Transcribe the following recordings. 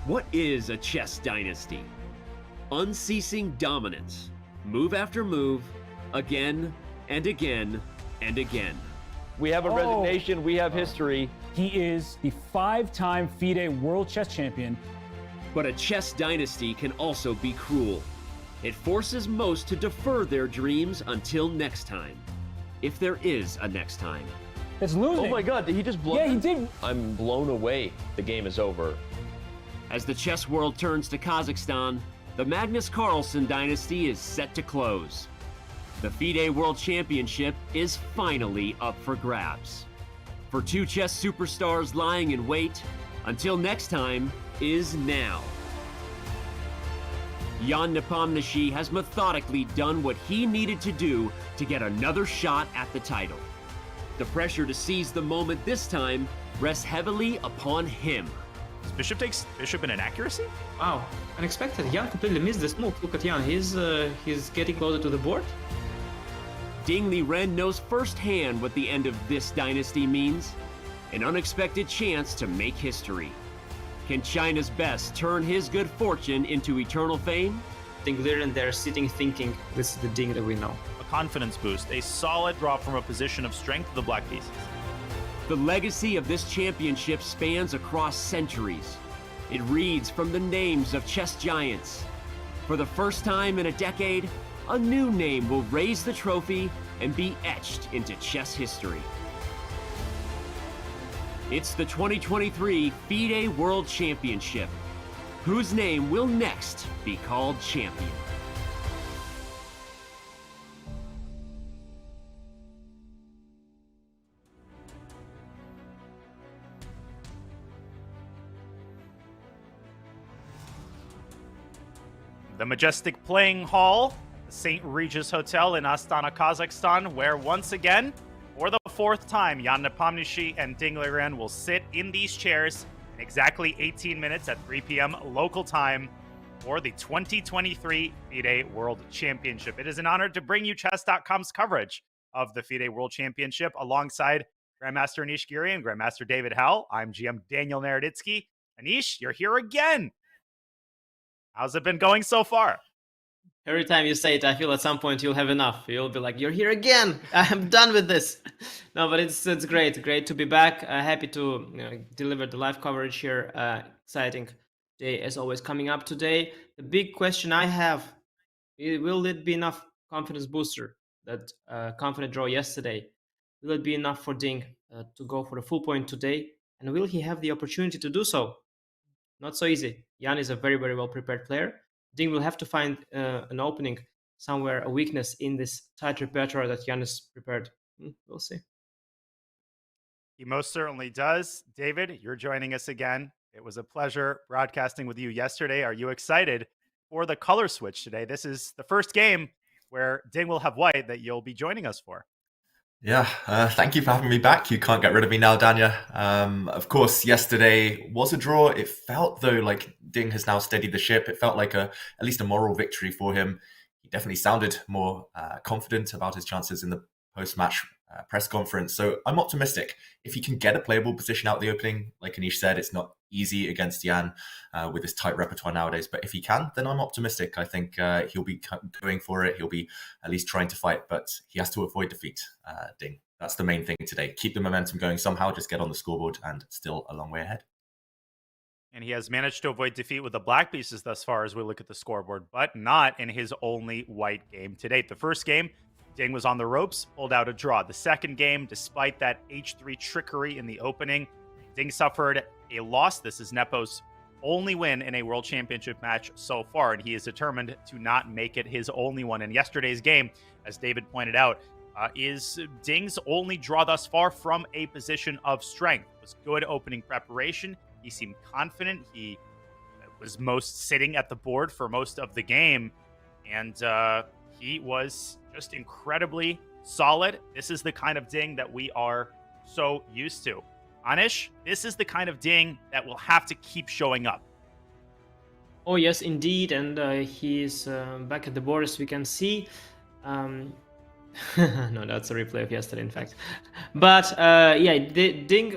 What is a chess dynasty? Unceasing dominance, move after move, again and again and again. We have a resignation, we have history. He is the 5-time FIDE World Chess Champion. But a chess dynasty can also be cruel. It forces most to defer their dreams until next time. If there is a next time. It's losing. Oh my God, did he just blow? Yeah, he did. I'm blown away. The game is over. As the chess world turns to Kazakhstan, the Magnus Carlsen dynasty is set to close. The FIDE World Championship is finally up for grabs. For two chess superstars lying in wait, until next time is now. Jan Nepomniachtchi has methodically done what he needed to do to get another shot at the title. The pressure to seize the moment this time rests heavily upon him. Bishop takes bishop in inaccuracy? Wow, unexpected. Jan completely missed this move. Look at Jan, he's getting closer to the board. Ding Liren knows firsthand what the end of this dynasty means. An unexpected chance to make history. Can China's best turn his good fortune into eternal fame? Ding Liren there sitting thinking, this is the Ding that we know. A confidence boost, a solid drop from a position of strength of the black pieces. The legacy of this championship spans across centuries. It reads from the names of chess giants. For the first time in a decade, a new name will raise the trophy and be etched into chess history. It's the 2023 FIDE World Championship. Whose name will next be called champion? The majestic playing hall, the St. Regis Hotel in Astana, Kazakhstan, where once again, for the fourth time, Jan Nepomniachtchi and Ding Liren will sit in these chairs in exactly 18 minutes at 3 p.m. local time for the 2023 FIDE World Championship. It is an honor to bring you Chess.com's coverage of the FIDE World Championship alongside Grandmaster Anish Giri and Grandmaster David Howell. I'm GM Daniel Naroditsky. Anish, you're here again. How's it been going so far? Every time you say it, I feel at some point you'll have enough. You'll be like, you're here again. I'm done with this. No, but it's great. Great to be back. Happy to deliver the live coverage here. Exciting day as always coming up today. The big question I have, will it be enough confidence booster? That confident draw yesterday. Will it be enough for Ding to go for the full point today? And will he have the opportunity to do so? Not so easy. Jan is a very, very well prepared player. Ding will have to find an opening somewhere, a weakness in this tight repertoire that Jan is prepared. We'll see. He most certainly does. David, you're joining us again. It was a pleasure broadcasting with you yesterday. Are you excited for the color switch today? This is the first game where Ding will have white that you'll be joining us for. Yeah, thank you for having me back. You can't get rid of me now, Danya. Of course, yesterday was a draw. It felt, though, like Ding has now steadied the ship. It felt like at least a moral victory for him. He definitely sounded more confident about his chances in the post-match press conference. So I'm optimistic. If he can get a playable position out the opening, like Anish said, it's not easy against Jan with his tight repertoire nowadays. But if he can, then I'm optimistic. I think he'll be going for it. He'll be at least trying to fight, but he has to avoid defeat, Ding. That's the main thing today. Keep the momentum going somehow, just get on the scoreboard, and still a long way ahead. And he has managed to avoid defeat with the black pieces thus far as we look at the scoreboard, but not in his only white game to date. The first game, Ding was on the ropes, pulled out a draw. The second game, despite that H3 trickery in the opening, Ding suffered a loss. This is Nepo's only win in a World Championship match so far, and he is determined to not make it his only one. In yesterday's game, as David pointed out, is Ding's only draw thus far from a position of strength. It was good opening preparation. He seemed confident. He was most sitting at the board for most of the game, and he was just incredibly solid. This is the kind of Ding that we are so used to. Anish, this is the kind of Ding that will have to keep showing up. Oh yes, indeed, and he's back at the board as we can see. No, that's a replay of yesterday, in fact. But yeah, Ding.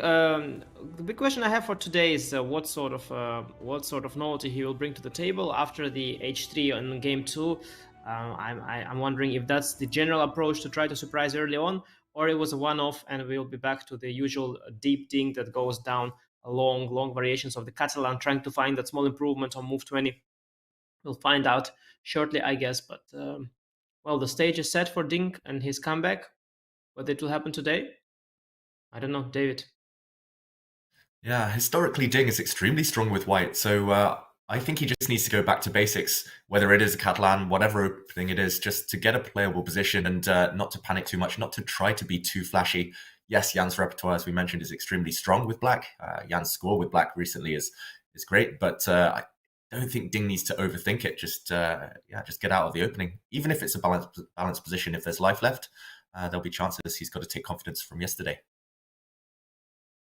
The big question I have for today is what sort of novelty he will bring to the table after the H3 in game 2. I'm wondering if that's the general approach to try to surprise early on, or it was a one-off and we'll be back to the usual deep Ding that goes down long variations of the Catalan, trying to find that small improvement on move 20. We'll find out shortly, I guess. But well, the stage is set for Ding and his comeback. Whether it will happen today, I don't know, David. Yeah, historically, Ding is extremely strong with white. So I think he just needs to go back to basics, whether it is a Catalan, whatever opening it is, just to get a playable position and not to panic too much, not to try to be too flashy. Yes, Jan's repertoire, as we mentioned, is extremely strong with black. Jan's score with black recently is great, but I don't think Ding needs to overthink it. Just get out of the opening. Even if it's a balanced position, if there's life left, there'll be chances. He's got to take confidence from yesterday.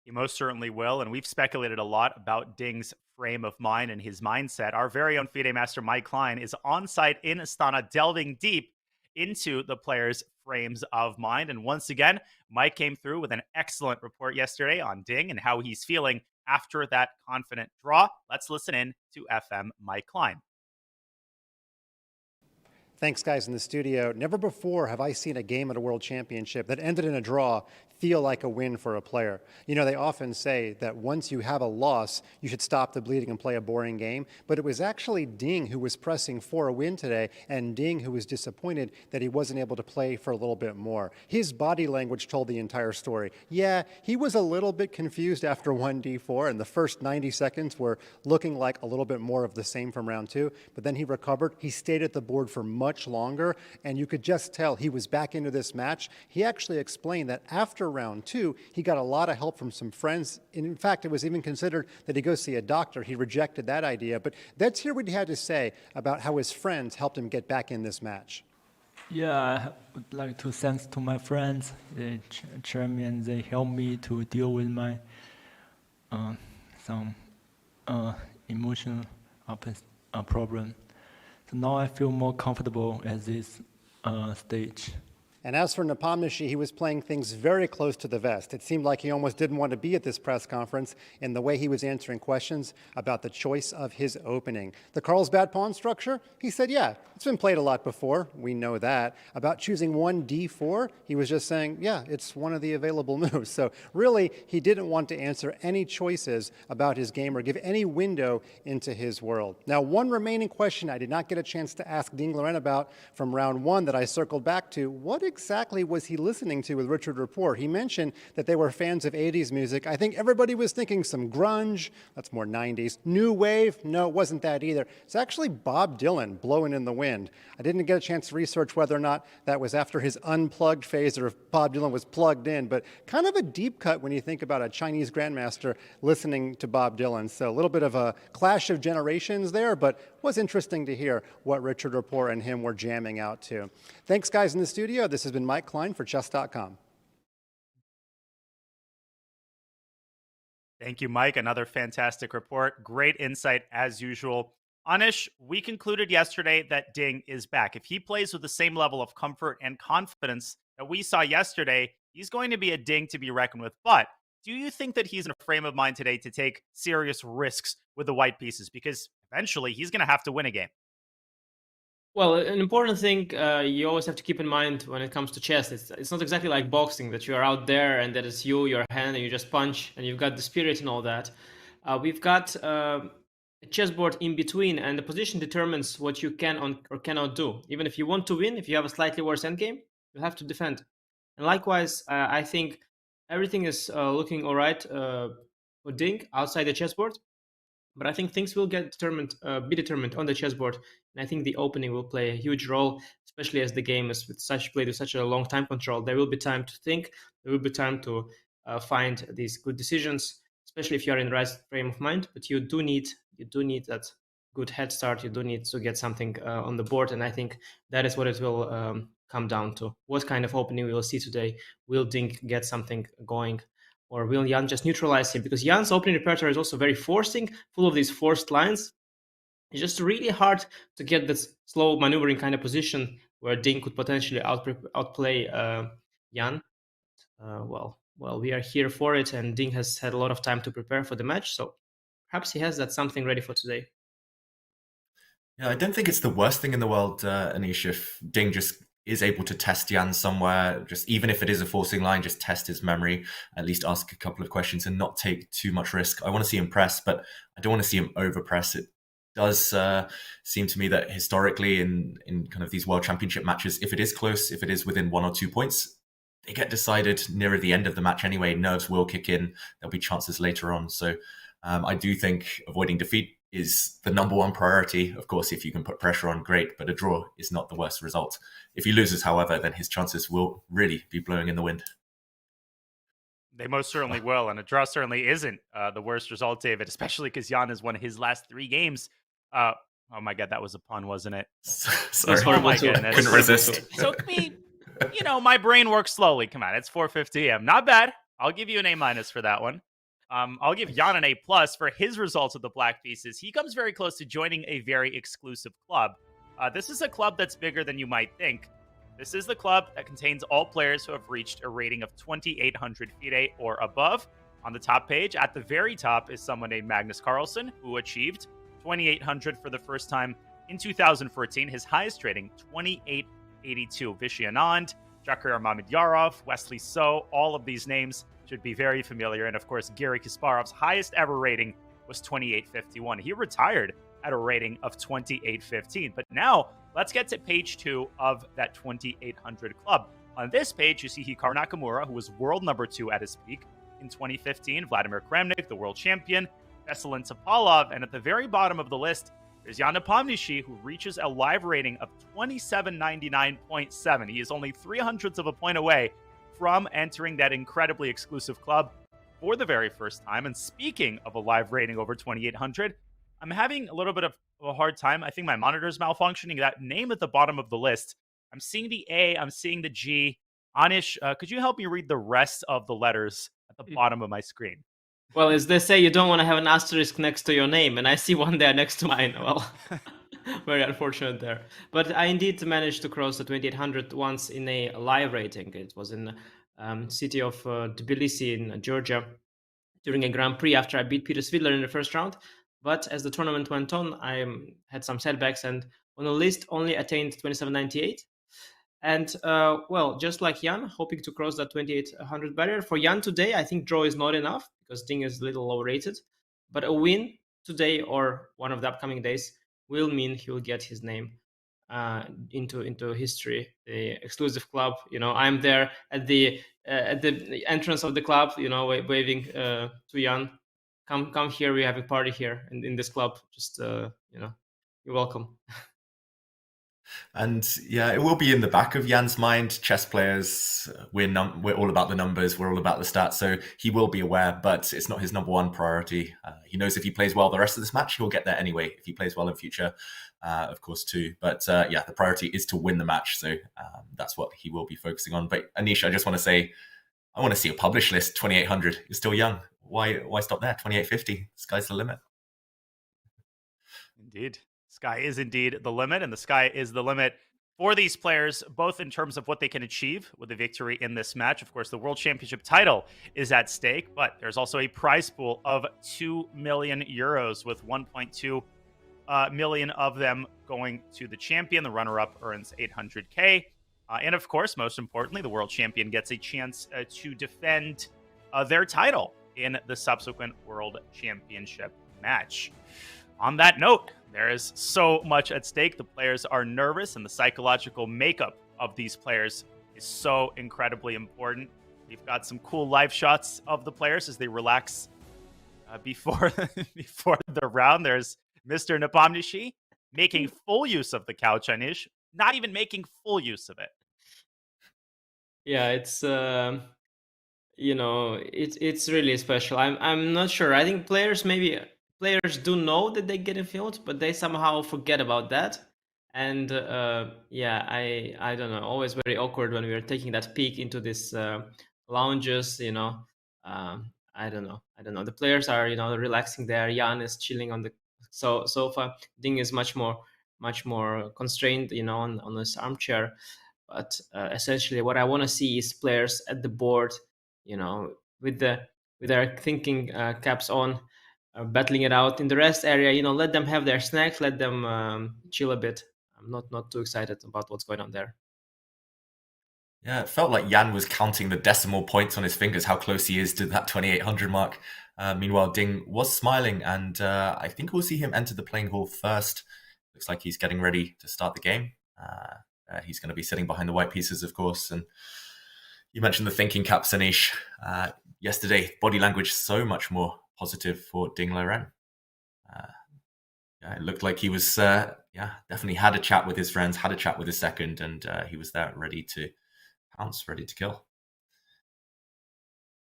He most certainly will, and we've speculated a lot about Ding's frame of mind and his mindset. Our very own FIDE master, Mike Klein, is on site in Astana, delving deep into the players' frames of mind. And once again, Mike came through with an excellent report yesterday on Ding and how he's feeling after that confident draw. Let's listen in to FM Mike Klein. Thanks, guys, in the studio. Never before have I seen a game at a World Championship that ended in a draw feel like a win for a player. You know, they often say that once you have a loss, you should stop the bleeding and play a boring game. But it was actually Ding who was pressing for a win today, and Ding who was disappointed that he wasn't able to play for a little bit more. His body language told the entire story. Yeah, he was a little bit confused after 1d4, and the first 90 seconds were looking like a little bit more of the same from round 2. But then he recovered. He stayed at the board for much longer, and you could just tell he was back into this match. He actually explained that after round 2, he got a lot of help from some friends. And in fact, it was even considered that he go see a doctor. He rejected that idea. But let's hear what he had to say about how his friends helped him get back in this match. Yeah, I would like to thank to my friends, the chairman. They helped me to deal with my some emotional problem. So now I feel more comfortable at this stage. And as for Nepomniachtchi, he was playing things very close to the vest. It seemed like he almost didn't want to be at this press conference in the way he was answering questions about the choice of his opening. The Carlsbad pawn structure? He said, yeah, it's been played a lot before. We know that. About choosing 1d4, he was just saying, yeah, it's one of the available moves. So really, he didn't want to answer any choices about his game or give any window into his world. Now, one remaining question I did not get a chance to ask Ding Liren about from round 1 that I circled back to. What exactly was he listening to with Richard Rapport? He mentioned that they were fans of 80s music. I think everybody was thinking some grunge, that's more 90s. New wave, no, it wasn't that either. It's actually Bob Dylan, Blowing in the Wind. I didn't get a chance to research whether or not that was after his unplugged phase or if Bob Dylan was plugged in, but kind of a deep cut when you think about a Chinese grandmaster listening to Bob Dylan. So a little bit of a clash of generations there, but was interesting to hear what Richard Rapport and him were jamming out to. Thanks, guys, in the studio. This has been Mike Klein for Chess.com. Thank you, Mike. Another fantastic report. Great insight as usual. Anish, we concluded yesterday that Ding is back. If he plays with the same level of comfort and confidence that we saw yesterday, he's going to be a Ding to be reckoned with. But do you think that he's in a frame of mind today to take serious risks with the white pieces? Because eventually he's going to have to win a game. Well, an important thing you always have to keep in mind when it comes to chess, it's not exactly like boxing that you are out there and that it's you, your hand, and you just punch and you've got the spirit and all that. We've got a chessboard in between, and the position determines what you can or cannot do. Even if you want to win, if you have a slightly worse endgame, you have to defend. And likewise, I think everything is looking all right for Ding outside the chessboard. But I think things will get be determined on the chessboard, and I think the opening will play a huge role, especially as the game is played with such a long time control. There will be time to think. There will be time to find these good decisions, especially if you are in the right frame of mind. But you do need that good head start. You do need to get something on the board, and I think that is what it will come down to. What kind of opening we will see today? Will Ding get something going? Or will Jan just neutralize him? Because Jan's opening repertoire is also very forcing, full of these forced lines. It's just really hard to get this slow maneuvering kind of position where Ding could potentially outplay Jan. Well, we are here for it, and Ding has had a lot of time to prepare for the match, so perhaps he has that something ready for today. Yeah, I don't think it's the worst thing in the world, Anish, if Ding just is able to test Jan somewhere, just even if it is a forcing line, just test his memory, at least ask a couple of questions and not take too much risk. I want to see him press, but I don't want to see him overpress. It does seem to me that historically in kind of these World Championship matches, if it is close, if it is within 1 or 2 points, they get decided nearer the end of the match anyway. Nerves will kick in. There'll be chances later on. So I do think avoiding defeat is the number one priority. Of course, if you can put pressure on, great, but a draw is not the worst result. If he loses, however, then his chances will really be blowing in the wind. They most certainly will, and a draw certainly isn't the worst result, David, especially because Jan has won his last 3 games. Oh my God, that was a pun, wasn't it? Sorry. Oh my goodness. Couldn't resist. So it could be, my brain works slowly. Come on, it's 4:50 a.m. Not bad. I'll give you an A- for that one. I'll give Jan an A+ for his results with the black pieces. He comes very close to joining a very exclusive club. This is a club that's bigger than you might think. This is the club that contains all players who have reached a rating of 2,800 FIDE or above. On the top page, at the very top, is someone named Magnus Carlsen, who achieved 2,800 for the first time in 2014. His highest rating, 2,882. Vishy Anand, Jakar Mamedyarov, Wesley So, all of these names should be very familiar. And of course, Giri Kasparov's highest ever rating was 2,851. He retired at a rating of 2,815. But now let's get to page 2 of that 2,800 club. On this page, you see Hikaru Nakamura, who was world number 2 at his peak in 2015, Vladimir Kramnik, the world champion, Veselin Topalov, and at the very bottom of the list, there's Jan Nepomniachtchi, who reaches a live rating of 2799.7. He is only 0.03 of a point away from entering that incredibly exclusive club for the very first time. And speaking of a live rating over 2,800, I'm having a little bit of a hard time. I think my monitor's malfunctioning. That name at the bottom of the list, I'm seeing the A, I'm seeing the G. Anish, could you help me read the rest of the letters at the bottom of my screen? Well, as they say, you don't want to have an asterisk next to your name, and I see one there next to mine. Well, very unfortunate there. But I indeed managed to cross the 2,800 once in a live rating. It was in city of Tbilisi in Georgia during a Grand Prix after I beat Peter Svidler in the first round. But as the tournament went on, I had some setbacks and on the list only attained 2798. And well, just like Jan, hoping to cross that 2,800 barrier. For Jan today, I think draw is not enough because Ding is a little low rated. But a win today or one of the upcoming days will mean he will get his name into history, the exclusive club. I'm there at the entrance of the club, waving to Jan. Come here. We have a party here in this club. Just you're welcome. And yeah, it will be in the back of Jan's mind. Chess players, we're all about the numbers, we're all about the stats, so he will be aware, but it's not his number one priority. He knows if he plays well the rest of this match, he'll get there anyway. If he plays well in future, of course, too. But yeah, the priority is to win the match, so that's what he will be focusing on. But Anish, I just want to say, I want to see a published list. 2800. You're still young. Why stop there? 2850. Sky's the limit. Indeed. Sky is indeed the limit, and the sky is the limit for these players, both in terms of what they can achieve with a victory in this match. Of course, the World Championship title is at stake, but there's also a prize pool of 2 million euros, with 1.2 million of them going to the champion. The runner-up earns 800K. And of course, most importantly, the world champion gets a chance to defend their title in the subsequent World Championship match. On that note, there is so much at stake. The players are nervous, and the psychological makeup of these players is so incredibly important. We've got some cool live shots of the players as they relax before the round. There's Mr. Nepomniachtchi making full use of the couch, Anish, not even making full use of it. Yeah, it's it's really special. I'm not sure. I think players do know that they get filmed, but they somehow forget about that. And yeah, I don't know. Always very awkward when we are taking that peek into this lounges. I don't know. The players are relaxing there. Jan is chilling on the sofa. Ding is much more constrained, on this armchair. But essentially, what I want to see is players at the board, with their thinking caps on, battling it out in the rest area. Let them have their snacks, let them chill a bit. I'm not too excited about what's going on there. Yeah, it felt like Jan was counting the decimal points on his fingers, how close he is to that 2800 mark. Meanwhile, Ding was smiling, and I think we'll see him enter the playing hall first. Looks like he's getting ready to start the game. He's going to be sitting behind the white pieces, of course. And you mentioned the thinking caps, Anish. Yesterday, body language so much more positive for Ding Liren. It looked like he was, definitely had a chat with his friends, had a chat with his second, and he was there ready to pounce, ready to kill.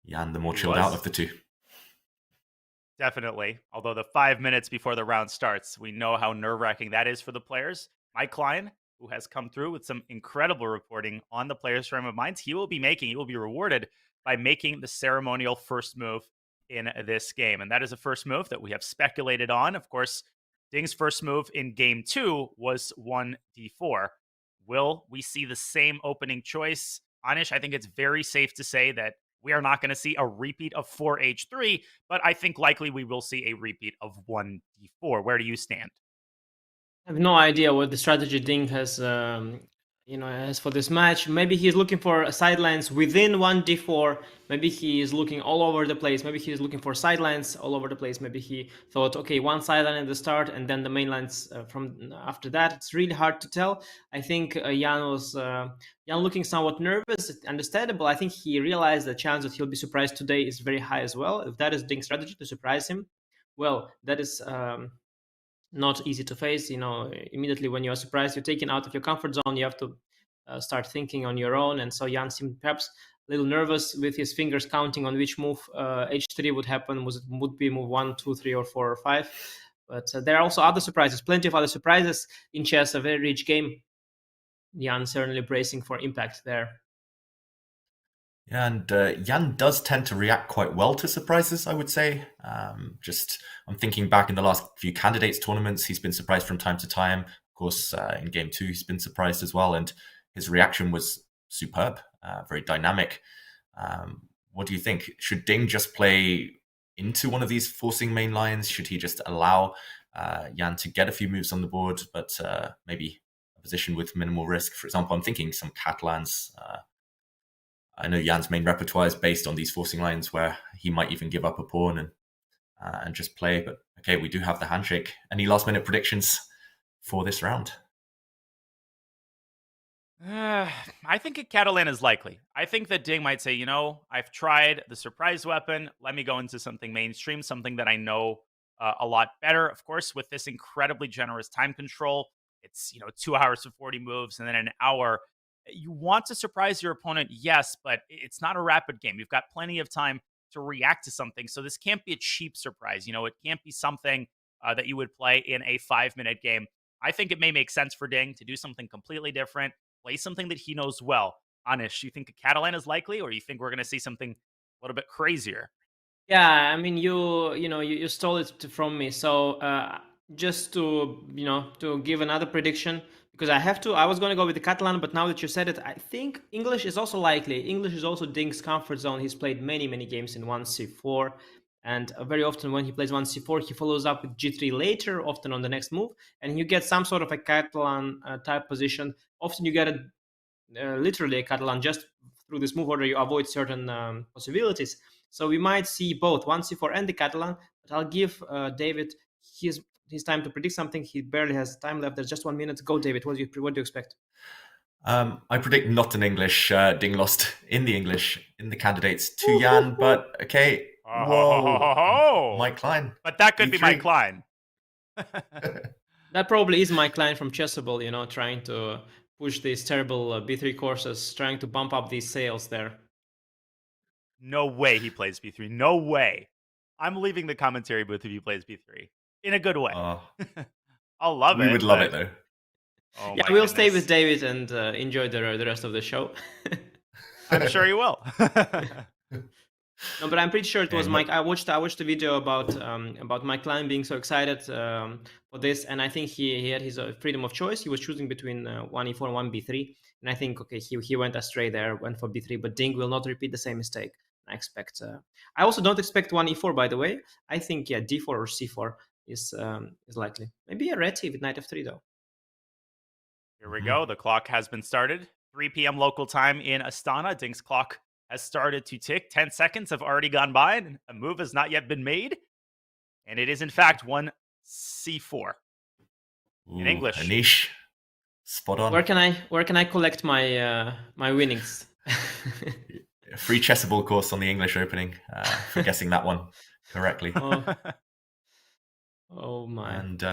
Jan, the more chilled out of the two. Definitely. Although the 5 minutes before the round starts, we know how nerve-wracking that is for the players. Mike Klein, who has come through with some incredible reporting on the players' frame of minds, he will be rewarded by making the ceremonial first move in this game. And that is a first move that we have speculated on. Of course, Ding's first move in game 2 was 1d4. Will we see the same opening choice? Anish, I think it's very safe to say that we are not going to see a repeat of 4h3, but I think likely we will see a repeat of 1d4. Where do you stand? I have no idea what the strategy Ding has, has for this match. Maybe he's looking for sidelines within 1d4. Maybe he is looking all over the place. Maybe he's looking for sidelines all over the place. Maybe he thought, okay, one sideline at the start and then the main lines from after that. It's really hard to tell. I think Jan was looking somewhat nervous, understandable. I think he realized the chance that he'll be surprised today is very high as well. If that is Ding's strategy to surprise him, well, that is not easy to face. Immediately when you're surprised, you're taken out of your comfort zone. You have to start thinking on your own. And so Jan seemed perhaps a little nervous with his fingers counting on which move h3 would happen. Would be move 1, 2, 3, or 4, or 5. But there are also other surprises, plenty of other surprises in chess, a very rich game. Jan certainly bracing for impact there. Yeah, and Jan does tend to react quite well to surprises, I would say. I'm thinking back in the last few candidates tournaments, he's been surprised from time to time. Of course, in game 2, he's been surprised as well, and his reaction was superb, very dynamic. What do you think? Should Ding just play into one of these forcing main lines? Should he just allow Jan to get a few moves on the board, but maybe a position with minimal risk? For example, I'm thinking some Catalans. I know Jan's main repertoire is based on these forcing lines where he might even give up a pawn and just play. But okay, we do have the handshake. Any last minute predictions for this round? I think a Catalan is likely. I think that Ding might say, I've tried the surprise weapon. Let me go into something mainstream, something that I know a lot better. Of course, with this incredibly generous time control, it's 2 hours of 40 moves and then an hour. You want to surprise your opponent, yes, but it's not a rapid game. You've got plenty of time to react to something. So this can't be a cheap surprise. It can't be something that you would play in a 5-minute game. I think it may make sense for Ding to do something completely different, play something that he knows well. Anish, you think a Catalan is likely, or you think we're going to see something a little bit crazier? Yeah, I mean, you stole it from me. So just to to give another prediction, because I was going to go with the Catalan, but now that you said it, I think English is also likely. English is also Ding's comfort zone. He's played many games in 1c4, and very often when he plays 1c4, he follows up with g3 later, often on the next move, and you get some sort of a Catalan type position. Often you get literally a Catalan just through this move order. You avoid certain possibilities. So we might see both 1c4 and the Catalan, but I'll give David his time to predict something. He barely has time left. There's just 1 minute. Go, David. What do you expect? I predict not an English. Ding lost in the English in the candidates to Jan, but okay. Whoa, Mike Klein. But that could be E3. Mike Klein. That probably is Mike Klein from Chessable, trying to push these terrible b3 courses, trying to bump up these sales there. No way he plays b3. No way. I'm leaving the commentary booth if he plays b3 in a good way. I'll love it. We would love it though. Oh, yeah, we'll stay with David and enjoy the rest of the show. I'm sure you will. No, but I'm pretty sure it was Mike. I watched the video about Mike Klein being so excited for this, and I think he had his freedom of choice. He was choosing between 1e4 and 1b3, and I think he went astray there, went for b3. But Ding will not repeat the same mistake. I expect. I also don't expect 1e4, by the way. I think d4 or c4 is likely. Maybe a reti with knight f3 though. Here we go. The clock has been started. 3 p.m. local time in Astana. Ding's clock has started to tick. 10 seconds have already gone by, and a move has not yet been made. And it is, in fact, 1c4. In English. Anish. Spot on. Where can I collect my my winnings? A free chessable course on the English opening for guessing that one correctly. Oh my. And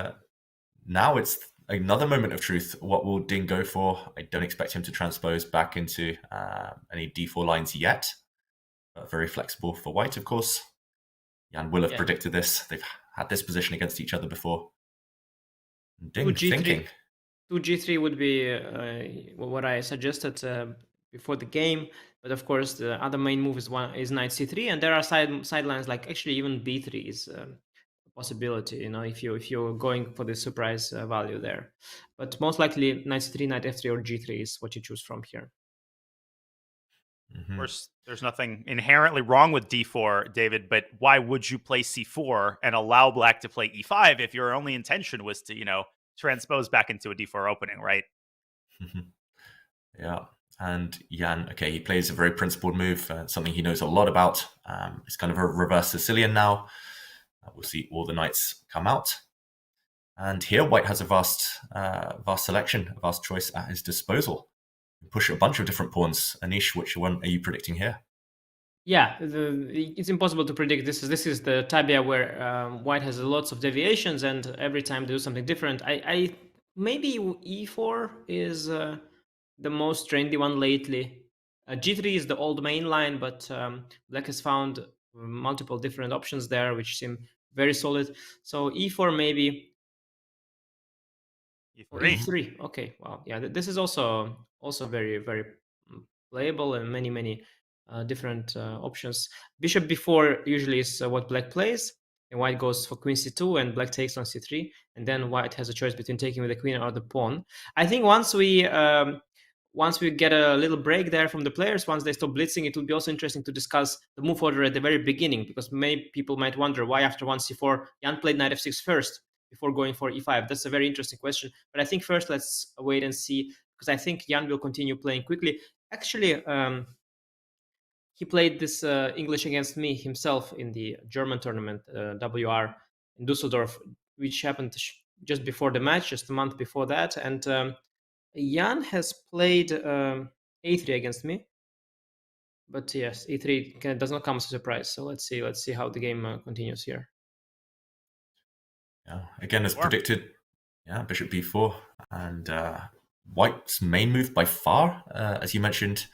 now it's another moment of truth. What will Ding go for? I don't expect him to transpose back into any d4 lines yet, but very flexible for white, of course. Jan will have predicted this. They've had this position against each other before. Ding thinking. 2g3 would be what I suggested before the game, but of course the other main move is knight c3, and there are sidelines like actually even b3 is a possibility. If you're going for the surprise value there, but most likely knight c3, knight f3, or g3 is what you choose from here. Of course, there's nothing inherently wrong with d4, David, but why would you play c4 and allow black to play e5 if your only intention was to, transpose back into a d4 opening, right? Yeah. And Jan, okay, he plays a very principled move, something he knows a lot about. It's kind of a reverse Sicilian now. We'll see all the knights come out. And here White has a vast selection, a vast choice at his disposal. Push a bunch of different pawns. Anish, which one are you predicting here? Yeah, it's impossible to predict. This is the tabia where White has lots of deviations, and every time they do something different. I maybe e4 is the most trendy one lately. G3 is the old main line, but Black has found multiple different options there, which seem very solid. So e4 maybe. E3. Okay. Wow. Yeah. This is also very very playable, and many different options. Bishop b4 usually is what Black plays, and White goes for queen c2, and Black takes on c3, and then White has a choice between taking with the queen or the pawn. I think once we get a little break there from the players, once they stop blitzing, it would be also interesting to discuss the move order at the very beginning, because many people might wonder why after 1c4 Jan played knight f6 first before going for e5. That's a very interesting question. But I think first let's wait and see, because I think Jan will continue playing quickly. Actually, he played this English against me himself in the German tournament, WR in Dusseldorf, which happened just before the match, just a month before that. And Jan has played a3 against me. But yes, e3 does not come as a surprise. So let's see how the game continues here. Yeah, again, as predicted, bishop b4, and White's main move by far, as you mentioned,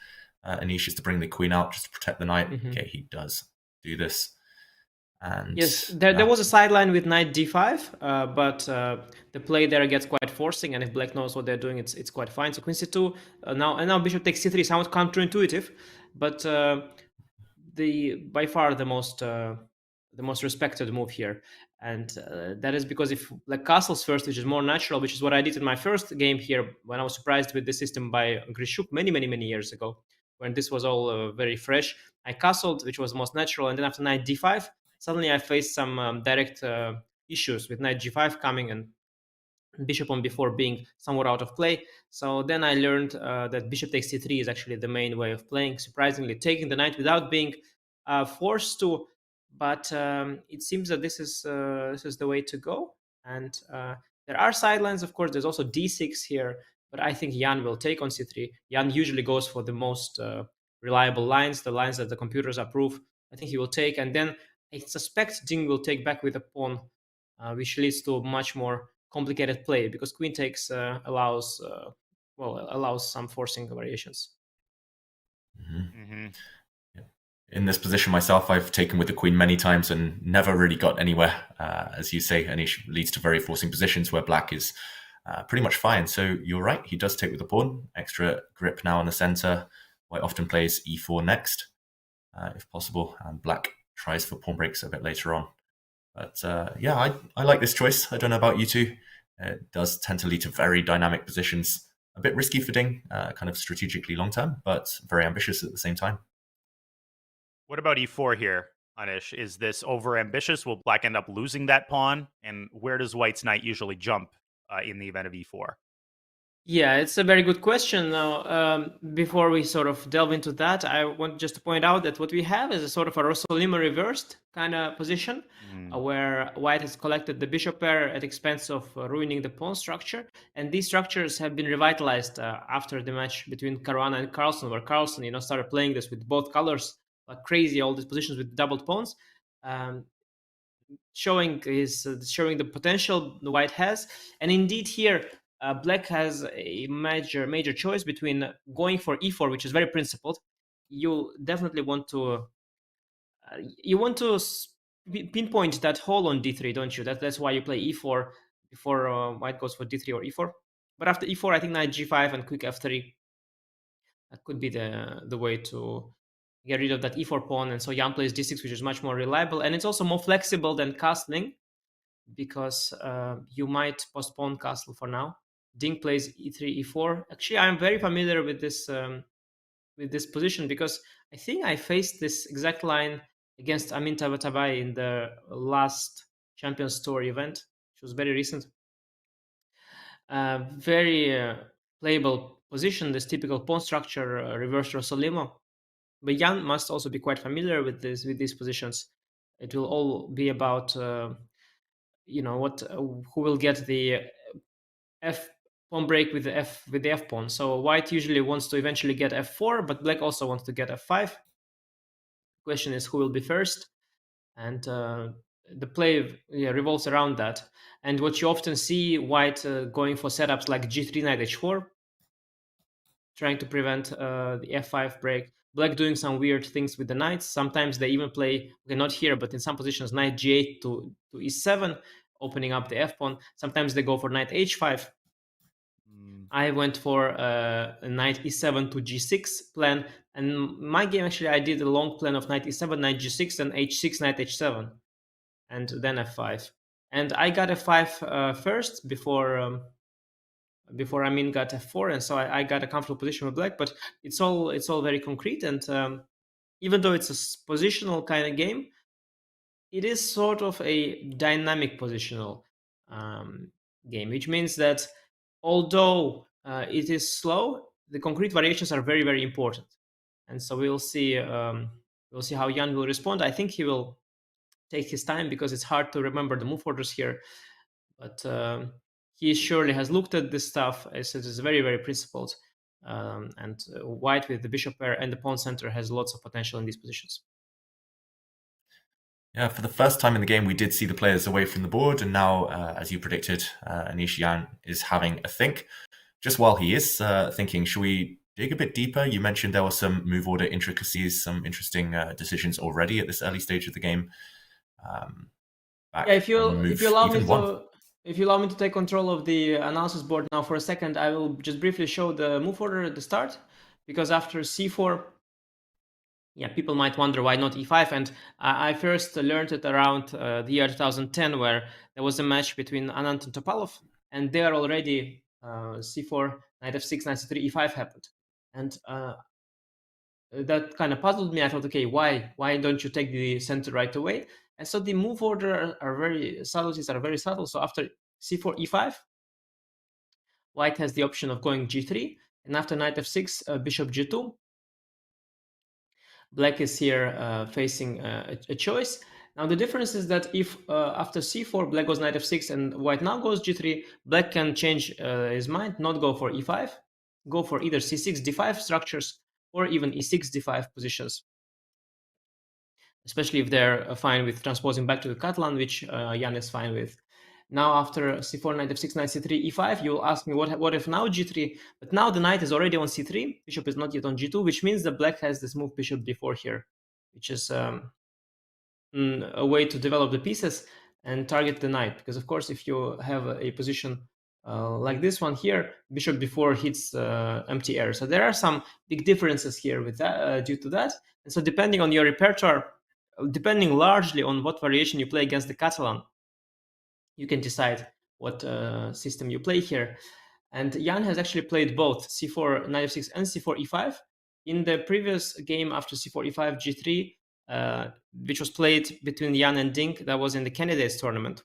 Anish, is to bring the queen out just to protect the knight. Okay, he does do this. And Yes, there was a sideline with knight d5, but the play there gets quite forcing, and if black knows what they're doing, it's quite fine. So queen c2 now bishop takes c3, somewhat counterintuitive, but by far the most respected move here, and that is because if black castles first, which is more natural, which is what I did in my first game here when I was surprised with the system by Grishuk many years ago, when this was all very fresh. I castled, which was most natural, and then after knight d5. Suddenly I faced some direct issues with knight g5 coming and bishop on b4 being somewhat out of play. So then I learned that bishop takes c3 is actually the main way of playing, surprisingly taking the knight without being forced to. But it seems that this is the way to go. And there are sidelines, of course. There's also d6 here, but I think Jan will take on c3. Jan usually goes for the most reliable lines, the lines that the computers approve. I think he will take, and then I suspect Ding will take back with a pawn, which leads to much more complicated play, because queen takes allows some forcing variations. In this position myself, I've taken with the queen many times and never really got anywhere, as you say, and it leads to very forcing positions where black is pretty much fine. So you're right, he does take with the pawn. Extra grip now in the center. White often plays e4 next, if possible, and black tries for pawn breaks a bit later on. But yeah, I like this choice. I don't know about you two. It does tend to lead to very dynamic positions. A bit risky for Ding, kind of strategically long term, but very ambitious at the same time. What about e4 here, Anish? Is this over ambitious? Will black end up losing that pawn? And where does white's knight usually jump in the event of e4? Yeah, it's a very good question. Now, before we sort of delve into that, I want just to point out that what we have is a sort of a Rossolimo reversed kind of position, where white has collected the bishop pair at expense of ruining the pawn structure. And these structures have been revitalized after the match between Caruana and Carlsen, where Carlsen, started playing this with both colors, like crazy, all these positions with doubled pawns. Showing the potential the white has, and indeed here black has a major choice between going for e4, which is very principled. You definitely want to pinpoint that hole on d3, don't you? That's why you play e4 before white goes for d3 or e4. But after e4, I think knight g5 and quick f3, that could be the way to get rid of that e4 pawn. And so Jan plays d6, which is much more reliable, and it's also more flexible than castling, because you might postpone castle for now. Ding plays e3, e4. Actually, I'm very familiar with this position, because I think I faced this exact line against Amin Tabatabai in the last Champions Tour event, which was very recent. Very playable position, this typical pawn structure, reverse Rossolimo. But Jan must also be quite familiar with these positions. It will all be about who will get the f pawn break with the f pawn. So white usually wants to eventually get f4, but black also wants to get f5. Question is who will be first, and the play revolves around that. And what you often see, white going for setups like g3 knight h4, trying to prevent the f5 break. Black doing some weird things with the knights. Sometimes they even play, okay, not here, but in some positions, knight g8 to e7, opening up the f-pawn. Sometimes they go for knight h5. I went for a knight e7 to g6 plan. And my game, actually, I did a long plan of knight e7, knight g6, and h6, knight h7, and then f5. And I got f5 first before Amin got f4, and so I got a comfortable position with black. But it's all very concrete, and even though it's a positional kind of game, it is sort of a dynamic positional game, which means that although it is slow, the concrete variations are very, very important. And so we'll see how Jan will respond. I think he will take his time, because it's hard to remember the move orders here, but he surely has looked at this stuff, as it is very, very principled, and white with the bishop pair and the pawn center has lots of potential in these positions. Yeah, for the first time in the game, we did see the players away from the board, and now, as you predicted, Anish, Jan is having a think. Just while he is thinking, should we dig a bit deeper? You mentioned there were some move order intricacies, some interesting decisions already at this early stage of the game. Yeah, if you allow me even one. to. If you allow me to take control of the analysis board now for a second, I will just briefly show the move order at the start, because after c4, yeah, people might wonder why not e5, and I first learned it around the year 2010, where there was a match between Anand and Topalov, and there already c4, knight f6, knight c3, e5 happened, and that kind of puzzled me. I thought, okay, why don't you take the center right away? And so the move order subtleties are very subtle. So after c4, e5, white has the option of going g3, and after knight f6, bishop g2. Black is here facing a choice. Now the difference is that if after c4, black goes knight f6 and white now goes g3, black can change his mind, not go for e5, go for either c6, d5 structures, or even e6, d5 positions, especially if they're fine with transposing back to the Catalan, which Jan is fine with. Now after c4, knight f6, knight c3, e5, you'll ask me, what if now g3? But now the knight is already on c3, bishop is not yet on g2, which means that black has this move bishop d4 here, which is a way to develop the pieces and target the knight. Because of course, if you have a position like this one here, bishop d4 hits empty air. So there are some big differences here with that due to that. And so depending on your repertoire, depending largely on what variation you play against the Catalan, you can decide what system you play here. And Jan has actually played both c4, knight f6, and c4, e5. In the previous game after c4, e5, g3, which was played between Jan and Ding, that was in the candidates tournament.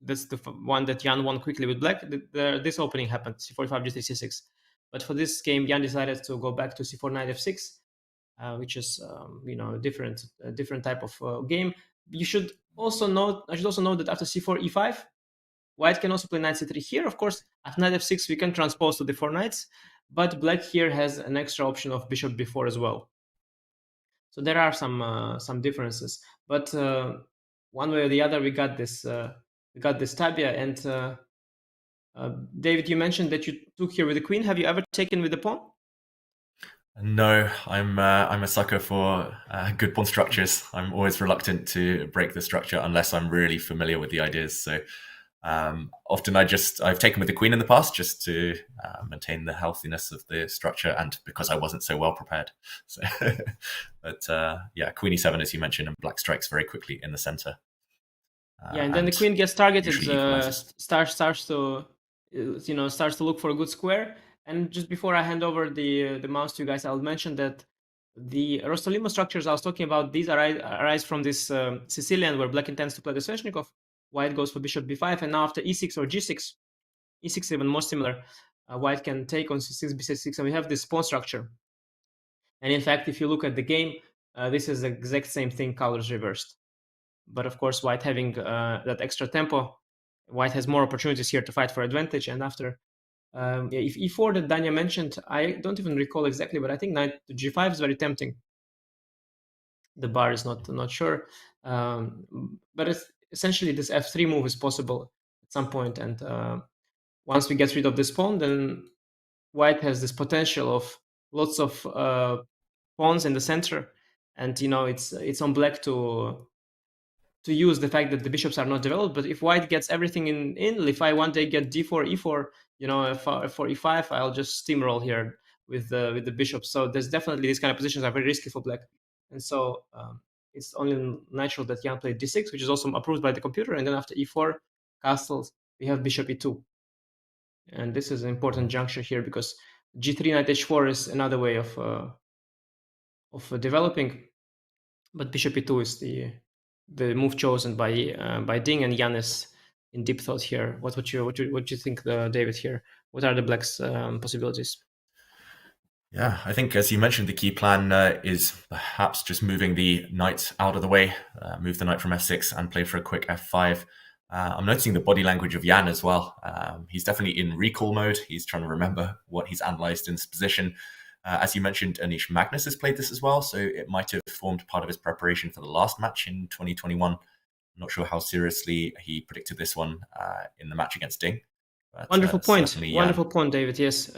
That's the one that Jan won quickly with black. This opening happened, c4, e5, g3, c6. But for this game, Jan decided to go back to c4, knight f6, which is a different type of game. I should also note that after c4, e5, white can also play knight c3 here. Of course, at knight f6, we can transpose to the 4 knights, but black here has an extra option of bishop b4 as well. So there are some differences, but one way or the other, we got this tabia. And David, you mentioned that you took here with the queen. Have you ever taken with the pawn? No, I'm a sucker for good pawn structures. I'm always reluctant to break the structure unless I'm really familiar with the ideas. So often I've taken with the queen in the past just to maintain the healthiness of the structure, and because I wasn't so well prepared. So, but yeah, queen e7, as you mentioned, and black strikes very quickly in the center. And then the queen gets targeted, starts to look for a good square. And just before I hand over the mouse to you guys, I'll mention that the Rostolimo structures I was talking about, these arise from this Sicilian, where black intends to play the Sveshnikov. White goes for bishop b5, and now after e6 or g6, e6 even more similar, white can take on c6, b6, and we have this pawn structure. And in fact, if you look at the game, this is the exact same thing, colors reversed. But of course, white having that extra tempo, white has more opportunities here to fight for advantage. And after if e4 that Danya mentioned, I don't even recall exactly, but I think knight to g5 is very tempting. The bar is not sure, but it's essentially this f3 move is possible at some point. And once we get rid of this pawn, then white has this potential of lots of pawns in the center, and it's on black to use the fact that the bishops are not developed. But if white gets everything in, if I one day get d4, e4, f4, e5, I'll just steamroll here with the bishops. So there's definitely these kind of positions are very risky for black, and so it's only natural that Jan played d6, which is also approved by the computer. And then after e4 castles, we have bishop e2, and this is an important juncture here because g3 knight h4 is another way of developing, but bishop e2 is the move chosen by Ding, and Jan is in deep thought here. What you think, David, here? What are the black's possibilities? Yeah, I think, as you mentioned, the key plan is perhaps just moving the knight out of the way, move the knight from f6 and play for a quick f5. I'm noticing the body language of Jan as well. He's definitely in recall mode. He's trying to remember what he's analyzed in this position. As you mentioned, Anish Magnus has played this as well, so it might have formed part of his preparation for the last match in 2021. I'm not sure how seriously he predicted this one in the match against Ding. But, wonderful point. Wonderful point, David. Yes,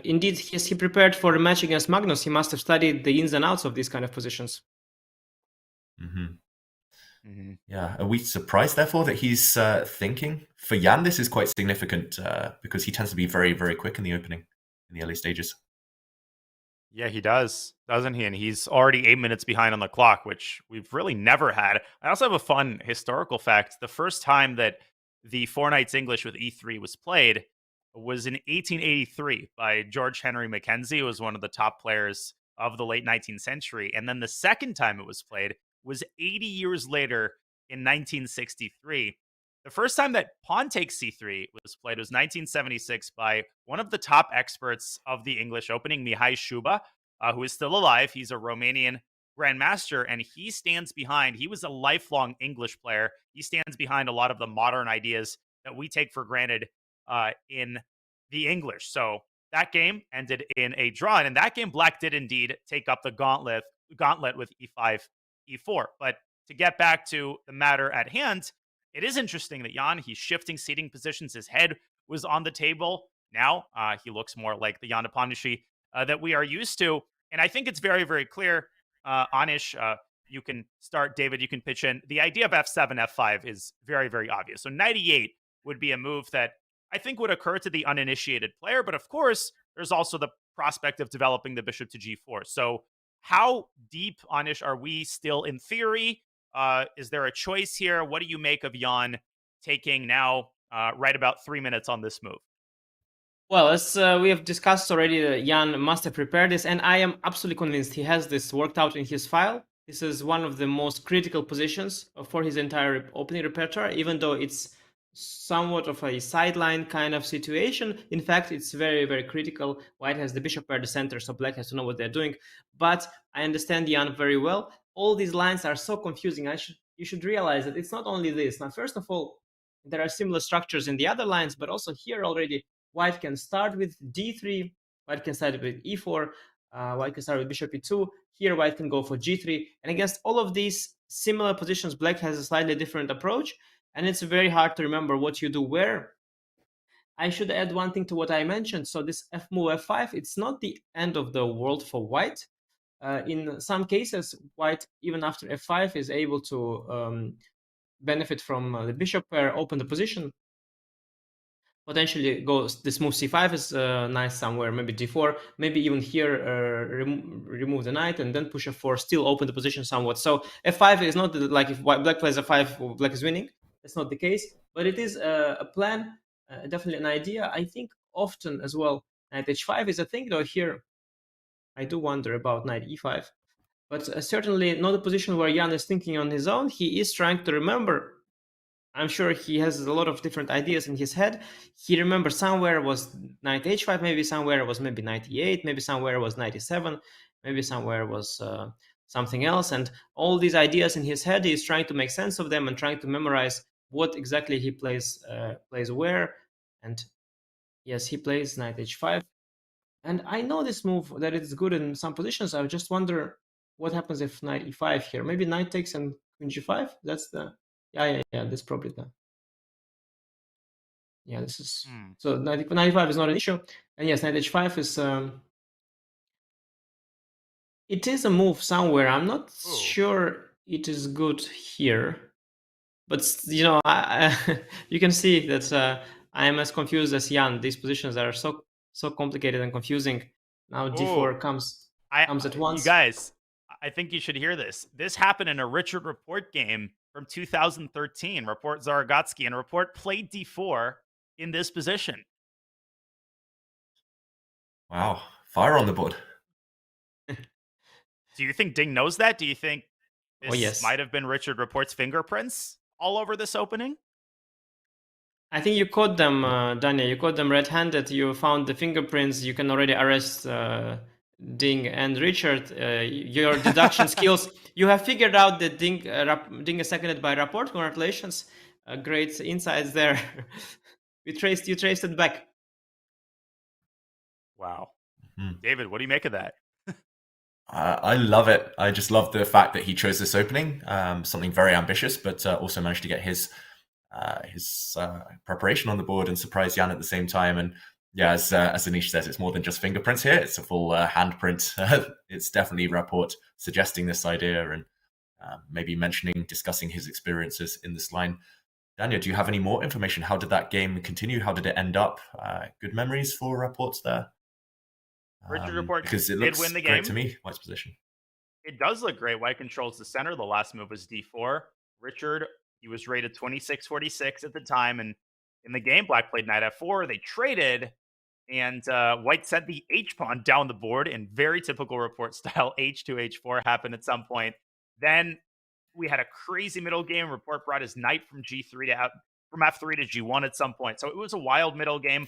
indeed. Yes, he prepared for a match against Magnus. He must have studied the ins and outs of these kind of positions. Mm-hmm. Yeah, are we surprised, therefore, that he's thinking? For Jan, this is quite significant because he tends to be very, very quick in the opening, in the early stages. Yeah, he does, doesn't he? And he's already 8 minutes behind on the clock, which we've really never had. I also have a fun historical fact. The first time that the Four Knights English with E3 was played was in 1883 by George Henry Mackenzie, who was one of the top players of the late 19th century. And then the second time it was played was 80 years later in 1963. The first time that pawn takes c3 was played was 1976 by one of the top experts of the English opening, Mihai Shuba, who is still alive. He's a Romanian grandmaster, and he stands behind. He was a lifelong English player. He stands behind a lot of the modern ideas that we take for granted in the English. So that game ended in a draw, and in that game, Black did indeed take up the gauntlet with e5, e4. But to get back to the matter at hand, it is interesting that Jan, he's shifting seating positions. His head was on the table. Now he looks more like the Jan Nepomniachtchi that we are used to. And I think it's very, very clear. Anish, you can start. David, you can pitch in. The idea of f7, f5 is very, very obvious. So knight e8 would be a move that I think would occur to the uninitiated player. But of course, there's also the prospect of developing the bishop to g4. So how deep, Anish, are we still in theory? Is there a choice here? What do you make of Jan taking now right about 3 minutes on this move? Well, as we have discussed already, Jan must have prepared this, and I am absolutely convinced he has this worked out in his file. This is one of the most critical positions for his entire opening repertoire, even though it's somewhat of a sideline kind of situation. In fact, it's very, very critical. White has the bishop at the center, so Black has to know what they're doing. But I understand Jan very well. All these lines are so confusing. You should realize that it's not only this. Now, first of all, there are similar structures in the other lines, but also here already, White can start with d3, White can start with e4, White can start with bishop e2. Here, White can go for g3. And against all of these similar positions, Black has a slightly different approach, and it's very hard to remember what you do where. I should add one thing to what I mentioned. So this f move f5, it's not the end of the world for White. In some cases, White, even after f5, is able to benefit from the bishop pair, open the position. Potentially goes this move c5 is nice somewhere, maybe d4, maybe even here remove the knight and then push f4, still open the position somewhat. So f5 is not like if Black plays f5, Black is winning. That's not the case, but it is a plan, definitely an idea. I think often as well, knight h5 is a thing, though here I do wonder about knight e5, but certainly not a position where Jan is thinking on his own. He is trying to remember. I'm sure he has a lot of different ideas in his head. He remembers somewhere was knight h5, maybe somewhere was maybe knight e8, maybe somewhere was knight e7, maybe somewhere was something else. And all these ideas in his head, he's trying to make sense of them and trying to memorize what exactly he plays where. And yes, he plays knight h5. And I know this move, that it is good in some positions. I just wonder what happens if knight e5 here. Maybe knight takes and queen g5. That's the... Yeah. This probably the... Yeah, this is... So knight e5 is not an issue. And yes, knight h5 is... It is a move somewhere. I'm not sure it is good here. But, you know, you can see that I am as confused as Jan. These positions are so complicated and confusing. Now d4 comes at once. You guys, I think you should hear this. This happened in a Richard Report game from 2013. Report Naroditsky, and Report played d4 in this position. Wow, fire on the board. Do you think Ding knows that? Do you think this yes. might have been Richard Report's fingerprints all over this opening? I think you caught them, Danya. You caught them red-handed. You found the fingerprints. You can already arrest Ding and Richard. Your deduction skills. You have figured out that Ding is seconded by Rapport. Congratulations. Great insights there. You traced it back. Wow. David, what do you make of that? I love it. I just love the fact that he chose this opening, something very ambitious, but also managed to get his preparation on the board and surprise Jan at the same time. And yeah, as Anish says, it's more than just fingerprints here. It's a full handprint. It's definitely Rapport suggesting this idea. And maybe discussing his experiences in this line. Daniel, do you have any more information? How did that game continue? How did it end up? Good memories for reports there? Richard report because it did looks win the great game. to me, White's position. It does look great. White controls the center. The last move was d4. Richard, he was rated 26-46 at the time, and in the game, Black played knight f4. They traded, and White sent the h-pawn down the board in very typical report style. h2, h4 happened at some point. Then we had a crazy middle game. Report brought his knight from g3 from f3 to g1 at some point. So it was a wild middle game.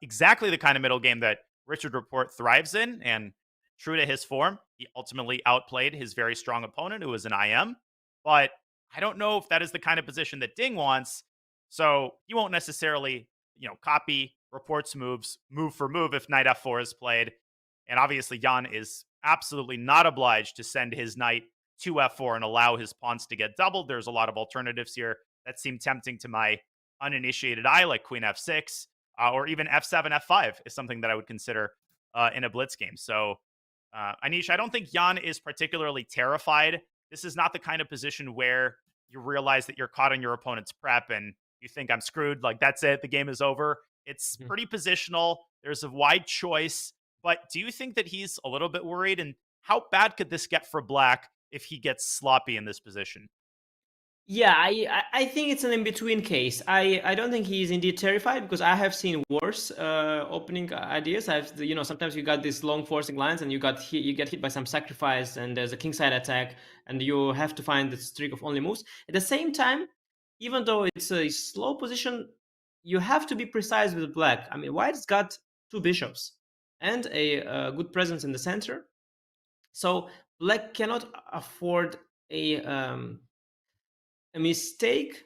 Exactly the kind of middle game that Richard Report thrives in, and true to his form, he ultimately outplayed his very strong opponent, who was an IM. But I don't know if that is the kind of position that Ding wants. So he won't necessarily, copy Report's moves move for move if knight f4 is played. And obviously, Jan is absolutely not obliged to send his knight to f4 and allow his pawns to get doubled. There's a lot of alternatives here that seem tempting to my uninitiated eye, like queen f6, or even f7, f5 is something that I would consider in a blitz game. So, Anish, I don't think Jan is particularly terrified. This is not the kind of position where you realize that you're caught on your opponent's prep and you think I'm screwed. Like, that's it. The game is over. It's pretty positional. There's a wide choice. But do you think that he's a little bit worried? And how bad could this get for Black if he gets sloppy in this position? Yeah, I think it's an in-between case. I don't think he is indeed terrified, because I have seen worse opening ideas. Sometimes you got these long forcing lines and you get hit by some sacrifice, and there's a kingside attack, and you have to find the streak of only moves. At the same time, even though it's a slow position, you have to be precise with Black. I mean, White's got 2 bishops and a good presence in the center, so Black cannot afford a mistake.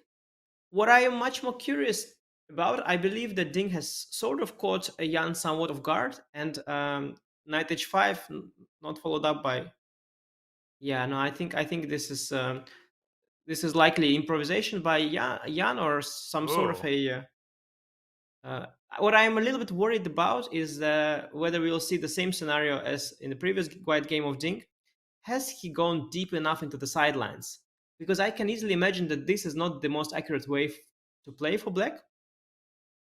What I am much more curious about, I believe that Ding has sort of caught a Jan somewhat off guard, and knight h5 not followed up by. Yeah, no, I think this is likely improvisation by Jan or some sort of a. What I am a little bit worried about is whether we will see the same scenario as in the previous White game of Ding. Has he gone deep enough into the sidelines? Because I can easily imagine that this is not the most accurate way to play for Black.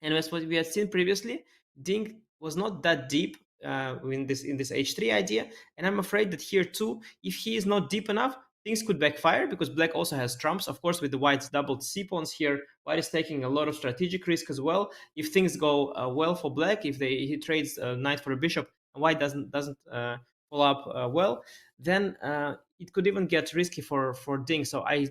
And as what we had seen previously, Ding was not that deep in this h3 idea. And I'm afraid that here too, if he is not deep enough, things could backfire, because Black also has trumps. Of course, with the White's doubled c-pawns here, White is taking a lot of strategic risk as well. If things go well for Black, if he trades a knight for a bishop, and White doesn't follow up well, then it could even get risky for Ding. So I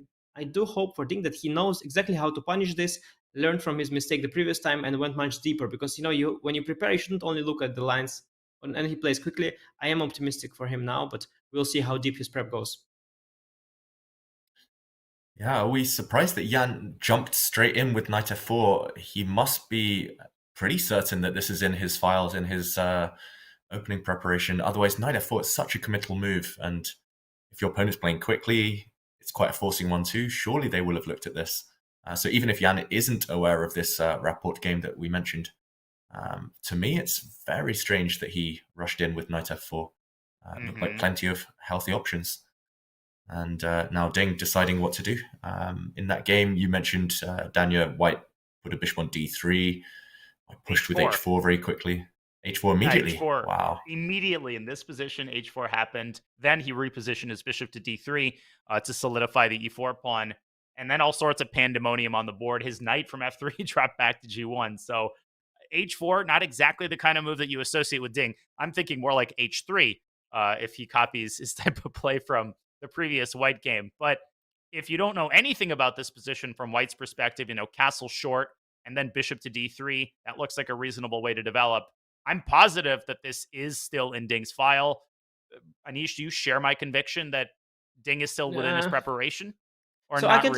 do hope for Ding that he knows exactly how to punish this, learned from his mistake the previous time, and went much deeper. Because when you prepare, you shouldn't only look at the lines and he plays quickly. I am optimistic for him now, but we'll see how deep his prep goes. Yeah, are we surprised that Jan jumped straight in with knight f4? He must be pretty certain that this is in his files, in his opening preparation. Otherwise, knight f4 is such a committal move, and if your opponent's playing quickly, it's quite a forcing one too. Surely they will have looked at this. So even if Jan isn't aware of this rapport game that we mentioned, to me, it's very strange that he rushed in with knight f4. Looked like plenty of healthy options. And now Ding deciding what to do. In that game, you mentioned, Danya, White put a bishop on d3. White pushed with h4 very quickly. h4 immediately. H4 wow. Immediately in this position, h4 happened. Then he repositioned his bishop to d3 to solidify the e4 pawn. And then all sorts of pandemonium on the board. His knight from f3 dropped back to g1. So h4, not exactly the kind of move that you associate with Ding. I'm thinking more like h3 if he copies his type of play from the previous White game. But if you don't know anything about this position from White's perspective, castle short and then bishop to d3, that looks like a reasonable way to develop. I'm positive that this is still in Ding's file. Anish, do you share my conviction that Ding is still within his preparation? Or so not I can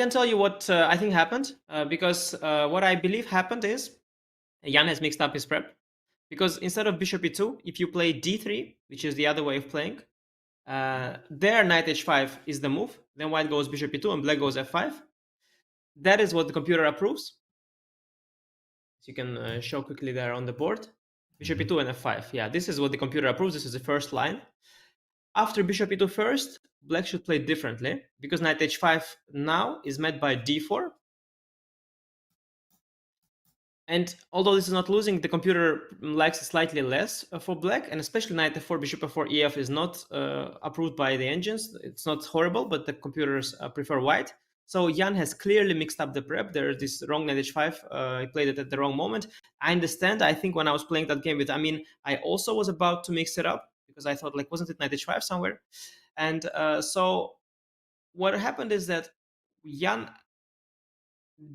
tell you what I think happened, because what I believe happened is Jan has mixed up his prep. Because instead of bishop e2, if you play d3, which is the other way of playing, there knight h5 is the move. Then White goes bishop e2 and Black goes f5. That is what the computer approves. So you can show quickly there on the board. Bishop e2 and f5. Yeah, this is what the computer approves. This is the first line. After bishop e2 first, black should play differently, because knight h5 now is met by d4. And although this is not losing, the computer likes it slightly less for black, and especially knight f4, bishop f4, ef is not approved by the engines. It's not horrible, but the computers prefer white. So Jan has clearly mixed up the prep. There's this wrong knight h5. He played it at the wrong moment. I understand. I think when I was playing that game with Amin, I also was about to mix it up, because I thought, like, wasn't it knight h5 somewhere? And so what happened is that Jan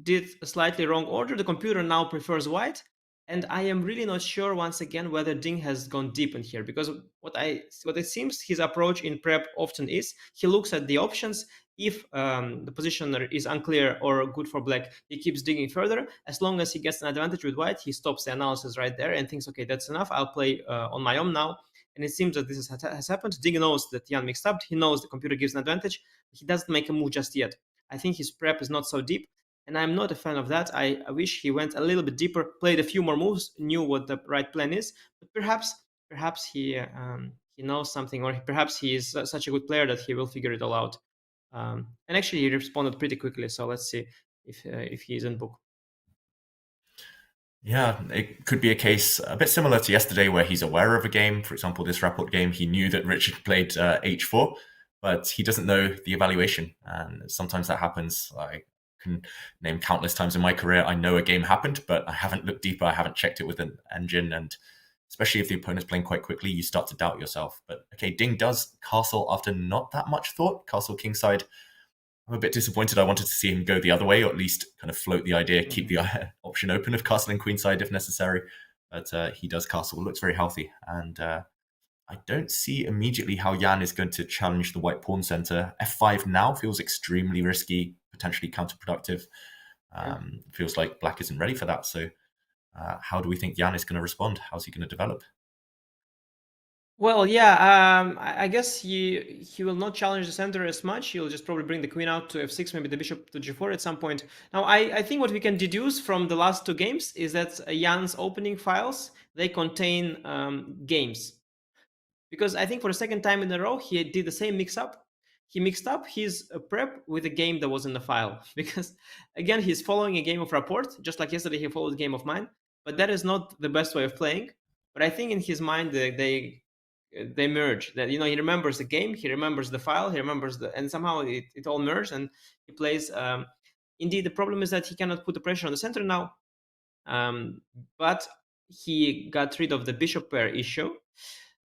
did a slightly wrong order. The computer now prefers white, and I am really not sure once again whether Ding has gone deep in here, because what it seems his approach in prep often is he looks at the options. If the position is unclear or good for black, he keeps digging further. As long as he gets an advantage with white, he stops the analysis right there and thinks, okay, that's enough. I'll play on my own now. And it seems that this has happened. Ding knows that Jan mixed up. He knows the computer gives an advantage. He doesn't make a move just yet. I think his prep is not so deep, and I'm not a fan of that. I wish he went a little bit deeper, played a few more moves, knew what the right plan is. But perhaps he knows something, or perhaps he is such a good player that he will figure it all out. And actually, he responded pretty quickly. So let's see if he is in book. Yeah, it could be a case a bit similar to yesterday where he's aware of a game. For example, this Rapport game, he knew that Richard played h4, but he doesn't know the evaluation. And sometimes that happens. I can name countless times in my career. I know a game happened, but I haven't looked deeper. I haven't checked it with an engine. And especially if the opponent's playing quite quickly, you start to doubt yourself. But okay, Ding does castle after not that much thought. Castle kingside. I'm a bit disappointed. I wanted to see him go the other way, or at least kind of float the idea, keep the option open of castling queenside if necessary. But he does castle, looks very healthy. And I don't see immediately how Jan is going to challenge the white pawn center. F5 now feels extremely risky, potentially counterproductive. Feels like black isn't ready for that. So how do we think Jan is going to respond? How's he going to develop? Well, yeah, I guess he will not challenge the center as much. He'll just probably bring the queen out to f6, maybe the bishop to g4 at some point. Now, I think what we can deduce from the last two games is that Jan's opening files, they contain games. Because I think for the second time in a row, he did the same mix-up. He mixed up his prep with a game that was in the file. Because, again, he's following a game of Rapport, just like yesterday he followed a game of mine. But that is not the best way of playing. But I think in his mind, they merge. That, he remembers the game, he remembers the file, he remembers and somehow it all merged, and he plays. Indeed, the problem is that he cannot put the pressure on the center now. But he got rid of the bishop pair issue.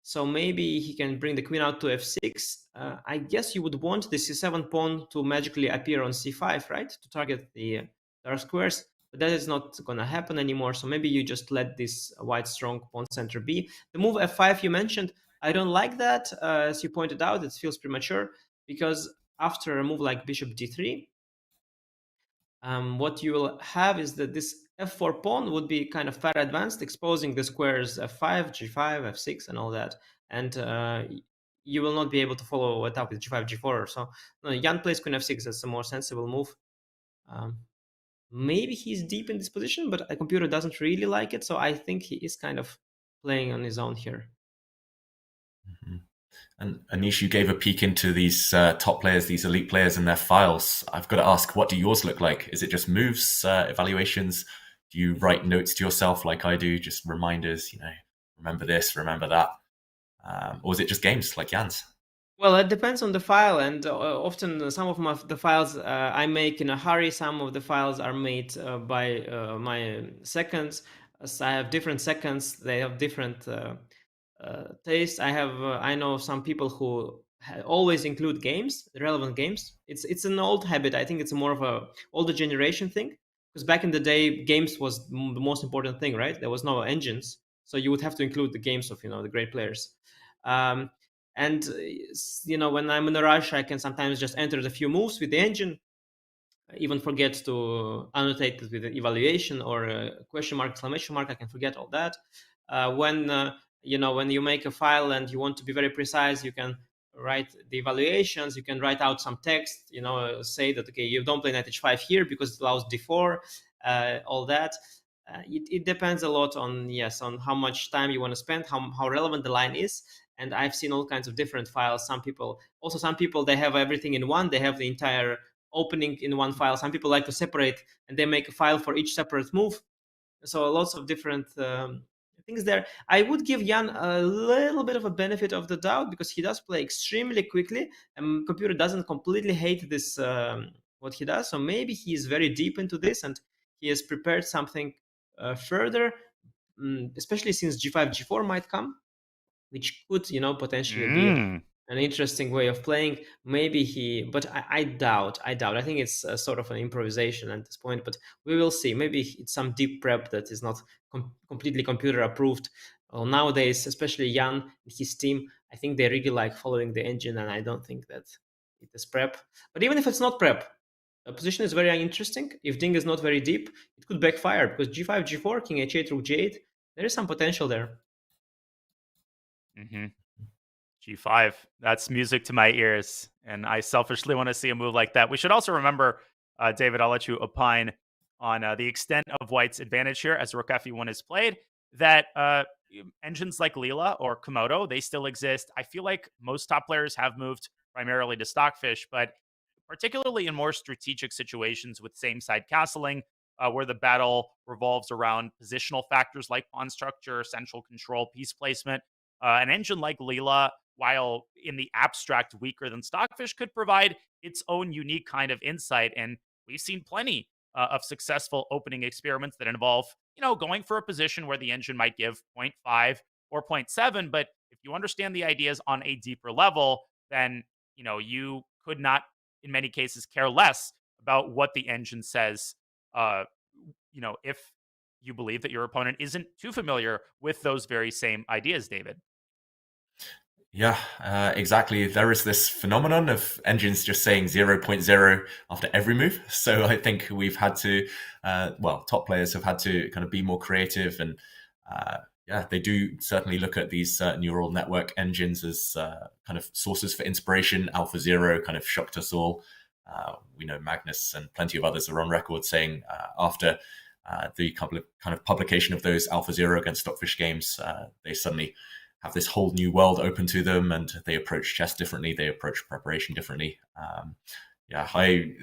So maybe he can bring the queen out to f6. I guess you would want the c7 pawn to magically appear on c5, right? To target the dark squares. But that is not going to happen anymore. So maybe you just let this white strong pawn center be. The move f5 you mentioned, I don't like that. As you pointed out, it feels premature. Because after a move like bishop d3, what you will have is that this f4 pawn would be kind of far advanced, exposing the squares f5, g5, f6, and all that. And you will not be able to follow it up with g5, g4. So Jan plays queen f6. That's a more sensible move. Maybe he's deep in this position, but a computer doesn't really like it. So I think he is kind of playing on his own here. Mm-hmm. And Anish, you gave a peek into these top players, these elite players and their files. I've got to ask, what do yours look like? Is it just moves, evaluations? Do you write notes to yourself like I do, just reminders, remember this, remember that? Or is it just games like Jan's? Well, it depends on the file, and often some of the files I make in a hurry. Some of the files are made by my seconds. So I have different seconds. They have different taste. I know some people who always include games, relevant games. It's an old habit. I think it's more of a older generation thing, because back in the day, games was the most important thing, right? There was no engines, so you would have to include the games of the great players. And when I'm in a rush, I can sometimes just enter the few moves with the engine. I even forget to annotate it with an evaluation or a question mark, exclamation mark. I can forget all that. When you make a file and you want to be very precise, you can write the evaluations. You can write out some text. Say that you don't play knight h5 here because it allows d4. All that. It depends a lot on how much time you want to spend, how relevant the line is. And I've seen all kinds of different files. Some people, they have everything in one. They have the entire opening in one file. Some people like to separate, and they make a file for each separate move. So lots of different things there. I would give Jan a little bit of a benefit of the doubt because he does play extremely quickly, and computer doesn't completely hate this what he does. So maybe he is very deep into this, and he has prepared something further, especially since g5, g4 might come, which could, potentially be an interesting way of playing. Maybe but I doubt. I think it's sort of an improvisation at this point, but we will see. Maybe it's some deep prep that is not completely computer approved. Well, nowadays, especially Jan and his team, I think they really like following the engine, and I don't think that it is prep. But even if it's not prep, the position is very interesting. If Ding is not very deep, it could backfire because g5, g4, king h8, rook g8, there is some potential there. G5. That's music to my ears, and I selfishly want to see a move like that. We should also remember, David, I'll let you opine on the extent of White's advantage here as Rook Fe1 is played, that engines like Leela or Komodo, they still exist. I feel like most top players have moved primarily to Stockfish, but particularly in more strategic situations with same-side castling, where the battle revolves around positional factors like pawn structure, central control, piece placement, an engine like Leela, while in the abstract weaker than Stockfish, could provide its own unique kind of insight. And we've seen plenty of successful opening experiments that involve, going for a position where the engine might give 0.5 or 0.7. But if you understand the ideas on a deeper level, then, you could not, in many cases, care less about what the engine says, if you believe that your opponent isn't too familiar with those very same ideas, David. Yeah, exactly. There is this phenomenon of engines just saying 0.0 after every move. So I think we've had to, top players have had to kind of be more creative. And they do certainly look at these neural network engines as kind of sources for inspiration. AlphaZero kind of shocked us all. We know Magnus and plenty of others are on record saying after the kind of publication of those AlphaZero against Stockfish games, they suddenly have this whole new world open to them, and they approach chess differently. They approach preparation differently.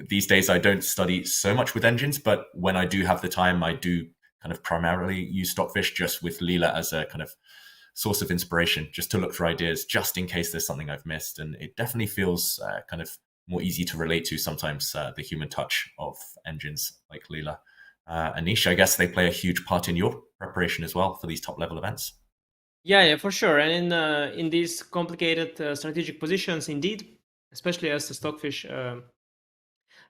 These days I don't study so much with engines, but when I do have the time, I do kind of primarily use Stockfish just with Leela as a kind of source of inspiration, just to look for ideas, just in case there's something I've missed. And it definitely feels kind of more easy to relate to sometimes, the human touch of engines like Leela. Anish, I guess they play a huge part in your preparation as well for these top level events. Yeah, for sure. And in these complicated strategic positions, indeed, especially as the Stockfish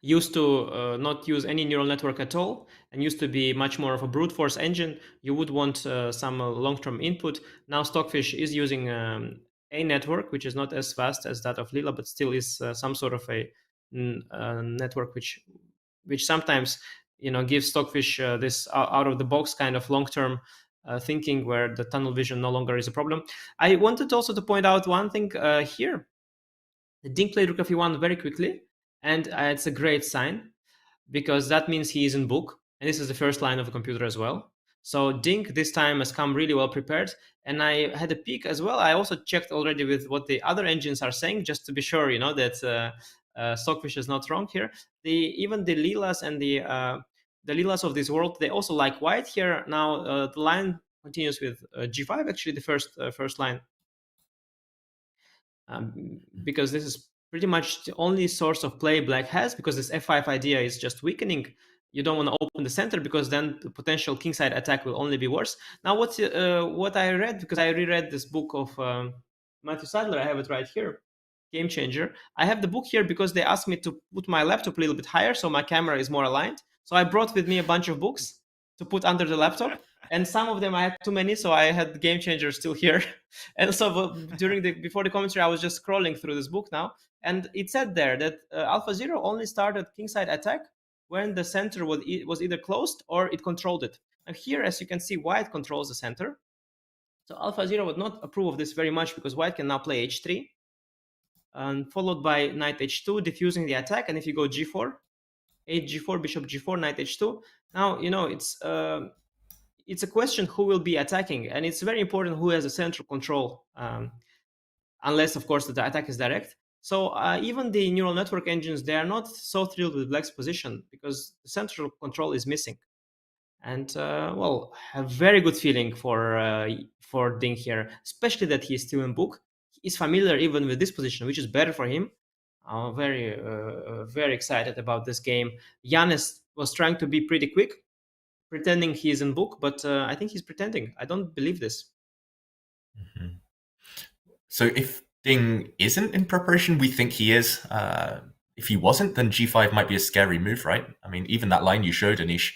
used to not use any neural network at all and used to be much more of a brute force engine, you would want some long-term input. Now Stockfish is using a network, which is not as fast as that of Leela, but still is some sort of a network which sometimes gives Stockfish this out-of-the-box kind of long-term thinking where the tunnel vision no longer is a problem. I wanted also to point out one thing here. The Ding played Rook Fe1 very quickly, and it's a great sign because that means he is in book, and this is the first line of the computer as well. So Ding this time has come really well prepared, and I had a peek as well. I also checked already with what the other engines are saying, just to be sure, that Stockfish is not wrong here. Even the Leelas and the Leelas of this world, they also like White here. Now the line continues with G5, actually the first line, because this is pretty much the only source of play Black has, because this F5 idea is just weakening. You don't want to open the center because then the potential kingside attack will only be worse. Now what I read, because I reread this book of Matthew Sadler, I have it right here, Game Changer. I have the book here because they asked me to put my laptop a little bit higher so my camera is more aligned. So I brought with me a bunch of books to put under the laptop, and some of them I had too many, so I had Game Changer still here. And so before the commentary, I was just scrolling through this book now, and it said there that AlphaZero only started kingside attack when the center was either closed or it controlled it. Now here, as you can see, White controls the center. So AlphaZero would not approve of this very much because White can now play h3, and followed by knight h2, diffusing the attack. And if you go g4, h4, bishop g4, knight h2. Now, it's a question who will be attacking, and it's very important who has a central control unless, of course, the attack is direct. So even the neural network engines, they are not so thrilled with black's position because the central control is missing. And well, a very good feeling for Ding here, especially that he's still in book. He's familiar even with this position, which is better for him. Very excited about this game. Giannis was trying to be pretty quick, pretending he's in book, but I think he's pretending. I don't believe this. Mm-hmm. So if Ding isn't in preparation, we think he is. If he wasn't, then G5 might be a scary move, right? I mean, even that line you showed, Anish,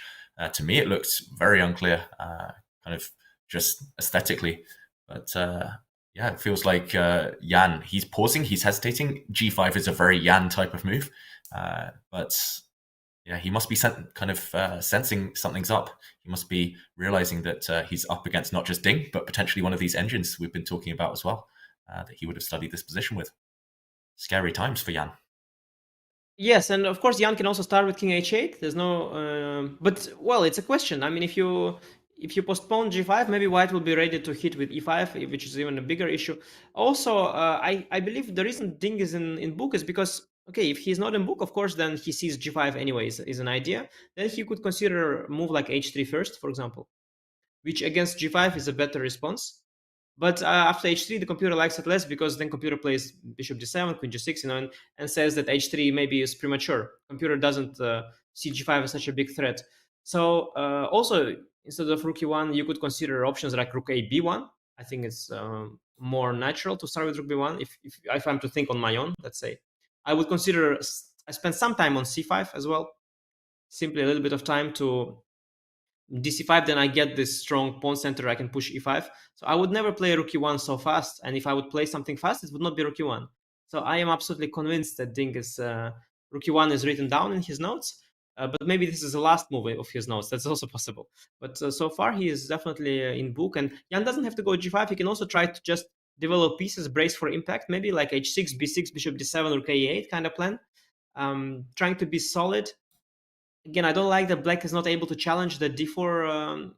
to me, it looked very unclear, kind of just aesthetically. But yeah, it feels like Jan, he's pausing, he's hesitating. G5 is a very Jan type of move. But yeah, he must be sensing something's up. He must be realizing that he's up against not just Ding, but potentially one of these engines we've been talking about as well, that he would have studied this position with. Scary times for Jan. Yes, and of course Jan can also start with King H8. There's no, but well, it's a question. I mean, if you postpone G5, maybe White will be ready to hit with E5, which is even a bigger issue. Also, I believe the reason Ding is in book is because, okay, if he's not in book, of course, then he sees G5 anyways, is an idea. Then he could consider a move like H3 first, for example, which against G5 is a better response. But after H3, the computer likes it less because then computer plays Bishop G7, Queen G6, and says that H3 maybe is premature. Computer doesn't see G5 as such a big threat. So also, instead of Rook E1, you could consider options like Rook A B1. I think it's more natural to start with Rook B1. If I'm to think on my own, let's say, I would consider. I spend some time on C5 as well. Simply a little bit of time to DC5, then I get this strong pawn center. I can push E5. So I would never play Rook E1 so fast. And if I would play something fast, it would not be Rook E1. So I am absolutely convinced that Ding is Rook E1 is written down in his notes. But maybe this is the last move of his notes. That's also possible. But so far, he is definitely in book. And Jan doesn't have to go G5. He can also try to just develop pieces, brace for impact, maybe like H6, B6, Bishop D7, Rook A8 kind of plan. Trying to be solid. Again, I don't like that black is not able to challenge the d4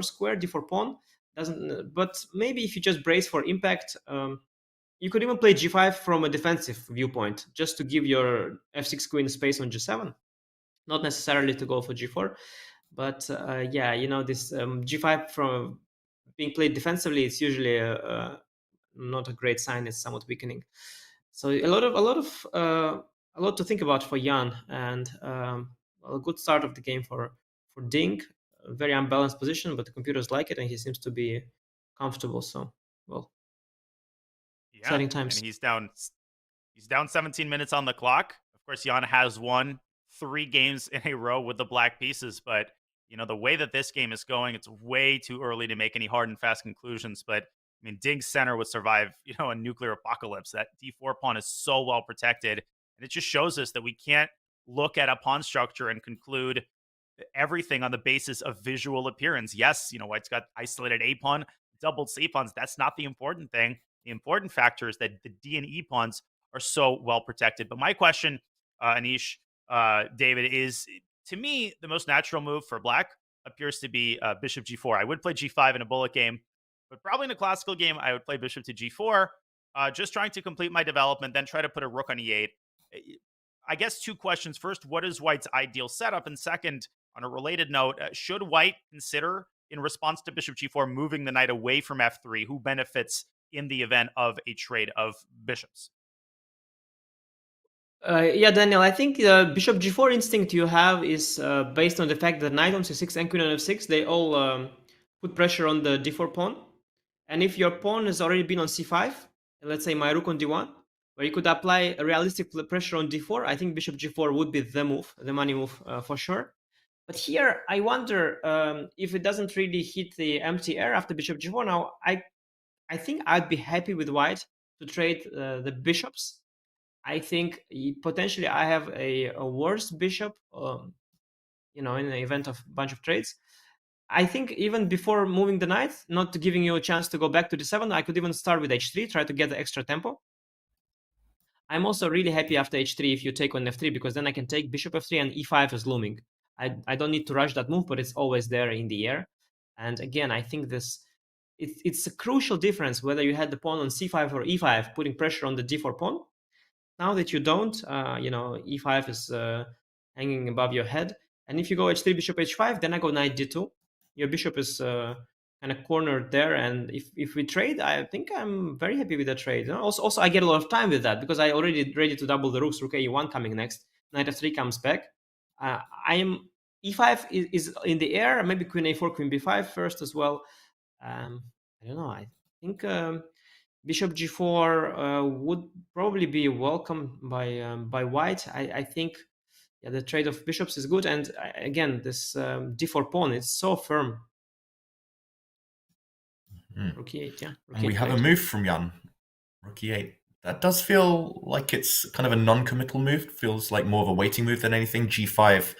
square, d4 pawn. Doesn't. But maybe if you just brace for impact, you could even play g5 from a defensive viewpoint, just to give your f6 queen space on g7, not necessarily to go for g4. But yeah, this g5 from being played defensively, it's usually not a great sign. It's somewhat weakening. So a lot to think about for Jan, and a good start of the game for Ding. A very unbalanced position, but the computers like it, and he seems to be comfortable. So, well, yeah, exciting times. And he's down 17 minutes on the clock. Of course, Jan has won 3 games in a row with the black pieces, but the way that this game is going, it's way too early to make any hard and fast conclusions. But I mean, Ding's center would survive, a nuclear apocalypse. That d4 pawn is so well protected, and it just shows us that we can't look at a pawn structure and conclude everything on the basis of visual appearance. Yes, White's got isolated A pawn, doubled C pawns. That's not the important thing. The important factor is that the D and E pawns are so well protected. But my question, Anish, David, is, to me, the most natural move for black appears to be Bishop G4. I would play G5 in a bullet game, but probably in a classical game, I would play Bishop to G4, just trying to complete my development, then try to put a Rook on E8. I guess 2 questions. First, what is White's ideal setup? And second, on a related note, should White consider, in response to Bishop G4, moving the knight away from F3? Who benefits in the event of a trade of bishops? Yeah, Daniel, I think the Bishop G4 instinct you have is based on the fact that knight on C6 and queen on F6, they all put pressure on the D4 pawn. And if your pawn has already been on C5, let's say my rook on D1, where you could apply a realistic pressure on D4, I think Bishop G4 would be the move, the money move for sure. But here, I wonder if it doesn't really hit the empty air after Bishop G4. Now, I think I'd be happy with White to trade the bishops. I think potentially I have a worse bishop, in the event of a bunch of trades. I think even before moving the knight, not giving you a chance to go back to D7, I could even start with H3, try to get the extra tempo. I'm also really happy after H3 if you take on F3, because then I can take Bishop F3 and E5 is looming. I don't need to rush that move, but it's always there in the air. And again, I think this it's a crucial difference whether you had the pawn on c5 or e5, putting pressure on the d4 pawn. Now that you don't, e5 is hanging above your head. And if you go h3, bishop h5, then I go knight d2. Your bishop is kind of cornered there. And if we trade, I think I'm very happy with the trade. Also, I get a lot of time with that because I already ready to double the rooks. Rook a1 coming next. Knight f3 comes back. E5 is in the air. Maybe queen a4, queen b5 first as well. I don't know. I think bishop g4 would probably be welcomed by white. I think the trade of bishops is good. And again, this d4 pawn, it's so firm. Rook e8, yeah. And we have a move from Jan. Rook e8. That does feel like it's kind of a non-committal move. Feels like more of a waiting move than anything. G5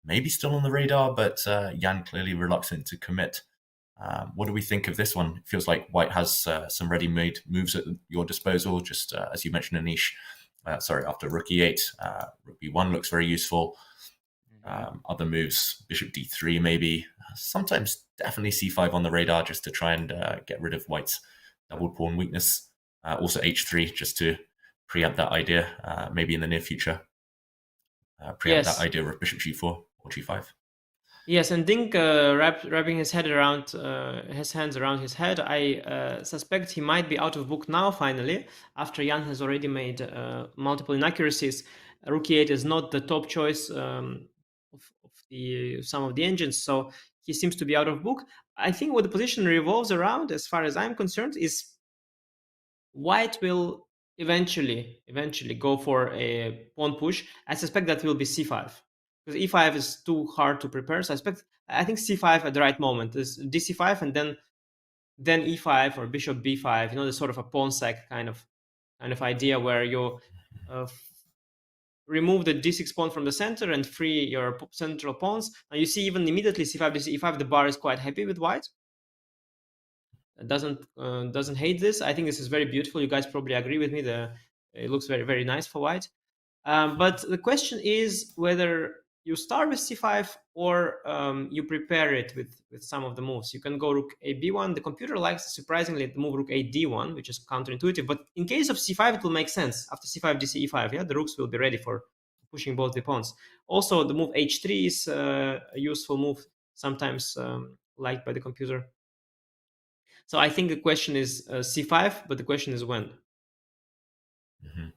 maybe still on the radar, but Jan clearly reluctant to commit. What do we think of this one? It feels like white has some ready-made moves at your disposal, just as you mentioned, Anish. After rook e8, rook b1 looks very useful. Other moves, bishop d3 maybe. Sometimes definitely c5 on the radar just to try and get rid of white's double pawn weakness. Also h3 just to preempt that idea, maybe in the near future. Preempt that idea of bishop g4 or g5. Yes, and Dink wrapping his head around his hands around his head. I suspect he might be out of book now. Finally, after Jan has already made multiple inaccuracies, rook e8 is not the top choice of some of the engines, so he seems to be out of book. I think what the position revolves around, as far as I'm concerned, is white will eventually go for a pawn push. I suspect that will be c5. Because e5 is too hard to prepare, so I think c5 at the right moment is dc5 and then e5 or bishop b5. The sort of a pawn sack kind of idea where you remove the d6 pawn from the center and free your central pawns. Now you see even immediately c5 dc5, the bar is quite happy with white. It doesn't hate this. I think this is very beautiful. You guys probably agree with me. It looks very, very nice for white. But the question is whether you start with c5 or you prepare it with some of the moves. You can go rook a b1. The computer likes, surprisingly, the move rook a d1, which is counterintuitive. But in case of c5, it will make sense. After c5, dc e5, yeah, the rooks will be ready for pushing both the pawns. Also, the move h3 is a useful move, sometimes liked by the computer. So I think the question is c5, but the question is when. Mm-hmm.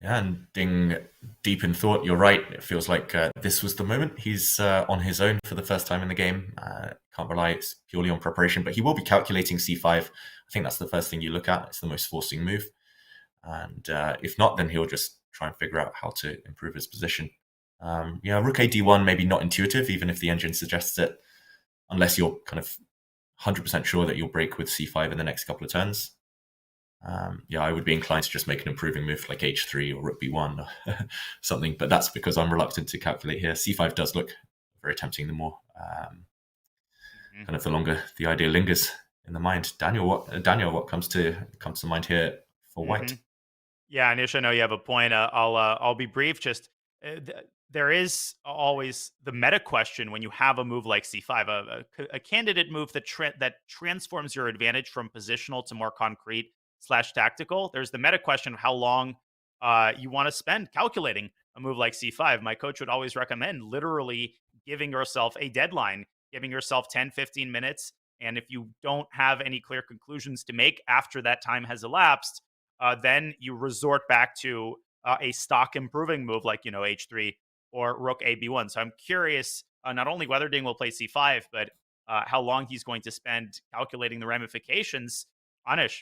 Yeah, and Ding, deep in thought, you're right. It feels like this was the moment. He's on his own for the first time in the game. Can't rely purely on preparation, but he will be calculating c5. I think that's the first thing you look at. It's the most forcing move. And if not, then he'll just try and figure out how to improve his position. Rook a d1, maybe not intuitive, even if the engine suggests it, unless you're kind of 100% sure that you'll break with c5 in the next couple of turns. I would be inclined to just make an improving move like h3 or rook b1 or something, but that's because I'm reluctant to calculate here. c5 does look very tempting the more kind of the longer the idea lingers in the mind. Daniel, what comes to mind here for white? Yeah, Anish, I know you have a point. I'll be brief. Just there is always the meta question when you have a move like c5, a candidate move that transforms your advantage from positional to more concrete / tactical. There's the meta question of how long you want to spend calculating a move like c5. My coach would always recommend literally giving yourself a deadline, giving yourself 10, 15 minutes. And if you don't have any clear conclusions to make after that time has elapsed, then you resort back to a stock improving move like, h3 or rook a b1. So I'm curious not only whether Ding will play c5, but how long he's going to spend calculating the ramifications. Anish.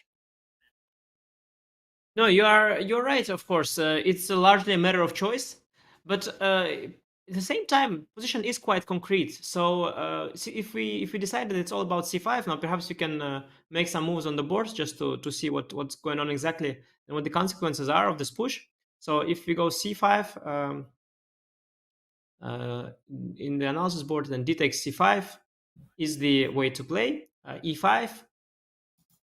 No, you're right. Of course, it's largely a matter of choice, but at the same time, position is quite concrete. So if we decide that it's all about c5 now, perhaps we can make some moves on the board just to see what's going on exactly and what the consequences are of this push. So if we go c5 in the analysis board, then d takes c5 is the way to play. E5.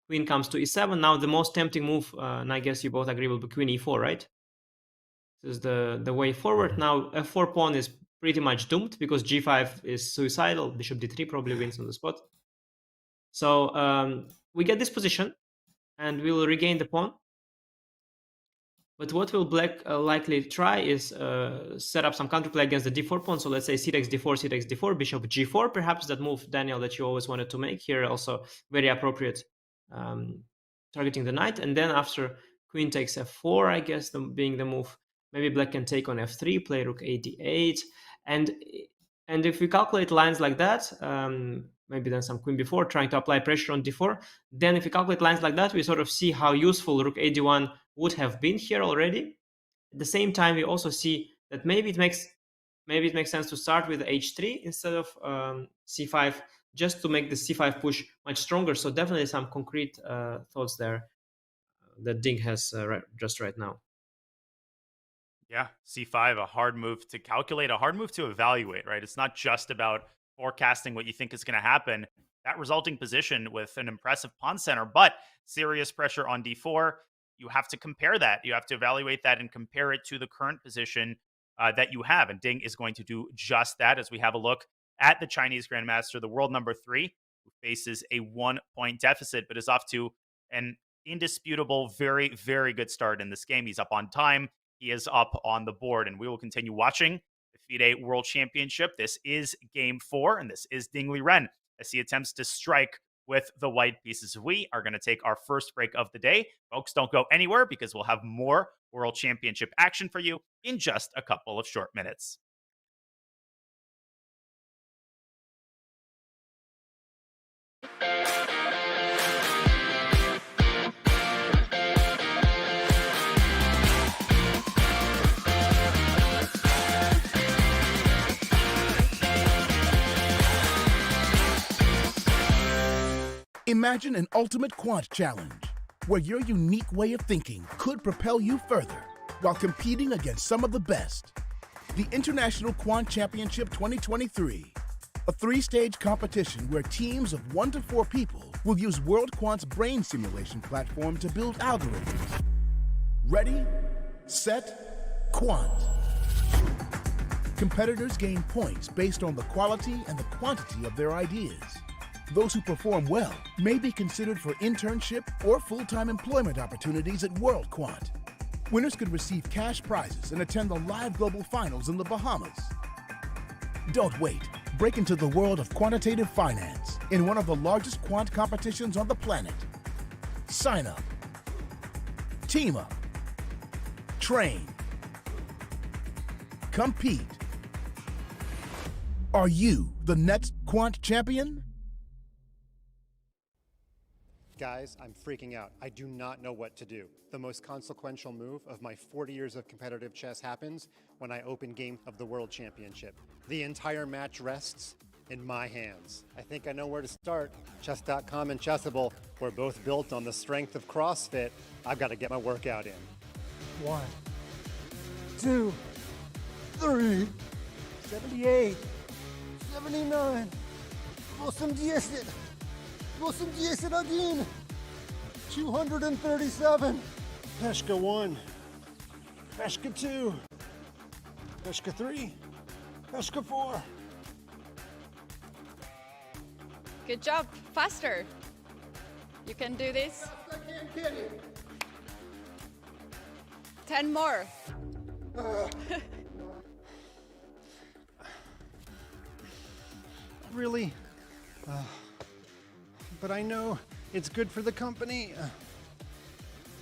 Queen comes to e7. Now the most tempting move, and I guess you both agree, will be queen e4, right? This is the way forward. Now f4 pawn is pretty much doomed because g5 is suicidal. Bishop d3 probably wins on the spot. So we get this position, and we will regain the pawn. But what will black likely try is set up some counterplay against the d4 pawn. So let's say c takes d4, c takes d4, bishop g4. Perhaps that move, Daniel, that you always wanted to make here, also very appropriate, targeting the knight. And then after queen takes f4, I guess being the move, maybe black can take on f3, play rook a d8. And if we calculate lines like that, maybe then some queen b4, trying to apply pressure on d4. Then if we calculate lines like that, we sort of see how useful rook a d1 would have been here already. At the same time, we also see that maybe it makes sense to start with h3 instead of c5, just to make the c5 push much stronger. So definitely some concrete thoughts there that Ding has just right now. Yeah, c5, a hard move to calculate, a hard move to evaluate, right? It's not just about forecasting what you think is going to happen. That resulting position with an impressive pawn center, but serious pressure on d4, you have to compare that. You have to evaluate that and compare it to the current position that you have. And Ding is going to do just that as we have a look at the Chinese Grandmaster, the world number 3, who faces a 1-point deficit, but is off to an indisputable, very, very good start in this game. He's up on time. He is up on the board, and we will continue watching the FIDE World Championship. This is Game 4, and this is Ding Liren as he attempts to strike with the white pieces. We are going to take our first break of the day. Folks, don't go anywhere because we'll have more World Championship action for you in just a couple of short minutes. Imagine an ultimate quant challenge where your unique way of thinking could propel you further while competing against some of the best. The International Quant Championship 2023, a 3-stage competition where teams of 1 to 4 people will use World Quant's brain simulation platform to build algorithms. Ready, set, quant. Competitors gain points based on the quality and the quantity of their ideas. Those who perform well may be considered for internship or full-time employment opportunities at World Quant. Winners could receive cash prizes and attend the live global finals in the Bahamas. Don't wait. Break into the world of quantitative finance in one of the largest quant competitions on the planet. Sign up. Team up. Train. Compete. Are you the next quant champion? Guys, I'm freaking out. I do not know what to do. The most consequential move of my 40 years of competitive chess happens when I open game of the World Championship. The entire match rests in my hands. I think I know where to start. Chess.com and Chessable were both built on the strength of CrossFit. I've got to get my workout in. 1, 2, 3, 78, 79, 80. 81, 237, Peshka 1, Peshka 2, Peshka 3, Peshka 4. Good job, faster. You can do this. I can't get it. 10 more. Really? But I know it's good for the company.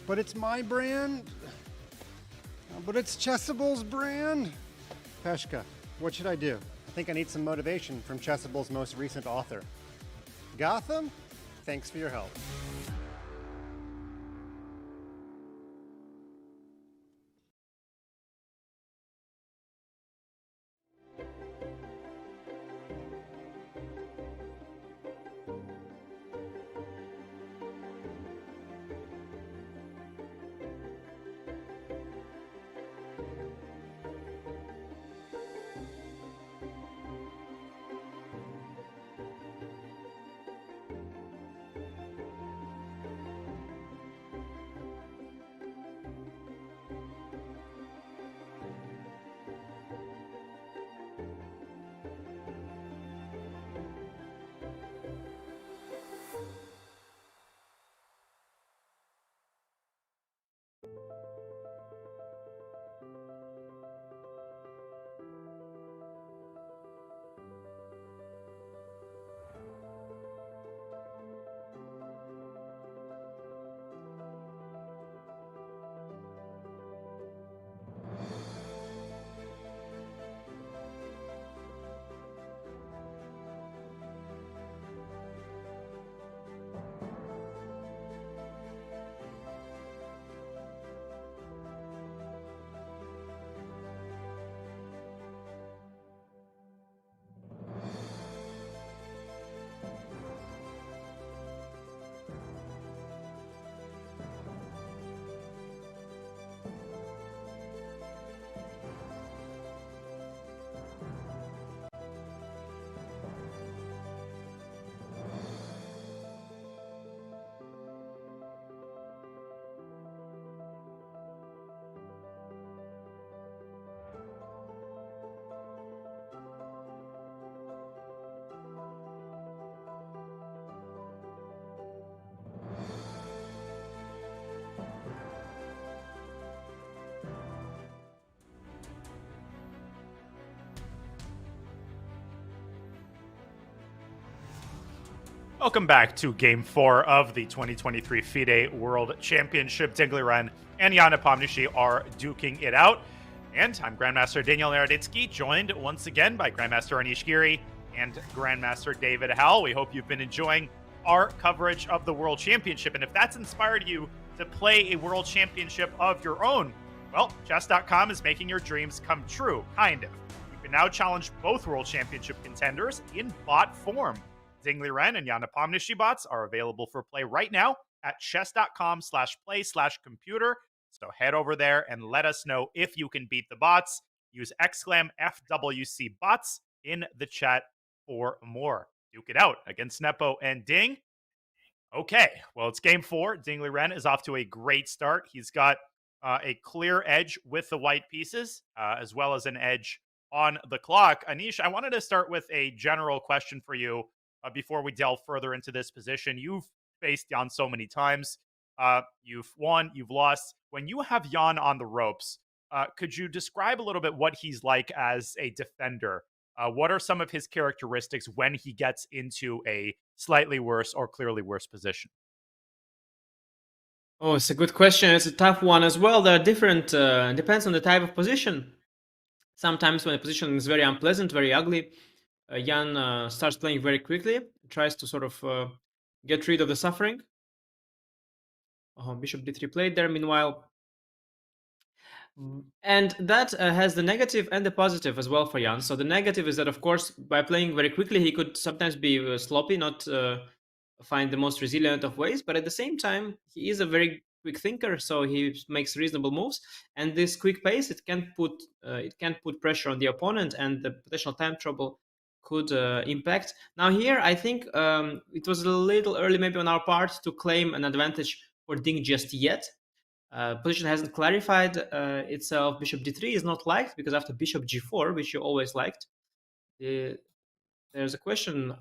But it's my brand. But it's Chessable's brand. Peshka, what should I do? I think I need some motivation from Chessable's most recent author. Gotham, thanks for your help. Welcome back to Game 4 of the 2023 FIDE World Championship. Dingley and Jan Nepomniachtchi are duking it out. And I'm Grandmaster Daniel Naroditsky, joined once again by Grandmaster Giri and Grandmaster David Howell. We hope you've been enjoying our coverage of the World Championship. And if that's inspired you to play a World Championship of your own, well, chess.com is making your dreams come true, kind of. You can now challenge both World Championship contenders in bot form. Dingley and Jan Nepomniachtchi bots are available for play right now at chess.com/play/computer. So head over there and let us know if you can beat the bots. Use !FWC bots in the chat for more. Duke it out against Nepo and Ding. Okay, well, it's Game 4. Dingley is off to a great start. He's got a clear edge with the white pieces, as well as an edge on the clock. Anish, I wanted to start with a general question for you before we delve further into this position. You've faced Jan so many times. You've won, you've lost. When you have Jan on the ropes, could you describe a little bit what he's like as a defender? What are some of his characteristics when he gets into a slightly worse or clearly worse position? Oh, it's a good question. It's a tough one as well. There are different, depends on the type of position. Sometimes when a position is very unpleasant, very ugly, Jan starts playing very quickly, tries to sort of get rid of the suffering. Bishop d3 played there, meanwhile. And that has the negative and the positive as well for Jan. So the negative is that, of course, by playing very quickly, he could sometimes be sloppy, not find the most resilient of ways. But at the same time, he is a very quick thinker, so he makes reasonable moves. And this quick pace, it can put pressure on the opponent, and the potential time trouble could impact. Now here, I think it was a little early maybe on our part to claim an advantage for Ding just yet. Position hasn't clarified itself. Bishop d3 is not liked because after bishop g4, which you always liked, there's a question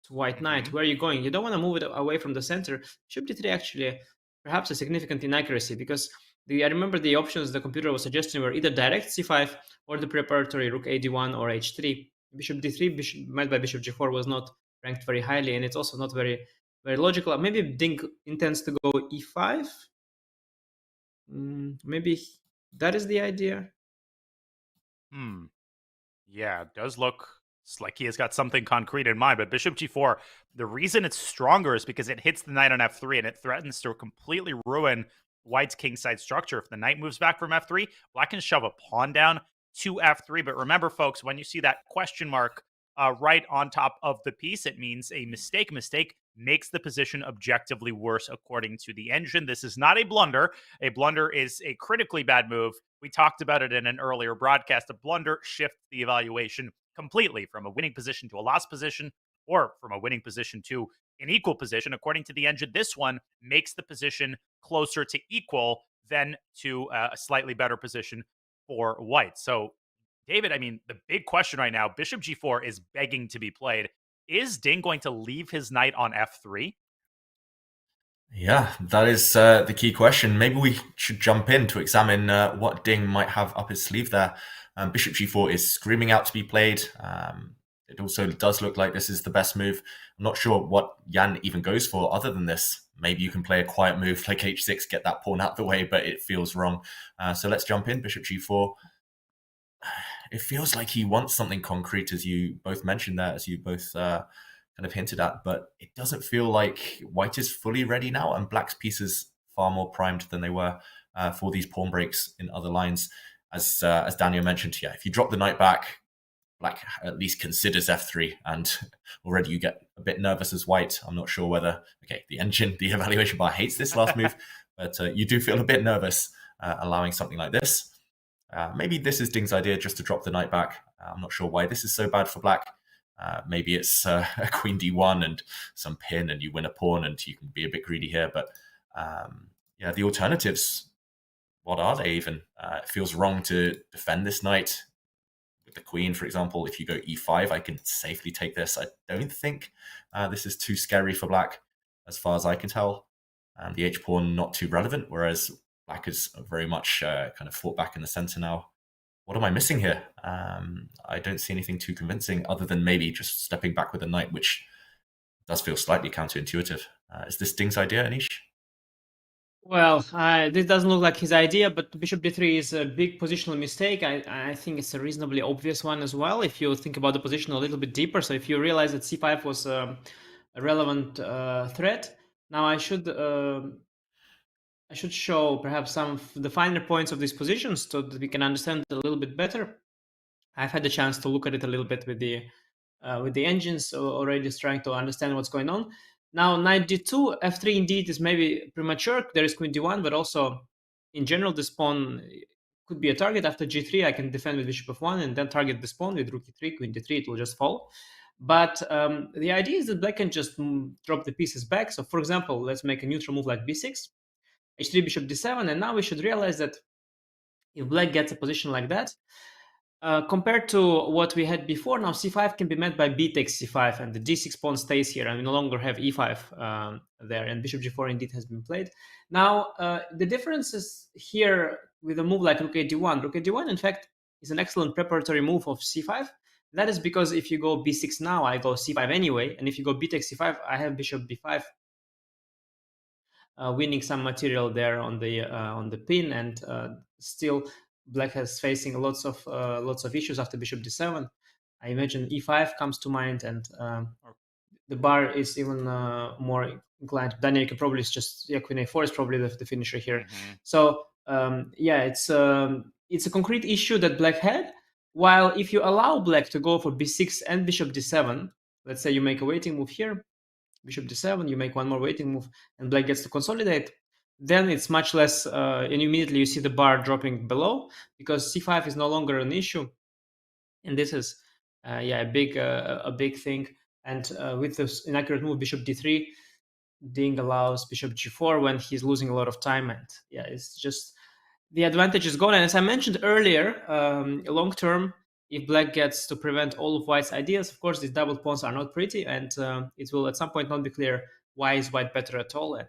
to white knight. Where are you going? You don't want to move it away from the center. Bishop d3 actually perhaps a significant inaccuracy because I remember the options the computer was suggesting were either direct c5 or the preparatory rook a d1 or h3. Bishop d3 met by bishop g4 was not ranked very highly, and it's also not very logical. Maybe Ding intends to go e5. Maybe that is the idea. Yeah, it does look like he has got something concrete in mind, but bishop g4, the reason it's stronger is because it hits the knight on f3 and it threatens to completely ruin white's kingside structure. If the knight moves back from f3, black can shove a pawn down to f3. But remember, folks, when you see that question mark right on top of the piece, it means a mistake. Mistake makes the position objectively worse according to the engine. This is not a blunder. A blunder is a critically bad move. We talked about it in an earlier broadcast. A blunder shifts the evaluation completely from a winning position to a lost position, or from a winning position to an equal position. According to the engine, this one makes the position closer to equal than to a slightly better position for white. So, David, I mean, the big question right now, bishop g4 is begging to be played. Is Ding going to leave his knight on f3? Yeah, that is the key question. Maybe we should jump in to examine what Ding might have up his sleeve there. Bishop g4 is screaming out to be played. It also does look like this is the best move. I'm not sure what Jan even goes for other than this. Maybe you can play a quiet move like h6, get that pawn out of the way, but it feels wrong. So let's jump in. Bishop g4. It feels like he wants something concrete, as you both mentioned there, as you both kind of hinted at, but it doesn't feel like white is fully ready now, and black's pieces far more primed than they were for these pawn breaks in other lines. As Daniel mentioned, yeah, if you drop the knight back, black at least considers f3, and already you get a bit nervous as white. I'm not sure whether, the engine, the evaluation bar hates this last move, but you do feel a bit nervous allowing something like this. Maybe this is Ding's idea, just to drop the knight back. I'm not sure why this is so bad for black. Maybe it's a queen d1 and some pin and you win a pawn and you can be a bit greedy here. But yeah, the alternatives, what are they even? It feels wrong to defend this knight with the queen, for example. If you go e5, I can safely take this. I don't think this is too scary for black, as far as I can tell. The h-pawn not too relevant, whereas black is very much kind of fought back in the center now. What am I missing here? I don't see anything too convincing other than maybe just stepping back with a knight, which does feel slightly counterintuitive. Is this Ding's idea, Anish? Well, this doesn't look like his idea, but bishop d3 is a big positional mistake. I think it's a reasonably obvious one as well, if you think about the position a little bit deeper. So if you realize that c5 was a relevant threat, now I should show perhaps some of the finer points of these positions so that we can understand it a little bit better. I've had the chance to look at it a little bit with the engines already, just trying to understand what's going on. Now, knight d2, f3 indeed is maybe premature. There is queen d1, but also in general, the pawn could be a target. After g3, I can defend with bishop f1 and then target the pawn with rook e3, queen d3, it will just fall. But the idea is that black can just drop the pieces back. So for example, let's make a neutral move like b6, h3, bishop d7, and now we should realize that if black gets a position like that, compared to what we had before, now c5 can be met by b takes c5, and the d6 pawn stays here, and we no longer have e5 there, and bishop g4 indeed has been played. Now, the difference is here with a move like rook a d1. Rook a d1, in fact, is an excellent preparatory move of c5. That is because if you go b6 now, I go c5 anyway, and if you go b takes c5, I have bishop b5, winning some material there on the pin, and still black is facing lots of issues after bishop d7. I imagine e5 comes to mind, and the bar is even more inclined. Daniel, you can probably just queen a4 is probably the finisher here. Mm-hmm. So yeah, it's a concrete issue that black had. While if you allow black to go for b6 and bishop d7, let's say you make a waiting move here, bishop d7, you make one more waiting move, and black gets to consolidate, then it's much less, and immediately you see the bar dropping below, because c5 is no longer an issue. And this is, a big thing. And with this inaccurate move, bishop d3, Ding allows bishop g4 when he's losing a lot of time. And yeah, it's just, the advantage is gone. And as I mentioned earlier, long term, if black gets to prevent all of white's ideas, of course, these double pawns are not pretty, and it will at some point not be clear why is white better at all. And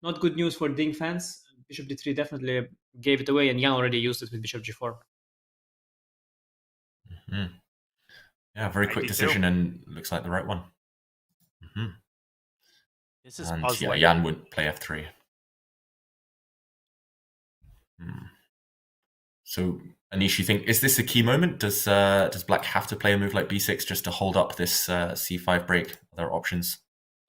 not good news for Ding fans. Bishop d3 definitely gave it away, and Jan already used it with bishop g4. Mm-hmm. Yeah, very quick decision, and looks like the right one. Mm-hmm. This is puzzling. Yeah, Jan would play f3. So, Anish, you think, is this a key moment? Does black have to play a move like b6 just to hold up this c5 break? Are there options?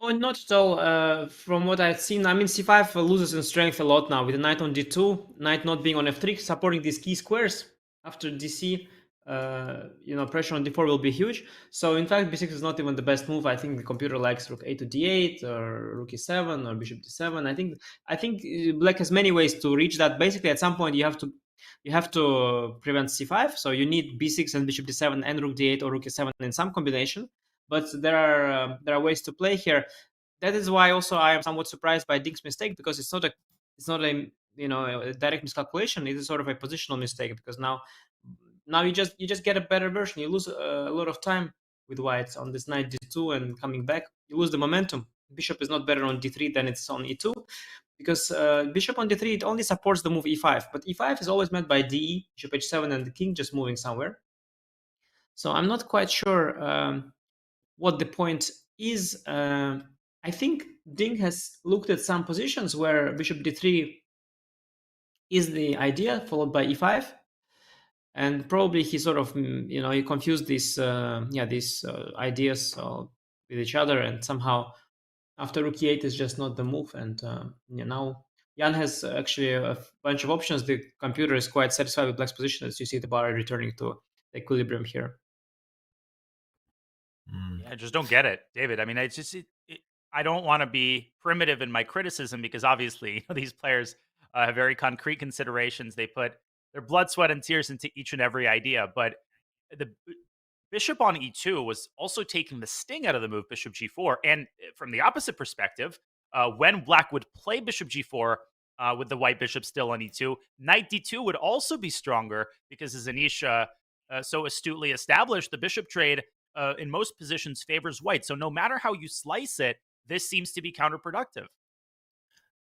Oh, not at all. From what I've seen, I mean, c5 loses in strength a lot now with the knight on d2, knight not being on f3, supporting these key squares. After dc, pressure on d4 will be huge. So in fact, b6 is not even the best move. I think the computer likes rook a to d8 or rook e7 or bishop d7. I think black has many ways to reach that. Basically, at some point you have to prevent c5. So you need b6 and bishop d7 and rook d8 or rook e7 in some combination. But there are ways to play here. That is why also I am somewhat surprised by Ding's mistake, because it's not a direct miscalculation. It is sort of a positional mistake, because now you just get a better version. You lose a lot of time with white on this knight d2 and coming back. You lose the momentum. Bishop is not better on d3 than it's on e2, because bishop on d3, it only supports the move e5, but e5 is always met by de, bishop h7, and the king just moving somewhere. So I'm not quite sure what the point is. I think Ding has looked at some positions where bishop d3 is the idea, followed by e5. And probably he sort of, he confused these ideas with each other, and somehow after rook e8 is just not the move. And now Jan has actually a bunch of options. The computer is quite satisfied with black's position, as you see the bar returning to equilibrium here. Yeah, I just don't get it, David. I mean, I don't want to be primitive in my criticism, because obviously these players have very concrete considerations. They put their blood, sweat, and tears into each and every idea. But the bishop on e2 was also taking the sting out of the move bishop g4. And from the opposite perspective, when black would play bishop g4 with the white bishop still on e2, knight d2 would also be stronger, because as Anish so astutely established, the bishop trade in most positions favors white. So no matter how you slice it, this seems to be counterproductive.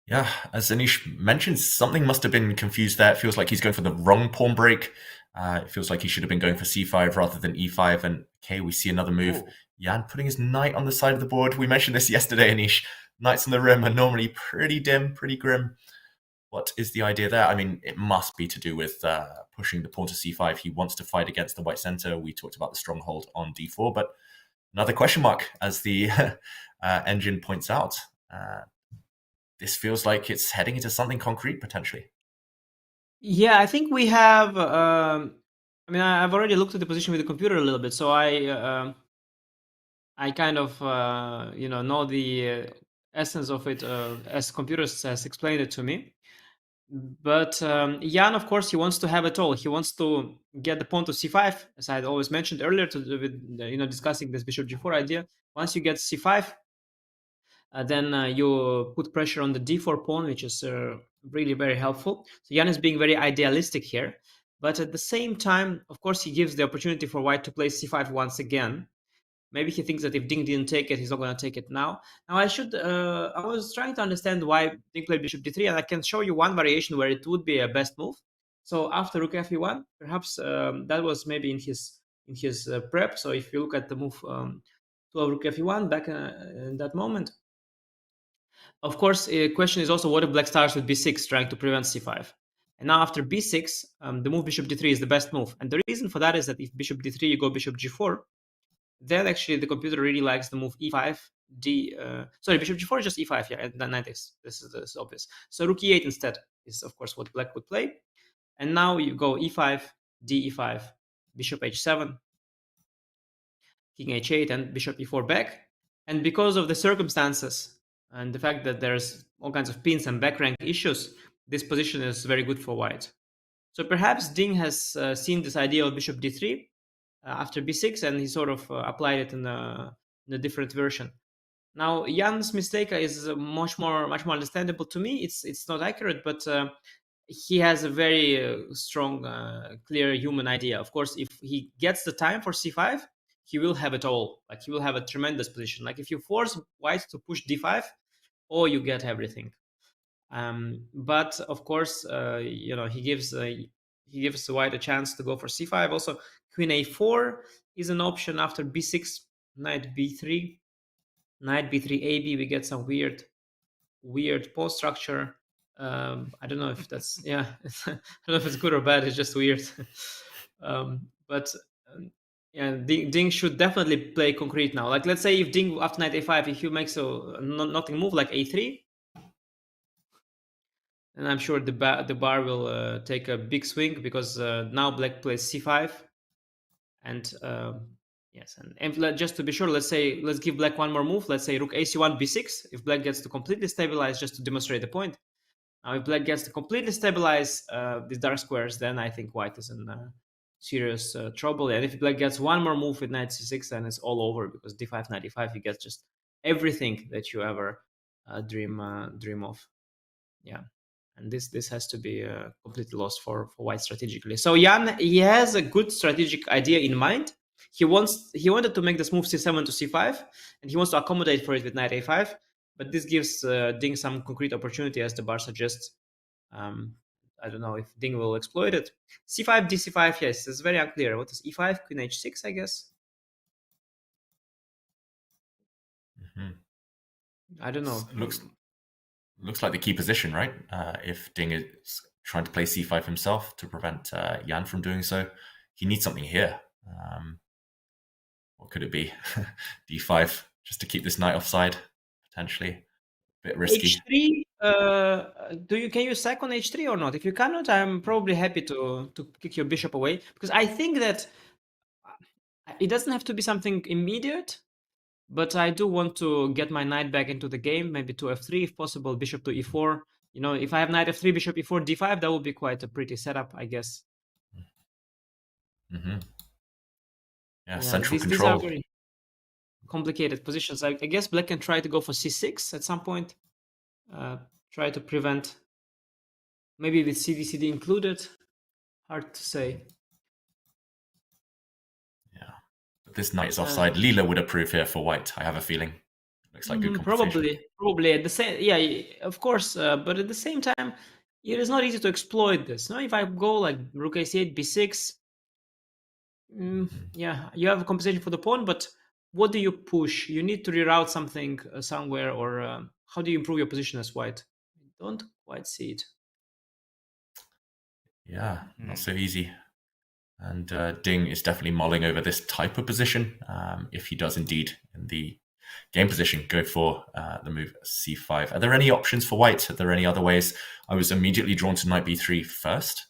Yeah, as Anish mentioned, something must have been confused there. It feels like he's going for the wrong pawn break. It feels like he should have been going for c5 rather than e5. And okay, we see another move. Ooh. Jan putting his knight on the side of the board. We mentioned this yesterday, Anish. Knights on the rim are normally pretty dim, pretty grim. What is the idea there? I mean, it must be to do with pushing the pawn to c5. He wants to fight against the white center. We talked about the stronghold on d4, but another question mark, as the engine points out. This feels like it's heading into something concrete, potentially. Yeah, I think we have. I mean, I've already looked at the position with the computer a little bit, so I kind of know the essence of it as computers has explained it to me. But Jan, of course, he wants to have it all. He wants to get the pawn to c5, as I had always mentioned earlier, with discussing this bishop g4 idea. Once you get c5, then you put pressure on the d4 pawn, which is really very helpful. So Jan is being very idealistic here, but at the same time, of course, he gives the opportunity for white to play c5 once again. Maybe he thinks that if Ding didn't take it, he's not going to take it now. Now, I was trying to understand why Ding played bishop d3, and I can show you one variation where it would be a best move. So after rook f1, perhaps that was maybe in his prep. So if you look at the move to rook f1 back in that moment, of course, the question is also what if black starts with b6, trying to prevent c5. And now after b6, the move bishop d3 is the best move. And the reason for that is that if bishop d3, you go bishop g4, then actually the computer really likes the move e5, bishop g4 is just e5, yeah, and then knight is, this is obvious. So rook e8 instead is, of course, what black would play. And now you go e5, d e5, bishop h7, king h8, and bishop e4 back. And because of the circumstances and the fact that there's all kinds of pins and back rank issues, this position is very good for white. So perhaps Ding has seen this idea of bishop d3 after b6, and he sort of applied it in a different version. Now, Jan's mistake is much more understandable to me. It's not accurate, but he has a very strong, clear human idea. Of course, if he gets the time for c5, he will have it all. Like, he will have a tremendous position. Like, if you force white to push d5, you get everything. But of course, he gives white a chance to go for c5. Also, queen a4 is an option after b6, knight b3, knight b3 ab. We get some weird pawn structure. I don't know if that's I don't know if it's good or bad. It's just weird. Ding should definitely play concrete now. Like, let's say if Ding after knight a5, if he makes a nothing move like a3, and I'm sure the bar will take a big swing, because now black plays c5, and yes, and just to be sure, let's give black one more move. Let's say rook ac1 b6. If black gets to completely stabilize, just to demonstrate the point. Now, if black gets to completely stabilize these dark squares, then I think white is in serious trouble. And if black gets one more move with knight c6, then it's all over, because d5, knight e5, you get just everything that you ever dream of. Yeah. And this has to be completely lost for white strategically. So Jan, he has a good strategic idea in mind. He wanted to make this move c7 to c5, and he wants to accommodate for it with knight a5. But this gives Ding some concrete opportunity, as the bar suggests. I don't know if Ding will exploit it. c5, d c5, yes, it's very unclear. What is e5, queen h6, I guess? Mm-hmm. I don't know. Looks like the key position, right? If Ding is trying to play c5 himself to prevent Jan from doing so, he needs something here. What could it be? d5, just to keep this knight offside, potentially. A bit risky. h3, can you sack on h3 or not? If you cannot, I'm probably happy to kick your bishop away, because I think that it doesn't have to be something immediate. But I do want to get my knight back into the game, maybe to f3 if possible, bishop to e4. If I have knight f3, bishop e4, d5, that would be quite a pretty setup, I guess. Mm-hmm. Yeah, central control. These are very complicated positions. I guess black can try to go for c6 at some point. Try to prevent, maybe with cd included. Hard to say. This knight is offside. Lila would approve here for white, I have a feeling. Looks like good compensation. Probably at the same, of course, but at the same time, it is not easy to exploit this. If I go like rook a8, b6, Yeah, you have a compensation for the pawn, but what do you push? You need to reroute something somewhere, or how do you improve your position as white? I don't quite see it. Yeah, not so easy. And Ding is definitely mulling over this type of position. If he does indeed, in the game position, go for the move c5. Are there any options for white? Are there any other ways? I was immediately drawn to knight b3 first.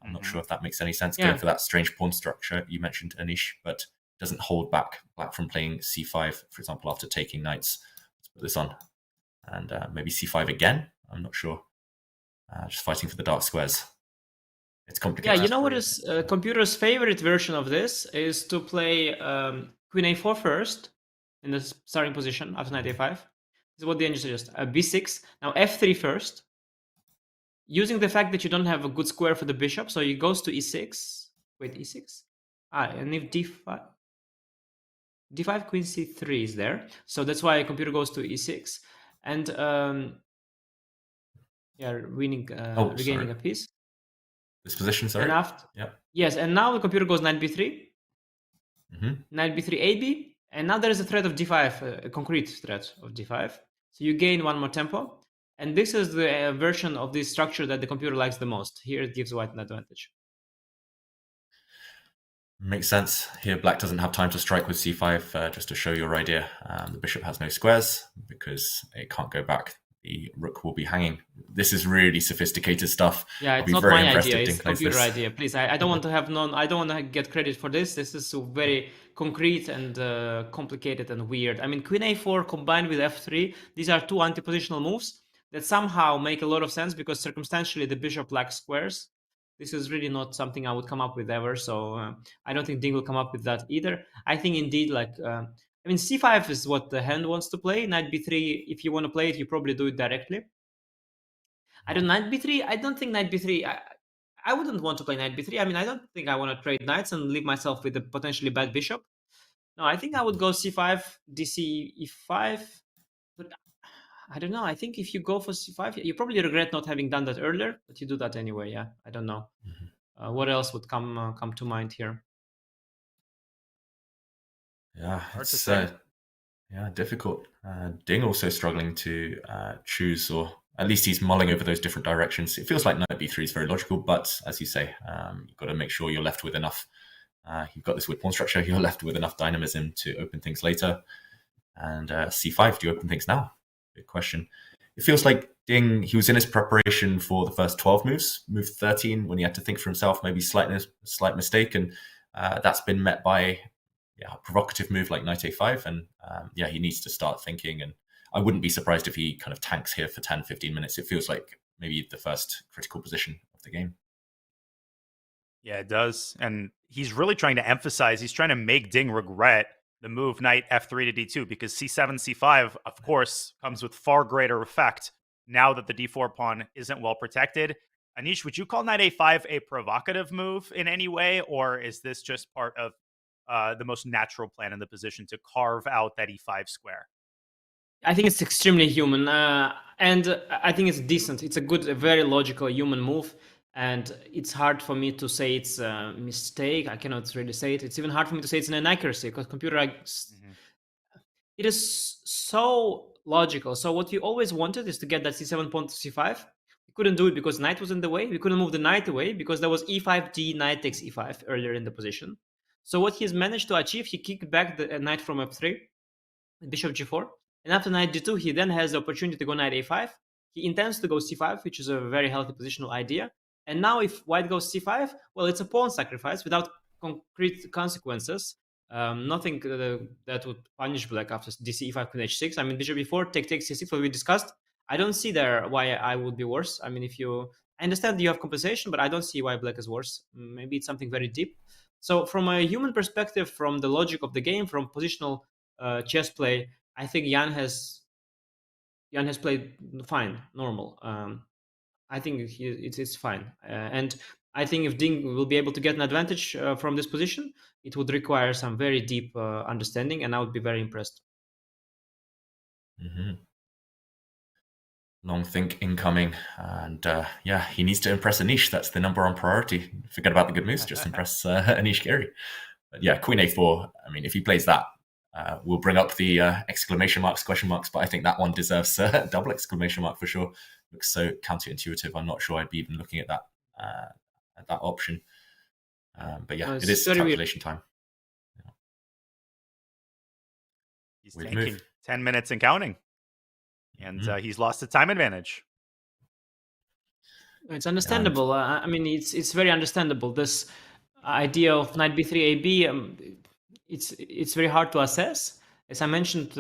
I'm not sure if that makes any sense, going for that strange pawn structure you mentioned, Anish, but doesn't hold back black from playing c5, for example, after taking knights. Let's put this on. And maybe c5 again? I'm not sure. Just fighting for the dark squares. It's complicated. Yeah, you know what is computer's favorite version of this is to play queen a4 first in the starting position after knight a5. This is what the engine suggests. B6. Now f3 first. Using the fact that you don't have a good square for the bishop, so he goes to e6. Wait, e6? And if d5, queen c3 is there. So that's why computer goes to e6. And regaining a piece. This position, sorry. And after, yes, and now the computer goes knight b3. Knight b3 ab, and now there is a threat of d5, a concrete threat of d5. So you gain one more tempo. And this is the version of this structure that the computer likes the most. Here it gives white an advantage. Makes sense. Here black doesn't have time to strike with c5, just to show your idea. The bishop has no squares because it can't go back. The rook will be hanging. This is really sophisticated stuff. Yeah, it's not my idea, it's computer idea. Please, I don't want to have I don't want to get credit for this. This is so very concrete and complicated and weird. I mean, queen a4 combined with f3, these are two anti-positional moves that somehow make a lot of sense because circumstantially the bishop lacks squares. This is really not something I would come up with ever. So I don't think Ding will come up with that either. I think indeed, like, I mean, c5 is what the hand wants to play. Knight b3, if you want to play it, you probably do it directly. I don't knight b3. I don't think knight b3. I wouldn't want to play knight b3. I mean, I don't think I want to trade knights and leave myself with a potentially bad bishop. No, I think I would go c5, dc e5. But I don't know. I think if you go for c5, you probably regret not having done that earlier, but you do that anyway. Yeah, I don't know. What else would come to mind here? Yeah, it's difficult. Ding also struggling to choose, or at least he's mulling over those different directions. It feels like knight b3 is very logical, but as you say, you've got to make sure you're left with enough. You've got this weird pawn structure. You're left with enough dynamism to open things later. And c5, do you open things now? Big question. It feels like Ding, he was in his preparation for the first 12 moves, move 13, when he had to think for himself, maybe slight mistake, and that's been met by a provocative move like knight a5, and he needs to start thinking, and I wouldn't be surprised if he kind of tanks here for 10-15 minutes. It feels like maybe the first critical position of the game. Yeah, it does. And he's really trying to emphasize, he's trying to make Ding regret the move knight f3 to d2, because c7, c5, of course, comes with far greater effect now that the d4 pawn isn't well protected. Anish, would you call knight a5 a provocative move in any way, or is this just part of the most natural plan in the position to carve out that e5 square? I think it's extremely human, and I think it's decent. It's a very logical human move. And it's hard for me to say it's a mistake. I cannot really say it. It's even hard for me to say it's an inaccuracy, because computer, it is so logical. So what you always wanted is to get that c7 pawn to c5. We couldn't do it because knight was in the way. We couldn't move the knight away because there was e5d, knight takes e5 earlier in the position. So what he's managed to achieve, he kicked back the knight from f3, bishop g4. And after knight d2, he then has the opportunity to go knight a5. He intends to go c5, which is a very healthy positional idea. And now if white goes c5, well, it's a pawn sacrifice without concrete consequences. Nothing that would punish black after dc e5, queen h6. I mean, bishop e4, take c6, what we discussed. I don't see there why I would be worse. I mean, I understand you have compensation, but I don't see why black is worse. Maybe it's something very deep. So from a human perspective, from the logic of the game, from positional chess play, I think Jan has played fine, normal. I think it's fine. And I think if Ding will be able to get an advantage from this position, it would require some very deep understanding, and I would be very impressed. Long think incoming, and yeah, he needs to impress Anish. That's the number one priority. Forget about the good moves, just impress Anish Giri. But yeah, Queen A4. I mean, if he plays that, we'll bring up the exclamation marks, question marks. But I think that one deserves a double exclamation mark for sure. Looks so counterintuitive. I'm not sure I'd be even looking at that option. But yeah, it is calculation time. He's taking 10 minutes and counting. And he's lost the time advantage. It's understandable. I mean, it's very understandable. This idea of knight b3 ab, it's very hard to assess. As I mentioned,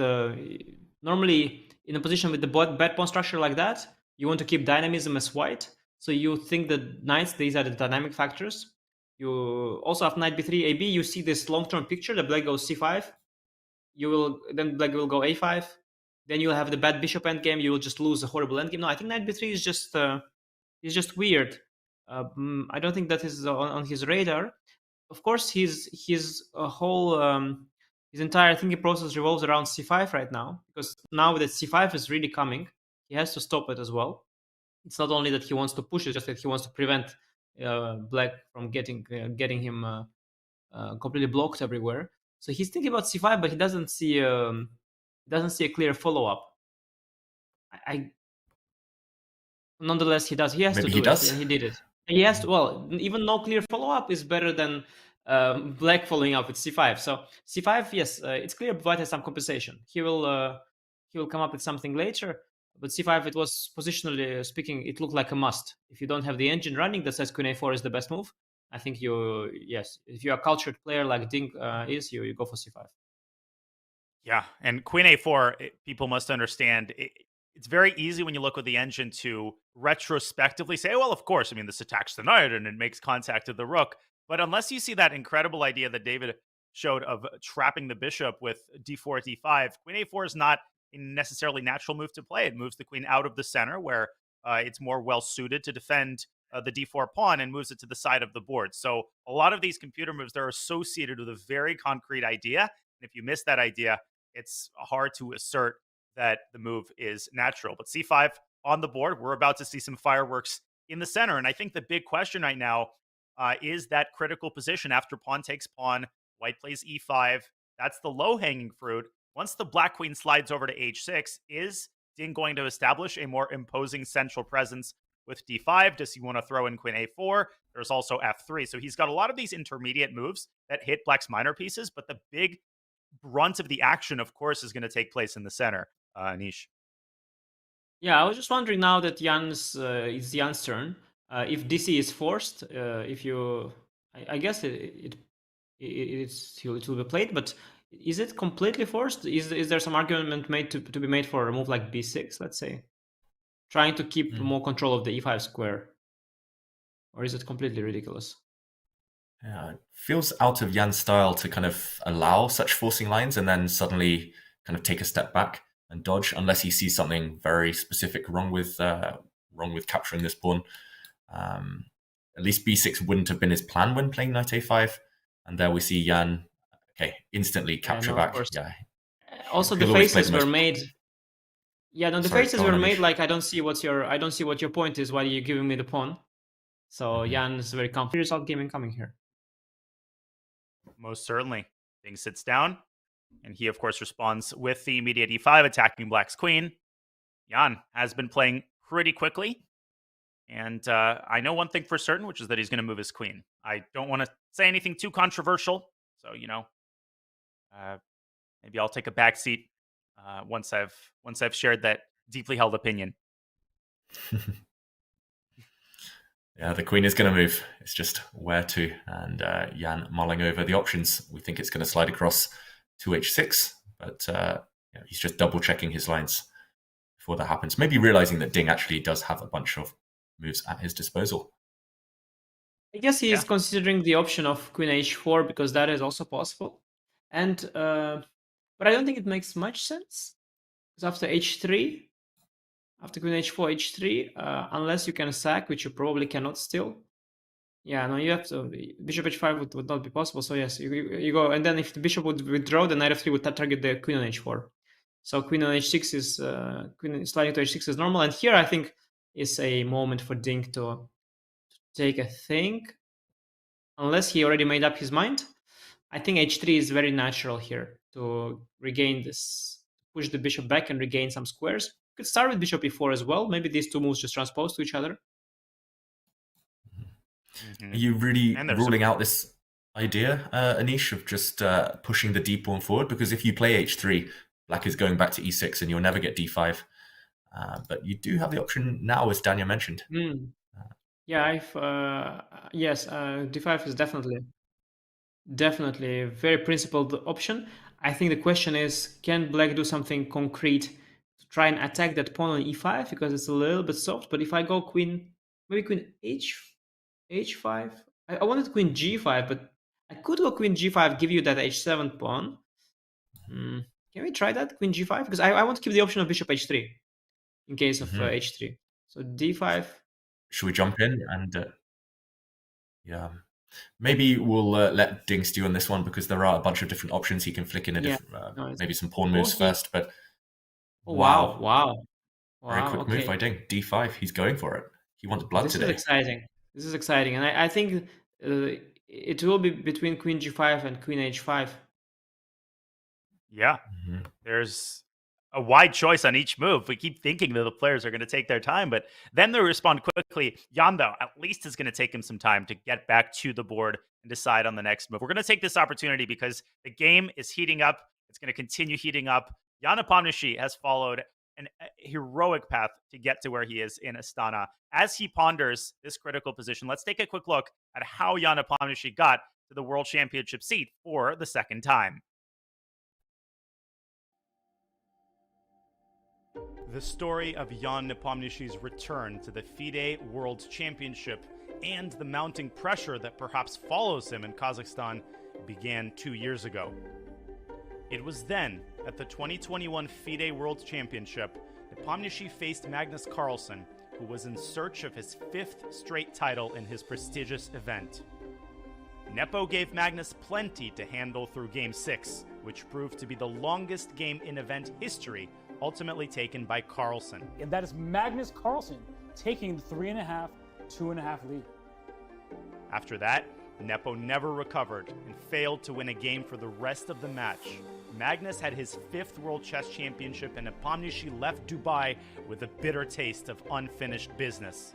normally in a position with the bad pawn structure like that, you want to keep dynamism as white. So you think that knights, these are the dynamic factors. You also have knight b3 ab. You see this long-term picture. The black goes c5. Then black will go a5. Then you'll have the bad bishop endgame. You will just lose a horrible endgame. No, I think knight b3 is just weird. I don't think that is on his radar. Of course, his entire thinking process revolves around c5 right now, because now that c5 is really coming, he has to stop it as well. It's not only that he wants to push it, just that he wants to prevent black from getting him completely blocked everywhere. So he's thinking about c5, but he doesn't see a clear follow-up. Nonetheless, he does. He has to do it. Yeah, he did it. He has to. Well, even no clear follow-up is better than black following up with c5. So c5, yes, it's clear white has some compensation. He will come up with something later. But c5, it was positionally speaking, it looked like a must. If you don't have the engine running that says queen a4 is the best move, I think if you're a cultured player like Ding is, you go for c5. Yeah, and queen a4, people must understand, it's very easy when you look with the engine to retrospectively say, well, of course, I mean, this attacks the knight and it makes contact with the rook. But unless you see that incredible idea that David showed of trapping the bishop with d4, d5, queen a4 is not a necessarily natural move to play. It moves the queen out of the center where it's more well-suited to defend the d4 pawn and moves it to the side of the board. So a lot of these computer moves, they're associated with a very concrete idea. And if you miss that idea, it's hard to assert that the move is natural. But c5 on the board, we're about to see some fireworks in the center. And I think the big question right now is that critical position after pawn takes pawn, white plays e5. That's the low-hanging fruit. Once the black queen slides over to h6, is Ding going to establish a more imposing central presence with d5? Does he want to throw in queen a4? There's also f3. So he's got a lot of these intermediate moves that hit black's minor pieces, but the big brunt of the action, of course, is going to take place in the center. Anish. Yeah, I was just wondering now that it's Jan's turn. If DC is forced, I guess it will be played, but is it completely forced? Is there some argument made to be made for a move like b6, let's say, trying to keep more control of the e5 square, or is it completely ridiculous? Yeah, it feels out of Jan's style to kind of allow such forcing lines and then suddenly kind of take a step back and dodge, unless he sees something very specific wrong with capturing this pawn. At least b6 wouldn't have been his plan when playing knight a5, and there we see Jan instantly capture back. Yeah. Also, the faces were made. Yeah, no, the faces were made like I don't see what your point is. Why are you giving me the pawn? So Jan is very confident. Result game incoming here. Most certainly. Ding sits down, and he, of course, responds with the immediate e5, attacking black's queen. Jan has been playing pretty quickly, and I know one thing for certain, which is that he's going to move his queen. I don't want to say anything too controversial, so, maybe I'll take a back seat once I've shared that deeply held opinion. Yeah, the queen is going to move. It's just where to. And Jan mulling over the options. We think it's going to slide across to h6, but he's just double checking his lines before that happens. Maybe realizing that Ding actually does have a bunch of moves at his disposal. I guess he is considering the option of queen h4 because that is also possible. And but I don't think it makes much sense because after h3. After queen h4, h3, unless you can sack, which you probably cannot still. Yeah, no, you have to. Bishop h5 would not be possible. So yes, you go, and then if the bishop would withdraw, the knight f3 would target the queen on h4. So queen on h6 is queen sliding to h6 is normal, and here I think is a moment for Ding to take a think, unless he already made up his mind. I think h3 is very natural here to regain this, push the bishop back and regain some squares. Could start with bishop e4 as well. Maybe these two moves just transpose to each other. Are you really ruling out this idea, Anish, of just pushing the d pawn forward? Because if you play h3, black is going back to e6 and you'll never get d5. But you do have the option now, as Daniel mentioned. Yeah, yes, d5 is definitely a very principled option. I think the question is, can black do something concrete to try and attack that pawn on e5, because it's a little bit soft. But if I go queen, maybe queen h5, I wanted queen g5, but I could go queen g5, give you that h7 pawn. Can we try that, queen g5? Because I want to keep the option of bishop h3 in case of h3. So d5. Should we jump in and yeah, maybe we'll let Ding stew on this one, because there are a bunch of different options he can flick in. Maybe some pawn moves first. But wow, very quick move by Ding. d5. He's going for it. He wants blood today. This is exciting, and I think it will be between queen g5 and queen h5. Yeah, there's a wide choice on each move. We keep thinking that the players are going to take their time, but then they respond quickly. Jan, though, at least is going to take him some time to get back to the board and decide on the next move. We're going to take this opportunity because the game is heating up. It's going to continue heating up. Jan Nepomniachtchi has followed a heroic path to get to where he is in Astana. As he ponders this critical position, let's take a quick look at how Jan Nepomniachtchi got to the World Championship seat for the second time. The story of Jan Nepomniachtchi's return to the FIDE World Championship and the mounting pressure that perhaps follows him in Kazakhstan began 2 years ago. It was then, at the 2021 FIDE World Championship, Nepomniachtchi faced Magnus Carlsen, who was in search of his 5th straight title in his prestigious event. Nepo gave Magnus plenty to handle through Game 6, which proved to be the longest game in event history, ultimately taken by Carlsen. And that is Magnus Carlsen taking the 3.5, 2.5 lead. After that, Nepo never recovered and failed to win a game for the rest of the match. Magnus had his 5th World Chess Championship, and Nepomniachtchi left Dubai with a bitter taste of unfinished business.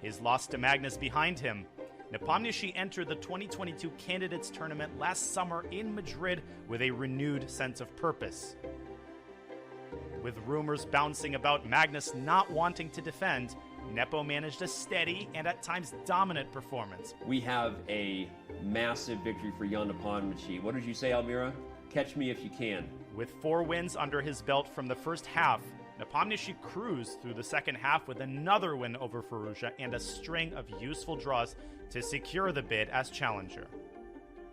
His loss to Magnus behind him, Nepomniachtchi entered the 2022 Candidates Tournament last summer in Madrid with a renewed sense of purpose. With rumors bouncing about Magnus not wanting to defend, Nepo managed a steady and at times dominant performance. We have a massive victory for Jan Nepomniachtchi. What did you say, Almira? Catch me if you can. With 4 wins under his belt from the first half, Nepomniachtchi cruised through the second half with another win over Firouzja and a string of useful draws to secure the bid as challenger.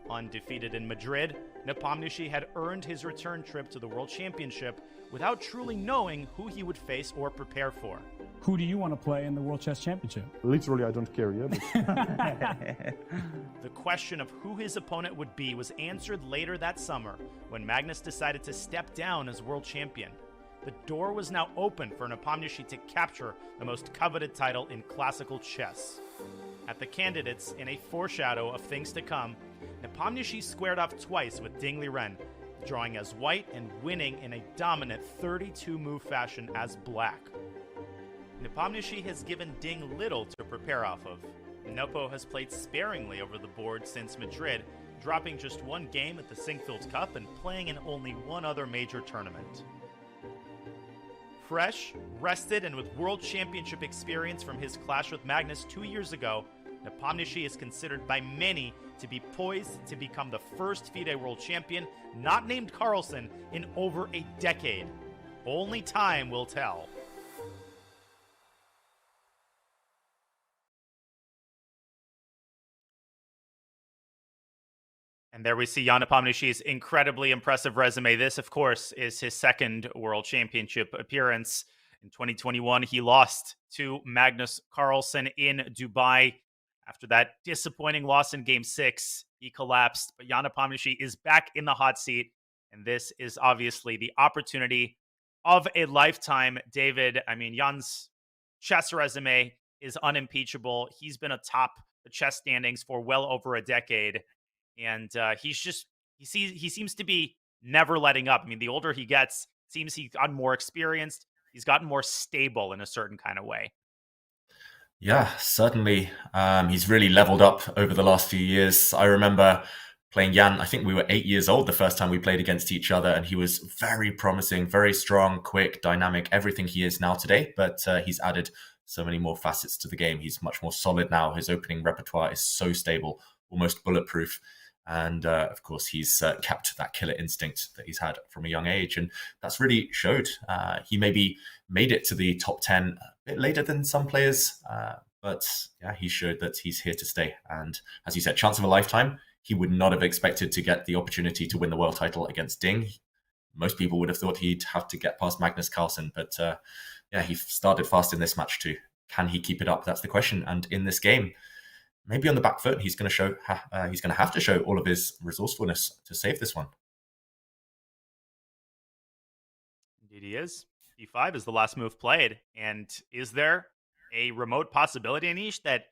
Undefeated in Madrid, Nepomniachtchi had earned his return trip to the World Championship without truly knowing who he would face or prepare for. Who do you want to play in the World Chess Championship? Literally, I don't care, yeah. But... The question of who his opponent would be was answered later that summer when Magnus decided to step down as world champion. The door was now open for Nepomniachtchi to capture the most coveted title in classical chess. At the Candidates, in a foreshadow of things to come, Nepomniachtchi squared off twice with Ding Liren, drawing as white and winning in a dominant 32-move fashion as black. Nepomniachtchi has given Ding little to prepare off of. Nepo has played sparingly over the board since Madrid, dropping just 1 game at the Singfield Cup and playing in only 1 other major tournament. Fresh, rested, and with World Championship experience from his clash with Magnus 2 years ago, Nepomniachtchi is considered by many to be poised to become the first FIDE World Champion, not named Carlsen, in over a decade. Only time will tell. And there we see Jan Nepomniachtchi's incredibly impressive resume. This, of course, is his 2nd World Championship appearance. In 2021, he lost to Magnus Carlsen in Dubai. After that disappointing loss in Game 6, he collapsed. But Jan Nepomniachtchi is back in the hot seat. And this is obviously the opportunity of a lifetime. David, I mean, Jan's chess resume is unimpeachable. He's been atop the chess standings for well over a decade. And he seems to be never letting up. I mean, the older he gets, seems he's gotten more experienced. He's gotten more stable in a certain kind of way. Yeah, certainly. He's really leveled up over the last few years. I remember playing Jan. I think we were 8 years old the first time we played against each other, and he was very promising, very strong, quick, dynamic, everything he is now today. But he's added so many more facets to the game. He's much more solid now. His opening repertoire is so stable, almost bulletproof. And of course, he's kept that killer instinct that he's had from a young age. And that's really showed. He maybe made it to the top 10 a bit later than some players. But yeah, he showed that he's here to stay. And as you said, chance of a lifetime. He would not have expected to get the opportunity to win the world title against Ding. Most people would have thought he'd have to get past Magnus Carlsen. But yeah, he started fast in this match too. Can he keep it up? That's the question. And in this game, maybe on the back foot, he's going to have to show all of his resourcefulness to save this one. Indeed he is. D5 is the last move played. And is there a remote possibility, Anish, that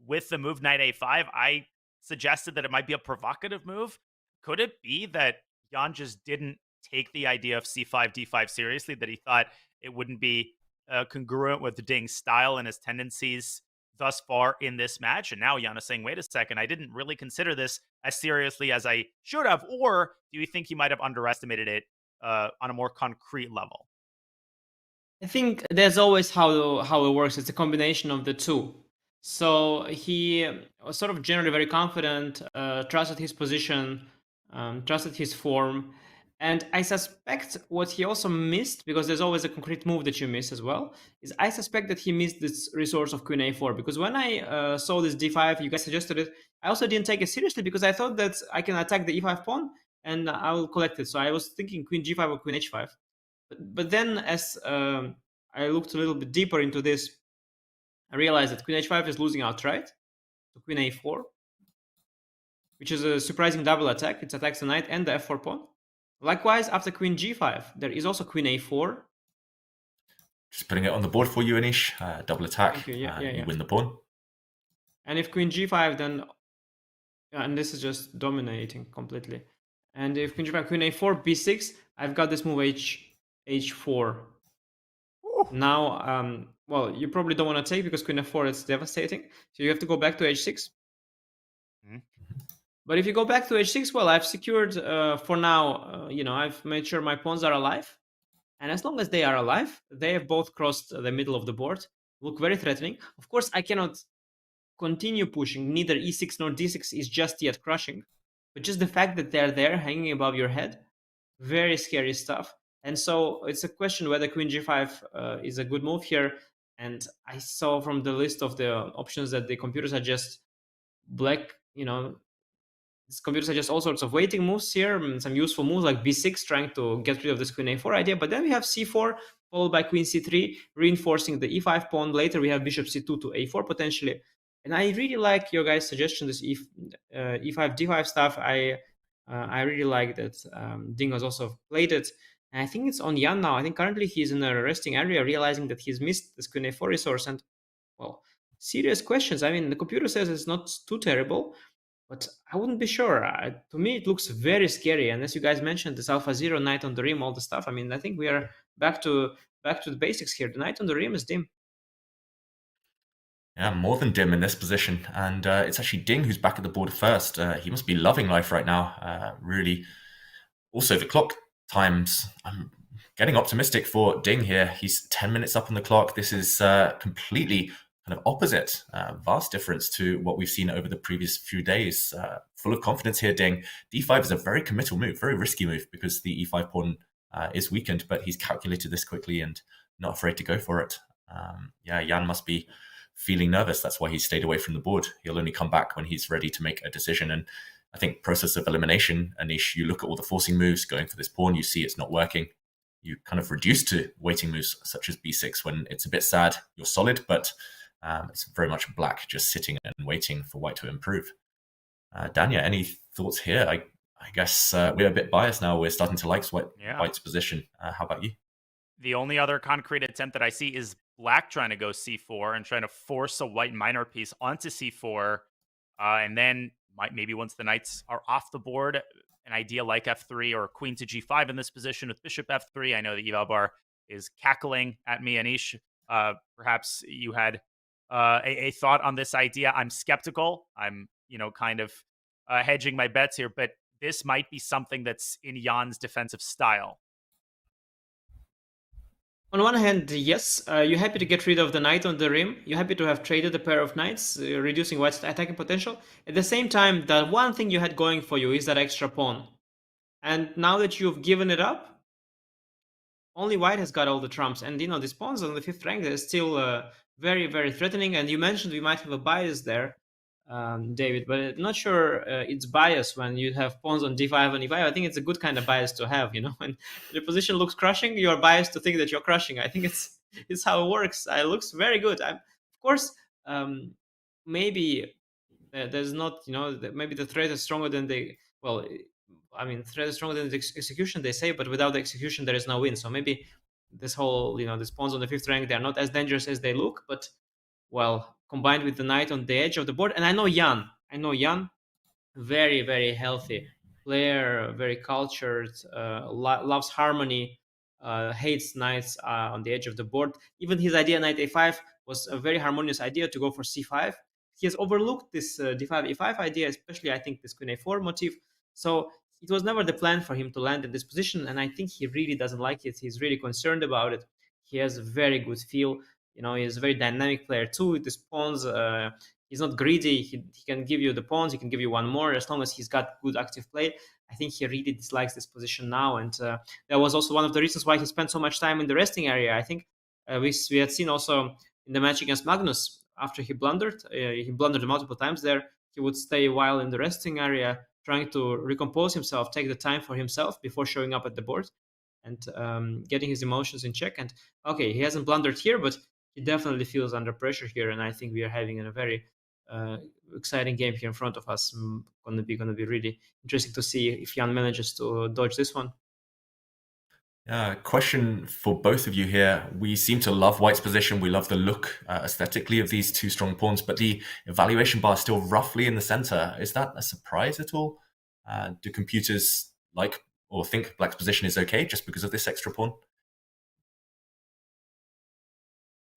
with the move knight a5, I suggested that it might be a provocative move? Could it be that Jan just didn't take the idea of c5, d5 seriously, that he thought it wouldn't be congruent with Ding's style and his tendencies thus far in this match? And now Jan is saying, wait a second, I didn't really consider this as seriously as I should have. Or do you think he might have underestimated it on a more concrete level? I think there's always how it works. It's a combination of the two. So he was sort of generally very confident, trusted his position, trusted his form. And I suspect what he also missed, because there's always a concrete move that you miss as well, is I suspect that he missed this resource of queen a4. Because when I saw this d5, you guys suggested it, I also didn't take it seriously because I thought that I can attack the e5 pawn and I will collect it. So I was thinking queen g5 or queen h5. But then as I looked a little bit deeper into this, I realized that queen h5 is losing outright. So queen a4, which is a surprising double attack. It attacks the knight and the f4 pawn. Likewise, after queen g5, there is also queen a4. Just putting it on the board for you, Anish. Double attack. You win the pawn. And if queen g5, then... and this is just dominating completely. And if queen g5, queen a4, b6, I've got this move h4. Now, well, you probably don't want to take because queen f4 is devastating. So you have to go back to h6. But if you go back to h6, well, I've secured for now, I've made sure my pawns are alive. And as long as they are alive, they have both crossed the middle of the board. Look very threatening. Of course, I cannot continue pushing. Neither e6 nor d6 is just yet crushing. But just the fact that they're there hanging above your head, very scary stuff. And so it's a question whether queen g5 is a good move here. And I saw from the list of the options that the computers are just black, these computers are just all sorts of waiting moves here, and some useful moves like b6, trying to get rid of this queen a4 idea. But then we have c4, followed by queen c3, reinforcing the e5 pawn. Later we have bishop c2 to a4 potentially. And I really like your guys' suggestion, this e5, d5 stuff. I really like that Ding has also played it. And I think it's on Jan now. I think currently he's in a resting area, realizing that he's missed this queen a4 resource. And, well, serious questions. I mean, the computer says it's not too terrible, but I wouldn't be sure. To me, it looks very scary. And as you guys mentioned, this alpha 0, knight on the rim, all the stuff. I mean, I think we are back to the basics here. The knight on the rim is dim. Yeah, more than dim in this position. And it's actually Ding who's back at the board first. He must be loving life right now. Really. Also, the clock times. I'm getting optimistic for Ding here. He's 10 minutes up on the clock. This is completely kind of opposite, vast difference to what we've seen over the previous few days. Full of confidence here, Ding. d5 is a very committal move, very risky move because the e5 pawn is weakened, but he's calculated this quickly and not afraid to go for it. Yeah, Jan must be feeling nervous. That's why he stayed away from the board. He'll only come back when he's ready to make a decision. And I think process of elimination, Anish, you look at all the forcing moves, going for this pawn, you see it's not working. You kind of reduce to waiting moves such as b6 when it's a bit sad. You're solid, but it's very much black, just sitting and waiting for white to improve. Danya, any thoughts here? I guess we're a bit biased now. We're starting to like Yeah. White's position. How about you? The only other concrete attempt that I see is black trying to go c4 and trying to force a white minor piece onto c4. And then maybe once the knights are off the board, an idea like f3 or queen to g5 in this position with bishop f3. I know that Evalbar is cackling at me, Anish. Perhaps you had a thought on this idea. I'm skeptical. I'm, kind of hedging my bets here, but this might be something that's in Jan's defensive style. On one hand, yes, you're happy to get rid of the knight on the rim. You're happy to have traded a pair of knights, reducing white's attacking potential. At the same time, the one thing you had going for you is that extra pawn. And now that you've given it up, only white has got all the trumps. And, these pawns on the 5th rank, they're still very, very threatening. And you mentioned we might have a bias there, David, but I'm not sure it's bias when you have pawns on d5 and e5. I think it's a good kind of bias to have, when the position looks crushing, you're biased to think that you're crushing. I think it's how it works. It looks very good. Of course, maybe there's not, maybe the threat is stronger than threat is stronger than the execution, they say, but without the execution, there is no win. So maybe this whole, these pawns on the 5th rank, they're not as dangerous as they look, but combined with the knight on the edge of the board. And I know Jan, very, very healthy player, very cultured, loves harmony, hates knights on the edge of the board. Even his idea, knight a5, was a very harmonious idea to go for c5. He has overlooked this d5, e5 idea, especially, I think, this queen a4 motif. So it was never the plan for him to land in this position, and I think he really doesn't like it. He's really concerned about it. He has a very good feel. He's a very dynamic player too with his pawns. He's not greedy. He can give you the pawns. He can give you one more as long as he's got good active play. I think he really dislikes this position now. And that was also one of the reasons why he spent so much time in the resting area. I think we had seen also in the match against Magnus, after he blundered multiple times there, he would stay a while in the resting area, trying to recompose himself, take the time for himself before showing up at the board and getting his emotions in check. And okay, he hasn't blundered here, but he definitely feels under pressure here, and I think we are having a very exciting game here in front of us. Going to be really interesting to see if Jan manages to dodge this one. Question for both of you here. We seem to love White's position. We love the look aesthetically of these two strong pawns, but the evaluation bar is still roughly in the center. Is that a surprise at all? Do computers like or think Black's position is okay just because of this extra pawn?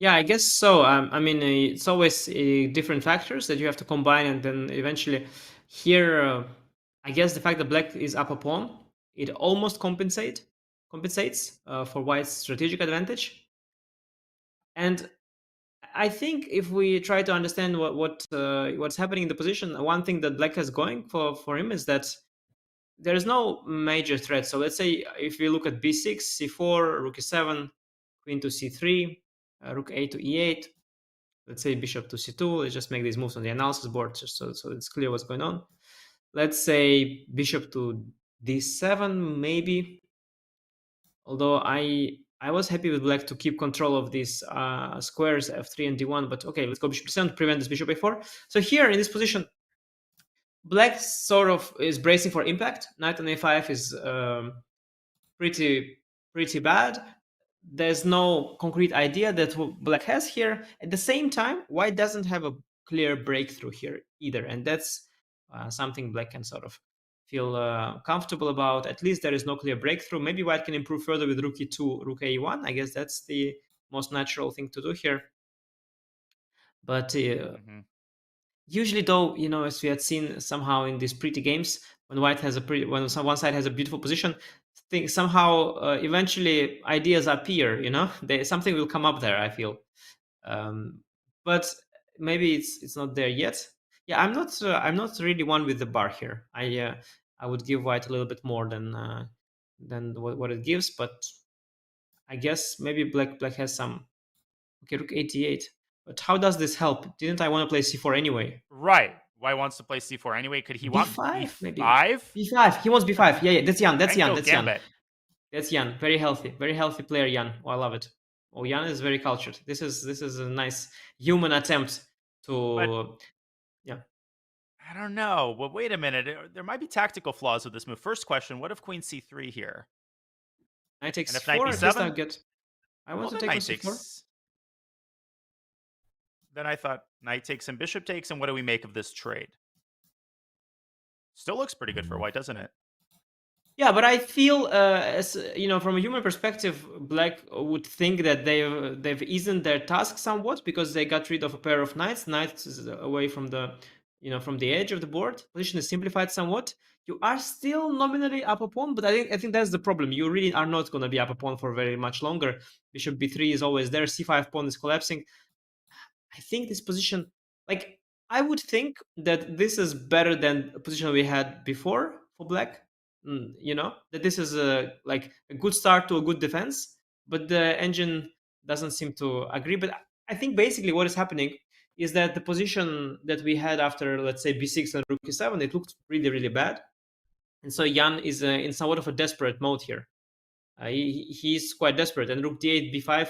Yeah, I guess so. It's always different factors that you have to combine, and then eventually here, I guess the fact that Black is up a pawn, it almost compensates for White's strategic advantage. And I think if we try to understand what's happening in the position, one thing that Black has going for him is that there is no major threat. So let's say if we look at b6, c4, rook e7, queen to c3, rook a to e8, let's say bishop to c2. Let's just make these moves on the analysis board just so it's clear what's going on. Let's say bishop to d7, maybe. Although I was happy with Black to keep control of these squares f3 and d1, but okay, let's go bishop d7 to prevent this bishop a4. So here in this position, Black sort of is bracing for impact. Knight on a5 is pretty bad. There's no concrete idea that Black has here. At the same time, White doesn't have a clear breakthrough here either, and that's something Black can sort of feel comfortable about. At least there is no clear breakthrough. Maybe White can improve further with rook e2, rook a1. I guess that's the most natural thing to do here. But usually, though, as we had seen somehow in these pretty games, when White has one side has a beautiful position, somehow eventually ideas appear. Something will come up there, I feel. But maybe it's not there yet. Yeah, I'm not really one with the bar here. I would give White a little bit more than what it gives, but I guess maybe Black has some. Okay, rook 88. But how does this help? Didn't I want to play c4 anyway? Right. White wants to play c4 anyway. Could he want b5? Maybe b5? He wants b5. Yeah. That's Jan. That's Jan. That's Jan. Very healthy player, Jan. Oh, I love it. Oh, Jan is very cultured. This is a nice human attempt to. I don't know. Well, wait a minute. There might be tactical flaws with this move. First question, what if queen c3 here? Knight takes And if 4, knight at least b7? I want to then take on knight c4. takes. Then I thought knight takes and bishop takes, and what do we make of this trade? Still looks pretty good for white, doesn't it? Yeah, but I feel, as you know, from a human perspective, Black would think that they've eased their task somewhat because they got rid of a pair of knights. Knights is away from the, from the edge of the board. Position is simplified somewhat. You are still nominally up a pawn, but I think that's the problem. You really are not going to be up a pawn for very much longer. Bishop b3 is always there. c5 pawn is collapsing. I think this position, like, I would think that this is better than a position we had before for Black. That this is a good start to a good defense, but the engine doesn't seem to agree. But I think basically what is happening is that the position that we had after, let's say, b6 and rook e7, it looked really, really bad. And so Jan is in somewhat of a desperate mode here. He's quite desperate, and rook d8, b5,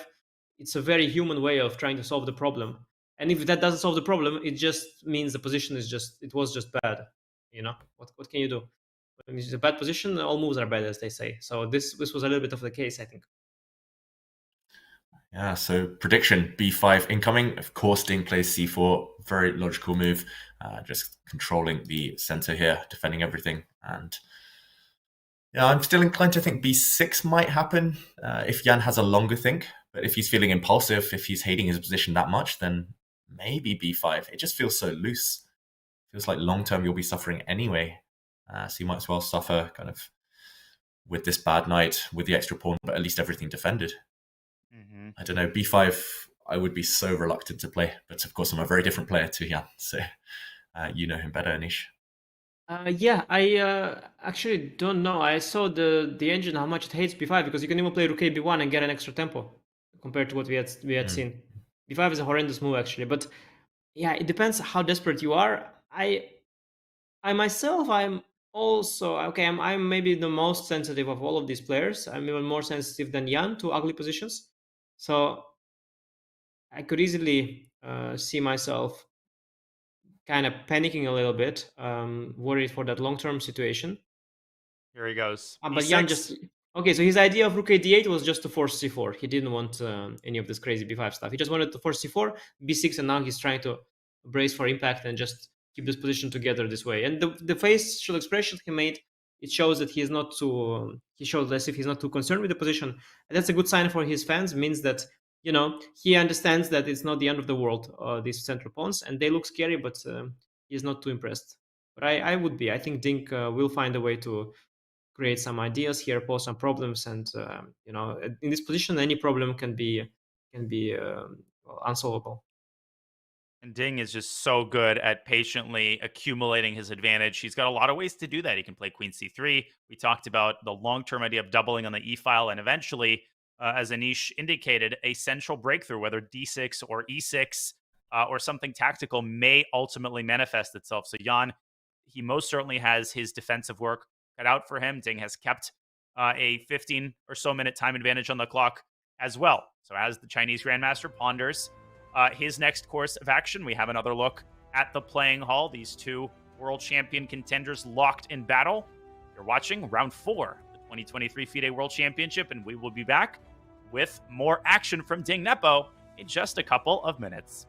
it's a very human way of trying to solve the problem. And if that doesn't solve the problem, it just means the position was just bad. What can you do? When it's a bad position, all moves are bad, as they say. So this was a little bit of the case, I think. Yeah, so prediction, b5 incoming. Of course, Ding plays c4. Very logical move. Just controlling the center here, defending everything. And yeah, I'm still inclined to think b6 might happen if Jan has a longer think. But if he's feeling impulsive, if he's hating his position that much, then maybe b5. It just feels so loose. Feels like long-term you'll be suffering anyway. So you might as well suffer kind of with this bad knight, with the extra pawn, but at least everything defended. Mm-hmm. I don't know, b5, I would be so reluctant to play. But of course, I'm a very different player to Jan. So you know him better, Anish. Yeah, I actually don't know. I saw the engine, how much it hates b5, because you can even play rook a b1 and get an extra tempo compared to what we had seen. b5 is a horrendous move, actually. But yeah, it depends how desperate you are. I myself, I'm also I'm maybe the most sensitive of all of these players. I'm even more sensitive than Jan to ugly positions, so I could easily see myself kind of panicking a little bit, worried for that long-term situation. Here he goes. But Jan so his idea of rook a d8 was just to force c4. He didn't want any of this crazy b5 stuff. He just wanted to force c4, b6, and now he's trying to brace for impact and just keep this position together this way. And the facial expression he made, it shows that he shows as if he's not too concerned with the position. And that's a good sign for his fans. Means that he understands that it's not the end of the world, these central pawns, and they look scary, but he's not too impressed. But I would be. I think Dink will find a way to create some ideas here, pose some problems, and in this position, any problem can be unsolvable. And Ding is just so good at patiently accumulating his advantage. He's got a lot of ways to do that. He can play queen c3. We talked about the long-term idea of doubling on the e-file, and eventually, as Anish indicated, a central breakthrough, whether d6 or e6 or something tactical, may ultimately manifest itself. So Jan, he most certainly has his defensive work cut out for him. Ding has kept a 15 or so minute time advantage on the clock as well. So as the Chinese Grandmaster ponders his next course of action, we have another look at the playing hall. These two world champion contenders locked in battle. You're watching round 4, the 2023 FIDE World Championship, and we will be back with more action from Ding Nepo in just a couple of minutes.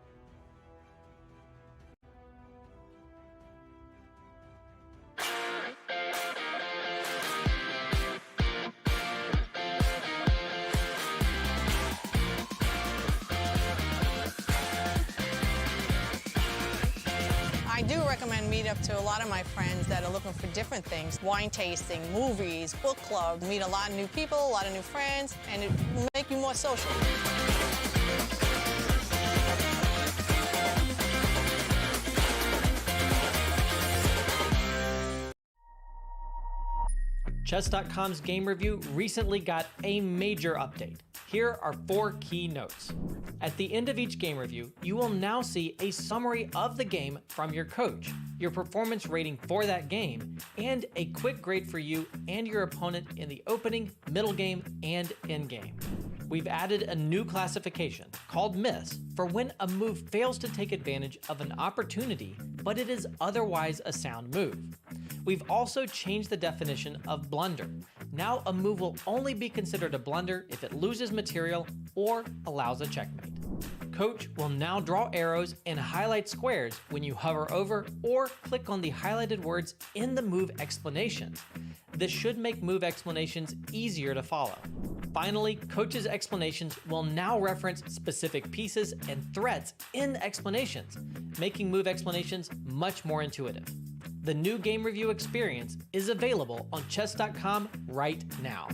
I do recommend Meetup to a lot of my friends that are looking for different things. Wine tasting, movies, book club, meet a lot of new people, a lot of new friends, and it will make you more social. Chess.com's game review recently got a major update. Here are 4 key notes. At the end of each game review, you will now see a summary of the game from your coach, your performance rating for that game, and a quick grade for you and your opponent in the opening, middle game, and end game. We've added a new classification called miss for when a move fails to take advantage of an opportunity but it is otherwise a sound move. We've also changed the definition of blunder. Now a move will only be considered a blunder if it loses material or allows a checkmate. Coach will now draw arrows and highlight squares when you hover over or click on the highlighted words in the move explanations. This should make move explanations easier to follow. Finally, Coach's explanations will now reference specific pieces and threats in explanations, making move explanations much more intuitive. The new game review experience is available on chess.com right now.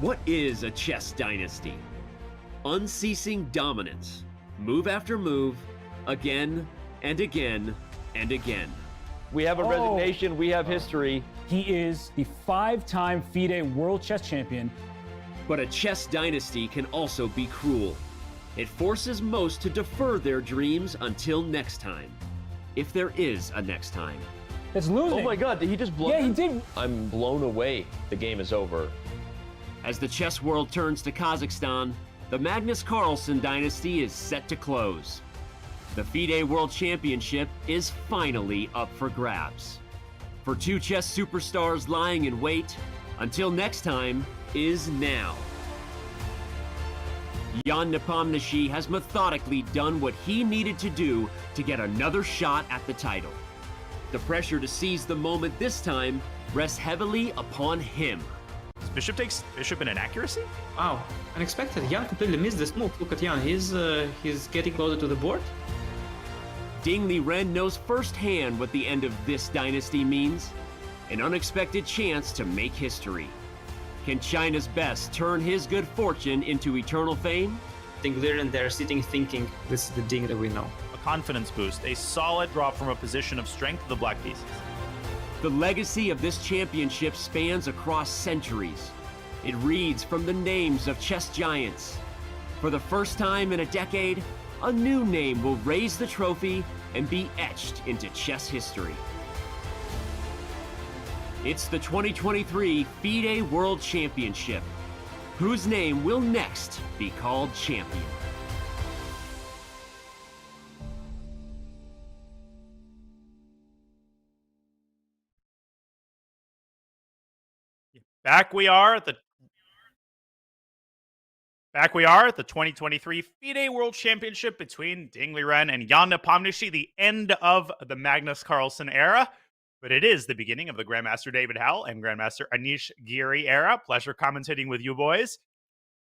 What is a chess dynasty? Unceasing dominance, move after move, again and again and again. We have a resignation, we have history. He is the 5-time FIDE World Chess Champion. But a chess dynasty can also be cruel. It forces most to defer their dreams until next time. If there is a next time. It's losing. Oh my god, did he just blow? Yeah, he did. I'm blown away. The game is over. As the chess world turns to Kazakhstan, the Magnus Carlsen dynasty is set to close. The FIDE World Championship is finally up for grabs. For two chess superstars lying in wait, until next time is now. Jan Nepomniachtchi has methodically done what he needed to do to get another shot at the title. The pressure to seize the moment this time rests heavily upon him. Bishop takes bishop in inaccuracy? Wow, unexpected. Jan completely missed this move. Look at Jan, he's getting closer to the board. Ding Liren knows firsthand what the end of this dynasty means. An unexpected chance to make history. Can China's best turn his good fortune into eternal fame? Ding Liren there sitting thinking, this is the Ding that we know. A confidence boost, a solid drop from a position of strength of the black pieces. The legacy of this championship spans across centuries. It reads from the names of chess giants. For the first time in a decade, a new name will raise the trophy and be etched into chess history. It's the 2023 FIDE World Championship. Whose name will next be called champion? Back we are. The 2023 FIDE World Championship between Ding Liren and Jan Nepomniachtchi, the end of the Magnus Carlsen era. But it is the beginning of the Grandmaster David Howell and Grandmaster Anish Giri era. Pleasure commentating with you boys.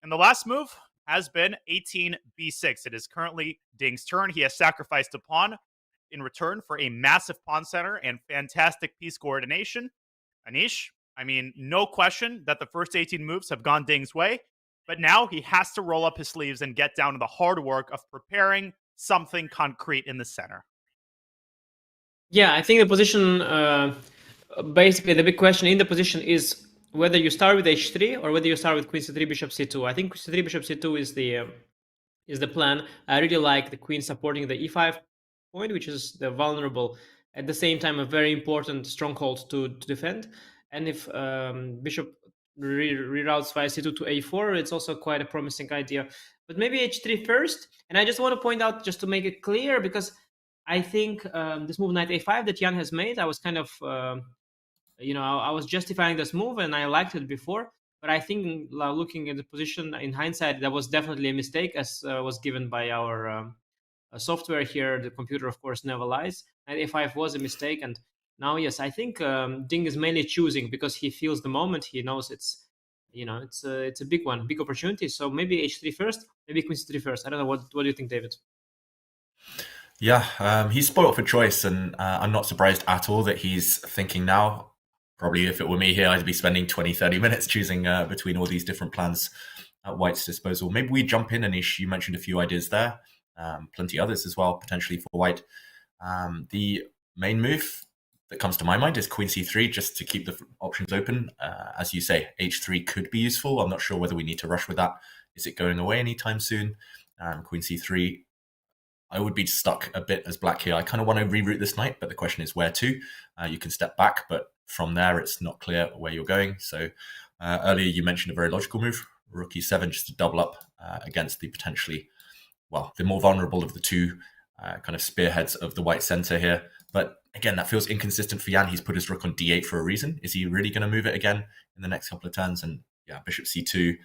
And the last move has been 18b6. It is currently Ding's turn. He has sacrificed a pawn in return for a massive pawn center and fantastic piece coordination. Anish, I mean, no question that the first 18 moves have gone Ding's way, but now he has to roll up his sleeves and get down to the hard work of preparing something concrete in the center. Yeah, I think the position, basically the big question in the position is whether you start with h3 or whether you start with queen c3, bishop c2. I think queen c3, bishop c2 is the plan. I really like the queen supporting the e5 point, which is the vulnerable, at the same time a very important stronghold to defend. And if bishop reroutes via c2 to a4, it's also quite a promising idea. But maybe h3 first. And I just want to point out, just to make it clear, because I think this move knight a5 that Jan has made, I was kind of, I was justifying this move and I liked it before. But I think looking at the position in hindsight, that was definitely a mistake, as was given by our software here. The computer, of course, never lies. Knight a5 was a mistake. And now, yes, I think Ding is mainly choosing because he feels the moment. He knows it's a big one, big opportunity. So maybe h3 first, maybe queen c3 first. I don't know. What do you think, David? Yeah, he's spoiled for choice, and I'm not surprised at all that he's thinking now. Probably if it were me here, I'd be spending 20, 30 minutes choosing between all these different plans at White's disposal. Maybe we jump in, Anish. You mentioned a few ideas there. Plenty others as well, potentially for White. The main move that comes to my mind is queen c3, just to keep the options open. As you say, h3 could be useful. I'm not sure whether we need to rush with that. Is it going away anytime soon? Queen c3, I would be stuck a bit as black here. I kind of want to reroute this knight, but the question is where to? You can step back, but from there, it's not clear where you're going. So earlier you mentioned a very logical move, rook e7, just to double up against the potentially, the more vulnerable of the two kind of spearheads of the white center here. But again, that feels inconsistent for Jan. He's put his rook on d8 for a reason. Is he really going to move it again in the next couple of turns? And yeah, bishop c2.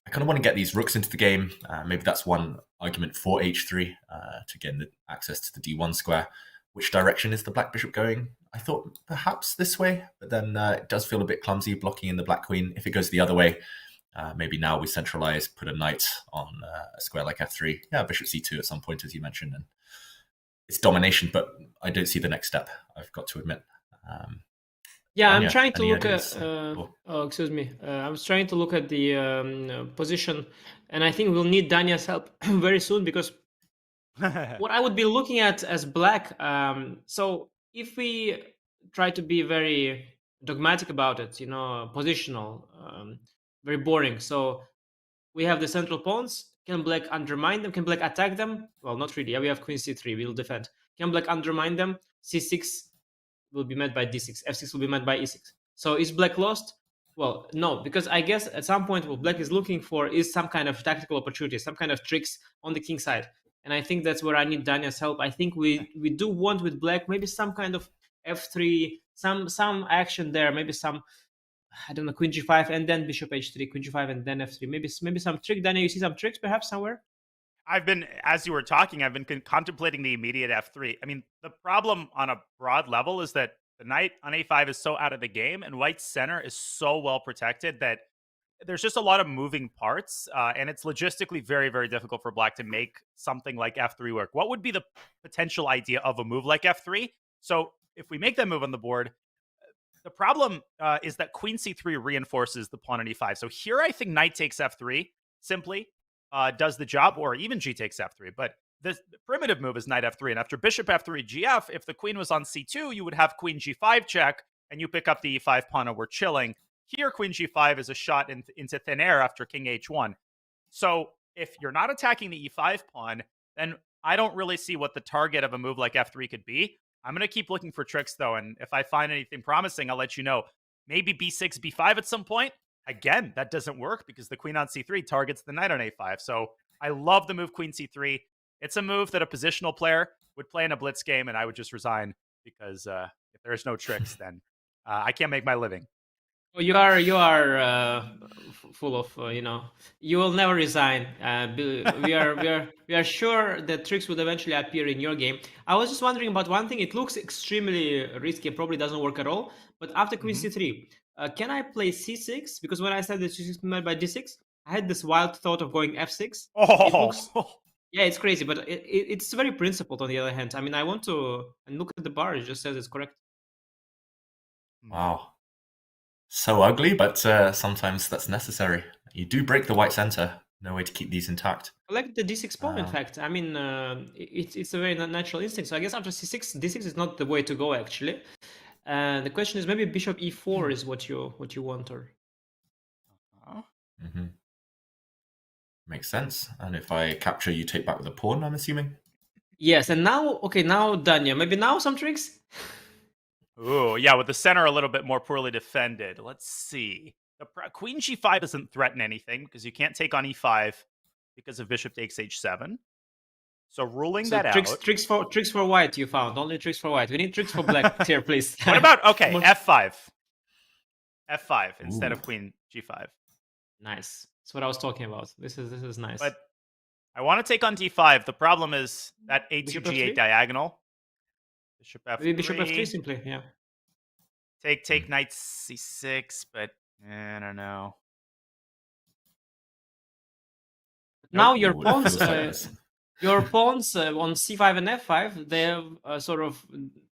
I kind of want to get these rooks into the game. Maybe that's one argument for h3 to gain the access to the d1 square. Which direction is the black bishop going? I thought perhaps this way, but then it does feel a bit clumsy blocking in the black queen. If it goes the other way, maybe now we centralize, put a knight on a square like f3. Yeah, bishop c2 at some point, as you mentioned. And it's domination, but I don't see the next step, I've got to admit. I'm trying to look at. Excuse me. I was trying to look at the position, and I think we'll need Danya's help very soon, because what I would be looking at as black. So if we try to be very dogmatic about it, positional, very boring. So we have the central pawns. Can black undermine them? Can black attack them? Well, not really. Yeah, we have queen c3. We'll defend. Can black undermine them? c6 will be met by d6. f6 will be met by e6. So is black lost? Well, no, because I guess at some point what black is looking for is some kind of tactical opportunity, some kind of tricks on the king side. And I think that's where I need Danya's help. I think we do want with black maybe some kind of f3, some action there, maybe some, I don't know, queen g5 and then bishop h3, queen g5 and then f3. Maybe some trick. Danya, you see some tricks perhaps somewhere? As you were talking, I've been contemplating the immediate f3. I mean, the problem on a broad level is that the knight on a5 is so out of the game, and White's center is so well protected that there's just a lot of moving parts, and it's logistically very, very difficult for black to make something like f3 work. What would be the potential idea of a move like f3? So if we make that move on the board, the problem is that queen c3 reinforces the pawn on e5. So here I think knight takes f3 simply does the job, or even g takes f3. But the primitive move is knight f3. And after bishop f3 gf, if the queen was on c2, you would have queen g5 check, and you pick up the e5 pawn, and we're chilling. Here, queen g5 is a shot into thin air after king h1. So if you're not attacking the e5 pawn, then I don't really see what the target of a move like f3 could be. I'm going to keep looking for tricks, though, and if I find anything promising, I'll let you know. Maybe b6, b5 at some point. Again, that doesn't work because the queen on c3 targets the knight on a5. So I love the move queen c3. It's a move that a positional player would play in a blitz game, and I would just resign because if there's no tricks, then I can't make my living. Oh, you are full of you will never resign. We are sure that tricks would eventually appear in your game. I was just wondering about one thing. It looks extremely risky. Probably doesn't work at all. But after Queen C3, can I play C6? Because when I said that C6 made by D6, I had this wild thought of going F6. It looks yeah, it's crazy, but it's very principled. On the other hand, I mean, I want to and look at the bar. It just says it's correct. Wow. So ugly, but sometimes that's necessary. You do break the white center. No way to keep these intact. I like the d6 pawn, in fact. I mean, it's a very natural instinct. So I guess after c6, d6 is not the way to go, actually. And the question is, maybe bishop e4 is what you want, or Makes sense. And if I capture, you take back with a pawn, I'm assuming? yes. And now, okay, now Danya, maybe now some tricks. Ooh, yeah, with the center a little bit more poorly defended. Let's see. Queen g5 doesn't threaten anything because you can't take on e5 because of bishop takes h7. So ruling that out. Tricks for white you found. Only tricks for white. We need tricks for black here, please. What about, okay, f5. f5 instead of queen g5. Nice. That's what I was talking about. This is nice. But I want to take on d5. The problem is that a2 g8 diagonal. Bishop f3. Maybe bishop f3 simply, yeah. Take knight c6, but I don't know. Now your pawns on c5 and f5, they have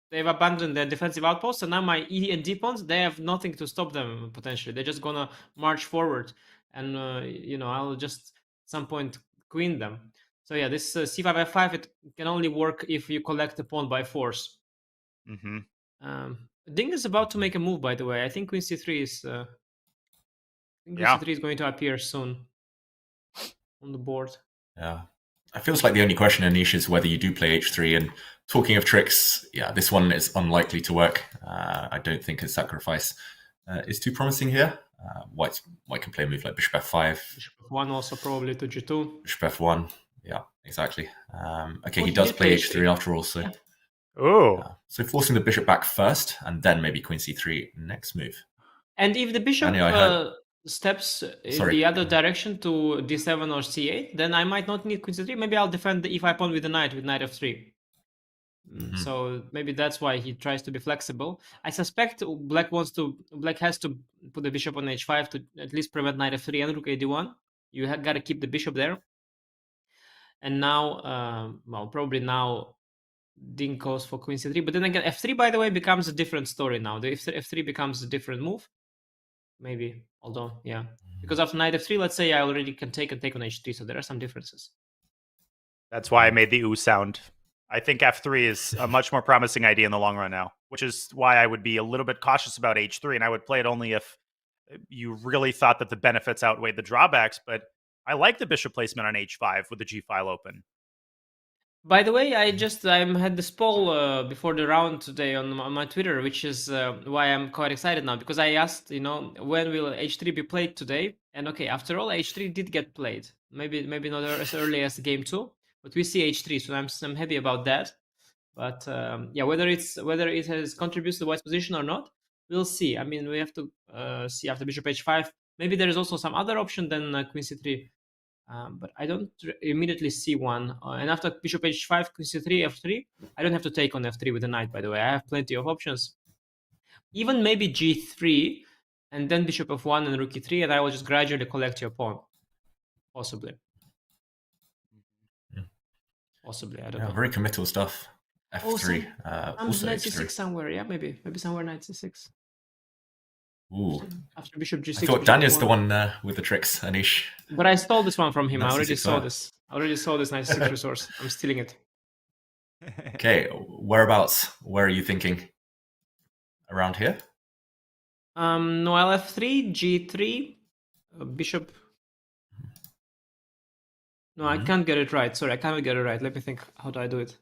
they've abandoned their defensive outposts, and now my e and d pawns, they have nothing to stop them potentially. They're just gonna march forward, and I'll just at some point queen them. So yeah, this c5 f5, it can only work if you collect the pawn by force. Ding is about to make a move, by the way. I think queen c3 is c3 is going to appear soon on the board. Yeah. It feels like the only question, Anish, is whether you do play h3. And talking of tricks, yeah, this one is unlikely to work. I don't think his sacrifice is too promising here. White can play a move like bishop f5. Bishop f1 also probably to g2. Bishop f1. Yeah, exactly. Okay, he does play h3 after all, so... So forcing the bishop back first, and then maybe queen c3 next move. And if the bishop steps in the other direction to d7 or c8, then I might not need queen c3. Maybe I'll defend the e5 pawn with the knight, with knight f3. So maybe that's why he tries to be flexible. I suspect black has to put the bishop on h5 to at least prevent knight f3 and rook a1. You have got to keep the bishop there. And now, probably now Ding goes for queen c3, but then again, f3, by the way, becomes a different story now. The f3 becomes a different move. Maybe, although, yeah. Because after knight f3, let's say I already can take on h3, so there are some differences. That's why I made the ooh sound. I think f3 is a much more promising idea in the long run now, which is why I would be a little bit cautious about h3, and I would play it only if you really thought that the benefits outweighed the drawbacks, but I like the bishop placement on h5 with the g-file open. By the way, I had this poll before the round today on my Twitter, which is why I'm quite excited now, because I asked, when will h3 be played today? And okay, after all, h3 did get played. Maybe not as early as game 2, but we see h3, so I'm happy about that. But yeah, whether it has contributed to the white's position or not, we'll see. I mean, we have to see after bishop h5. Maybe there is also some other option than queen c3. But I don't immediately see one. And after bishop h5, queen c3, f3, I don't have to take on f3 with the knight, by the way. I have plenty of options. Even maybe g3, and then bishop f1 and rook e3, and I will just gradually collect your pawn. Possibly. Possibly, I don't know. Very committal stuff. f3. Also knight h3. c6 somewhere, yeah, maybe somewhere knight c6. Ooh. After bishop g6. I thought Danya's the one with the tricks, Anish. But I stole this one from him. I already saw this. I already saw this knight c6 resource. I'm stealing it. Okay, whereabouts? Where are you thinking? Around here? No, f3, g3, bishop. No, I can't get it right. Sorry, I can't get it right. Let me think. How do I do it?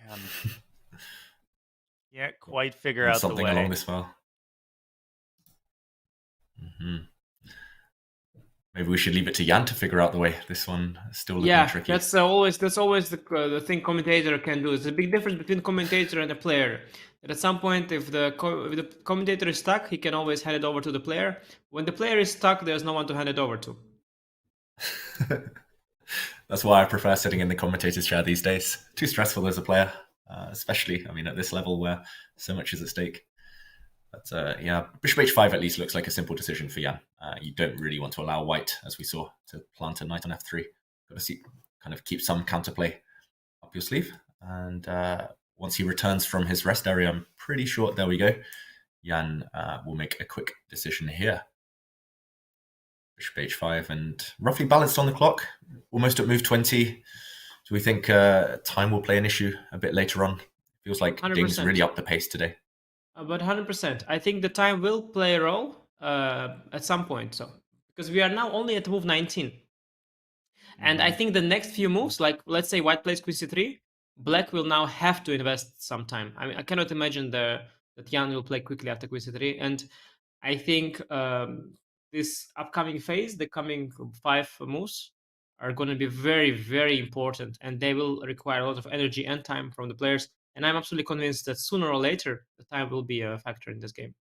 Yeah, can't quite figure out something the way. along this file. maybe we should leave it to Jan to figure out the way. This one is still looking tricky. That's always the thing commentator can do. There's a big difference between commentator and a player. And at some point, if the commentator is stuck, he can always hand it over to the player. When the player is stuck, there's no one to hand it over to. That's why I prefer sitting in the commentator's chair these days. Too stressful as a player, especially, at this level where so much is at stake. But yeah, bishop h5 at least looks like a simple decision for Jan. You don't really want to allow white, as we saw, to plant a knight on f3. Got to see, kind of keep some counterplay up your sleeve. And once he returns from his rest area, I'm pretty sure, there we go, Jan will make a quick decision here. Bishop h5 and roughly balanced on the clock, almost at move 20. Do we think time will play an issue a bit later on? Feels like 100%. Ding's really upped the pace today. But 100%. I think the time will play a role at some point. So because we are now only at move 19. And I think the next few moves, like let's say white plays queen c3, black will now have to invest some time. I mean, I cannot imagine that Jan will play quickly after queen c3. And I think this upcoming phase, the coming 5 moves, are going to be very, very important. And they will require a lot of energy and time from the players. And I'm absolutely convinced that sooner or later, the time will be a factor in this game.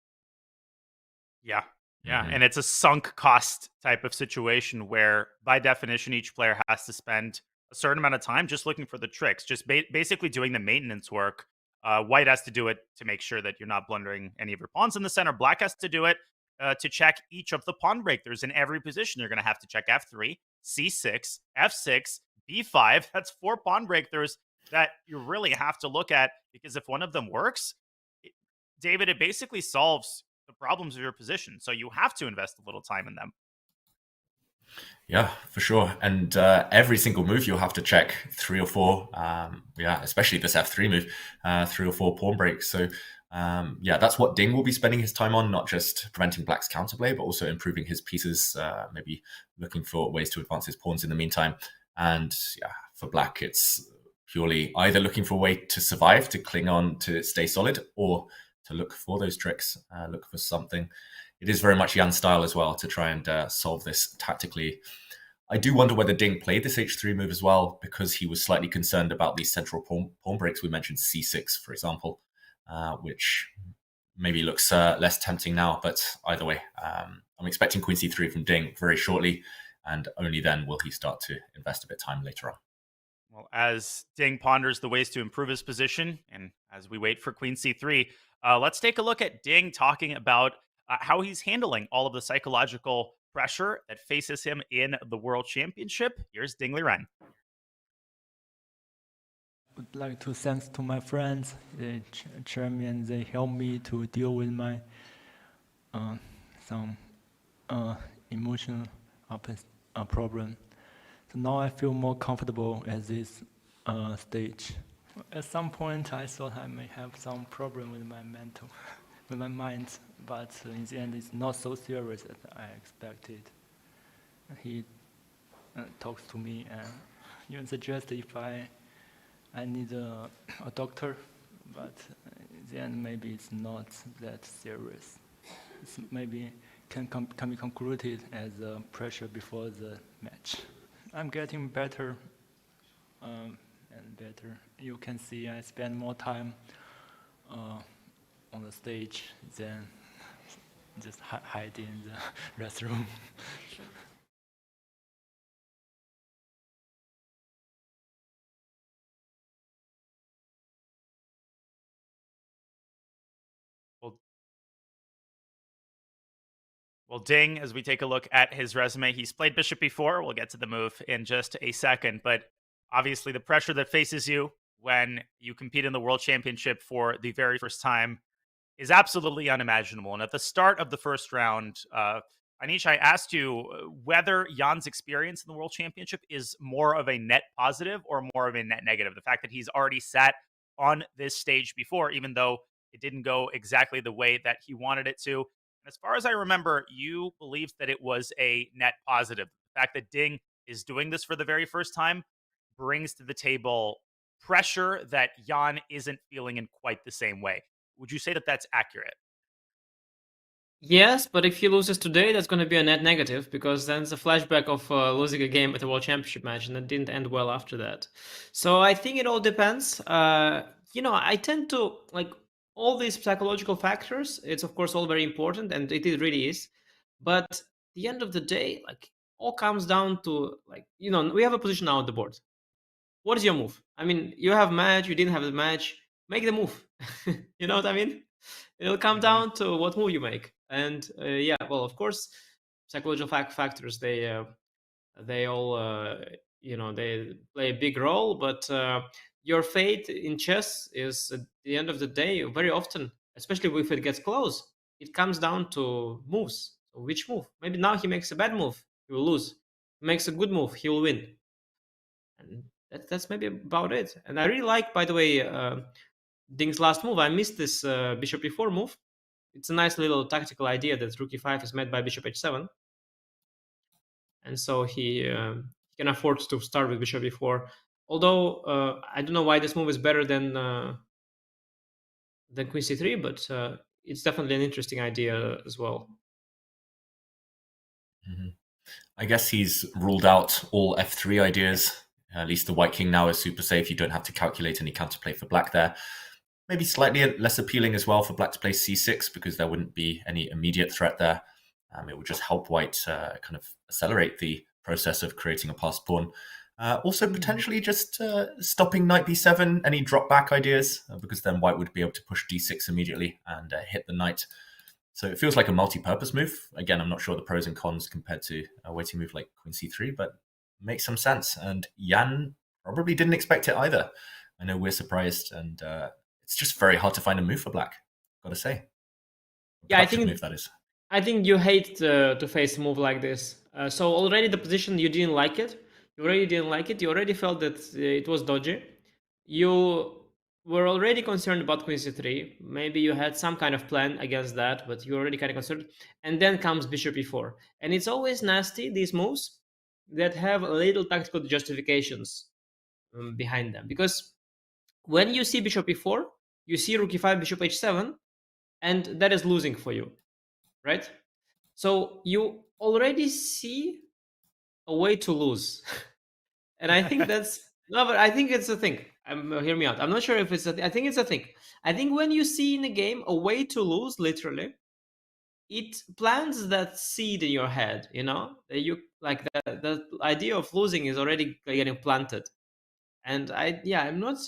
Yeah. And it's a sunk cost type of situation where, by definition, each player has to spend a certain amount of time just looking for the tricks, just basically doing the maintenance work. White has to do it to make sure that you're not blundering any of your pawns in the center. Black has to do it to check each of the pawn breakthroughs in every position. You're going to have to check f3, c6, f6, b5. That's 4 pawn breakthroughs that you really have to look at, because if one of them works, David, it basically solves the problems of your position. So you have to invest a little time in them. Yeah, for sure. And every single move you'll have to check 3 or 4, especially this f3 move, 3 or 4 pawn breaks. So yeah, that's what Ding will be spending his time on, not just preventing black's counterplay, but also improving his pieces, maybe looking for ways to advance his pawns in the meantime. And yeah, for black, it's purely either looking for a way to survive, to cling on, to stay solid, or to look for those tricks, look for something. It is very much Jan's style as well to try and solve this tactically. I do wonder whether Ding played this h3 move as well, because he was slightly concerned about these central pawn breaks. We mentioned c6, for example, which maybe looks less tempting now. But either way, I'm expecting queen c3 from Ding very shortly, and only then will he start to invest a bit of time later on. Well, as Ding ponders the ways to improve his position, and as we wait for queen c3, let's take a look at Ding talking about how he's handling all of the psychological pressure that faces him in the World Championship. Here's Ding Liren. Would like to thanks to my friends, the chairman. They help me to deal with my some emotional problem. So now I feel more comfortable at this stage. At some point, I thought I may have some problem with my with my mind, but in the end, it's not so serious as I expected. He talks to me and even suggests if I need a doctor, but in the end, maybe it's not that serious. It's maybe can be concluded as a pressure before the match. I'm getting better and better. You can see I spend more time on the stage than just hide in the restroom. Well, Ding, as we take a look at his resume, he's played bishop b4. We'll get to the move in just a second, but obviously the pressure that faces you when you compete in the World Championship for the very first time is absolutely unimaginable. And at the start of the first round, Anish, I asked you whether Jan's experience in the World Championship is more of a net positive or more of a net negative. The fact that he's already sat on this stage before, even though it didn't go exactly the way that he wanted it to. And as far as I remember, you believed that it was a net positive. The fact that Ding is doing this for the very first time brings to the table pressure that Jan isn't feeling in quite the same way. Would you say that that's accurate? Yes, but if he loses today, that's going to be a net negative because then it's a flashback of losing a game at a World Championship match, and it didn't end well after that. So I think it all depends. I tend to like all these psychological factors. It's of course all very important, and it really is. But at the end of the day, like all comes down to we have a position now on the board. What is your move? I mean, you have match, you didn't have the match. Make the move. You know what I mean? It'll come down to what move you make. And well, of course, psychological factors they all they play a big role. But your fate in chess is at the end of the day very often, especially if it gets close, it comes down to moves. So which move? Maybe now he makes a bad move, he will lose. He makes a good move, he will win. And that's maybe about it. And I really like, by the way, Ding's last move. I missed this bishop e4 move. It's a nice little tactical idea that rook e5 is met by bishop h7. And so he can afford to start with bishop e4. Although I don't know why this move is better than queen c3, but it's definitely an interesting idea as well. I guess he's ruled out all f3 ideas. At least the white king now is super safe. You don't have to calculate any counterplay for black there. Maybe slightly less appealing as well for black to play c6 because there wouldn't be any immediate threat there. It would just help white kind of accelerate the process of creating a passed pawn. Also potentially just stopping knight b7, any drop back ideas, because then white would be able to push d6 immediately and hit the knight. So it feels like a multi-purpose move. Again, I'm not sure the pros and cons compared to a waiting move like queen c3, but makes some sense. And Jan probably didn't expect it either. I know we're surprised, and it's just very hard to find a move for black, gotta say. Yeah, I think move, that is. I think you hate to face a move like this. So already the position, you didn't like it. You already didn't like it. You already felt that it was dodgy. You were already concerned about queen c3. Maybe you had some kind of plan against that, but you're already kind of concerned. And then comes bishop e4. And it's always nasty, these moves that have little tactical justifications behind them. Because when you see bishop e4, you see rook e5, bishop h7, and that is losing for you, right? So you already see a way to lose. And I think that's... No, but I think it's a thing. Hear me out. I'm not sure if it's I think it's a thing. I think when you see in a game a way to lose, literally, it plants that seed in your head, that you like the idea of losing is already getting planted. And I'm not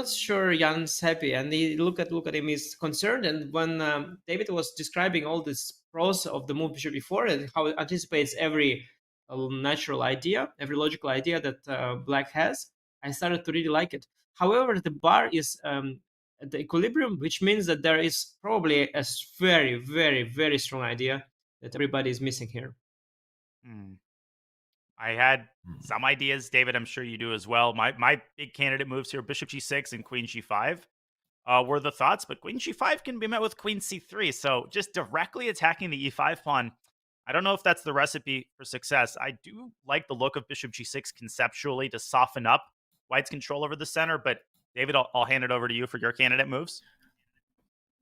sure Jan's happy, and he look at him, he's concerned. And when David was describing all these pros of the move bishop e4 and how it anticipates every natural idea, every logical idea that black has, I started to really like it. However, the bar is at the equilibrium, which means that there is probably a very, very, very strong idea that everybody is missing here. I had some ideas, David. I'm sure you do as well. My big candidate moves here, bishop g6 and queen g5, were the thoughts. But queen g5 can be met with queen c3. So just directly attacking the e5 pawn, I don't know if that's the recipe for success. I do like the look of bishop g6 conceptually to soften up white's control over the center. But David, I'll hand it over to you for your candidate moves.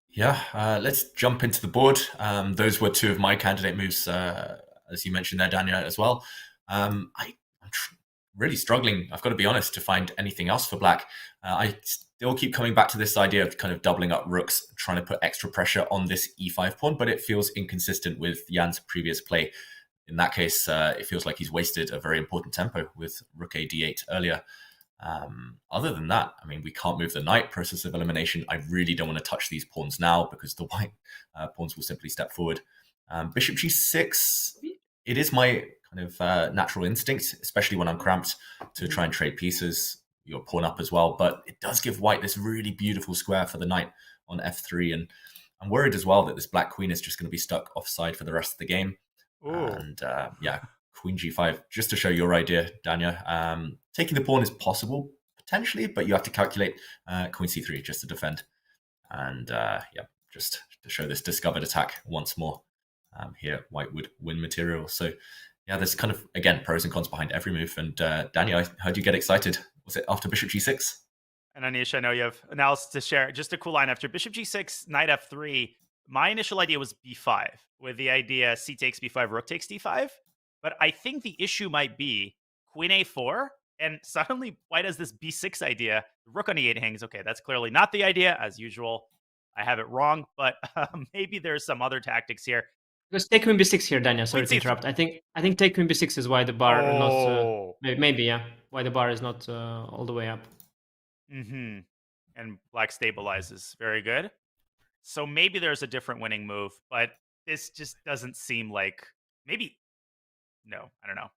Yeah, let's jump into the board. Those were two of my candidate moves, as you mentioned there, Dania, as well. I'm really struggling, I've got to be honest, to find anything else for black. I still keep coming back to this idea of kind of doubling up rooks, trying to put extra pressure on this e5 pawn, but it feels inconsistent with Jan's previous play. In that case, it feels like he's wasted a very important tempo with rook a d8 earlier. Other than that, I mean, we can't move the knight, process of elimination. I really don't want to touch these pawns now because the white pawns will simply step forward. Bishop g6, it is my kind of natural instinct, especially when I'm cramped, to try and trade pieces, your pawn up as well. But it does give white this really beautiful square for the knight on f3. And I'm worried as well that this black queen is just going to be stuck offside for the rest of the game. Ooh. And queen g5, just to show your idea, Dania. Taking the pawn is possible, potentially, but you have to calculate queen c3 just to defend. And just to show this discovered attack once more. Here, white would win material. So, yeah, there's kind of, again, pros and cons behind every move. And Daniel, I heard you get excited. Was it after bishop g6? And Anish, I know you have analysis to share. Just a cool line after bishop g6, knight f3. my initial idea was b5, with the idea c takes b5, rook takes d5. But I think the issue might be queen a4, and suddenly white has this b6 idea. Rook on e8 hangs. Okay, that's clearly not the idea, as usual. I have it wrong, but maybe there's some other tactics here. Because take queen b6 here, Daniel. Sorry Queen to C3. interrupt. I think take queen b6 is why the bar not Oh. maybe yeah, why the bar is not all the way up. Mm-hmm. And black stabilizes. Very good. So maybe there's a different winning move, but this just doesn't seem like maybe. No, I don't know.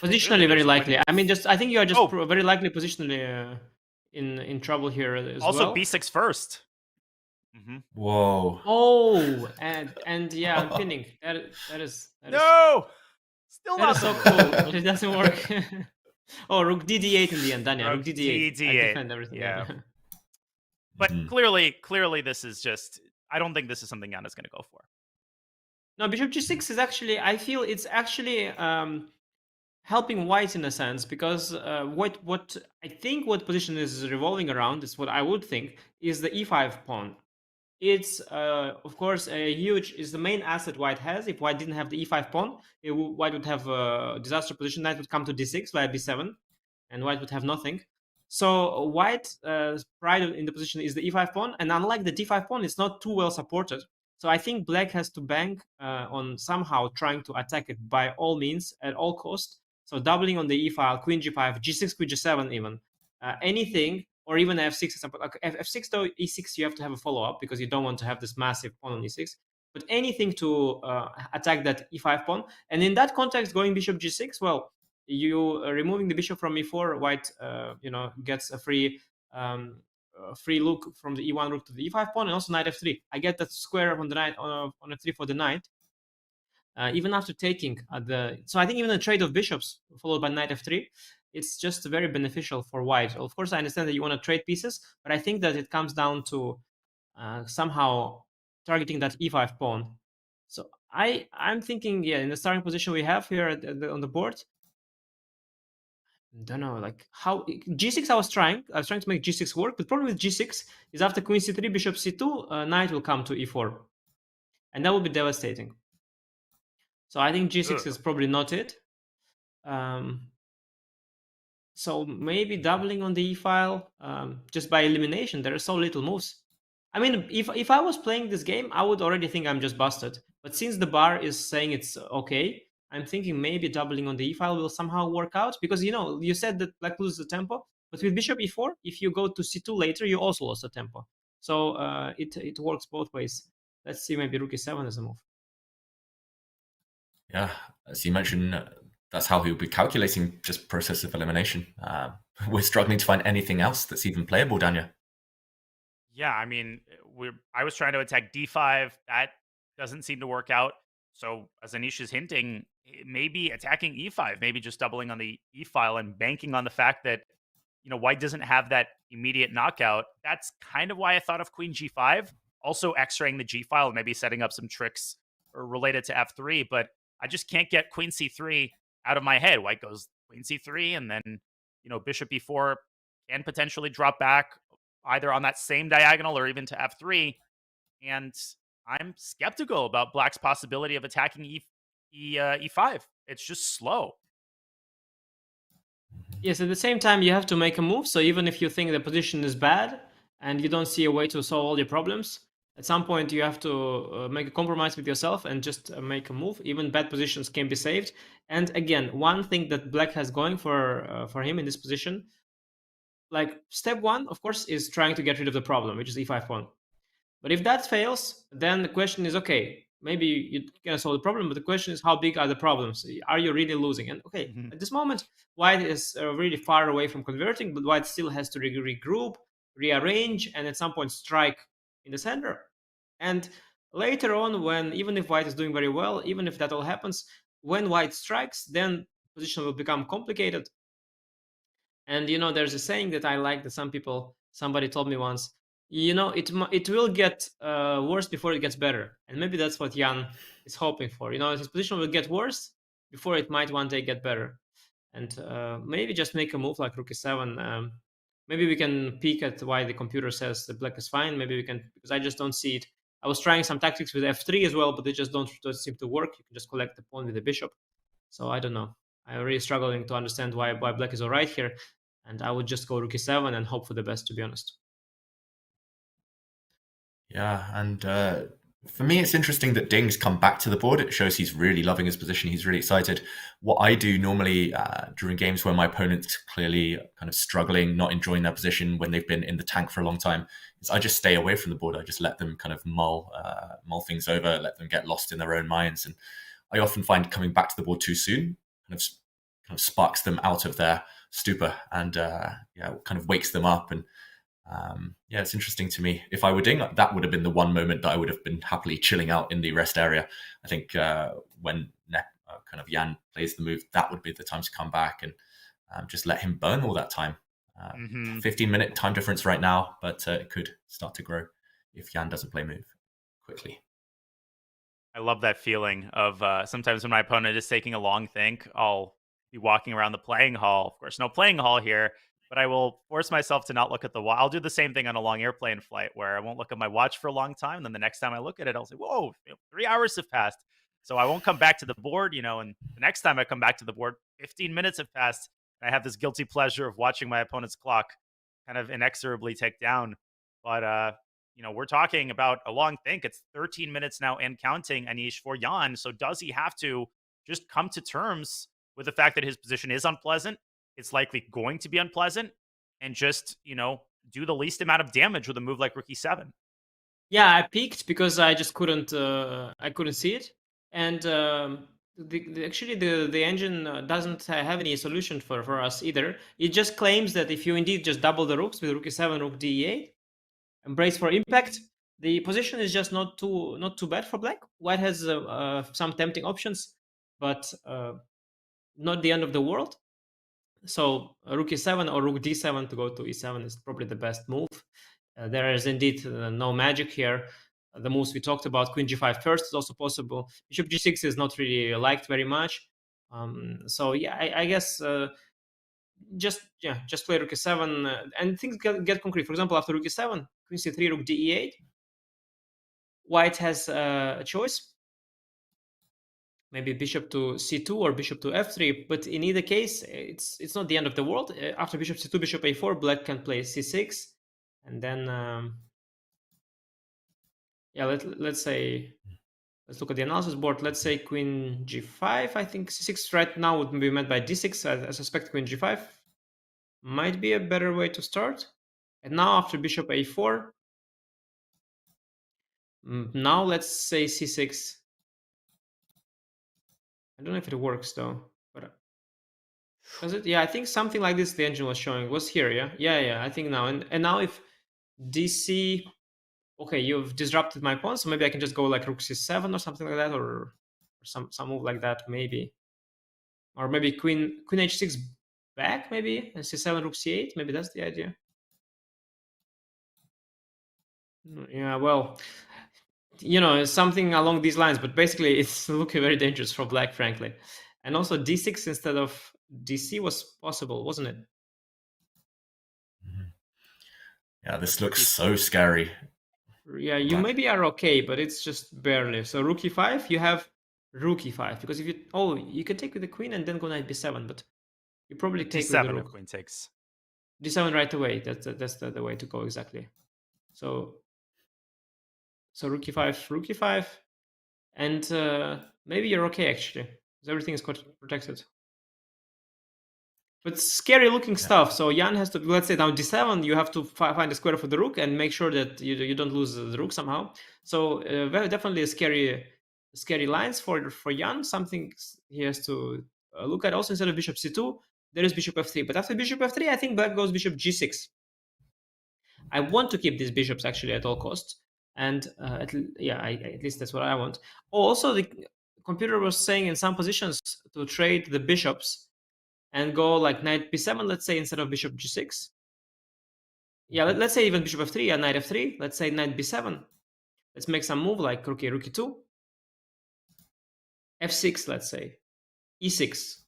Positionally, very there's a likely. winning- I mean, just I think you are just Oh. very likely positionally in trouble here as Also, well. b6 first. Mm-hmm. Whoa. Oh, and yeah, I'm pinning. That is No, still that not is so the cool, but it doesn't work. Oh, rook dd8 in the end, Daniel. Rook Rook dd8. I dd8, defend everything. yeah. Yeah. But clearly, this is just. I don't think this is something Jan is going to go for. No, bishop g6 is actually. I feel it's actually helping white in a sense, because what I think what position is revolving around is what I would think is the e5 pawn. It's of course a huge is the main asset white has. If white didn't have the e5 pawn, white would have a disaster position. Knight would come to d6 via b7, and white would have nothing. So white's pride in the position is the e5 pawn, and unlike the d5 pawn, it's not too well supported. So I think black has to bank on somehow trying to attack it by all means at all cost. So doubling on the e file, queen g5, g6, queen g7, even anything, or even f6. F6 though, e6 you have to have a follow up because you don't want to have this massive pawn on e6. But anything to attack that e5 pawn, and in that context, going bishop g6, well, you removing the bishop from e4, white gets a free look from the e1 rook to the e5 pawn, and also knight f3. I get that square on the knight on f3 for the knight. Even after taking so I think even a trade of bishops followed by knight f3, it's just very beneficial for white. Of course, I understand that you want to trade pieces, but I think that it comes down to somehow targeting that e5 pawn. So I'm thinking, yeah, in the starting position we have here on the board, don't know, like how g6 I was trying to make g6 work. But the problem with g6 is after queen c3, bishop c2, knight will come to e4, and that will be devastating. So I think g6 is probably not it. So maybe doubling on the e file just by elimination. There are so little moves. I mean, if I was playing this game, I would already think I'm just busted. But since the bar is saying it's okay, I'm thinking maybe doubling on the e file will somehow work out. Because, you said that black loses the tempo. But with bishop e4, if you go to c2 later, you also lost the tempo. So it works both ways. Let's see, maybe rook e7 as a move. Yeah, as you mentioned, that's how he'll be calculating just process of elimination. We're struggling to find anything else that's even playable, Daniel. Yeah, I mean, I was trying to attack d5. That doesn't seem to work out. So as Anish is hinting, maybe attacking e5, maybe just doubling on the e file and banking on the fact that, white doesn't have that immediate knockout. That's kind of why I thought of queen g5. Also x-raying the g file, maybe setting up some tricks related to f3. But I just can't get queen c3 out of my head. White goes queen c3, and then, bishop e4 can potentially drop back either on that same diagonal or even to f3. And I'm skeptical about black's possibility of attacking e5. It's just slow. Yes, at the same time, you have to make a move. So even if you think the position is bad and you don't see a way to solve all your problems, at some point you have to make a compromise with yourself and just make a move. Even bad positions can be saved. And again, one thing that black has going for him in this position, like step one, of course, is trying to get rid of the problem, which is e5 pawn. But if that fails, then the question is, okay, maybe you can solve the problem, but the question is, how big are the problems? Are you really losing? And okay, at this moment, white is really far away from converting, but white still has to regroup, rearrange, and at some point strike in the center. And later on, even if white is doing very well, even if that all happens, when white strikes, then position will become complicated. And there's a saying that I like that somebody told me once, it will get worse before it gets better. And maybe that's what Jan is hoping for. His position will get worse before it might one day get better. And maybe just make a move like rook e7. Maybe we can peek at why the computer says that black is fine. Maybe we can, because I just don't see it I was trying some tactics with f3 as well, but they just don't seem to work. You can just collect the pawn with the bishop. So I don't know. I'm really struggling to understand why black is all right here. And I would just go rook e7 and hope for the best, to be honest. Yeah, and for me, it's interesting that Ding's come back to the board. It shows he's really loving his position. He's really excited. What I do normally during games where my opponent's clearly kind of struggling, not enjoying their position when they've been in the tank for a long time, is I just stay away from the board. I just let them kind of mull things over, let them get lost in their own minds. And I often find coming back to the board too soon kind of sparks them out of their stupor and kind of wakes them up. And yeah, it's interesting to me. If I were Ding, that would have been the one moment that I would have been happily chilling out in the rest area. I think when kind of Jan plays the move, that would be the time to come back and just let him burn all that time. 15-minute time difference right now, but it could start to grow if Jan doesn't play move quickly. I love that feeling of sometimes when my opponent is taking a long think, I'll be walking around the playing hall. Of course, no playing hall here, but I will force myself to not look at the watch. I'll do the same thing on a long airplane flight where I won't look at my watch for a long time. And then the next time I look at it, I'll say, whoa, 3 hours have passed. So I won't come back to the board, and the next time I come back to the board, 15 minutes have passed. And I have this guilty pleasure of watching my opponent's clock kind of inexorably tick down. But, we're talking about a long think. It's 13 minutes now and counting, Anish, for Jan. So does he have to just come to terms with the fact that his position is unpleasant? It's likely going to be unpleasant, and just, do the least amount of damage with a move like rook e7. Yeah, I peeked because I just couldn't see it. And actually the engine doesn't have any solution for us either. It just claims that if you indeed just double the rooks with rook e7, rook d8, and brace for impact, the position is just not too bad for black. White has some tempting options, but not the end of the world. So rook e7 or rook d7 to go to e7 is probably the best move. There is indeed no magic here. The moves we talked about, queen g5 first is also possible. Bishop g6 is not really liked very much. So yeah, I guess just play rook e7 and things get concrete. For example, after rook e7, queen c3, rook d8. White has a choice. Maybe bishop to c2 or bishop to f3, but in either case, it's not the end of the world. After bishop c2, bishop a4, black can play c6, and then let's look at the analysis board. Let's say queen g5. I think c6 right now would be met by d6. I suspect queen g5 might be a better way to start. And now after bishop a4, now let's say c6. I don't know if it works though, but does it? Yeah, I think something like this the engine was showing was here. Yeah. I think now and now if DC, okay, you've disrupted my pawn, so maybe I can just go like rook c7 or something like that, or some move like that maybe, or maybe queen h6 back maybe, and c7 rook c8. Maybe that's the idea. Yeah, well, something along these lines, but basically it's looking very dangerous for black, frankly. And also d6 instead of dc was possible, wasn't it? Yeah, this looks so scary. Yeah, you maybe are okay, but it's just barely. So rook e5, you have rook e5, because if you can take with the queen and then go knight b7, but you probably take d7 with the rook. Queen takes d7 right away. That's the way to go exactly. So rook e5, and maybe you're okay actually, because everything is quite protected. But scary looking stuff. So Jan has to, let's say now d7, you have to find a square for the rook and make sure that you don't lose the rook somehow. So very definitely scary lines for Jan. Something he has to look at. Also, instead of bishop c2, there is bishop f3. But after bishop f3, I think black goes bishop g6. I want to keep these bishops actually at all costs. And at least that's what I want. Also, the computer was saying in some positions to trade the bishops and go like knight b7, let's say, instead of bishop g6. Yeah, let's say even bishop f3 and knight f3. Let's say knight b7. Let's make some move like rook e2. f6, let's say. e6.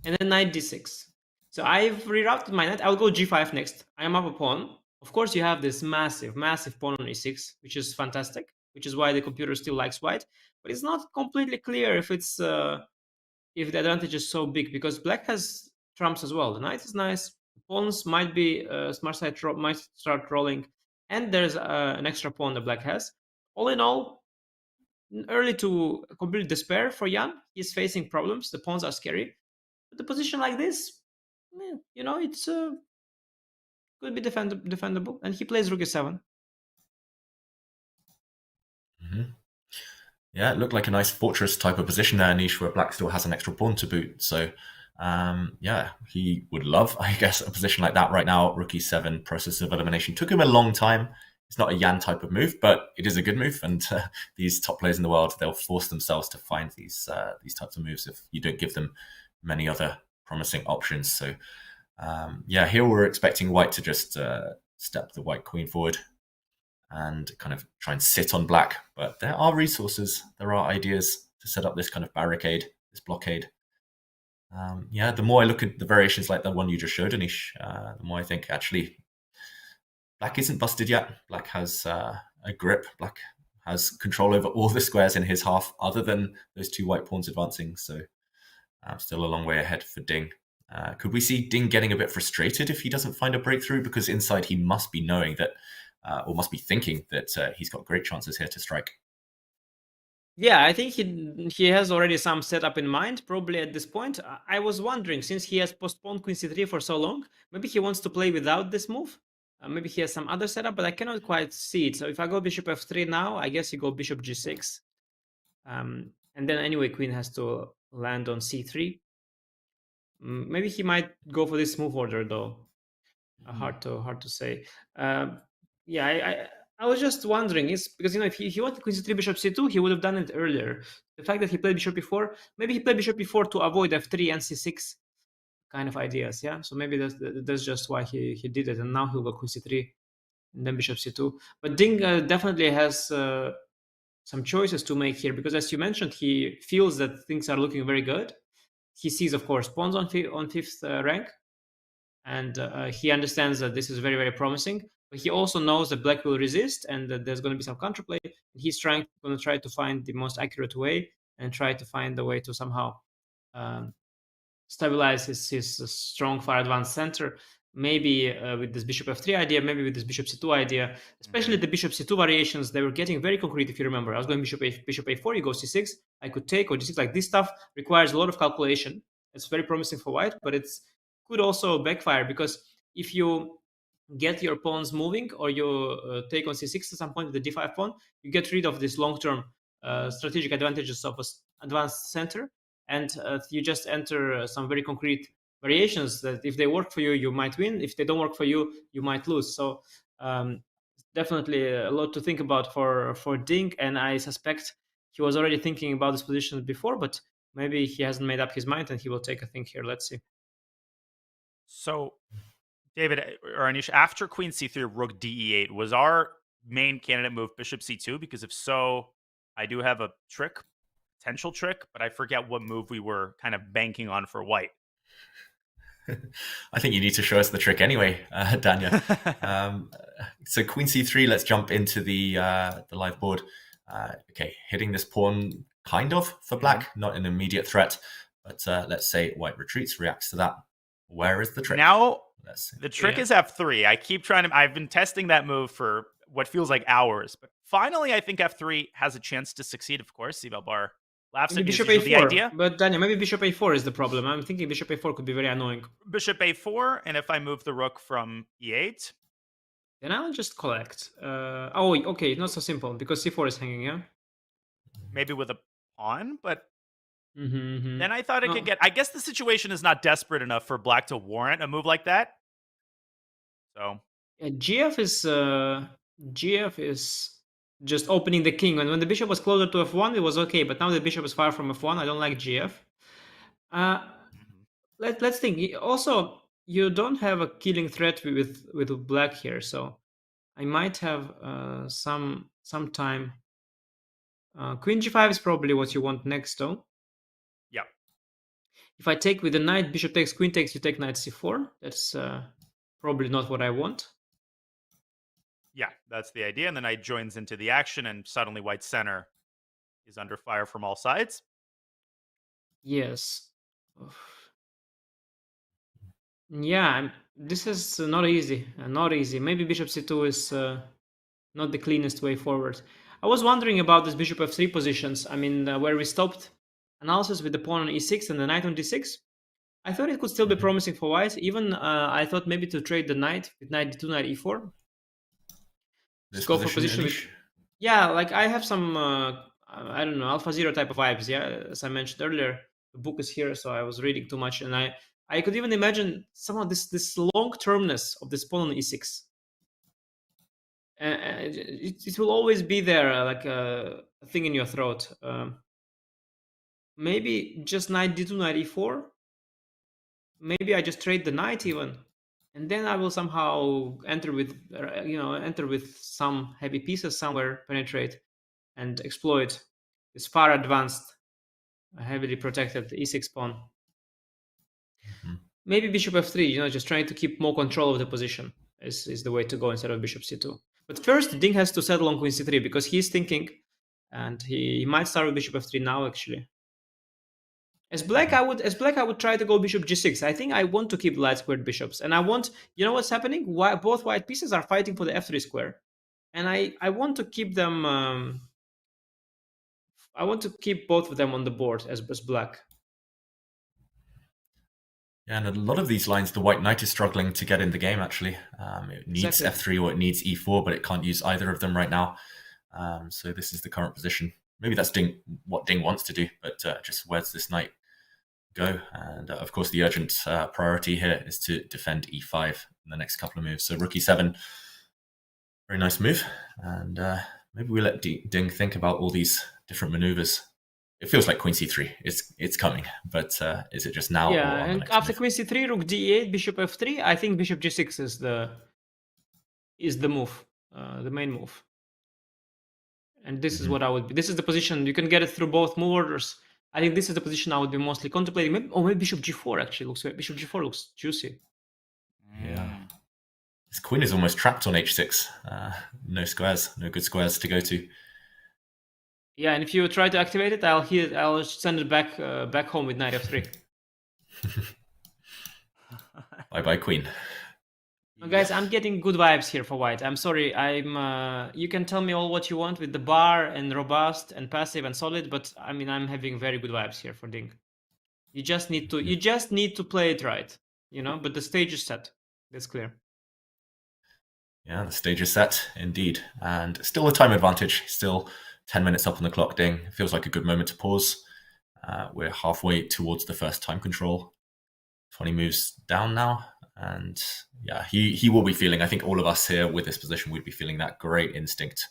And then knight d6. So I've rerouted my knight. I'll go g5 next. I am up a pawn. Of course, you have this massive pawn on e6, which is fantastic, which is why the computer still likes white. But it's not completely clear if it's if the advantage is so big, because black has trumps as well. The knight is nice. The pawns might be smart side might start rolling, and there's an extra pawn that black has. All in all, early to complete despair for Jan. He's facing problems. The pawns are scary. But the position like this, it's could be defendable. And he plays rook e7. Yeah, it looked like a nice fortress type of position there, Nish, where black still has an extra pawn to boot. So, yeah, he would love, I guess, a position like that right now. Rook e7, process of elimination. Took him a long time. It's not a Jan type of move, but it is a good move. And these top players in the world, they'll force themselves to find these types of moves if you don't give them many other promising options. So, yeah, here we're expecting white to just step the white queen forward and kind of try and sit on black. But there are resources, there are ideas to set up this kind of barricade, this blockade. Yeah, the more I look at the variations like the one you just showed, Anish, the more I think actually black isn't busted yet. Black has a grip. Black has control over all the squares in his half other than those two white pawns advancing. So still a long way ahead for Ding. Could we see Ding getting a bit frustrated if he doesn't find a breakthrough? Because inside he must be knowing that or must be thinking that he's got great chances here to strike. Yeah, I think he has already some setup in mind, probably at this point. I was wondering, since he has postponed queen c3 for so long, maybe he wants to play without this move. Maybe he has some other setup, but I cannot quite see it. So if I go bishop f3 now, I guess you go bishop g6. And then anyway, queen has to land on c3. Maybe he might go for this move order, though. Hard to say. Yeah, I was just wondering, is because if he wanted queen c3 bishop c2, he would have done it earlier. The fact that he played bishop e4, maybe he played bishop e4 to avoid f3 and c6 kind of ideas. Yeah, so maybe that's just why he did it, and now he'll go queen c3 and then bishop c2. But Ding definitely has some choices to make here, because as you mentioned, he feels that things are looking very good. He sees, of course, pawns on fifth rank, and he understands that this is very, very promising. But he also knows that black will resist and that there's going to be some counterplay. He's going to try to find the most accurate way and try to find a way to somehow stabilize his strong far advanced center. Maybe with this bishop f3 idea, maybe with this bishop c2 idea, especially the bishop c2 variations, they were getting very concrete. If you remember, I was going bishop a4, you go c6, I could take, or g6. Like this stuff requires a lot of calculation. It's very promising for white, but it's could also backfire, because if you get your pawns moving, or you take on c6 at some point with the d5 pawn, you get rid of this long-term strategic advantages of an advanced center, and you just enter some very concrete variations that if they work for you, you might win. If they don't work for you, you might lose. So definitely a lot to think about for Ding, and I suspect he was already thinking about this position before, but maybe he hasn't made up his mind and he will take a think here. Let's see. So, David or Anish, after queen c3, rook de8, was our main candidate move bishop c2? Because if so, I do have a potential trick, but I forget what move we were kind of banking on for white. I think you need to show us the trick anyway, Danya. So queen c3, let's jump into the live board. Okay, hitting this pawn kind of for black, not an immediate threat, but let's say white retreats, reacts to that. Where is the trick? Now, the trick is f3. I keep trying to... I've been testing that move for what feels like hours, but finally I think f3 has a chance to succeed, of course. Sibel Bar laughs at bishop the a4, idea. but Daniel, maybe bishop a4 is the problem. I'm thinking bishop a4 could be very annoying. Bishop a4, and if I move the rook from e8? Then I'll just collect. Oh, okay, not so simple, because c4 is hanging, yeah? Maybe with a pawn, but... Then I thought it could get... I guess the situation is not desperate enough for black to warrant a move like that. So... Yeah, GF is just opening the king. And when the bishop was closer to f1, it was okay. But now the bishop is far from f1. I don't like GF. Let's think. Also, you don't have a killing threat with black here. So I might have some time. Queen g5 is probably what you want next, though. Yeah. If I take with the knight, bishop takes, queen takes, you take knight c4. That's probably not what I want. Yeah, that's the idea. And the knight joins into the action, and suddenly white center is under fire from all sides. Yes. Yeah, this is not easy. Not easy. Maybe bishop c2 is not the cleanest way forward. I was wondering about this bishop f3 positions. I mean, where we stopped analysis with the pawn on e6 and the knight on d6. I thought it could still be promising for white. Even I thought maybe to trade the knight with knight d2, knight e4. This Go for position with, Anish? yeah, like I have some I don't know, alpha zero type of vibes. Yeah, as I mentioned earlier, the book is here, so I was reading too much, and I could even imagine somehow this long termness of this pawn on e6. It will always be there, like a thing in your throat. Maybe just knight d2, knight e4. Maybe I just trade the knight even, and then I will somehow enter with some heavy pieces somewhere, penetrate, and exploit this far advanced, heavily protected e6 pawn. Maybe bishop f3, just trying to keep more control of the position is the way to go instead of bishop c2. But first, Ding has to settle on queen c3 because he's thinking, and he might start with bishop f3 now actually. As black, I would try to go bishop g6. I think I want to keep light squared bishops, and I want, what's happening? Both white pieces are fighting for the f3 square, and I want to keep them. I want to keep both of them on the board as black. Yeah, and a lot of these lines, the white knight is struggling to get in the game, actually. It needs Exactly. f3 or it needs e4, but it can't use either of them right now. So this is the current position. Maybe that's what Ding wants to do, but just where's this knight go? And of course, the urgent priority here is to defend e5 in the next couple of moves. So rook e7, very nice move. And maybe we let Ding think about all these different maneuvers. It feels like queen c3. It's coming, but is it just now? Yeah, or on the and next after move? queen c3, rook d8, bishop f3, I think bishop g6 is the move, the main move. And this is what I would be. This is the position. You can get it through both move orders. I think this is the position I would be mostly contemplating. Maybe bishop g4 actually looks. Bishop g4 looks juicy. Yeah. This queen is almost trapped on h6. No squares, no good squares to go to. Yeah, and if you try to activate it, I'll send it back home with knight f3. Bye queen. Well, guys, I'm getting good vibes here for white. I'm sorry. You can tell me all what you want with the bar and robust and passive and solid, but I mean, I'm having very good vibes here for Ding. You just need to play it right, But the stage is set. That's clear. Yeah, the stage is set indeed, and still a time advantage. Still 10 minutes up on the clock. Ding. Feels like a good moment to pause. We're halfway towards the first time control. 20 moves down now. And yeah, he will be feeling, I think all of us here with this position would be feeling that great instinct.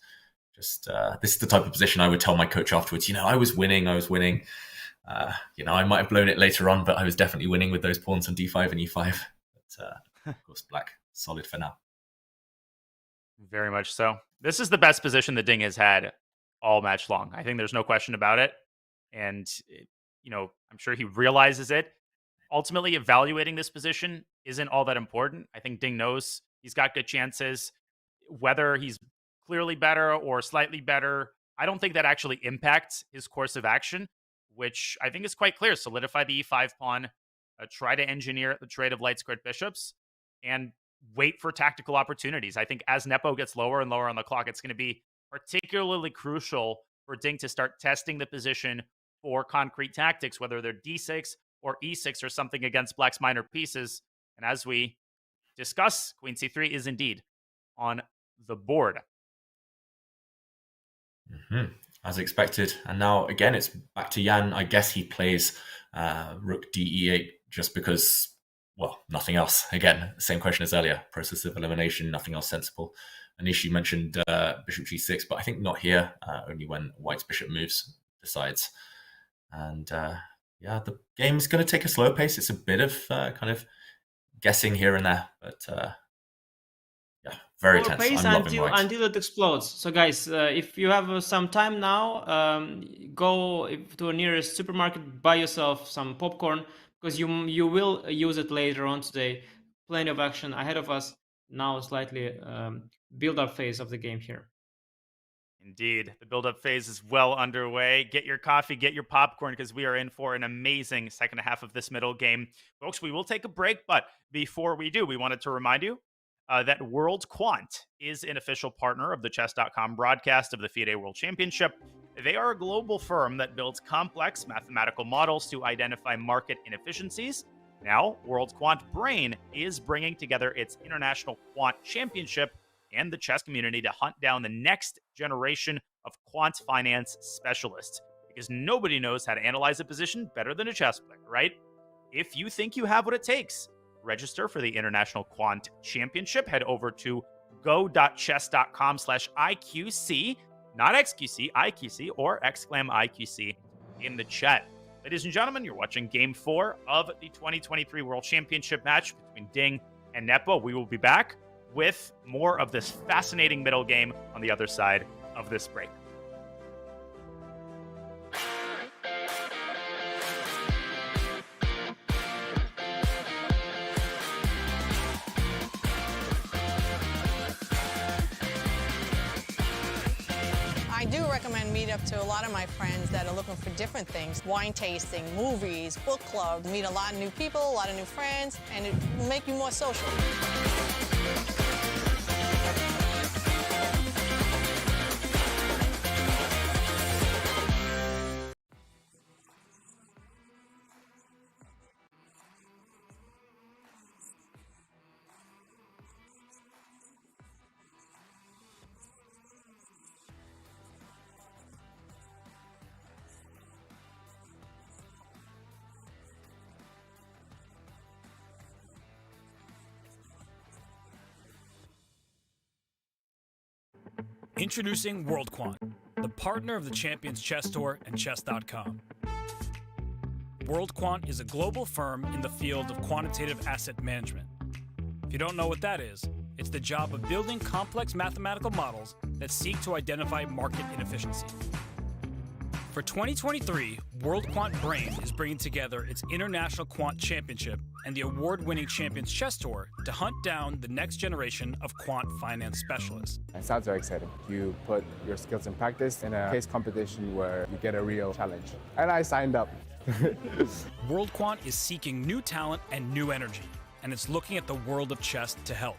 Just this is the type of position I would tell my coach afterwards, I was winning. I might have blown it later on, but I was definitely winning with those pawns on d5 and e5. But of course, black, solid for now. Very much so. This is the best position that Ding has had all match long. I think there's no question about it. And, I'm sure he realizes it. Ultimately, evaluating this position isn't all that important. I think Ding knows he's got good chances. Whether he's clearly better or slightly better, I don't think that actually impacts his course of action, which I think is quite clear. Solidify the e5 pawn, try to engineer the trade of light squared bishops, and wait for tactical opportunities. I think as Nepo gets lower and lower on the clock, it's going to be particularly crucial for Ding to start testing the position for concrete tactics, whether they're d6 or e6 or something against black's minor pieces. And as we discuss, queen c3 is indeed on the board. As expected. And now, again, it's back to Jan. I guess he plays rook de8 just because, well, nothing else. Again, same question as earlier. Process of elimination, nothing else sensible. Anish, you mentioned bishop g6, but I think not here, only when white's bishop moves, decides. And yeah, the game's going to take a slow pace. It's a bit of kind of guessing here and there, but yeah, very tense. Pace I'm loving white. until it explodes. So guys, if you have some time now, go to a nearest supermarket, buy yourself some popcorn, because you will use it later on today. Plenty of action ahead of us. Now slightly build-up phase of the game here. Indeed. The build-up phase is well underway. Get your coffee, get your popcorn, because we are in for an amazing second half of this middle game. Folks, we will take a break, but before we do, we wanted to remind you that World Quant is an official partner of the Chess.com broadcast of the FIDE World Championship. They are a global firm that builds complex mathematical models to identify market inefficiencies. Now, World Quant Brain is bringing together its International Quant Championship and the chess community to hunt down the next generation of quant finance specialists, because nobody knows how to analyze a position better than a chess player, right? If you think you have what it takes, register for the International Quant Championship. Head over to go.chess.com/IQC, not XQC, IQC, or exclam IQC in the chat. Ladies and gentlemen, you're watching Game 4 of the 2023 World Championship match between Ding and Nepo. We will be back with more of this fascinating middle game on the other side of this break. I do recommend Meetup to a lot of my friends that are looking for different things. Wine tasting, movies, book club, meet a lot of new people, a lot of new friends, and it will make you more social. Introducing WorldQuant, the partner of the Champions Chess Tour and Chess.com. WorldQuant is a global firm in the field of quantitative asset management. If you don't know what that is, it's the job of building complex mathematical models that seek to identify market inefficiency. For 2023, WorldQuant Brain is bringing together its International Quant Championship and the award-winning Champions Chess Tour to hunt down the next generation of quant finance specialists. It sounds very exciting. You put your skills in practice in a case competition where you get a real challenge. And I signed up. WorldQuant is seeking new talent and new energy, and it's looking at the world of chess to help.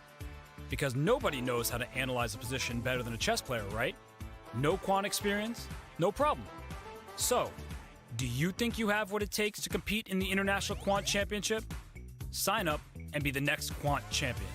Because nobody knows how to analyze a position better than a chess player, right? No quant experience? No problem. So, do you think you have what it takes to compete in the International Quant Championship? Sign up and be the next quant champion.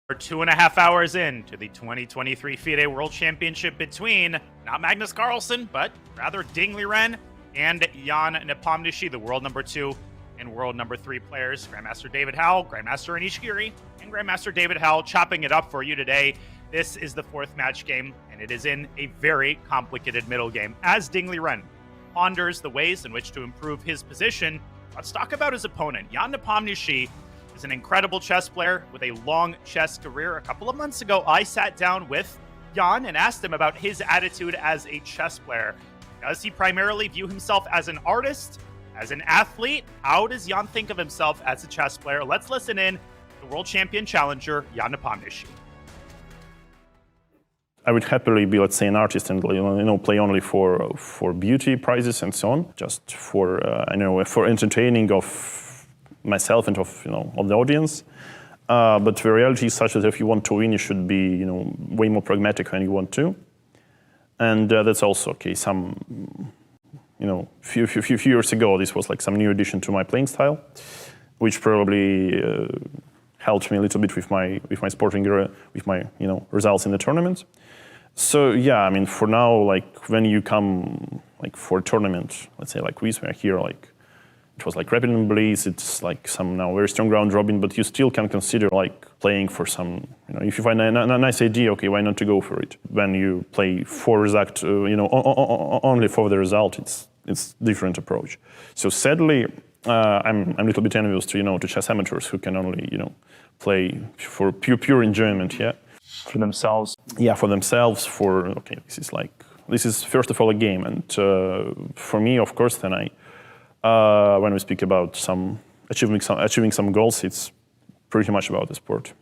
We're 2.5 hours into the 2023 FIDE World Championship between not Magnus Carlsen, but rather Ding Liren and Jan Nepomniachtchi, the world number 2 and world number 3 players. Grandmaster David Howell, Grandmaster Giri, and Grandmaster David Howell chopping it up for you today. This is the 4th match game, and it is in a very complicated middle game. As Ding Liren ponders the ways in which to improve his position, let's talk about his opponent. Jan Nepomniachtchi is an incredible chess player with a long chess career. A couple of months ago, I sat down with Jan and asked him about his attitude as a chess player. Does he primarily view himself as an artist, as an athlete? How does Jan think of himself as a chess player? Let's listen in to world champion challenger Jan Nepomniachtchi. I would happily be, let's say, an artist and play only for beauty prizes and so on, just for for entertaining of myself and of the audience. But the reality is such that if you want to win, you should be way more pragmatic when you want to, and that's also okay. Some few years ago, this was like some new addition to my playing style, which probably helped me a little bit with my sporting with my results in the tournament. So yeah, I mean, for now, like when you come for a tournament, let's say like we are here, like it was like Rapid and Blaze, it's like some now very strong round robin, but you still can consider like playing for some, if you find a nice idea, okay, why not to go for it? When you play for result, only for the result, it's different approach. So sadly, I'm a little bit envious to chess amateurs who can only play for pure enjoyment, yeah. For themselves. Yeah, for themselves. This is first of all a game, and for me, of course, then when we speak about achieving some goals, it's pretty much about the sport.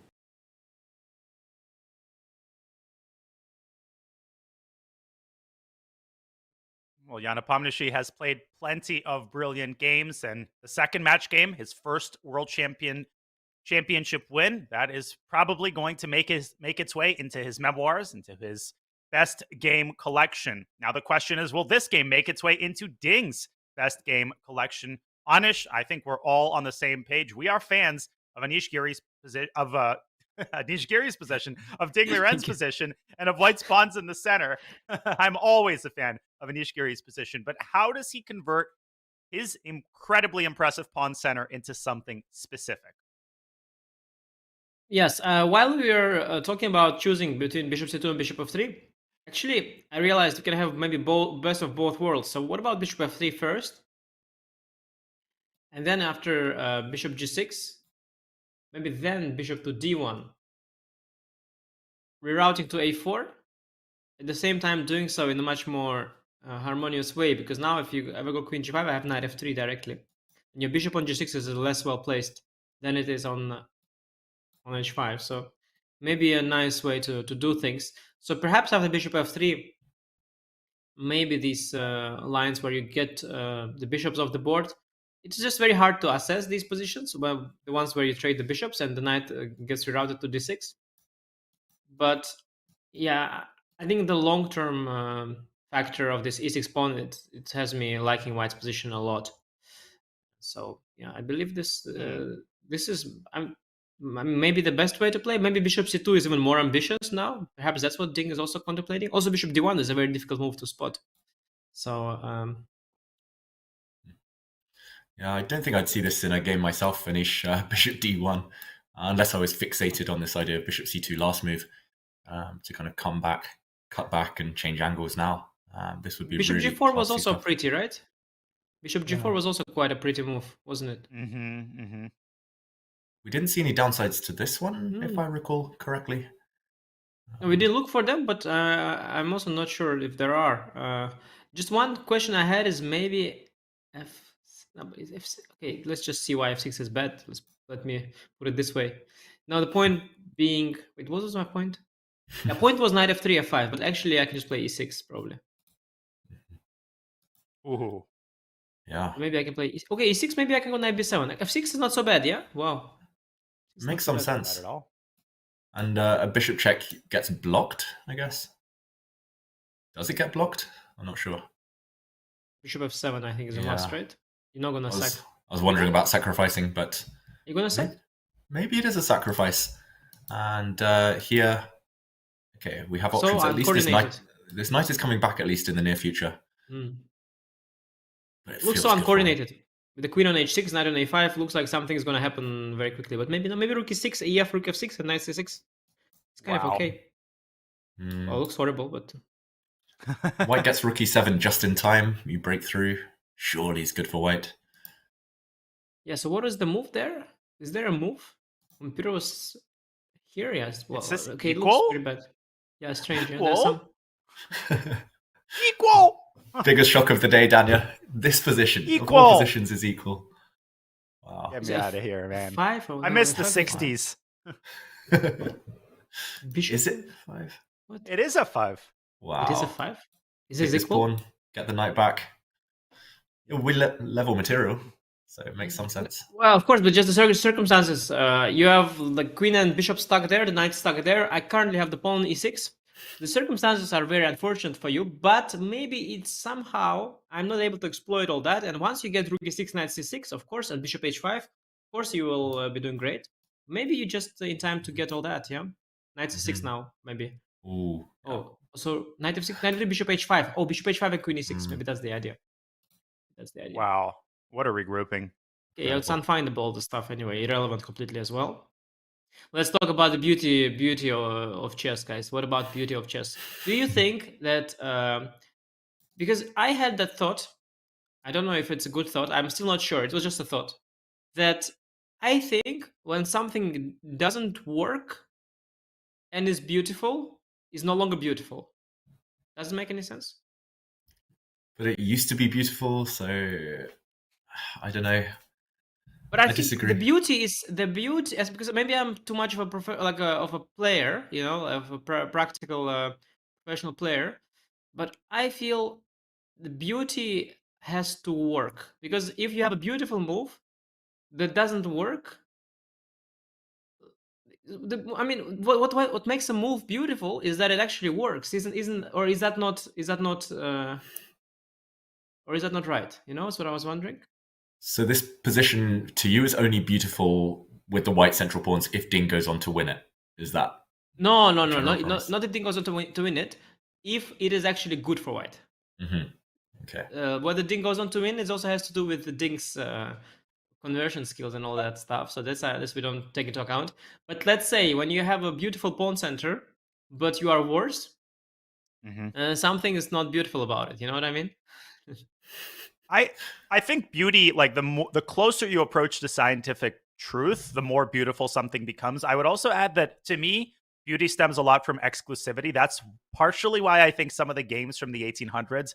Well, Jan Nepomniachtchi has played plenty of brilliant games, and the second match game, his first world championship win, that is probably going to make its way into his memoirs, into his best game collection. Now the question is, will this game make its way into Ding's best game collection? Anish, I think we're all on the same page. We are fans of Anish Giri's position, of Ding Liren's position, and of White's pawns in the center. I'm always a fan of Anish Giri's position, but how does he convert his incredibly impressive pawn center into something specific? Yes, while we were talking about choosing between bishop c2 and bishop f3, actually, I realized you can have maybe best of both worlds. So what about bishop f3 first? And then after bishop g6, maybe then bishop to d1. Rerouting to a4, at the same time doing so in a much more harmonious way, because now if you ever go queen g5, I have knight f3 directly. And your bishop on g6 is less well placed than it is on h5, so maybe a nice way to do things. So perhaps after bishop f3, maybe these lines where you get the bishops off the board, it's just very hard to assess these positions, well, the ones where you trade the bishops and the knight gets rerouted to d6. But yeah, I think the long-term factor of this e6 pawn, it has me liking White's position a lot. So yeah, I believe this is maybe the best way to play. Maybe bishop c2 is even more ambitious now. Perhaps that's what Ding is also contemplating. Also, bishop d1 is a very difficult move to spot. So yeah, I don't think I'd see this in a game myself, Anish, bishop d1, unless I was fixated on this idea of bishop c2 last move, to kind of cut back and change angles now. This would be bishop really g4 was also pretty, right? Bishop g4 was also quite a pretty move, wasn't it? We didn't see any downsides to this one, if I recall correctly. We did look for them, but I'm also not sure if there are. Just one question I had is maybe okay, let's just see why f6 is bad. Let me put it this way. Now the point being, wait, what was my point? The point was knight f3, f5, but actually I can just play e6 probably. Ooh. Yeah. Maybe I can play okay, e6, maybe I can go knight b7. F6 is not so bad, yeah? Wow. Makes some sense. At all. And a bishop check gets blocked, I guess. Does it get blocked? I'm not sure. Bishop f7, I think, is a must, right? You're not gonna I was wondering about sacrificing, but you're gonna sack? Maybe it is a sacrifice. And here, okay, we have So options. At least uncoordinated. this knight is coming back at least in the near future. But it Looks feels so good for uncoordinated. With the queen on h6, knight on a5, looks like something's going to happen very quickly. But maybe no, maybe rook e6, ef, rook f6, and knight c6. It's kind of okay. Well, it looks horrible, but... White gets rook e7 just in time. You break through. Surely it's good for white. Yeah, so what is the move there? Is there a move? Computer was here, yes. Well, Is this okay, equal? it looks pretty bad. Yeah, strange. Yeah, there's some... Equal! Biggest shock of the day, Dania. This position. Equal! Of all positions is equal. Wow. Get me out of here, man. 5 or I no, miss the 5 or 60s. Bishop. Is it 5? What? It is a 5. Wow. It is a 5? Is Take it this equal? pawn, get the knight back. We level material, so it makes some sense. Well, of course, but just the circumstances. You have the queen and bishop stuck there, the knight stuck there. I currently have the pawn e6. The circumstances are very unfortunate for you, but maybe it's somehow I'm not able to exploit all that. And once you get rook e6, knight c6, of course, and bishop h5, of course you will be doing great. Maybe you just in time to get all that, yeah? Knight c6 now, maybe. Ooh. Oh, so knight f6, knight f6, bishop h5. Oh, bishop h5 and queen e6. Maybe that's the idea. That's the idea. Wow. What a regrouping. Yeah, it's unfindable, the stuff anyway. Irrelevant completely as well. Let's talk about the beauty of chess, guys. What about beauty of chess? Do you think that because I had that thought, I don't know if it's a good thought, I'm still not sure, it was just a thought, that I think when something doesn't work and is beautiful, is no longer beautiful. Doesn't make any sense? But it used to be beautiful, so I don't know. But I think disagree. the beauty is because maybe I'm too much of a player, you know, of a practical professional player. But I feel the beauty has to work, because if you have a beautiful move that doesn't work, what makes a move beautiful is that it actually works. Isn't or is that not right? You know, that's what I was wondering. So this position to you is only beautiful with the white central pawns if Ding goes on to win it. Is that? No, not if Ding goes on to win it. If it is actually good for white. Mm-hmm. Okay. Whether Ding goes on to win, it also has to do with the Ding's conversion skills and all that stuff. So this we don't take into account. But let's say when you have a beautiful pawn center, but you are worse, something is not beautiful about it. You know what I mean? I think beauty, like the closer you approach to scientific truth, the more beautiful something becomes. I would also add that to me, beauty stems a lot from exclusivity. That's partially why I think some of the games from the 1800s,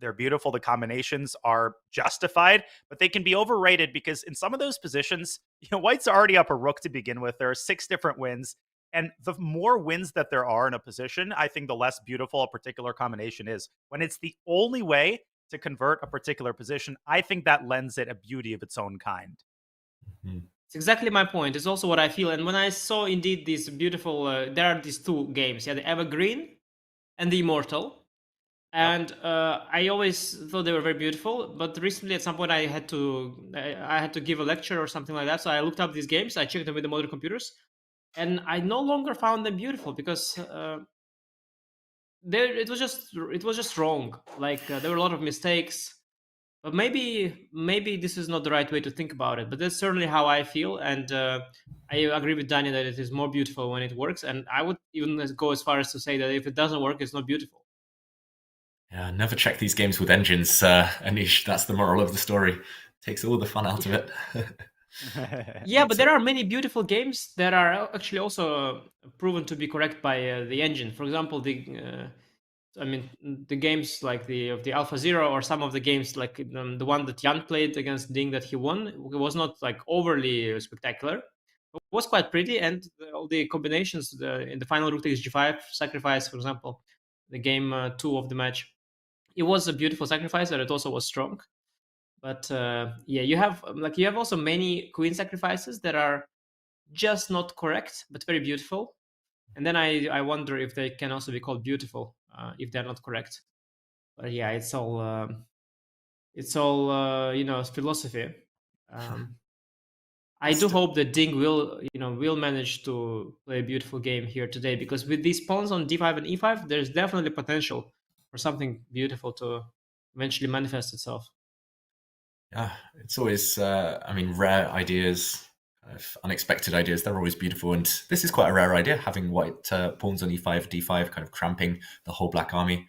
they're beautiful. The combinations are justified, but they can be overrated because in some of those positions, white's already up a rook to begin with. There are 6 different wins. And the more wins that there are in a position, I think the less beautiful a particular combination is. When it's the only way to convert a particular position, I think that lends it a beauty of its own kind. It's exactly my point. It's also what I feel. And when I saw indeed these beautiful, there are these 2 games, the Evergreen and the Immortal. And I always thought they were very beautiful. But recently, at some point, I had to give a lecture or something like that. So I looked up these games. I checked them with the modern computers, and I no longer found them beautiful because it was just wrong. Like there were a lot of mistakes. But maybe this is not the right way to think about it. But that's certainly how I feel, and I agree with Daniel that it is more beautiful when it works. And I would even go as far as to say that if it doesn't work, it's not beautiful. Yeah, never check these games with engines, Anish. That's the moral of the story. Takes all the fun out of it. Yeah, but there are many beautiful games that are actually also proven to be correct by the engine. For example, the games like the Alpha Zero, or some of the games like the one that Jan played against Ding that he won, it was not like overly spectacular. It was quite pretty, and all the combinations in the final rook takes g5 sacrifice, for example, the game 2 of the match. It was a beautiful sacrifice, and it also was strong. But you have also many queen sacrifices that are just not correct, but very beautiful. And then I wonder if they can also be called beautiful if they're not correct. But yeah, it's all philosophy. I do hope that Ding will manage to play a beautiful game here today, because with these pawns on d5 and e5, there's definitely potential for something beautiful to eventually manifest itself. Yeah, it's always, rare ideas, unexpected ideas, they're always beautiful. And this is quite a rare idea, having white pawns on e5, d5, kind of cramping the whole black army.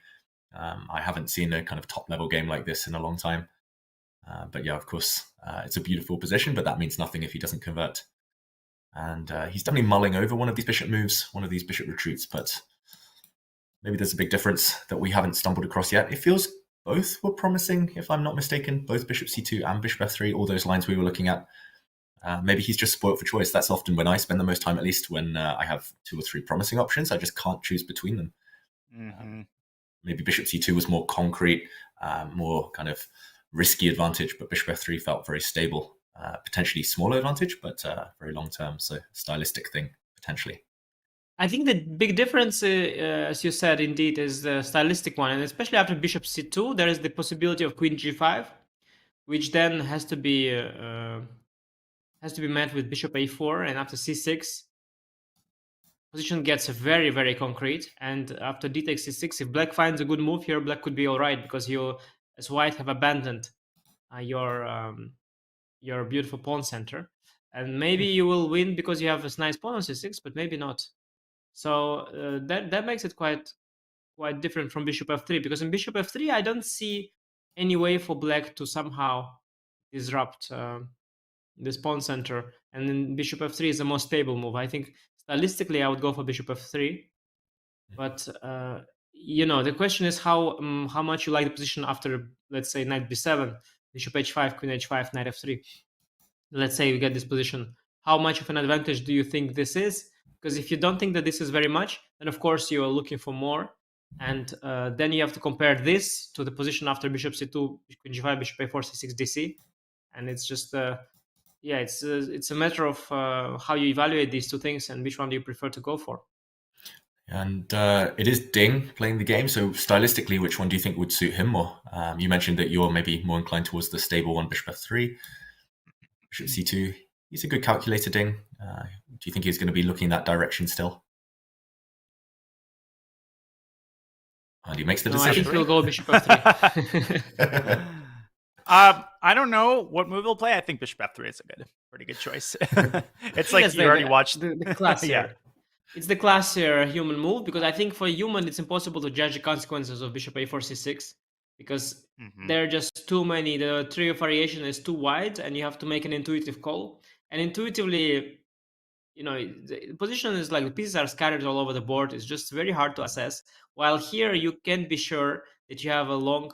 I haven't seen a kind of top-level game like this in a long time. But yeah, of course, it's a beautiful position, but that means nothing if he doesn't convert. And he's definitely mulling over one of these bishop moves, one of these bishop retreats, but maybe there's a big difference that we haven't stumbled across yet. It feels both were promising, if I'm not mistaken, both bishop c2 and bishop f3, all those lines we were looking at. Maybe he's just spoiled for choice. That's often when I spend the most time, at least when I have 2 or 3 promising options. I just can't choose between them. Maybe bishop c2 was more concrete, more kind of risky advantage, but bishop f3 felt very stable, potentially smaller advantage, but very long term. So stylistic thing, potentially. I think the big difference, as you said, indeed, is the stylistic one. And especially after bishop c2, there is the possibility of queen g5, which then has to be met with bishop a4. And after c6, position gets very, very concrete. And after d takes c6, if black finds a good move here, black could be all right, because you, as white, have abandoned your beautiful pawn center. And maybe you will win because you have this nice pawn on c6, but maybe not. So that makes it quite different from bishop f3, because in bishop f3 I don't see any way for black to somehow disrupt this pawn center, and then bishop f3 is the most stable move. I think stylistically I would go for bishop f3, but the question is how much you like the position after, let's say, knight b7, bishop h5, queen h5, knight f3. Let's say we get this position. How much of an advantage do you think this is? Because if you don't think that this is very much, then of course you are looking for more. And then you have to compare this to the position after bishop c2, queen g5, bishop a4, c6, dc. And it's just, it's a matter of how you evaluate these two things and which one do you prefer to go for. And it is Ding playing the game, so stylistically, which one do you think would suit him more? You mentioned that you're maybe more inclined towards the stable one, bishop f3, bishop c2. He's a good calculator, Ding. Do you think he's going to be looking in that direction still? And he makes the decision. I think he'll go bishop f3. I don't know what move he'll play. I think bishop f3 is a pretty good choice. It's like you already watched the classier. Yeah. It's the classier human move, because I think for a human it's impossible to judge the consequences of bishop a4, c6, because there are just too many. The tree of variation is too wide, and you have to make an intuitive call. And intuitively, the position is like the pieces are scattered all over the board. It's just very hard to assess. While here, you can be sure that you have a long.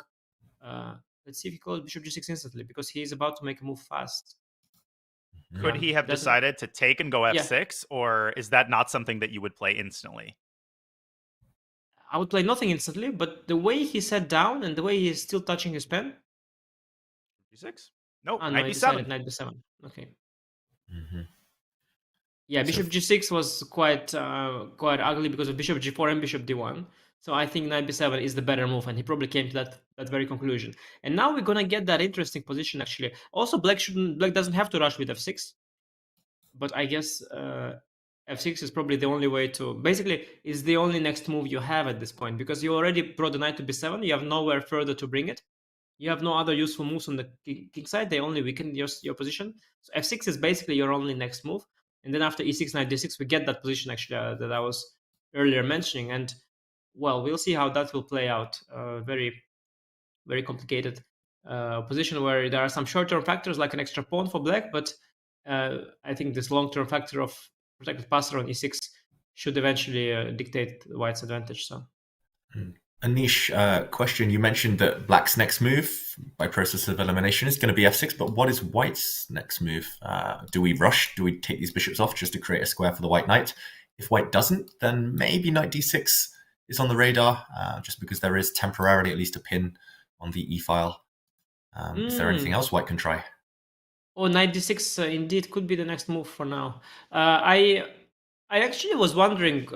Let's see if he calls bishop g6 instantly, because he is about to make a move fast. Could he have decided to take and go f6, or is that not something that you would play instantly? I would play nothing instantly, but the way he sat down and the way he is still touching his pen. g6? Nope, knight b7. Knight b7. Okay. Yeah, bishop g6 was quite ugly because of bishop g4 and bishop d1. So I think knight b7 is the better move, and he probably came to that very conclusion. And now we're gonna get that interesting position actually. Also, black doesn't have to rush with f6, but I guess f6 is probably the only way to. Basically, is the only next move you have at this point, because you already brought the knight to b7. You have nowhere further to bring it. You have no other useful moves on the king side. They only weaken your position. So f6 is basically your only next move. And then after e6, knight d6, we get that position actually that I was earlier mentioning. And well, we'll see how that will play out. Very, very complicated position where there are some short-term factors like an extra pawn for black, but I think this long-term factor of protected passer on e6 should eventually dictate white's advantage. So. A niche question. You mentioned that black's next move by process of elimination is going to be f6, but what is white's next move? Do we rush? Do we take these bishops off just to create a square for the white knight? If white doesn't, then maybe knight d6 is on the radar, just because there is temporarily at least a pin on the e-file. Is there anything else white can try? Oh, knight d6 indeed could be the next move for now. I actually was wondering,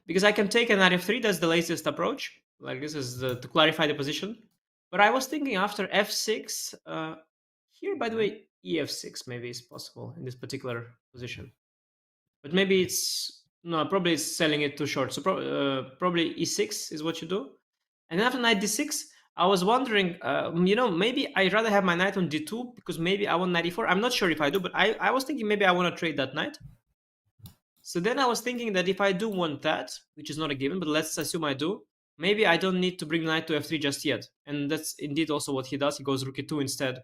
because I can take a knight f3, that's the latest approach. Like this is to clarify the position. But I was thinking after f6, here, by the way, ef6 maybe is possible in this particular position. But maybe it's, no, probably it's selling it too short. So probably e6 is what you do. And after knight d6, I was wondering, maybe I'd rather have my knight on d2 because maybe I want knight e4. I'm not sure if I do, but I was thinking maybe I want to trade that knight. So then I was thinking that if I do want that, which is not a given, but let's assume I do, maybe I don't need to bring knight to f3 just yet. And that's indeed also what he does. He goes rook e2 instead.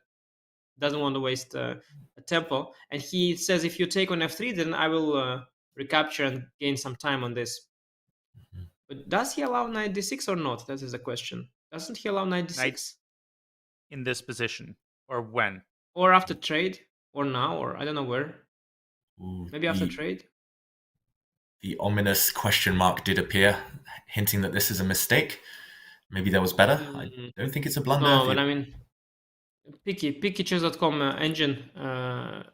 Doesn't want to waste a tempo. And he says, if you take on f3, then I will recapture and gain some time on this. But does he allow knight d6 or not? That is the question. Doesn't he allow knight d6? Knight in this position? Or when? Or after trade? Or now? Or I don't know where. Ooh, maybe after trade? The ominous question mark did appear, hinting that this is a mistake. Maybe there was better. I don't think it's a blunder. No, but I mean, picky chess.com engine, I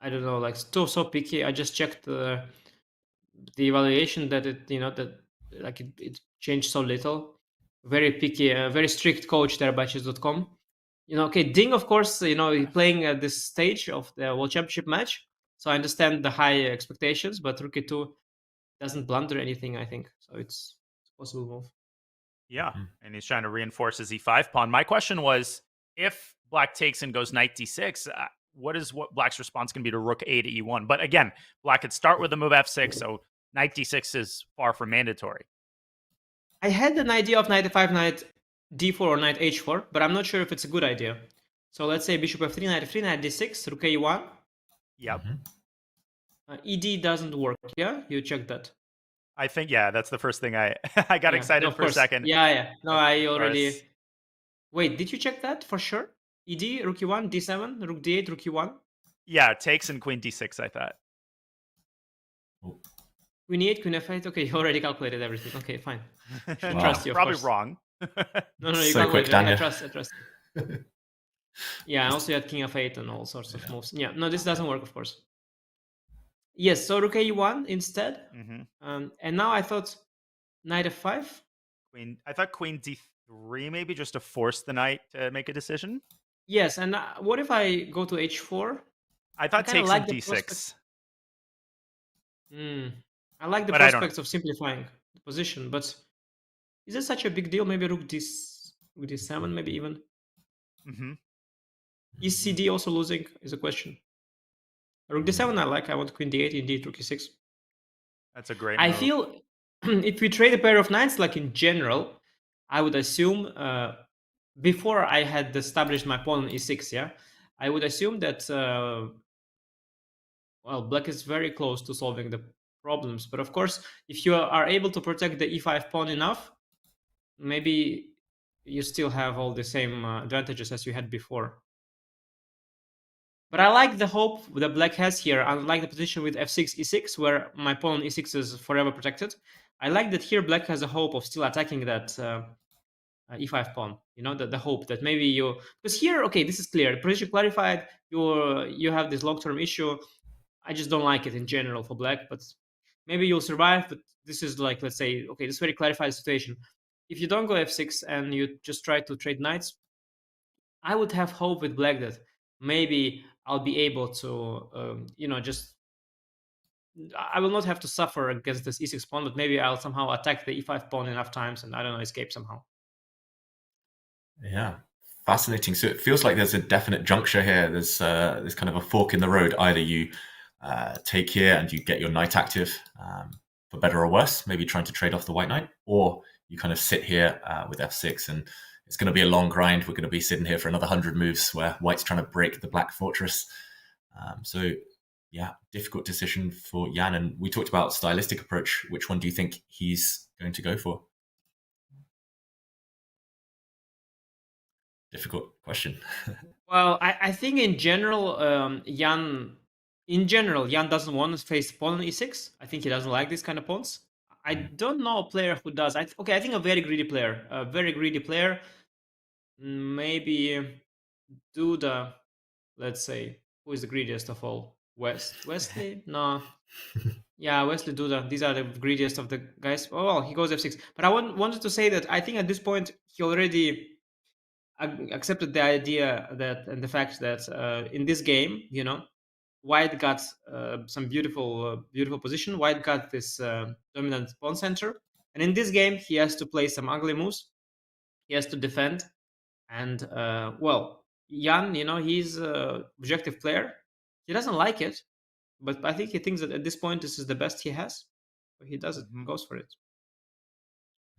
don't know, like so picky. I just checked the evaluation that it changed so little. Very picky, very strict coach there by chess.com. Okay, Ding, of course, playing at this stage of the World Championship match, so I understand the high expectations, but Rook e2 doesn't blunder anything, I think, so it's a possible move. Yeah, and he's trying to reinforce his e5 pawn. My question was, if Black takes and goes knight d6, what Black's response going to be to rook a to e1? But again, Black could start with the move f6, so knight d6 is far from mandatory. I had an idea of knight f5, knight d4, or knight h4, but I'm not sure if it's a good idea. So let's say bishop f3, knight f3, knight d6, rook a1. Yep. ed doesn't work, yeah? You checked that. I think, yeah, that's the first thing I got excited for a second. Yeah. No, I already... Wait, did you check that for sure? ed, rook e1, d7, rook d8, rook e1? Yeah, takes and queen d6, I thought. Queen e8, queen f8. Okay, you already calculated everything. Okay, fine. Wow. Trust you, of Probably course. wrong. No, you so quick, Daniel. I trust. Yeah, I also had king f8 and all sorts of moves. Yeah, no, this doesn't work, of course. Yes, so rook e1 instead. And now I thought knight f5. I thought queen d3 maybe, just to force the knight to make a decision. Yes, and what if I go to h4? I thought takes like and d6. I like the prospects of simplifying the position, but is it such a big deal? Maybe rook d7, maybe even. Is cd also losing is a question. Rook d7 I like. I want queen d8, indeed rook e6. That's a great move. I feel if we trade a pair of knights, like in general, I would assume before I had established my pawn on e6, yeah, I would assume that Black is very close to solving the problems. But of course, if you are able to protect the e5 pawn enough, maybe you still have all the same advantages as you had before. But I like the hope that Black has here. I like the position with f6, e6, where my pawn on e6 is forever protected. I like that here Black has a hope of still attacking that e5 pawn. The hope that maybe you... Because here, okay, this is clear. Position clarified. You have this long-term issue. I just don't like it in general for Black, but maybe you'll survive. But this is like, let's say, okay, this very clarified situation. If you don't go f6 and you just try to trade knights, I would have hope with Black that maybe I'll be able to, I will not have to suffer against this e6 pawn, but maybe I'll somehow attack the e5 pawn enough times and, I don't know, escape somehow. Yeah, fascinating. So it feels like there's a definite juncture here. There's kind of a fork in the road. Either you take here and you get your knight active, for better or worse, maybe trying to trade off the white knight, or you kind of sit here with f6 and it's going to be a long grind. We're going to be sitting here for another 100 moves where white's trying to break the black fortress. So yeah, difficult decision for Jan. And we talked about stylistic approach. Which one do you think he's going to go for? Difficult question. Well, I think in general, Jan doesn't want to face pawn on e6. I think he doesn't like these kind of pawns. I don't know a player who does. I think a very greedy player. Maybe Duda, let's say. Who is the greediest of all? Wesley? No. Yeah, Wesley, Duda. These are the greediest of the guys. Oh, well, he goes f6. But I wanted to say that I think at this point, he already accepted the idea that and the fact that in this game, White got some beautiful position. White got this dominant pawn center, and in this game he has to play some ugly moves. He has to defend, and Jan, he's a objective player. He doesn't like it, but I think he thinks that at this point this is the best he has. So he does it, goes for it.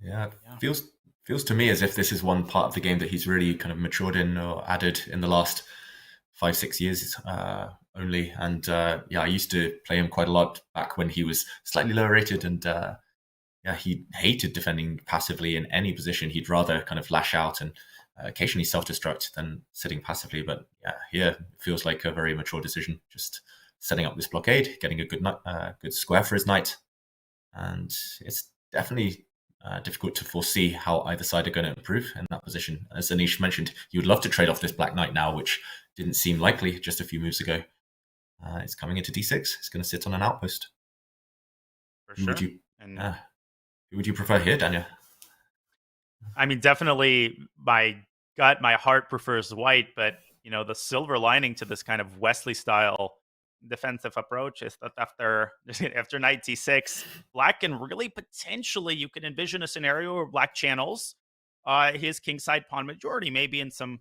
Yeah, feels to me as if this is one part of the game that he's really kind of matured in or added in the last 5-6 years only. And I used to play him quite a lot back when he was slightly lower rated, and he hated defending passively in any position. He'd rather kind of lash out and occasionally self-destruct than sitting passively. But here it feels like a very mature decision, just setting up this blockade, getting a good square for his knight. And it's definitely difficult to foresee how either side are going to improve in that position. As Anish mentioned, you would love to trade off this black knight now, which didn't seem likely just a few moves ago. It's coming into d6. It's going to sit on an outpost. For sure. Who would you prefer here, Daniel? I mean, definitely my heart prefers White, but the silver lining to this kind of Wesley style defensive approach is that after knight d6, Black can really potentially, you can envision a scenario where Black channels his kingside pawn majority. Maybe in some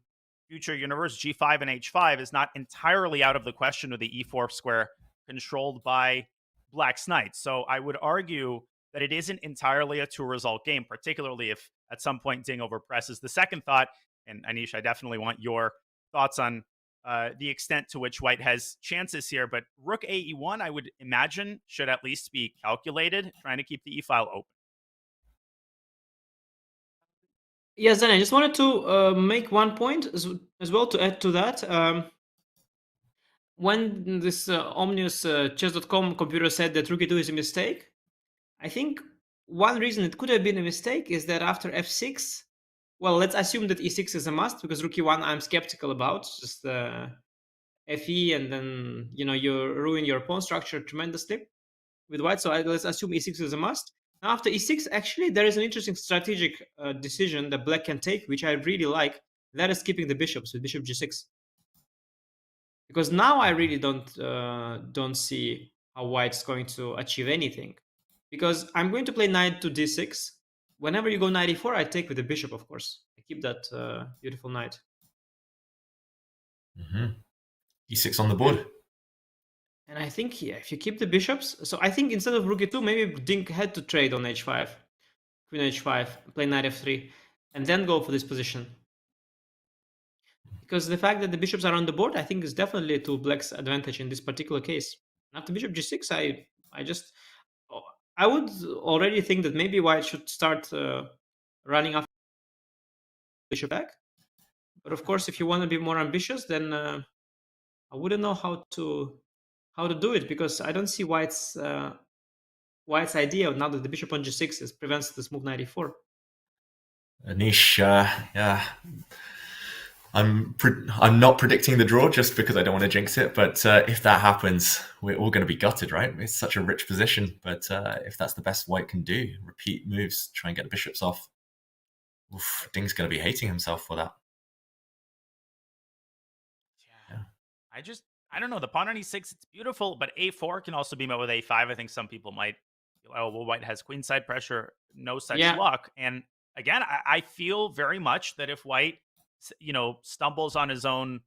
future universe, g5 and h5 is not entirely out of the question with the e4 square controlled by Black's knight. So I would argue that it isn't entirely a two-result game, particularly if at some point Ding overpresses. The second thought, and Anish, I definitely want your thoughts on the extent to which White has chances here, but rook a e1, I would imagine, should at least be calculated, trying to keep the e-file open. Yes, then I just wanted to make one point as well to add to that. When this Omnius chess.com computer said that rook e2 is a mistake, I think one reason it could have been a mistake is that after f6, well, let's assume that e6 is a must, because rook e1 I'm skeptical about. Just fe, and then you ruin your pawn structure tremendously with White. So let's assume e6 is a must. Now after e6, actually there is an interesting strategic decision that Black can take, which I really like. That is keeping the bishops with bishop g6. Because now I really don't see how White's going to achieve anything. Because I'm going to play knight to d6. Whenever you go knight e4, I take with the bishop, of course. I keep that beautiful knight. e6 on the board. And I think, if you keep the bishops... So I think instead of rook e2, maybe Dink had to trade on h5. Queen h5, play knight f3, and then go for this position. Because the fact that the bishops are on the board, I think, is definitely to Black's advantage in this particular case. After bishop g6, I would already think that maybe White should start running after bishop back. But of course, if you want to be more ambitious, then I wouldn't know how to do it, because I don't see White's idea now that the bishop on g6 prevents this move knight e4. Anish, I'm not predicting the draw just because I don't want to jinx it, but if that happens, we're all going to be gutted, right? It's such a rich position, but if that's the best White can do, repeat moves, try and get the bishops off, Ding's going to be hating himself for that. Yeah. I don't know. The pawn on e6, it's beautiful, but a4 can also be met with a5. I think some people might feel, oh, well, White has queenside pressure, no such luck. And again, I feel very much that if White stumbles on his own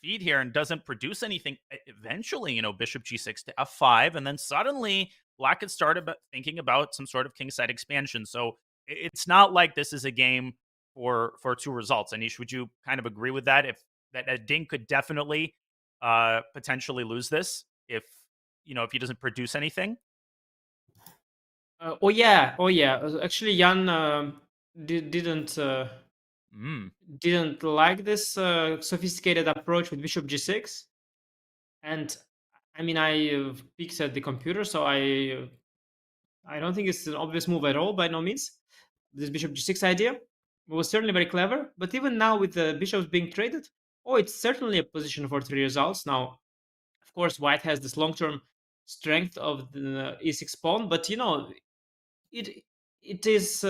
feed here and doesn't produce anything, eventually, bishop g6 to f5, and then suddenly Black could start thinking about some sort of kingside expansion. So it's not like this is a game for two results. Anish, would you kind of agree with that? If that Ding could definitely potentially lose this if he doesn't produce anything? Oh yeah. Actually, Jan didn't like this sophisticated approach with bishop g6, and I mean, I peeked at the computer, so I don't think it's an obvious move at all, by no means. This bishop g6 idea was certainly very clever, but even now with the bishops being traded, it's certainly a position for 3 results. Now, of course, White has this long-term strength of the e6 pawn, but it is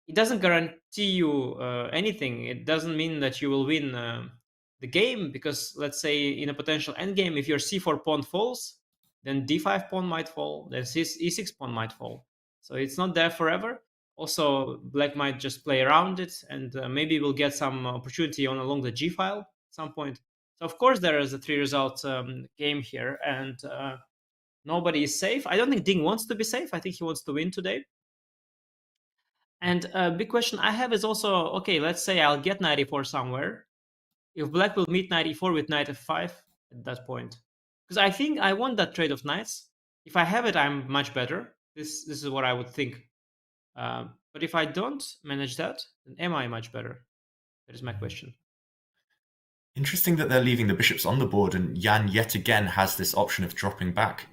it doesn't guarantee you anything. It doesn't mean that you will win the game, because let's say in a potential endgame, if your c4 pawn falls, then d5 pawn might fall, then e6 pawn might fall. So it's not there forever. Also, black might just play around it, and maybe we'll get some opportunity along the g file at some point. So of course there is a 3-result game here, and nobody is safe. I don't think Ding wants to be safe. I think he wants to win today. And a big question I have is also, okay, let's say I'll get knight e4 somewhere. If black will meet knight e4 with knight f5 at that point. Because I think I want that trade of knights. If I have it, I'm much better. This is what I would think. But if I don't manage that, then am I much better? That is my question. Interesting that they're leaving the bishops on the board, and Jan yet again has this option of dropping back,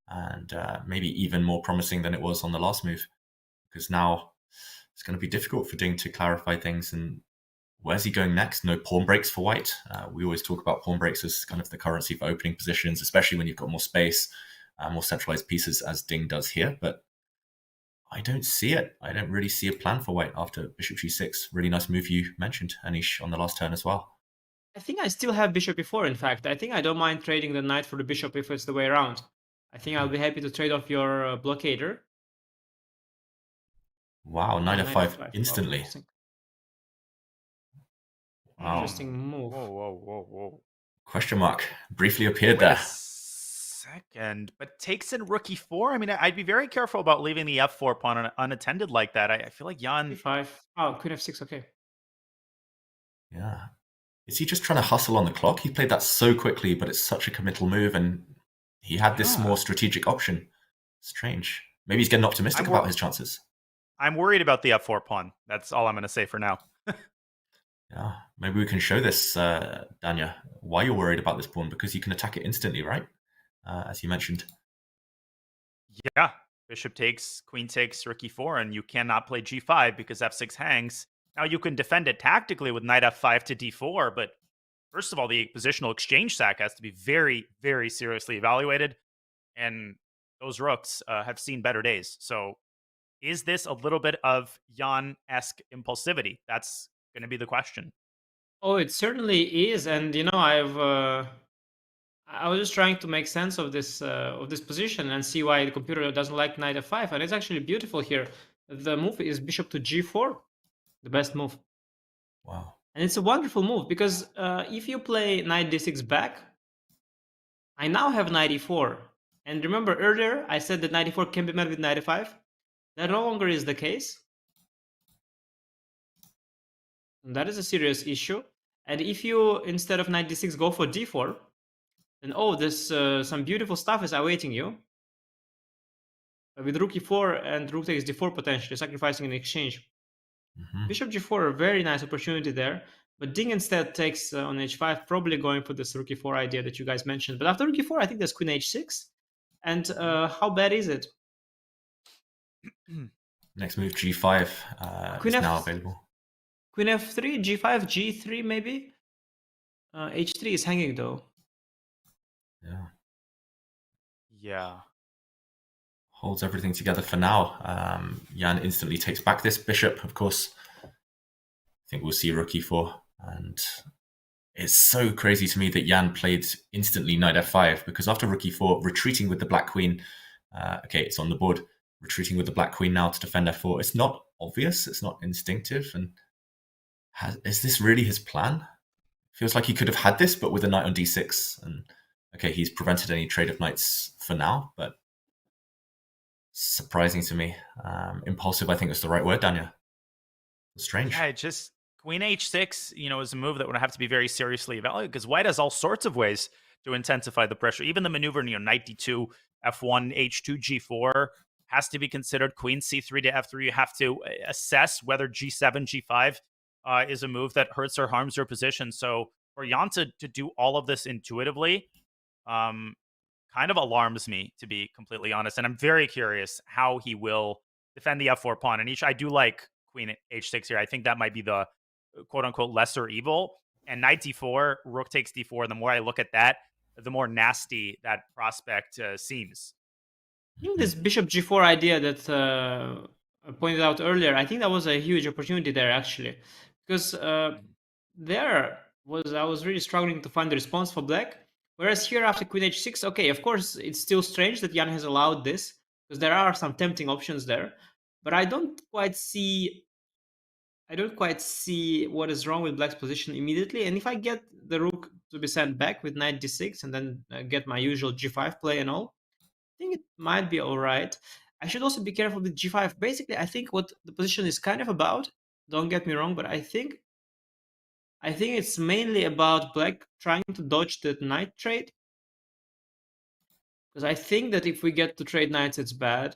and maybe even more promising than it was on the last move, because now it's going to be difficult for Ding to clarify things. And where's he going next? No pawn breaks for white. We always talk about pawn breaks as kind of the currency for opening positions, especially when you've got more space, more centralized pieces, as Ding does here. But I don't see it. I don't really see a plan for white after bishop g6. Really nice move you mentioned, Anish, on the last turn as well. I think I still have bishop e4, in fact. I think I don't mind trading the knight for the bishop if it's the way around. I think I'll be happy to trade off your blockader. Wow, knight f5 instantly. Wow. Interesting move. Whoa. Question mark briefly appeared Wait there. a second, but takes in rook e4? I mean, I'd be very careful about leaving the f4 pawn unattended like that. I feel like Jan... e5. Oh, queen f6, okay. Yeah. Is he just trying to hustle on the clock? He played that so quickly, but it's such a committal move, and he had this more strategic option. Strange. Maybe he's getting optimistic about his chances. I'm worried about the f4 pawn. That's all I'm going to say for now. Yeah, maybe we can show this, Danya, why you're worried about this pawn, because you can attack it instantly, right? As you mentioned. Yeah, bishop takes, queen takes, rook e4, and you cannot play g5 because f6 hangs. Now you can defend it tactically with knight f5 to d4, but first of all, the positional exchange sack has to be very, very seriously evaluated, and those rooks have seen better days. So is this a little bit of Jan-esque impulsivity? That's going to be the question. Oh, it certainly is, and you know, I was just trying to make sense of this position and see why the computer doesn't like knight f5, and it's actually beautiful here. The move is bishop to g4, the best move. Wow! And it's a wonderful move because if you play knight d6 back, I now have knight e4. And remember earlier I said that knight e4 can be met with knight f5. That no longer is the case. And that is a serious issue. And if you, instead of knight d6, go for d4, then oh, there's some beautiful stuff is awaiting you. With rook e4 and rook takes d4 potentially, sacrificing in exchange. Bishop g4, a very nice opportunity there. But Ding instead takes on h5, probably going for this rook e4 idea that you guys mentioned. But after rook e4, I think there's queen h6. And how bad is it? Next move, g5 is now available. Queen f3, g5, g3 maybe? h3 is hanging though. Yeah. Holds everything together for now. Jan instantly takes back this bishop, of course. I think we'll see rook e4. And it's so crazy to me that Jan played instantly knight f5, because after rook e4, retreating with the black queen, okay, it's on the board, retreating with the black queen now to defend f4. It's not obvious, it's not instinctive. And is this really his plan? Feels like he could have had this, but with a knight on d6. And okay, he's prevented any trade of knights for now, but surprising to me. Impulsive, I think, is the right word, Danya. Strange. Yeah, just queen h6, is a move that would have to be very seriously evaluated, because white has all sorts of ways to intensify the pressure. Even the maneuver, knight d2, f1, h2, g4 has to be considered. Queen c3 to f3. You have to assess whether g7, g5 is a move that hurts or harms your position. So for Jan to do all of this intuitively, kind of alarms me, to be completely honest. And I'm very curious how he will defend the f4 pawn. And I do like queen h6 here. I think that might be the quote-unquote lesser evil. And knight d4, rook takes d4. The more I look at that, the more nasty that prospect seems. I think this bishop g4 idea that pointed out earlier, I think that was a huge opportunity there actually, because I was really struggling to find the response for black. Whereas here after Queen H6, okay, of course it's still strange that Jan has allowed this because there are some tempting options there, but I don't quite see what is wrong with black's position immediately. And if I get the rook to be sent back with knight d6 and then get my usual g5 play and all, I think it might be all right. I should also be careful with g5. Basically, I think what the position is kind of about, don't get me wrong, but I think it's mainly about black trying to dodge the knight trade. Because I think that if we get to trade knights, it's bad.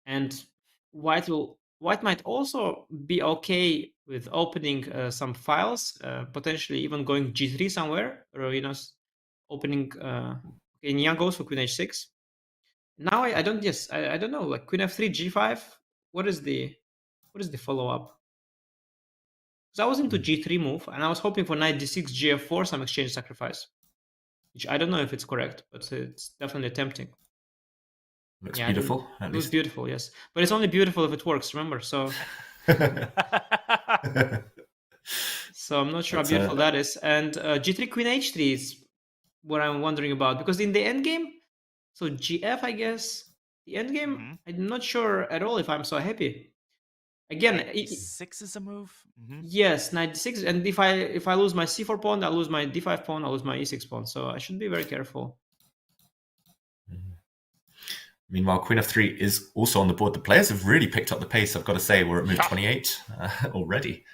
And white might also be okay with opening some files, potentially even going g3 somewhere, or opening. Okay, Nia goes for queen h6. Now I don't know, like queen f3, g5. What is the follow up? Because I was into g3 move and I was hoping for knight d6, gf4, some exchange sacrifice, which I don't know if it's correct, but it's definitely tempting. Looks beautiful. It looks beautiful, yes, but it's only beautiful if it works. Remember, so. So I'm not sure how beautiful that is. And g3 queen h3 is what I'm wondering about, because in the end game, so gf, I guess the end game, I'm not sure at all if I'm so happy. Again, knight d6 is a move. Yes, knight d6, and if I lose my c4 pawn, I lose my d5 pawn, I lose my e6 pawn. So I should be very careful. Meanwhile, queen f3 is also on the board. The players have really picked up the pace, I've got to say. We're at move 28 already.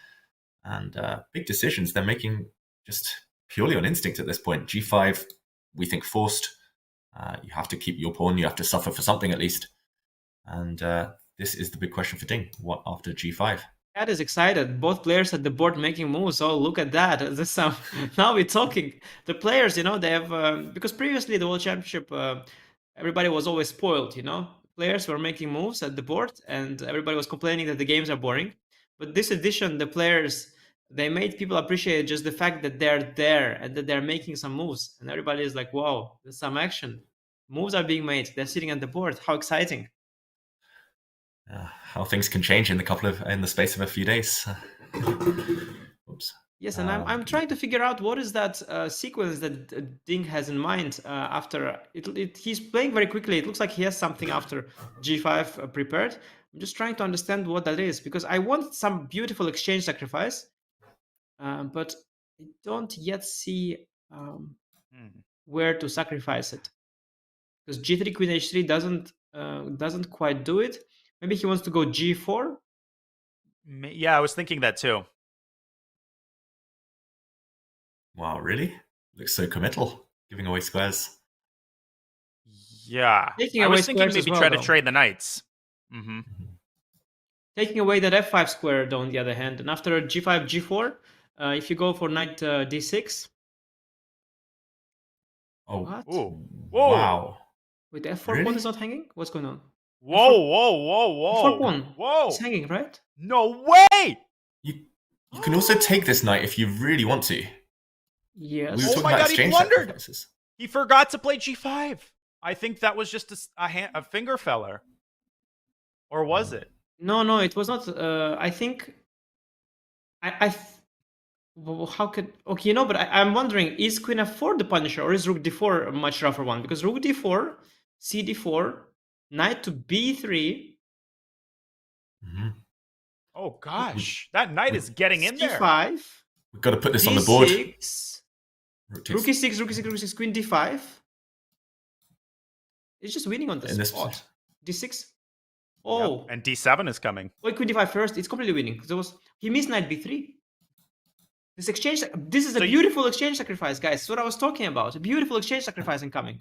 And big decisions they're making just purely on instinct at this point. g5, we think forced. You have to keep your pawn. You have to suffer for something at least. And this is the big question for Ding. What after g5? Cat is excited. Both players at the board making moves. Oh, look at that. Now we're talking. The players, they have... because previously the World Championship... everybody was always spoiled, Players were making moves at the board and everybody was complaining that the games are boring. But this edition, the players, they made people appreciate just the fact that they're there and that they're making some moves. And everybody is like, wow, there's some action. Moves are being made. They're sitting at the board. How exciting. How things can change in the space of a few days. Oops. Yes, and I'm trying to figure out what is that sequence that Ding has in mind after he's playing very quickly. It looks like he has something after g5 prepared. I'm just trying to understand what that is, because I want some beautiful exchange sacrifice, but I don't yet see where to sacrifice it. Because g3 queen h3 doesn't quite do it. Maybe he wants to go g4. Yeah, I was thinking that too. Wow, really? Looks so committal, giving away squares. Yeah, I was thinking maybe try to trade the knights. Taking away that f5 square, though, on the other hand. And after g5, g4, if you go for knight d6... Oh, what? Whoa. Wow. Wait, the f4 pawn is not hanging? What's going on? Whoa. F4 pawn. Whoa. It's hanging, right? No way! You can also take this knight if you really want to. Yes. We were talking my about God, he exchange blundered! sacrifices. He forgot to play g5. I think that was just a finger feller. Or was it? No, it was not. I think... how could... Okay, but I'm wondering, is queen f4 the punisher, or is rook d4 a much rougher one? Because rook d4, c4, knight to b3... Oh, gosh. That knight is getting in there. c5... We've got to put this on the board. Rook e6, queen d5. It's just winning on the spot. D6. Oh. Yep. And d7 is coming. Wait, queen d5 first. It's completely winning. He missed knight b3. This is a beautiful exchange sacrifice, guys. That's what I was talking about. A beautiful exchange sacrifice incoming.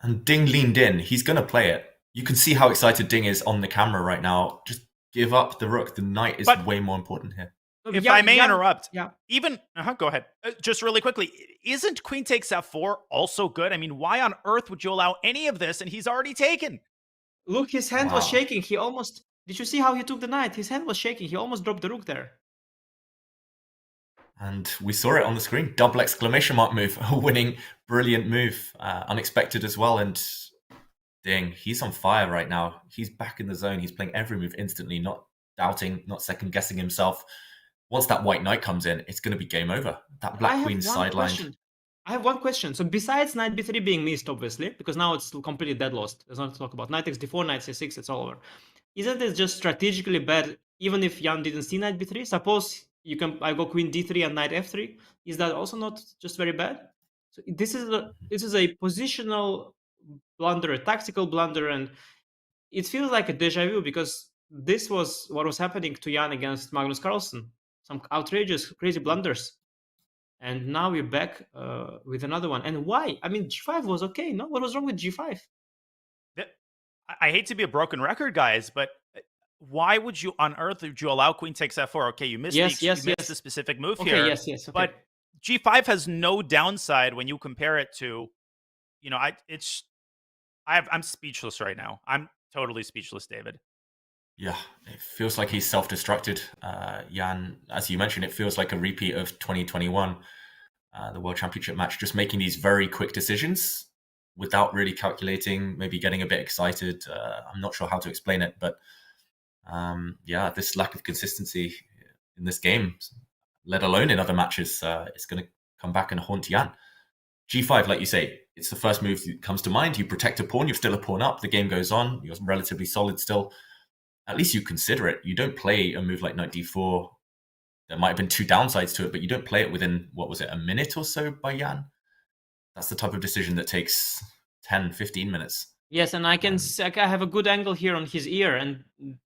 And Ding leaned in. He's going to play it. You can see how excited Ding is on the camera right now. Just give up the rook. The knight is way more important here. If I may interrupt, even go ahead. Just really quickly, isn't queen takes f4 also good? I mean, why on earth would you allow any of this? And he's already taken. Look, his hand was shaking. He almost... Did you see how he took the knight? His hand was shaking. He almost dropped the rook there. And we saw it on the screen. Double exclamation mark move. A winning, brilliant move. Unexpected as well. And Ding, he's on fire right now. He's back in the zone. He's playing every move instantly, not doubting, not second guessing himself. Once that white knight comes in, it's going to be game over. That black queen's sidelined. I have one question. So besides knight b3 being missed, obviously, because now it's completely dead lost. There's nothing to talk about. Knight x d4, knight c6, it's all over. Isn't it just strategically bad, even if Jan didn't see knight b3? Suppose I go queen d3 and knight f3. Is that also not just very bad? So this is a positional blunder, a tactical blunder, and it feels like a deja vu because this was what was happening to Jan against Magnus Carlsen. Some outrageous, crazy blunders. And now we're back with another one. And why? I mean, g5 was okay, no? What was wrong with g5? I hate to be a broken record, guys, but why would you on earth would you allow queen takes f4? Okay, you missed the specific move here. Yes. Okay. But g5 has no downside when you compare it to, I'm speechless right now. I'm totally speechless, David. Yeah, it feels like he's self-destructed. Jan, as you mentioned, it feels like a repeat of 2021, the World Championship match, just making these very quick decisions without really calculating, maybe getting a bit excited. I'm not sure how to explain it, but this lack of consistency in this game, let alone in other matches, is going to come back and haunt Jan. G5, like you say, it's the first move that comes to mind. You protect a pawn, you're still a pawn up, the game goes on, you're relatively solid still. At least you consider it. You don't play a move like knight d4. There might have been two downsides to it, but you don't play it within, what was it, a minute or so by Jan? That's the type of decision that takes 10, 15 minutes. Yes, and I have a good angle here on his ear, and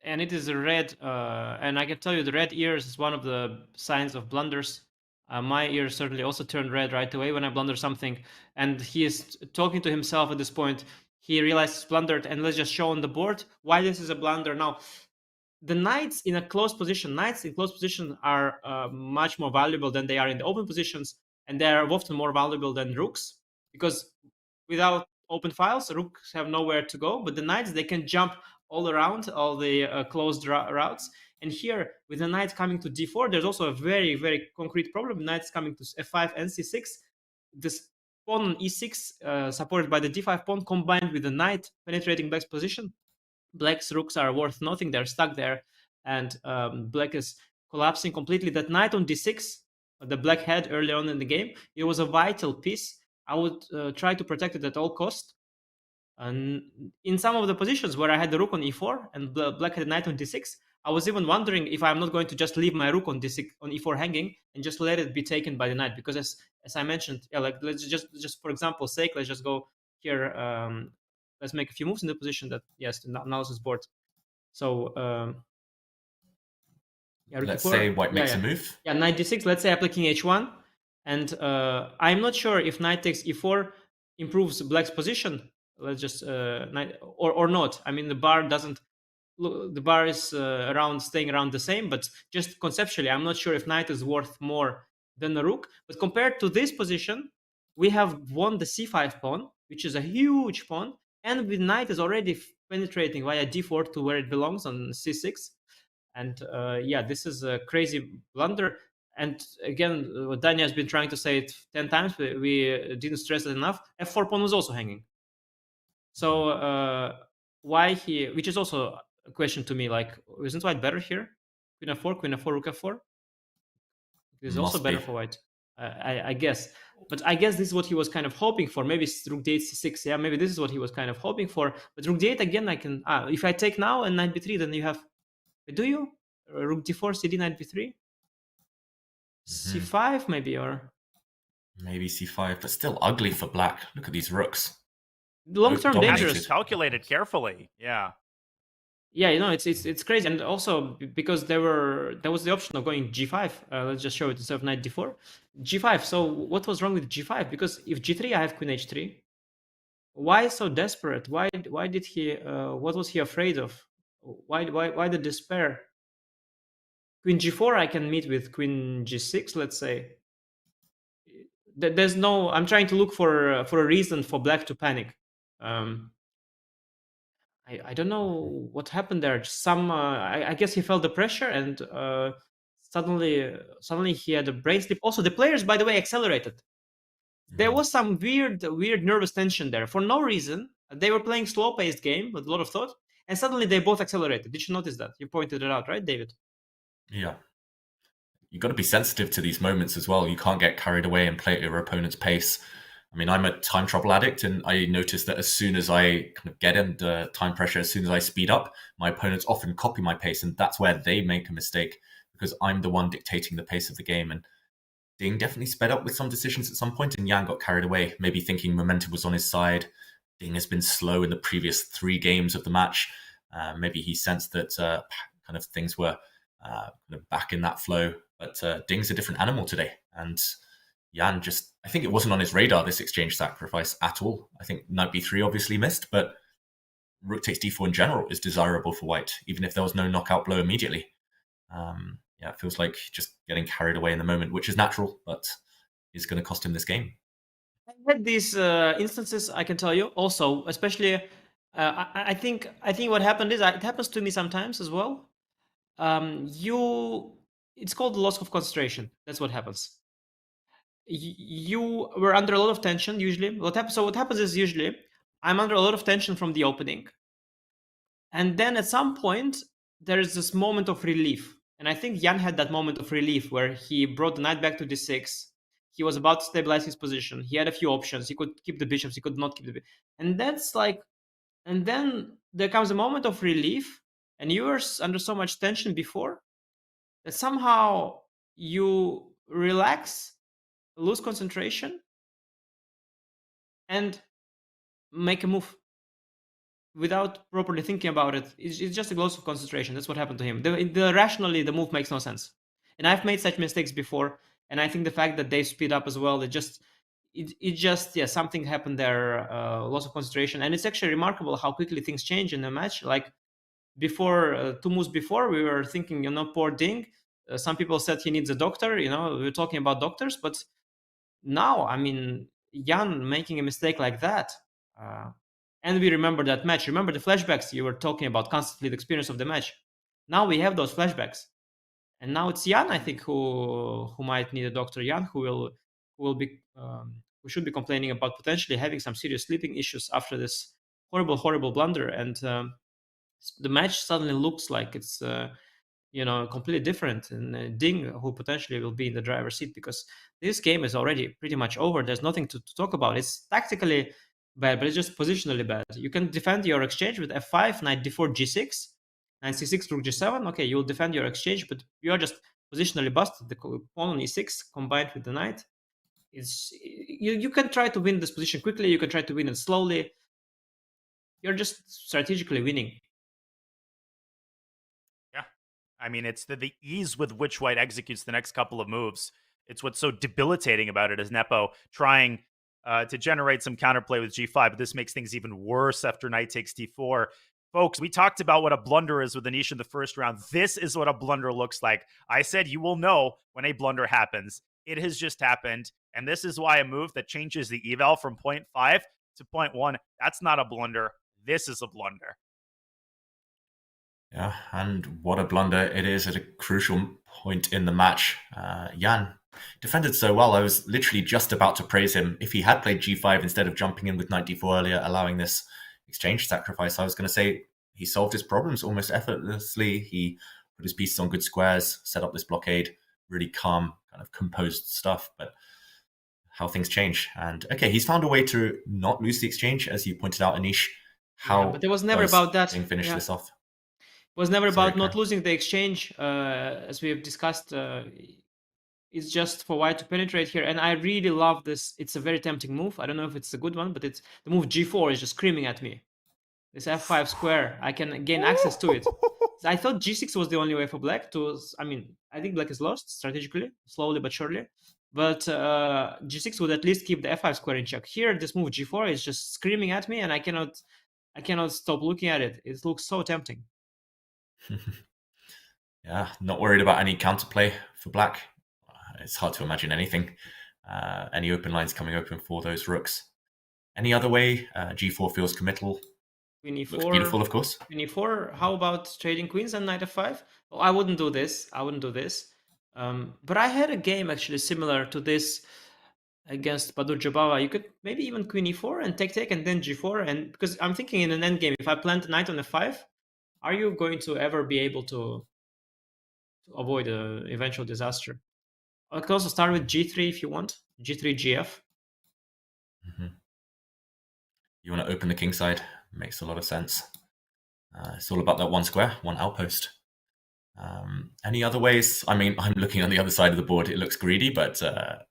it is a red, and I can tell you the red ears is one of the signs of blunders. My ear certainly also turned red right away when I blunder something, and he is talking to himself at this point. He realizes blundered, and let's just show on the board why this is a blunder. Now, the knights in close position are much more valuable than they are in the open positions, and they are often more valuable than rooks, because without open files, rooks have nowhere to go, but the knights, they can jump all around all the closed routes. And here, with the knight coming to d4, there's also a very, very concrete problem. Knights coming to f5 and c6. This pawn on e6, supported by the d5 pawn, combined with the knight penetrating black's position. Black's rooks are worth nothing. They're stuck there. And black is collapsing completely. That knight on d6, the black had early on in the game, it was a vital piece. I would try to protect it at all cost. And in some of the positions where I had the rook on e4 and black had a knight on d6, I was even wondering if I'm not going to just leave my rook on d6 on e4 hanging and just let it be taken by the knight, because as I mentioned, let's just for example's sake, let's just go here. Let's make a few moves in the position that the analysis board. So let's say white makes a move. Yeah, knight d6. Let's say I play king h1, and I'm not sure if knight takes e4 improves black's position. Let's just knight or not. I mean, the bar doesn't. The bar is staying around the same, but just conceptually, I'm not sure if knight is worth more than the rook. But compared to this position, we have won the c5 pawn, which is a huge pawn, and the knight is already penetrating via d4 to where it belongs on c6. And this is a crazy blunder. And again, Danya has been trying to say it 10 times. We didn't stress it enough. f4 pawn was also hanging. So why he, which is also a question to me, like, isn't white better here? Queen f4, rook f4? It is also better for white, I guess. But I guess this is what he was kind of hoping for. Maybe rook d8, c6. Yeah, maybe this is what he was kind of hoping for. But rook d8, again, I can... if I take now and knight b3, then you have... Do you? Rook d4, cd, knight b3? c5 maybe, or... Maybe c5, but still ugly for black. Look at these rooks. Long-term dangerous. Calculated carefully, yeah. Yeah, it's crazy, and also because there was the option of going g5. Let's just show it instead of knight d4, g5. So what was wrong with g5? Because if g3, I have queen h3. Why so desperate? Why did he? What was he afraid of? Why the despair? Queen g4, I can meet with queen g6. Let's say. There's no. I'm trying to look for a reason for black to panic. I don't know what happened there. I guess he felt the pressure, and suddenly he had a brain slip. Also, the players, by the way, accelerated. There was some weird nervous tension there for no reason. They were playing slow-paced game with a lot of thought, and suddenly they both accelerated. Did you notice that? You pointed it out, right, David? Yeah. You've got to be sensitive to these moments as well. You can't get carried away and play at your opponent's pace. I mean, I'm a time trouble addict, and I notice that as soon as I kind of get under time pressure, as soon as I speed up, my opponents often copy my pace, and that's where they make a mistake because I'm the one dictating the pace of the game. And Ding definitely sped up with some decisions at some point, and Yan got carried away, maybe thinking momentum was on his side. Ding has been slow in the previous 3 games of the match. Maybe he sensed that kind of things were kind of back in that flow. But Ding's a different animal today. And Yan just, I think it wasn't on his radar, this exchange sacrifice at all. I think knight b3 obviously missed, but rook takes d4 in general is desirable for white, even if there was no knockout blow immediately. Yeah, it feels like just getting carried away in the moment, which is natural, but is going to cost him this game. I had these instances, I can tell you, also, especially, I think what happened is, it happens to me sometimes as well. It's called loss of concentration. That's what happens. You were under a lot of tension usually. What happens is usually I'm under a lot of tension from the opening, and then at some point there is this moment of relief. And I think Yan had that moment of relief where he brought the knight back to d6. He was about to stabilize his position. He had a few options. He could keep the bishops. He could not keep the bishops. And that's like, and then there comes a moment of relief, and you were under so much tension before that somehow you relax, lose concentration, and make a move without properly thinking about it. It's just a loss of concentration. That's what happened to him. Rationally, the move makes no sense. And I've made such mistakes before. And I think the fact that they speed up as well, something happened there, loss of concentration. And it's actually remarkable how quickly things change in a match. Like before, 2 moves before, we were thinking, poor Ding. Some people said he needs a doctor. We were talking about doctors. But now, I mean, Yan making a mistake like that. And we remember that match. Remember the flashbacks you were talking about constantly, the experience of the match. Now we have those flashbacks. And now it's Yan, I think, who might need a doctor. Yan, who should be complaining about potentially having some serious sleeping issues after this horrible blunder. And the match suddenly looks like it's completely different. And Ding, who potentially will be in the driver's seat, because this game is already pretty much over. There's nothing to talk about. It's tactically bad, but it's just positionally bad. You can defend your exchange with f5, knight d4, g6, knight c6, rook g7. Okay, you'll defend your exchange, but you are just positionally busted. The pawn on e6 combined with the knight. You can try to win this position quickly. You can try to win it slowly. You're just strategically winning. Yeah. I mean, it's the ease with which white executes the next couple of moves. It's what's so debilitating about it is Nepo trying to generate some counterplay with g5, but this makes things even worse after knight takes d4. Folks, we talked about what a blunder is with Anish in the first round. This is what a blunder looks like. I said you will know when a blunder happens. It has just happened, and this is why a move that changes the eval from 0.5 to 0.1, that's not a blunder. This is a blunder. Yeah, and what a blunder it is at a crucial point in the match. Yan defended so well. I was literally just about to praise him. If he had played g5 instead of jumping in with knight d4 earlier, allowing this exchange sacrifice, I was going to say he solved his problems almost effortlessly. He put his pieces on good squares, set up this blockade, really calm, kind of composed stuff. But how things change. And okay, he's found a way to not lose the exchange, as you pointed out, Anish. But it was never about that. Finish this off. It was never about not losing the exchange, as we have discussed. It's just for white to penetrate here, and I really love this. It's a very tempting move. I don't know if it's a good one, but it's the move g4 is just screaming at me. This f5 square, I can gain access to it. I thought g6 was the only way for black to. I mean, I think black is lost strategically, slowly but surely. But g6 would at least keep the f5 square in check. Here, this move g4 is just screaming at me, and I cannot stop looking at it. It looks so tempting. Yeah, not worried about any counterplay for black. It's hard to imagine anything. Any open lines coming open for those rooks. Any other way? G4 feels committal. Queen e4. Looks beautiful, of course. Queen e4. How about trading queens and knight f5? Oh, I wouldn't do this. But I had a game actually similar to this against Badur Jabava, you could maybe even queen e4 and take and then g4. And because I'm thinking in an endgame, if I plant knight on f5, are you going to ever be able to avoid an eventual disaster? I could also start with g3 if you want, g3 gf. You want to open the king side, makes a lot of sense. It's all about that one square, one outpost. Any other ways? I mean, I'm looking on the other side of the board. It looks greedy, but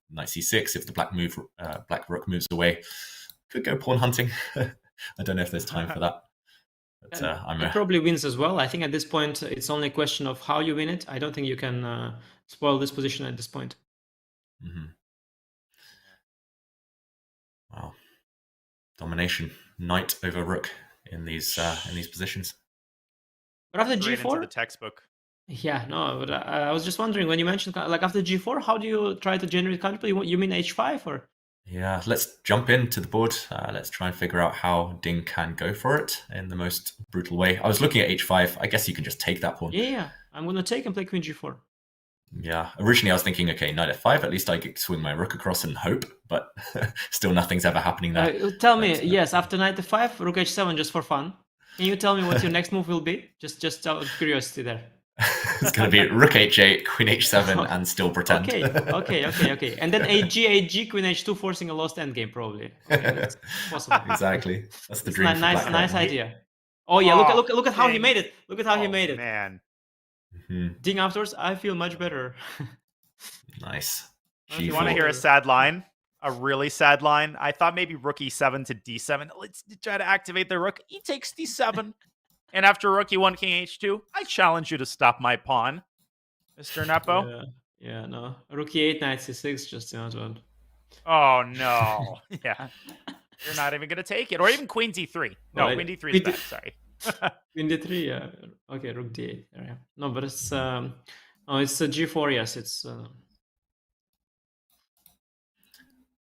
knight c6, if the black rook moves away, could go pawn hunting. I don't know if there's time for that. But, it probably wins as well. I think at this point, it's only a question of how you win it. I don't think you can spoil this position at this point. Wow. Domination, knight over rook in these positions. But after Straight g4, into the textbook. Yeah, no, but I was just wondering when you mentioned like after g4, how do you try to generate counterplay? You mean h5 or? Yeah, let's jump into the board. Let's try and figure out how Ding can go for it in the most brutal way. I was looking at h5. I guess you can just take that pawn. Yeah, I'm gonna take and play queen g4. Yeah, originally I was thinking, okay, knight f5. At least I could swing my rook across and hope, but still nothing's ever happening there. Tell me, yes, after knight f5, rook h7 just for fun. Can you tell me what your next move will be? Just out of curiosity there. It's going to be rook h8, queen h7, and still pretend. Okay. And then AG, queen h2, forcing a lost endgame, probably. Okay, that's possible. Exactly. That's the dream. Nice idea. Oh yeah, look at how he made it. Look at how he made it. Man. Ding afterwards, I feel much better. Nice. If you want to hear a sad line, a really sad line, I thought maybe rook e7 to d7. Let's try to activate the rook. E takes d7. And after rook e1, king h2, I challenge you to stop my pawn, Mr. Nepo. Yeah, no. Rook e8, knight c6, just not one. Oh, no. Yeah. You're not even going to take it. Or even queen d3. No, queen d3 is bad. Sorry. Queen d3, yeah. Okay, rook d8. Yeah. No, but it's no, it's a g4. Yes, it's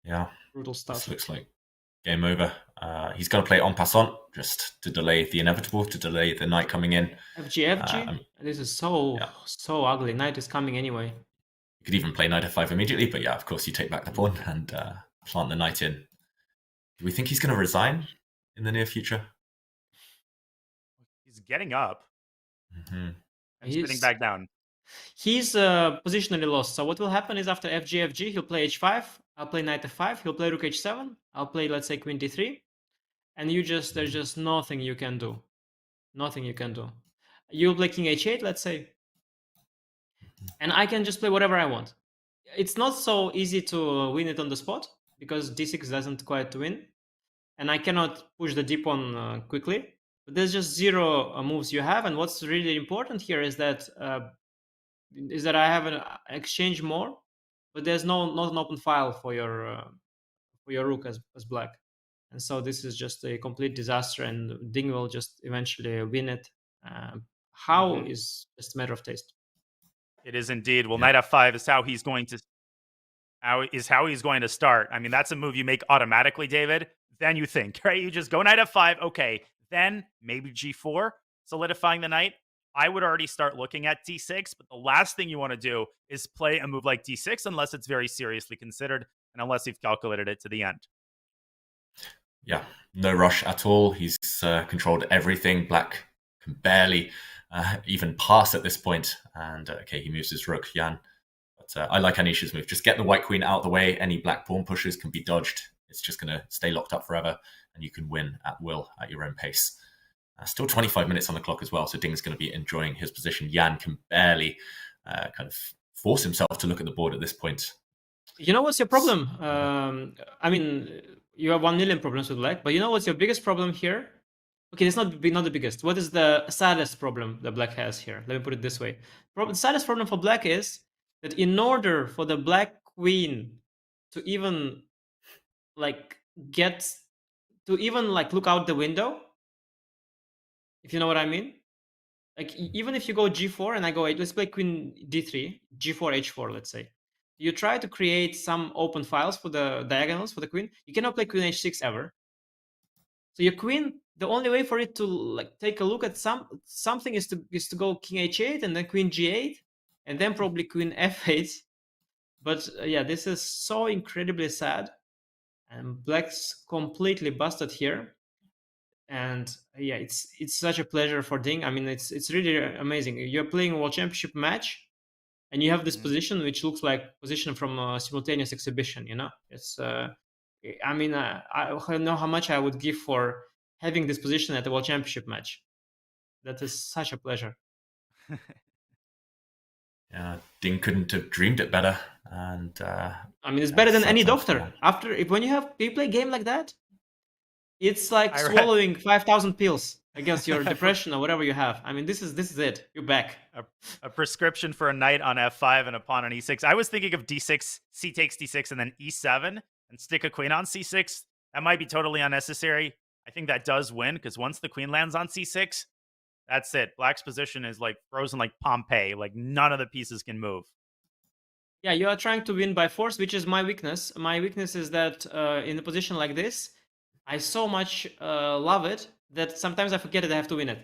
yeah. Brutal stuff. This looks like game over. He's going to play en passant just to delay the inevitable, to delay the knight coming in. FG. This is so ugly. Knight is coming anyway. You could even play knight f5 immediately, but yeah, of course you take back the pawn and plant the knight in. Do we think he's going to resign in the near future? He's getting up. And He's spinning back down. He's positionally lost. So what will happen is after FG, he'll play h5. I'll play knight f5. He'll play rook h7. I'll play, let's say, queen d3. And there's just nothing you can do. Nothing you can do. You'll play king h8, let's say. And I can just play whatever I want. It's not so easy to win it on the spot because d6 doesn't quite win. And I cannot push the d pawn quickly. But there's just zero moves you have. And what's really important here is that I have an exchange more, but there's not an open file for your rook as black. And so this is just a complete disaster, and Ding will just eventually win it. How is just a matter of taste. It is indeed. Well, knight f5 is how he's going to start. I mean, that's a move you make automatically, David. Then you think, right? You just go knight f5. Okay, then maybe g4, solidifying the knight. I would already start looking at d6, but the last thing you want to do is play a move like d6 unless it's very seriously considered and unless you've calculated it to the end. Yeah, no rush at all. He's controlled everything. Black can barely even pass at this point. And okay, he moves his rook, Jan. But I like Anish's move. Just get the white queen out of the way. Any black pawn pushes can be dodged. It's just going to stay locked up forever, and you can win at will at your own pace. Still 25 minutes on the clock as well, so Ding's going to be enjoying his position. Jan can barely kind of force himself to look at the board at this point. You know what's your problem? I mean, you have 1 million problems with black, but you know what's your biggest problem here? Okay, it's not the biggest. What is the saddest problem that black has here? Let me put it this way. The saddest problem for black is that in order for the black queen to even like look out the window, if you know what I mean, like even if you go g4 and I go 8, let's play queen d3, g4, h4, let's say. You try to create some open files for the diagonals for the queen. You cannot play queen h6 ever. So your queen, the only way for it to like take a look at something is to go king h8 and then queen g8 and then probably queen f8. But yeah, this is so incredibly sad. And Black's completely busted here. And yeah, it's such a pleasure for Ding. I mean, it's really amazing. You're playing a World Championship match, and you have this position which looks like position from a simultaneous exhibition. You know, it's. I mean, I don't know how much I would give for having this position at the World Championship match. That is such a pleasure. Yeah, Ding couldn't have dreamed it better. And I mean, it's better than any doctor. When you play a game like that, it's like swallowing 5,000 pills against your depression or whatever you have. I mean, this is it. You're back. A prescription for a knight on f5 and a pawn on e6. I was thinking of d6, c takes d6, and then e7, and stick a queen on c6. That might be totally unnecessary. I think that does win, because once the queen lands on c6, that's it. Black's position is like frozen like Pompeii. Like none of the pieces can move. Yeah, you are trying to win by force, which is my weakness. My weakness is that in a position like this, I so much love it that sometimes I forget that I have to win it.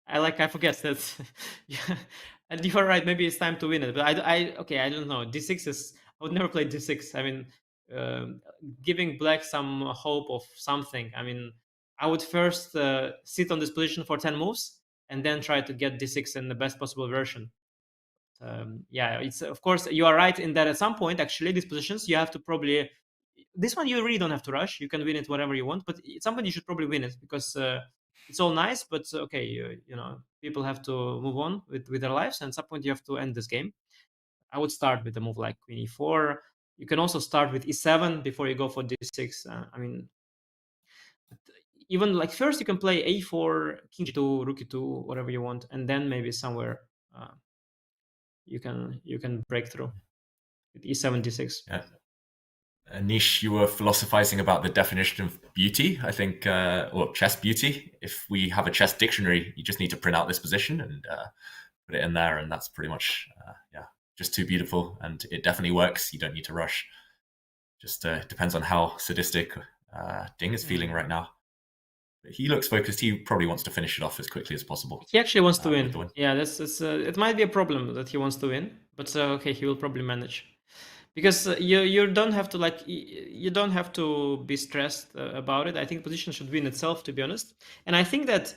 I forget that. Yeah, and you are right. Maybe it's time to win it. But I don't know. D6 is. I would never play D6. I mean, giving Black some hope of something. I mean, I would first sit on this position for 10 moves and then try to get D6 in the best possible version. Yeah, it's of course you are right in that at some point, actually, these positions you have to probably. This one you really don't have to rush. You can win it whatever you want, but at some point you should probably win it because it's all nice. But okay, you know, people have to move on with their lives, and at some point you have to end this game. I would start with a move like Queen E4. You can also start with E7 before you go for D6. I mean, even like first you can play A4, King G2, Rook E2, whatever you want, and then maybe somewhere you can break through with E7, D6. Yeah. Anish, you were philosophizing about the definition of beauty, I think, or chess beauty. If we have a chess dictionary, you just need to print out this position and put it in there, and that's pretty much, just too beautiful, and it definitely works. You don't need to rush. Just depends on how sadistic Ding is feeling right now. But he looks focused. He probably wants to finish it off as quickly as possible. He actually wants to win. Yeah, that's it might be a problem that he wants to win, but okay, he will probably manage. Because you don't have to you don't have to be stressed about it. I think position should win itself, to be honest. And I think that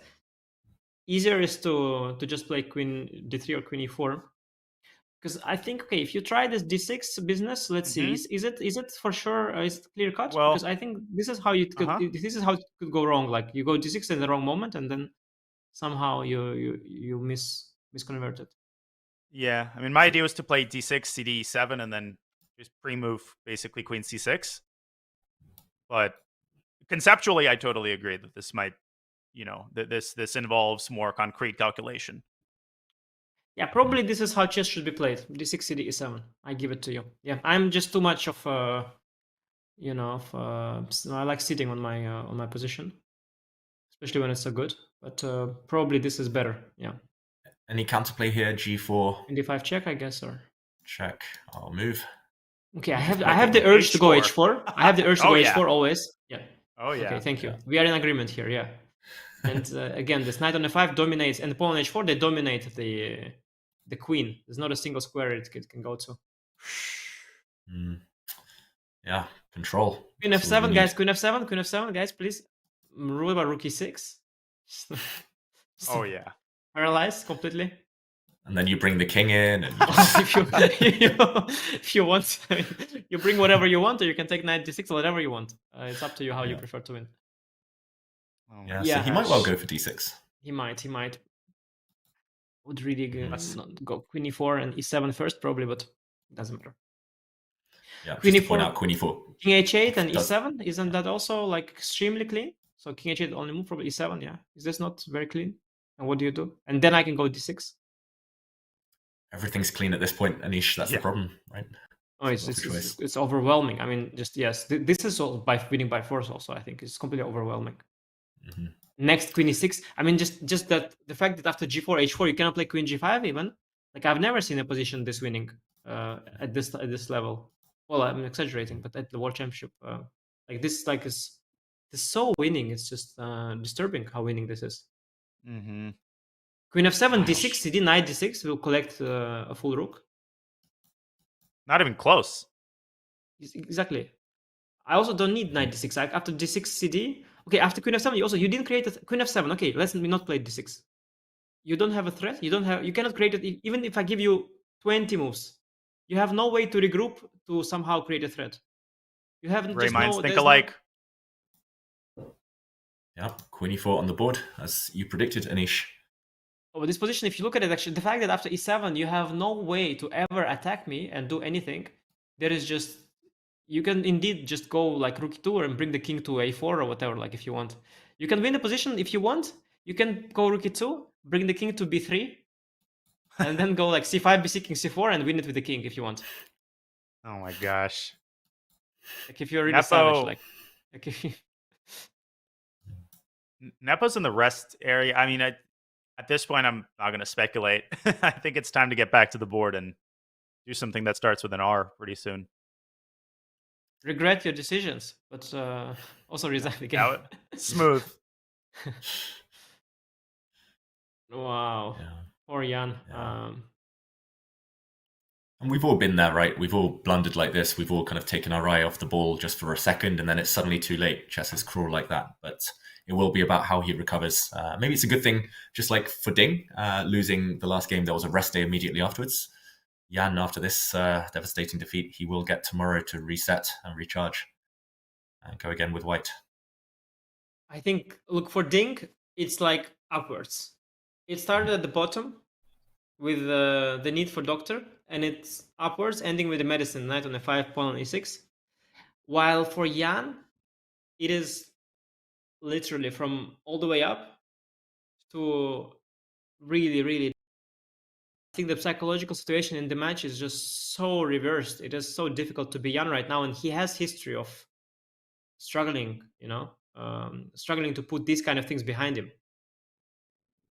easier is to just play Queen D3 or Queen E4. Because I think if you try this D6 business, let's see, is it for sure? Is it clear cut? Well, because I think this is how it could this is how it could go wrong. Like you go D6 in the wrong moment, and then somehow you misconvert it. Yeah, I mean, my idea was to play D6, CD, E7, and then just pre-move basically Queen C6. But conceptually, I totally agree that this might, that this involves more concrete calculation. Yeah, probably this is how chess should be played. D6, CD, E7. I give it to you. Yeah, I'm just too much of I like sitting on my position, especially when it's so good. But probably this is better. Yeah. Any counterplay here? G4. D5 check, I guess, or check. I'll move. Okay, I have the urge to go H4. I have the urge to go H4 always. Yeah. Oh yeah. Okay, thank you. We are in agreement here. Yeah. And again, this knight on f5 dominates, and the pawn on h4 they dominate the queen. There's not a single square it can go to. Yeah, control. Queen f7, guys. Queen f7, guys. Please rule by rook e6. Oh yeah. Paralyzed completely. And then you bring the king in. And if you want, you bring whatever you want, or you can take knight d6 or whatever you want. It's up to you how you prefer to win. So he might well go for d6. He might. Would really go queen e4 and e7 first, probably, but it doesn't matter. Yeah, queen e4. Queen e4. King h8 and e7, isn't that also like extremely clean? So king h8 only move, probably e7, yeah. Is this not very clean? And what do you do? And then I can go d6. Everything's clean at this point, Anish. That's the problem, right? Oh, it's overwhelming. I mean, just yes. This is all by winning by force. Also, I think it's completely overwhelming. Mm-hmm. Next queen e6. I mean, just that the fact that after g4 h4 you cannot play queen g5 even. Like I've never seen a position this winning at this level. Well, I'm exaggerating, but at the World Championship, like this is so winning. It's just disturbing how winning this is. Mm-hmm. Queen f7, d6, cd, knight d6 will collect a full rook. Not even close. Exactly. I also don't need knight d6. Like after d6 cd. Okay, after queen f7, you didn't create a queen f7. Okay, let's not play d6. You don't have a threat. You cannot create it. Even if I give you 20 moves, you have no way to regroup to somehow create a threat. You have Great just minds no. think There's alike. Yeah, queen e4 on the board, as you predicted, Anish. Oh, this position, if you look at it, actually, the fact that after e7 you have no way to ever attack me and do anything, there is just, you can indeed just go like rook 2 and bring the king to a4 or whatever, like if you want. You can win the position if you want. You can go rook 2, bring the king to b3, and then go like c5, bc, king c4, and win it with the king if you want. Oh my gosh. Like if you're really savage, like if you... Nepo's in the rest area. I mean, at this point, I'm not going to speculate. I think it's time to get back to the board and do something that starts with an R pretty soon. Regret your decisions, but also resign the game. Smooth. Wow. Yeah. Poor Jan. Yeah. And we've all been there, right? We've all blundered like this. We've all kind of taken our eye off the ball just for a second, and then it's suddenly too late. Chess is cruel like that, but it will be about how he recovers. Maybe it's a good thing, just like for Ding, losing the last game, there was a rest day immediately afterwards. Jan, after this devastating defeat, he will get tomorrow to reset and recharge and go again with white. I think, look, for Ding, it's like upwards. It started at the bottom with the need for doctor, and it's upwards, ending with the medicine, knight on f5, pawn on e6. While for Jan, it is literally from all the way up to really, really... I think the psychological situation in the match is just so reversed. It is so difficult to be Jan right now, and he has history of struggling, struggling to put these kind of things behind him.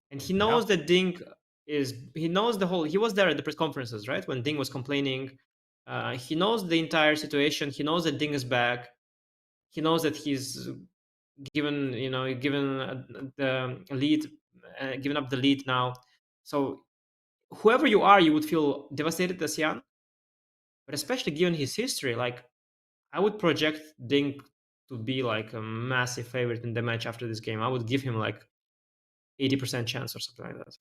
And he knows that Ding he knows he was there at the press conferences, right? When Ding was complaining. He knows the entire situation. He knows that Ding is back. He knows that he's given the lead, given up the lead now. So whoever you are, you would feel devastated as Jan. But especially given his history, like I would project Ding to be like a massive favorite in the match after this game. I would give him like 80% chance or something like that.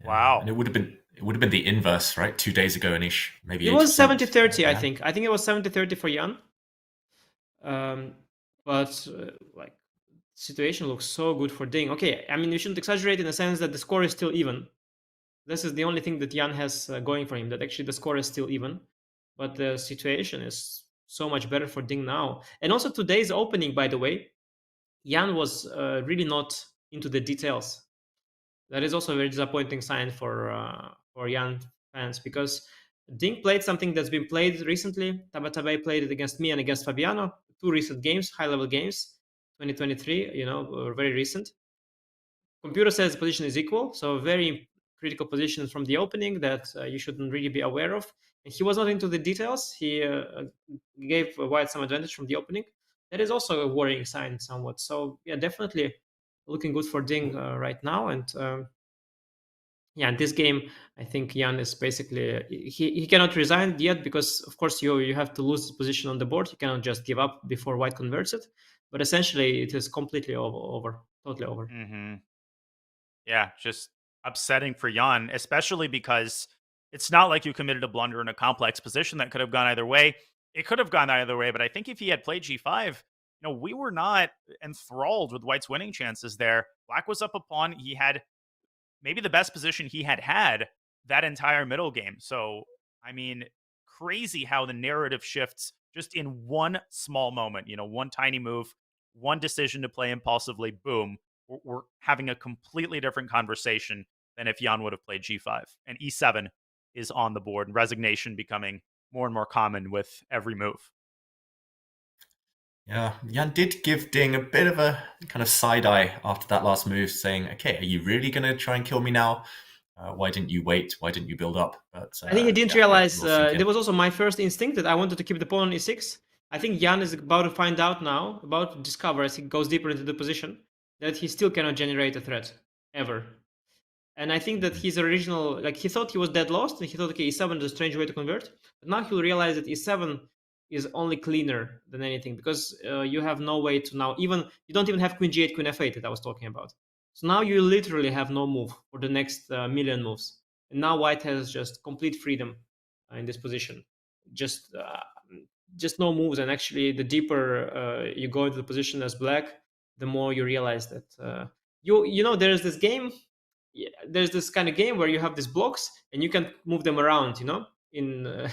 Yeah. Wow. And it would have been the inverse, right? 2 days ago, Anish. Maybe it was 70-30, yeah. I think. I think it was 70-30 for Jan. But like situation looks so good for Ding. Okay, I mean, you shouldn't exaggerate in the sense that the score is still even. This is the only thing that Jan has going for him, that actually the score is still even. But the situation is so much better for Ding now. And also today's opening, by the way, Jan was really not into the details. That is also a very disappointing sign for Jan fans, because Ding played something that's been played recently. Tabatabai played it against me and against Fabiano. 2 recent games, high-level games, 2023, very recent. Computer says the position is equal, so very critical position from the opening that you shouldn't really be aware of. And he was not into the details. He gave white some advantage from the opening. That is also a worrying sign somewhat. So yeah, definitely looking good for Ding right now. And in this game, I think Jan is basically, he cannot resign yet, because of course you have to lose the position on the board. You cannot just give up before white converts it. But essentially it is completely over, totally over. Mm-hmm. Yeah, just upsetting for Jan, especially because it's not like you committed a blunder in a complex position that could have gone either way. It could have gone either way, but I think if he had played g5, we were not enthralled with white's winning chances there. Black was up a pawn. He had maybe the best position he had that entire middle game. So, I mean, crazy how the narrative shifts just in one small moment, one tiny move, one decision to play impulsively, boom. We're having a completely different conversation than if Jan would have played g5. And e7 is on the board, and resignation becoming more and more common with every move. Yeah, Jan did give Ding a bit of a kind of side eye after that last move, saying, okay, are you really going to try and kill me now? Why didn't you wait? Why didn't you build up? But I think he didn't realize, there was also my first instinct that I wanted to keep the pawn on e6. I think Jan is about to find out now, about to discover as he goes deeper into the position, that he still cannot generate a threat, ever. And I think that his original, like he thought he was dead lost, and he thought, okay, e7 is a strange way to convert. But now he'll realize that e7 is only cleaner than anything, because you have no way to now, even you don't even have queen g8, queen f8 that I was talking about. So now you literally have no move for the next million moves. And now white has just complete freedom in this position. Just no moves. And actually, the deeper you go into the position as black, the more you realize that you know there's this game. Yeah, there's this kind of game where you have these blocks and you can move them around, you know, in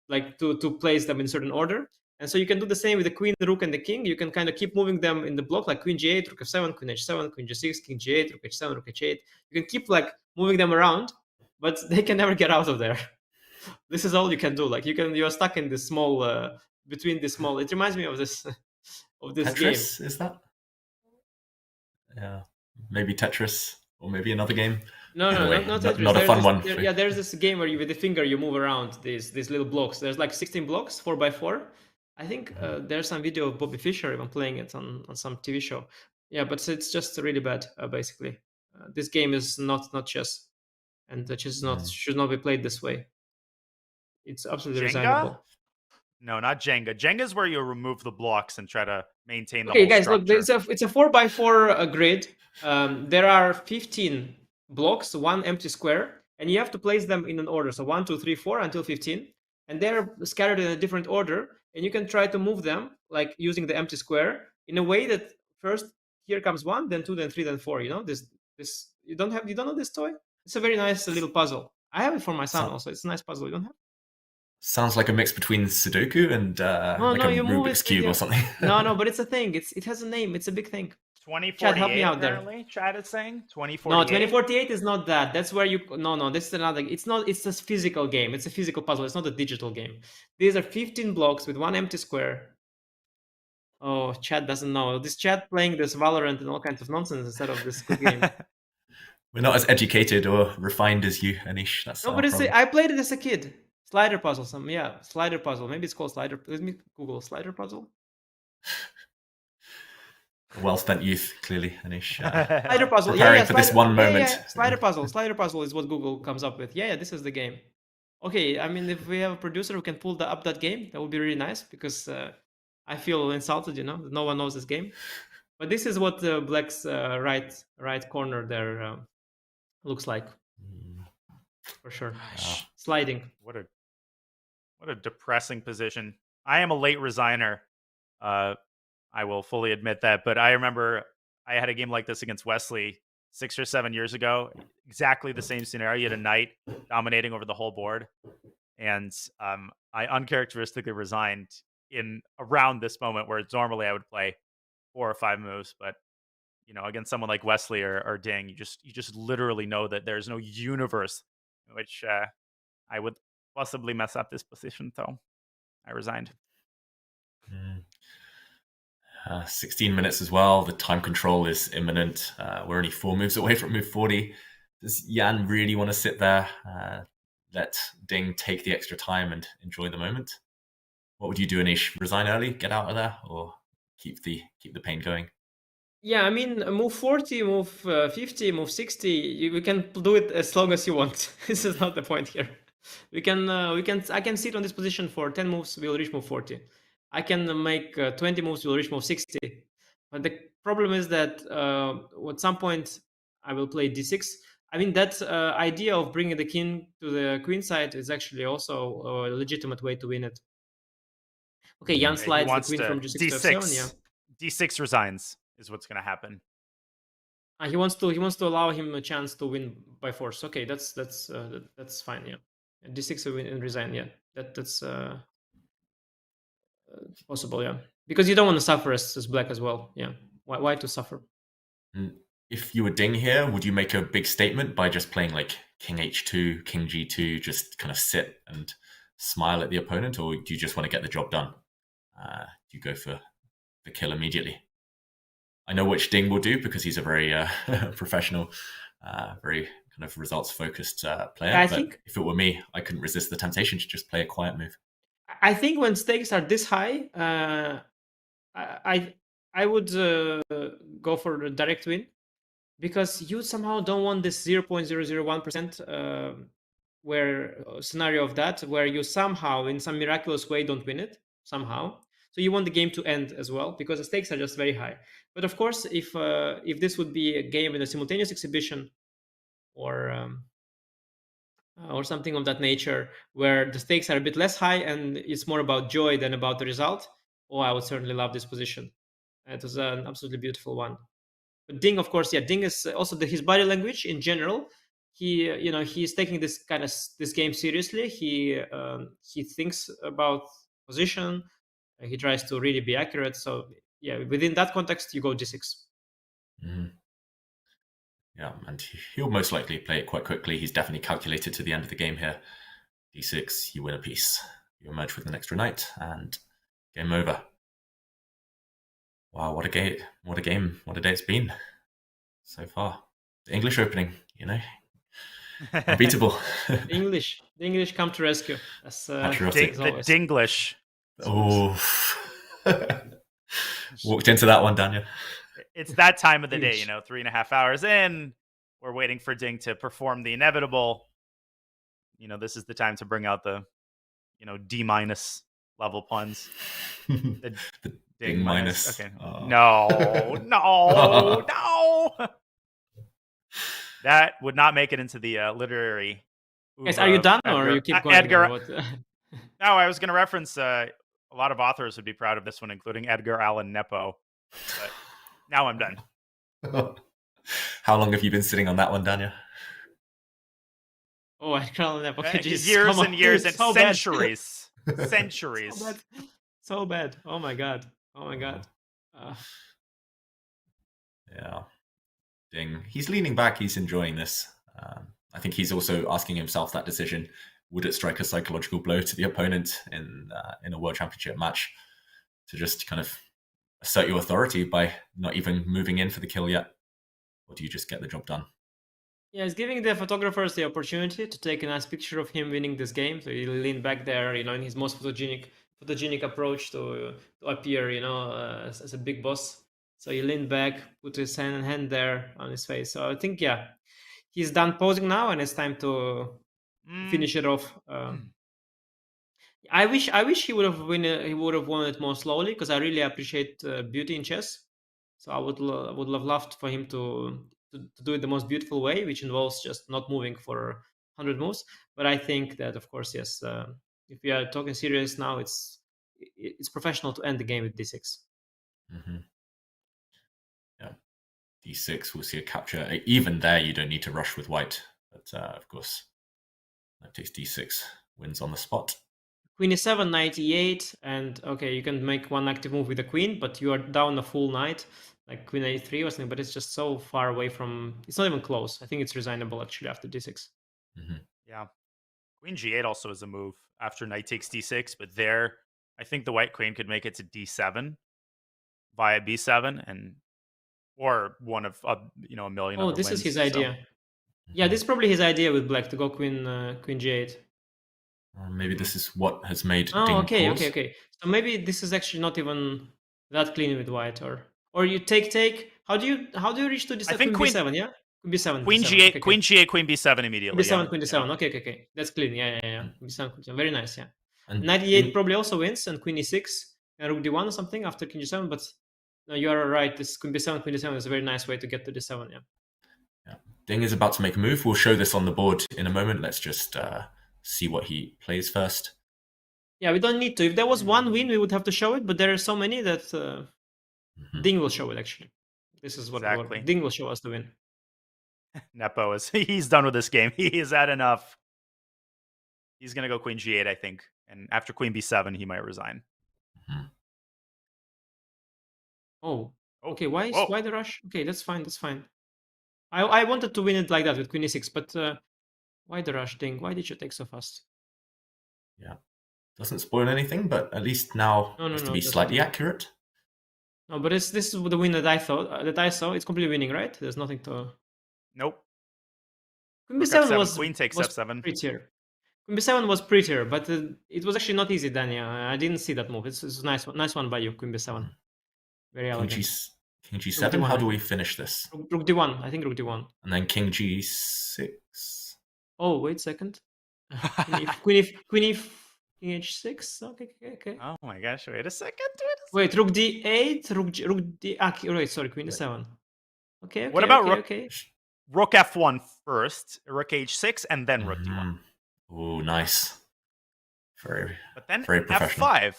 like to place them in certain order. And so you can do the same with the queen, the rook, and the king. You can kind of keep moving them in the block, like queen g8, rook f7, queen h7, queen g6, king g8, rook h7, rook h8. You can keep like moving them around, but they can never get out of there. This is all you can do. Like you're stuck in this small between this small. It reminds me of this Tetris, game. Is that? Yeah, maybe Tetris. Or maybe another game. No, anyway, not Tetris. Not a fun one. Yeah, there's this game where you with the finger you move around these little blocks. There's like 16 blocks, 4x4. I think there's some video of Bobby Fischer even playing it on some TV show. Yeah, but it's just really bad. Basically, this game is not chess, and chess should not be played this way. It's absolutely resignable. No, not Jenga. Jenga is where you remove the blocks and try to maintain the Okay, whole guys, structure. look, it's a 4x4 grid. There are 15 blocks, one empty square, and you have to place them in an order. So 1, 2, 3, 4 until 15, and they're scattered in a different order. And you can try to move them like using the empty square in a way that first here comes 1, then 2, then 3, then 4. You know this you don't know this toy? It's a very nice little puzzle. I have it for my son also. It's a nice puzzle. You don't have? Sounds like a mix between Sudoku and like a Rubik's Cube or something. No, but it's a thing. It has a name. It's a big thing. 2048, Chad, help me out there. apparently, Chad is saying 2048. No, 2048 is not that. That's where you. No, this is another. It's not. It's a physical game. It's a physical puzzle. It's not a digital game. These are 15 blocks with one empty square. Oh, Chad doesn't know. This Chad playing this Valorant and all kinds of nonsense instead of this good game. We're not as educated or refined as you, Anish. That's No, but I played it as a kid. Slider puzzle. Slider puzzle. Maybe it's called slider. Let me Google slider puzzle. Well spent youth, clearly, Anish. Slider puzzle. Preparing for this one moment. Yeah. Slider puzzle. Slider puzzle is what Google comes up with. Yeah, this is the game. Okay, I mean, if we have a producer who can pull up that game, that would be really nice, because I feel insulted, you know, that no one knows this game. But this is what Black's right corner there looks like. For sure. Sliding. What a depressing position. I am a late resigner. I will fully admit that, but I remember I had a game like this against Wesley 6 or 7 years ago. Exactly the same scenario. You had a knight dominating over the whole board, and I uncharacteristically resigned in around this moment, where normally I would play 4 or 5 moves, but you know, against someone like Wesley or Ding, you just literally know that there's no universe in which I would possibly mess up this position, so I resigned. 16 minutes as well. The time control is imminent. We're only 4 moves away from move 40. Does Jan really want to sit there, let Ding take the extra time and enjoy the moment? What would you do, Anish? Resign early, get out of there, or keep the pain going? Yeah, I mean, move 40, move 50, move 60. You can do it as long as you want. This is not the point here. I can sit on this position for 10 moves. We'll reach move 40. I can make 20 moves. We'll reach move 60. But the problem is that at some point I will play d6. I mean, that idea of bringing the king to the queen side is actually also a legitimate way to win it. Okay, Jan slides the queen from g6 to f7. Yeah, d6 resigns is what's going to happen. He wants to allow him a chance to win by force. Okay, that's fine. Yeah, d6 win and resign. Yeah, that's possible. Yeah, because you don't want to suffer as black as well. Yeah, why to suffer? If you were Ding here, would you make a big statement by just playing like king h2, king g2, just kind of sit and smile at the opponent, or do you just want to get the job done? Do you go for the kill immediately? I know which Ding will do, because he's a very professional, very kind of results-focused player. I but think if it were me, I couldn't resist the temptation to just play a quiet move. I think when stakes are this high, I would go for a direct win. because you somehow don't want this 0.001% where scenario of that where you somehow in some miraculous way don't win it somehow. So you want the game to end as well because the stakes are just very high. But of course, if this would be a game in a simultaneous exhibition or something of that nature where the stakes are a bit less high and it's more about joy than about the result, oh, I would certainly love this position. It was an absolutely beautiful one. But Ding, of course, yeah, Ding is also his body language in general. He, he's taking this game seriously. He thinks about position. He tries to really be accurate. So yeah, within that context, you go d6. Mhm. Yeah, and he'll most likely play it quite quickly. He's definitely calculated to the end of the game here. d6, you win a piece. You emerge with an extra knight, and game over. Wow, what a game! What a game! What a day it's been so far. The English opening, unbeatable. The English come to rescue. That's Patriotic. The Dinglish. Oh, walked into that one, Daniel. It's that time of the day, 3.5 hours in. We're waiting for Ding to perform the inevitable. This is the time to bring out the, D- level puns. The Ding minus. Okay. Oh. No. That would not make it into the literary. Guys, are you done or you keep going? Edgar. No, I was going to reference a lot of authors would be proud of this one, including Edgar Allan Nepo. But now I'm done. How long have you been sitting on that one, Daniel? Oh, Edgar Allan Nepo. Okay, years and years and so centuries. Centuries. So bad. Oh my god. Yeah. Ding. He's leaning back. He's enjoying this. I think he's also asking himself that decision. Would it strike a psychological blow to the opponent in a World Championship match to just kind of assert your authority by not even moving in for the kill yet? Or do you just get the job done? Yeah, it's giving the photographers the opportunity to take a nice picture of him winning this game. So he leaned back there, in his most photogenic approach to appear, as a big boss. So he leaned back, put his hand there on his face. So I think, yeah, he's done posing now, and it's time to finish it off. I wish he would have won it more slowly because I really appreciate beauty in chess. So I would have loved for him to do it the most beautiful way, which involves just not moving for 100 moves. But I think that, of course, yes, if we are talking serious now, it's professional to end the game with d6. Mm-hmm. Yeah, d6, we'll see a capture. Even there, you don't need to rush with white. But, of course, that takes d6, wins on the spot. Queen e7, knight e8, and okay, you can make one active move with the queen, but you are down a full knight, like queen a3 or something, but it's just so far away from... It's not even close. I think it's resignable, actually, after d6. Mm-hmm. Yeah. Queen g8 also is a move after knight takes d6, but there, I think the white queen could make it to d7 via b7, or one of, a million Oh, other this wins, is his idea. Yeah, this is probably his idea with black, to go queen g8. Maybe this is what has made. Oh, okay. So maybe this is actually not even that clean with white, or you take. How do you reach to this? I think queen b7, yeah. Queen b7. Queen g8, okay. Queen g8, queen b7 immediately. Queen d7. Okay. That's clean. Yeah. Queen b7, queen b7. Very nice. Yeah. And knight e8 probably also wins, and queen e6 and rook d1 or something after king g7. But no, you are right. This queen b7 is a very nice way to get to d7. Yeah. Ding is about to make a move. We'll show this on the board in a moment. Let's just see what he plays first. Yeah, we don't need to. If there was one win, we would have to show it, but there are so many that Ding will show it, actually. This is what Ding will show us the win. Nepo he's done with this game. He is at enough. He's going to go queen g8, I think. And after queen b7, he might resign. Mm-hmm. Oh, okay. Why the rush? Okay, that's fine. I wanted to win it like that with queen e6, but why the rush, Ding? Why did you take so fast? Yeah. Doesn't spoil anything, but at least now has to be slightly accurate. No, but this is the win that I saw. It's completely winning, right? There's nothing to... Nope. Queen b7 was... Queen takes f7. Prettier. Queen b7 was prettier, but it was actually not easy, Dania. I didn't see that move. It's a nice one by you, Queen b7. Very elegant. King G7. D1, How do I we think. finish this? Rook D1. I think Rook D1. And then King G6. Oh, wait a second. Queen King H6. Okay. Oh my gosh! Wait a second. Wait, Rook D8. Rook D. Wait, sorry, Queen D7. Okay. What about Rook? Okay. Rook F1 first, Rook H6, and then Rook D1. Oh, nice. But then very professional. F5.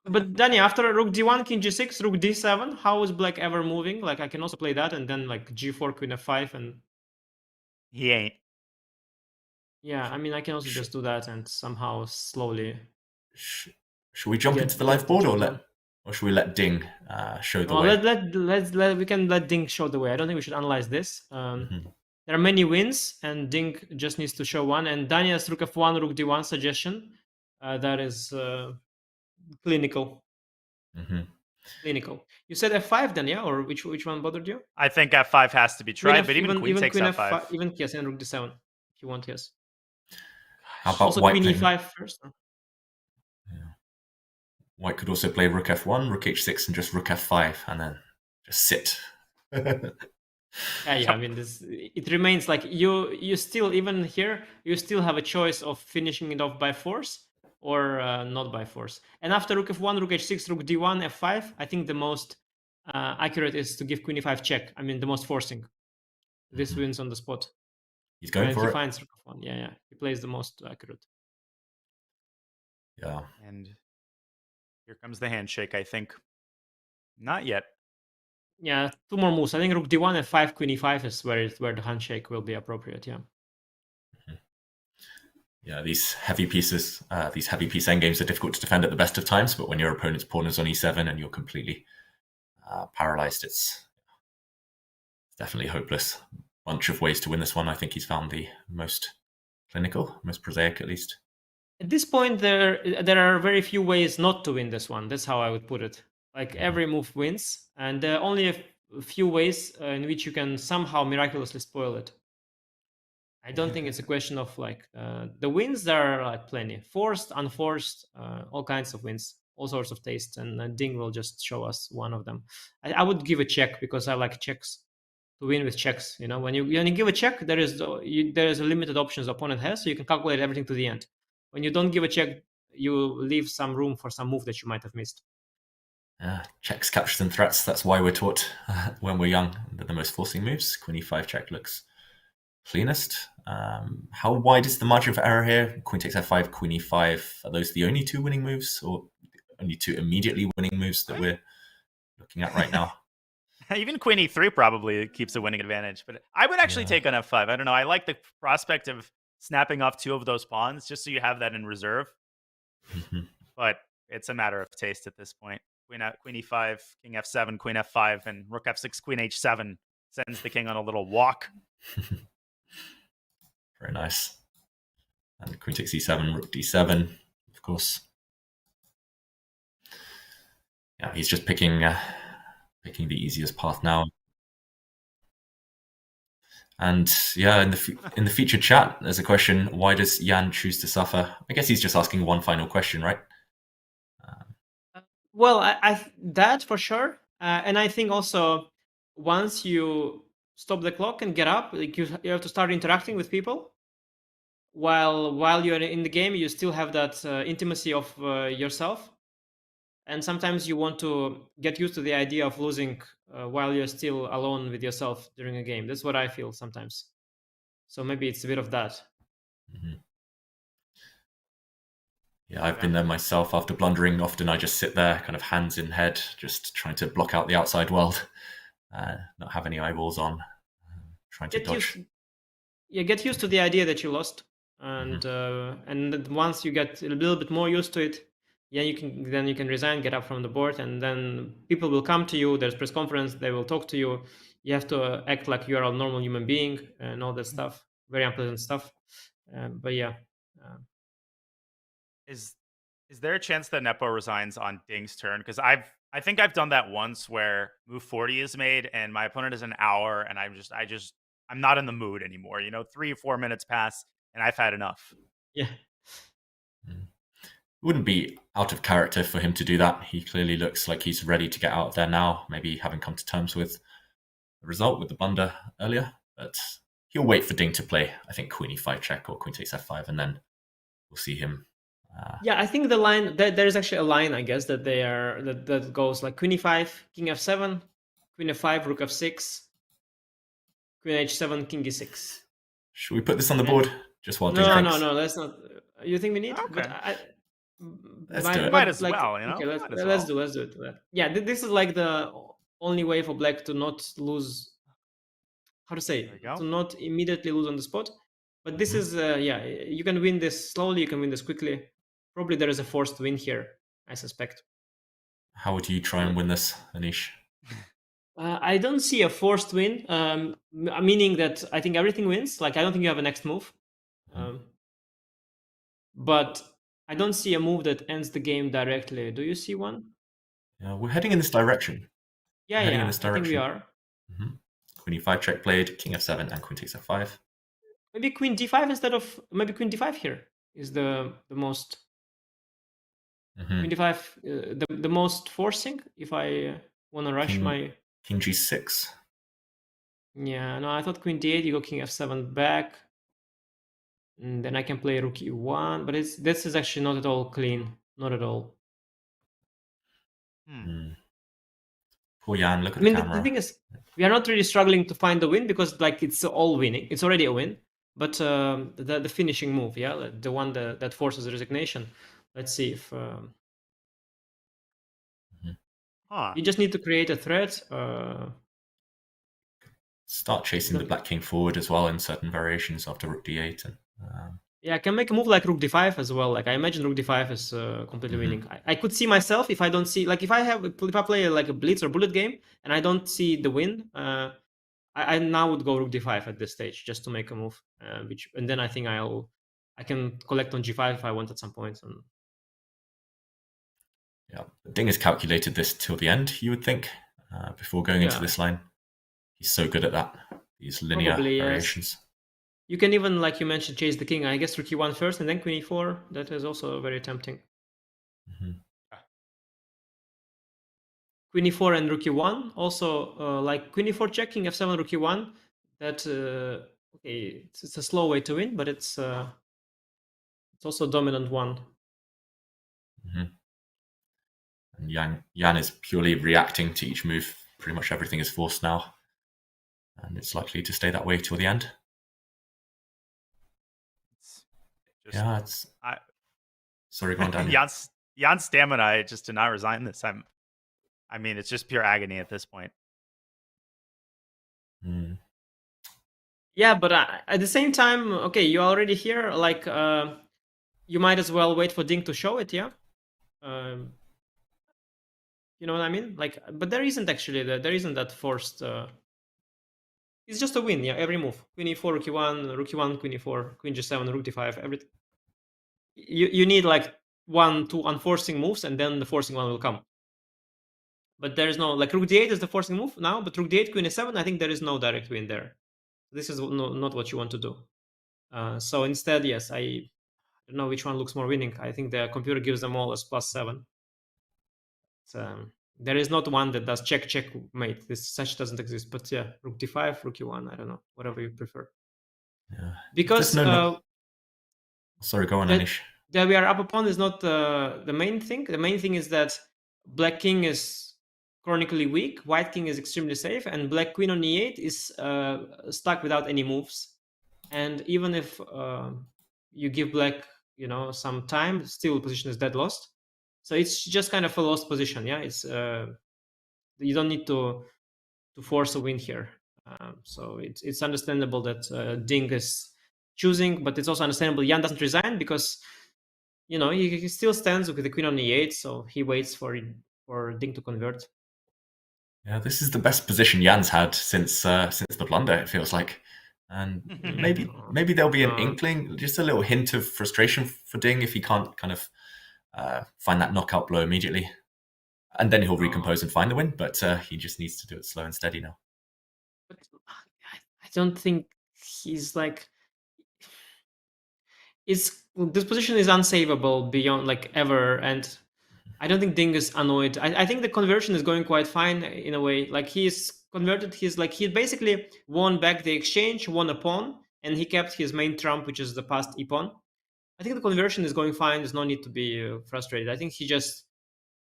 But Danny, after Rook D1, King G6, Rook D7, how is Black ever moving? Like, I can also play that, and then like G4, Queen F5, and he ain't. Yeah, I mean, I can also just do that and somehow slowly. Should we jump into the live board, or should we let Ding show the way? We can let Ding show the way. I don't think we should analyze this. There are many wins, and Ding just needs to show one. And Daniel's Rook F1, Rook D1 suggestion, that is clinical. Clinical. You said F5 then, yeah? Or which one bothered you? I think F5 has to be tried, but even Queen takes Queen F5. Even, yes, and Rook D7, if you want, yes. How about also White Queen playing? E5 first? Yeah. White could also play Rook F1, Rook H6, and just Rook F5, and then just sit. I mean, it remains like you still, even here, you still have a choice of finishing it off by force or not by force. And after Rook F1, Rook H6, Rook D1, F5, I think the most accurate is to give Queen E5 check. I mean, the most forcing. This wins on the spot. He's going for he it. Finds Rook F1. Yeah. He plays the most accurate. Yeah. And here comes the handshake, I think. Not yet. Yeah, 2 more moves. I think Rook D1 and 5 Queen E5 is where the handshake will be appropriate. Yeah. Yeah, these heavy pieces, these heavy piece endgames are difficult to defend at the best of times. But when your opponent's pawn is on E7 and you're completely paralyzed, it's definitely hopeless. Bunch of ways to win this one. I think he's found the most clinical, most prosaic, at least. At this point, there are very few ways not to win this one. That's how I would put it. Like every move wins, and there are only a few ways in which you can somehow miraculously spoil it. I don't think it's a question of like the wins. There are like plenty, forced, unforced, all kinds of wins, all sorts of tastes, and Ding will just show us one of them. I would give a check because I like checks. To win with checks, you know, when you give a check, there is a limited options the opponent has, so you can calculate everything to the end. When you don't give a check, you leave some room for some move that you might have missed. Checks, captures, and threats. That's why we're taught when we're young that the most forcing moves. Queen E5 check looks cleanest. How wide is the margin for error here? Queen takes F5, Queen E5. Are those the only 2 winning moves, or only 2 immediately winning moves that we're looking at right now? Even Queen E3 probably keeps a winning advantage, but I would actually take on F5. I don't know. I like the prospect of snapping off 2 of those pawns just so you have that in reserve. But it's a matter of taste at this point. Queen E5, King F7, Queen F5, and Rook F6, Queen H7 sends the king on a little walk. Very nice. And Queen takes E7, Rook D7, of course. Yeah, he's just picking the easiest path now. And yeah, in the featured chat, there's a question: why does Jan choose to suffer? I guess he's just asking one final question, right? Well, I that for sure, and I think also once you stop the clock and get up, like you have to start interacting with people. While you're in the game, you still have that intimacy of yourself. And sometimes you want to get used to the idea of losing while you're still alone with yourself during a game. That's what I feel sometimes. So maybe it's a bit of that. Yeah, I've been there myself. After blundering, often I just sit there, kind of hands in head, just trying to block out the outside world, not have any eyeballs on, trying to dodge. Get used to the idea that you lost. And once you get a little bit more used to it, you can resign, get up from the board, and then people will come to you. There's press conference, they will talk to you. You have to act like you are a normal human being and all that stuff. Very unpleasant stuff. But yeah. Is there a chance that Nepo resigns on Ding's turn? Because I think I've done that once where move 40 is made and my opponent is an hour and I'm not in the mood anymore. 3 or 4 minutes pass and I've had enough. Yeah. wouldn't be out of character for him to do that. He clearly looks like he's ready to get out of there now, maybe having come to terms with the result with the blunder earlier. But he'll wait for Ding to play, I think, queen e5 check or queen takes f5, and then we'll see him. Yeah, I think the line, there is actually a line, I guess, that that goes like queen e5, king f7, queen f5, rook f6, queen h7, king e6. Should we put this on the board just while Ding No, thinks? no, that's not. You think we need? Okay. But Let's do it. Might as well, you know? Okay, Might as let's well. do it. Yeah, this is like the only way for black to not lose. How to say? To not immediately lose on the spot. But this is, yeah, you can win this slowly, you can win this quickly. Probably there is a forced win here, I suspect. How would you try and win this, Anish? I don't see a forced win, meaning that I think everything wins. Like, I don't think you have a next move. But I don't see a move that ends the game directly. Do you see one? Yeah, we're heading in this direction. Yeah, heading yeah, in this I think we direction. are. Queen e5 check played, king f7, and queen takes f5. Maybe queen d5 instead of maybe queen d5 here is the most queen d5 the most forcing if I want to rush my king g6. Yeah, no, I thought queen d8 you go king f7 back, and then I can play rook e1, but this is actually not at all clean, not at all. Poor Jan, look at the camera. The thing is, we are not really struggling to find the win because like it's all winning. It's already a win. But the finishing move, yeah, the one that forces resignation. Let's see if you just need to create a threat. Start chasing the black king forward as well in certain variations after rook d8. And, yeah, I can make a move like rook d5 as well. Like I imagine rook d5 is completely winning. I could see myself if I don't see like if I play like a blitz or bullet game and I don't see the win. I now would go rook d5 at this stage just to make a move, and then I think I can collect on g5 if I want at some point. And yeah, Ding has calculated this till the end, you would think, before going into this line. He's so good at that. These linear variations. Yes. You can even, like you mentioned, chase the king. I guess rook e1 first and then queen e4. That is also very tempting. Queen e4 and rook e1. Also, like queen e4 check, king f7, rook e1. That okay, it's a slow way to win, but it's also a dominant one. And Jan is purely reacting to each move. Pretty much everything is forced now, and it's likely to stay that way till the end. Yeah, it's. Sorry, go on, Daniel. Jan's stamina just to not resign this. I mean, it's just pure agony at this point. Yeah, but at the same time, okay, you're already here. Like, you might as well wait for Ding to show it, yeah. You know what I mean? Like, but there isn't actually there isn't that forced. It's just a win, yeah. Every move, queen e4, rook e1, queen e4, queen g7, rook d5. Everything. You need like 1-2 unforcing moves, and then the forcing one will come. But there is no like rook d8 is the forcing move now, but rook d8, queen e7. I think there is no direct win there. This is not what you want to do. So instead, yes, I don't know which one looks more winning. I think the computer gives them all as +7. There is not one that does check mate. This such doesn't exist. But yeah, rook d5, rook e1. I don't know, whatever you prefer. Yeah. Because sorry, go on, Anish. That we are up upon is not the main thing. The main thing is that black king is chronically weak, white king is extremely safe, and black queen on e8 is stuck without any moves. And even if you give black, some time, still position is dead lost. So it's just kind of a lost position. Yeah, it's you don't need to force a win here. So it's understandable that Ding is choosing, but it's also understandable Jan doesn't resign because he still stands with the queen on e8, so he waits for Ding to convert. Yeah, this is the best position Jan's had since the blunder, it feels like. And maybe there'll be an inkling, just a little hint of frustration for Ding if he can't kind of find that knockout blow immediately. And then he'll recompose and find the win, but he just needs to do it slow and steady now. But I don't think he's like... this position is unsavable beyond like ever, and I don't think Ding is annoyed. I think the conversion is going quite fine in a way. Like he's converted he basically won back the exchange, won a pawn, and he kept his main trump, which is the passed e-pawn. I think the conversion is going fine. There's no need to be frustrated. I think he just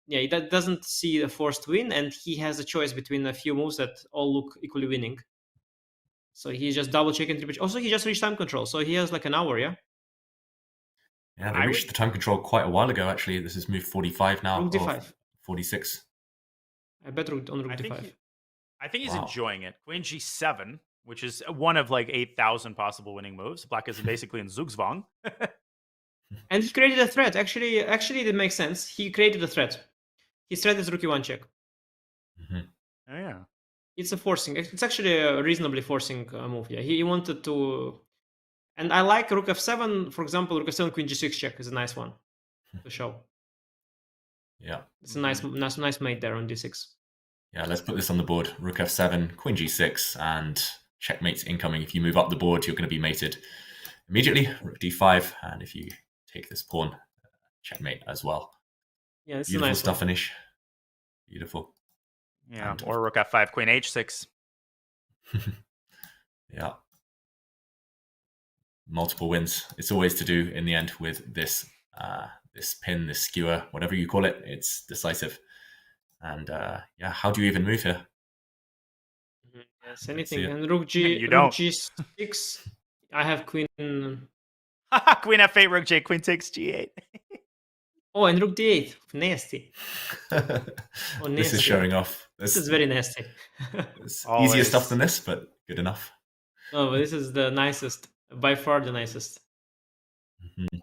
he doesn't see a forced win, and he has a choice between a few moves that all look equally winning. So he's just double checking, triple check. Also, he just reached time control, so he has like an hour, yeah? Yeah, they reached the time control quite a while ago, actually. This is move 45 now. Rook d5. 46. I bet on Rook d5. I think he's enjoying it. Queen g7, which is one of like 8,000 possible winning moves. Black is basically in Zugzwang. And he created a threat. Actually, it makes sense. He created a threat. His threat is Rook e1 check. Mm-hmm. Oh, yeah. It's a forcing. It's actually a reasonably forcing move. Yeah, he wanted to. And I like Rook f7, for example. Rook f7, Queen g6 check is a nice one to show. Yeah, it's a nice mate there on d6. Yeah, let's put this on the board. Rook f7, Queen g6, and checkmate's incoming. If you move up the board, you're going to be mated immediately. Rook d5, and if you take this pawn, checkmate as well. Yeah, it's beautiful a nice stuff, Anish. Beautiful. Yeah, and, or Rook f5, Queen h6. Yeah. Multiple wins. It's always to do in the end with this this pin, this skewer, whatever you call it. It's decisive. And yeah, how do you even move here? Yes, anything. And Rook G, you Rook don't. G6. I have Queen. Queen f8, Rook J, Queen takes G8. Oh, and Rook D8. Nasty. Oh, nasty. This is showing off. This is very nasty. It's easier stuff than this, but good enough. Oh, but this is the nicest. By far the nicest. Mm-hmm.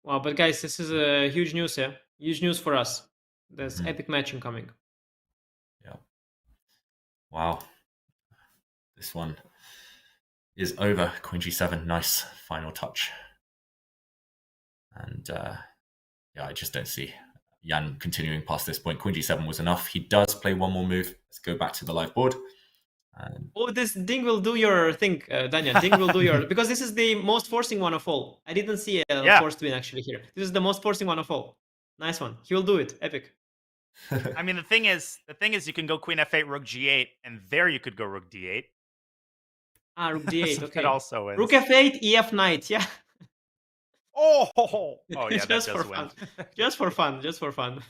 Wow, but guys, this is a huge news here. Huge news for us. There's epic matching coming. Yeah. Wow. This one is over. Queen G7. Nice final touch. And yeah, I just don't see Jan continuing past this point. Queen G7 was enough. He does play one more move. Let's go back to the live board. Oh, this Ding will do your thing, Daniel. Ding will do your... Because this is the most forcing one of all. I didn't see a forced win actually here. This is the most forcing one of all. Nice one. He will do it. Epic. I mean, the thing is, you can go Queen f8, Rook g8, and there you could go Rook d8. Ah, Rook d8. So Okay. that also wins. Rook f8, ef knight. Yeah. Oh yeah, just that does for win. fun. Just for fun. Just for fun.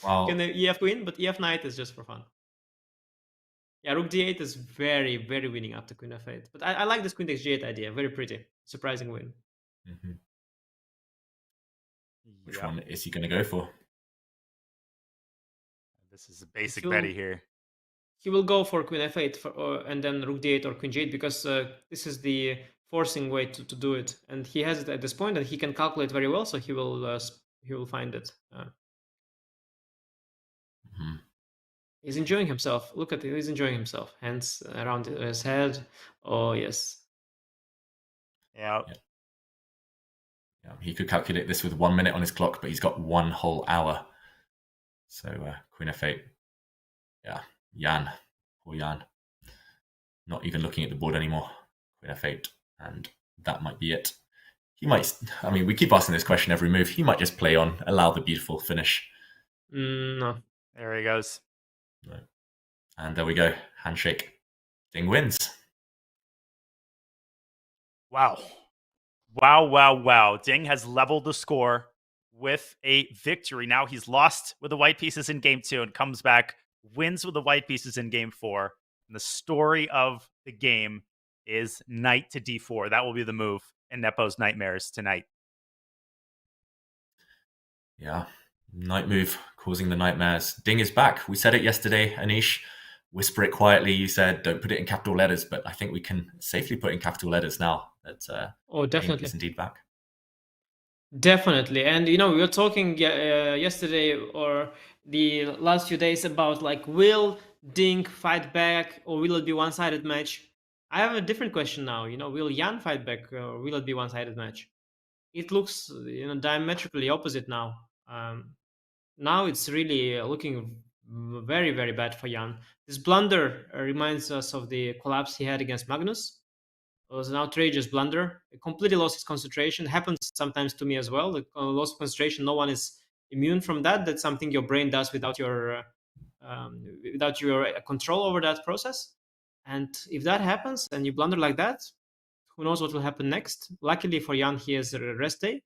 Wow. You can ef queen, but ef knight is just for fun. Yeah, Rook d8 is very, very winning after Queen f8. But I like this Queen takes g8 idea. Very pretty. Surprising win. Mm-hmm. Which one is he going to go for? This is a basic betty here. He will go for Queen f8 and then Rook d8 or Queen g8 because this is the forcing way to do it. And he has it at this point and he can calculate very well, so he will find it. Mm-hmm. He's enjoying himself. Look at it. He's enjoying himself. Hands around his head. Oh, yes. Yeah. Yeah. He could calculate this with 1 minute on his clock, but he's got 1 whole hour. So Queen f8. Yeah. Jan. Poor Jan. Not even looking at the board anymore. Queen f8. And that might be it. He might... I mean, we keep asking this question every move. He might just play on, allow the beautiful finish. No. There he goes. No. And there we go. Handshake. Ding wins. Wow. Wow. Ding has leveled the score with a victory. Now he's lost with the white pieces in game 2 and comes back, wins with the white pieces in game 4. And the story of the game is knight to d4. That will be the move in Nepo's nightmares tonight. Yeah. Knight move causing the nightmares. Ding is back. We said it yesterday, Anish. Whisper it quietly. You said don't put it in capital letters, but I think we can safely put in capital letters now that definitely Ding is indeed back. Definitely. And we were talking yesterday or the last few days about like, will Ding fight back or will it be one-sided match? I have a different question now. Will Jan fight back or will it be one-sided match? It looks diametrically opposite now. Now it's really looking very, very bad for Jan. This blunder reminds us of the collapse he had against Magnus. It was an outrageous blunder. He completely lost his concentration. Happens sometimes to me as well. The loss of concentration, no one is immune from that. That's something your brain does without your control over that process. And if that happens and you blunder like that, who knows what will happen next? Luckily for Jan, he has a rest day,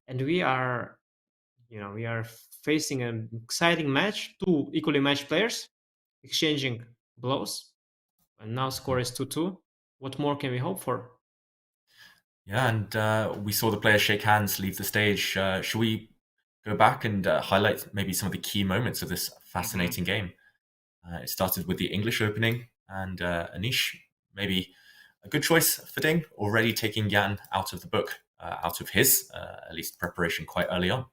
and we are facing an exciting match. Two equally matched players exchanging blows, and now score is 2-2. What more can we hope for? Yeah, and we saw the players shake hands, leave the stage. Should we go back and highlight maybe some of the key moments of this fascinating game? It started with the English opening, and Anish, maybe a good choice for Ding, already taking Jan out of the book, out of his, at least, preparation quite early on.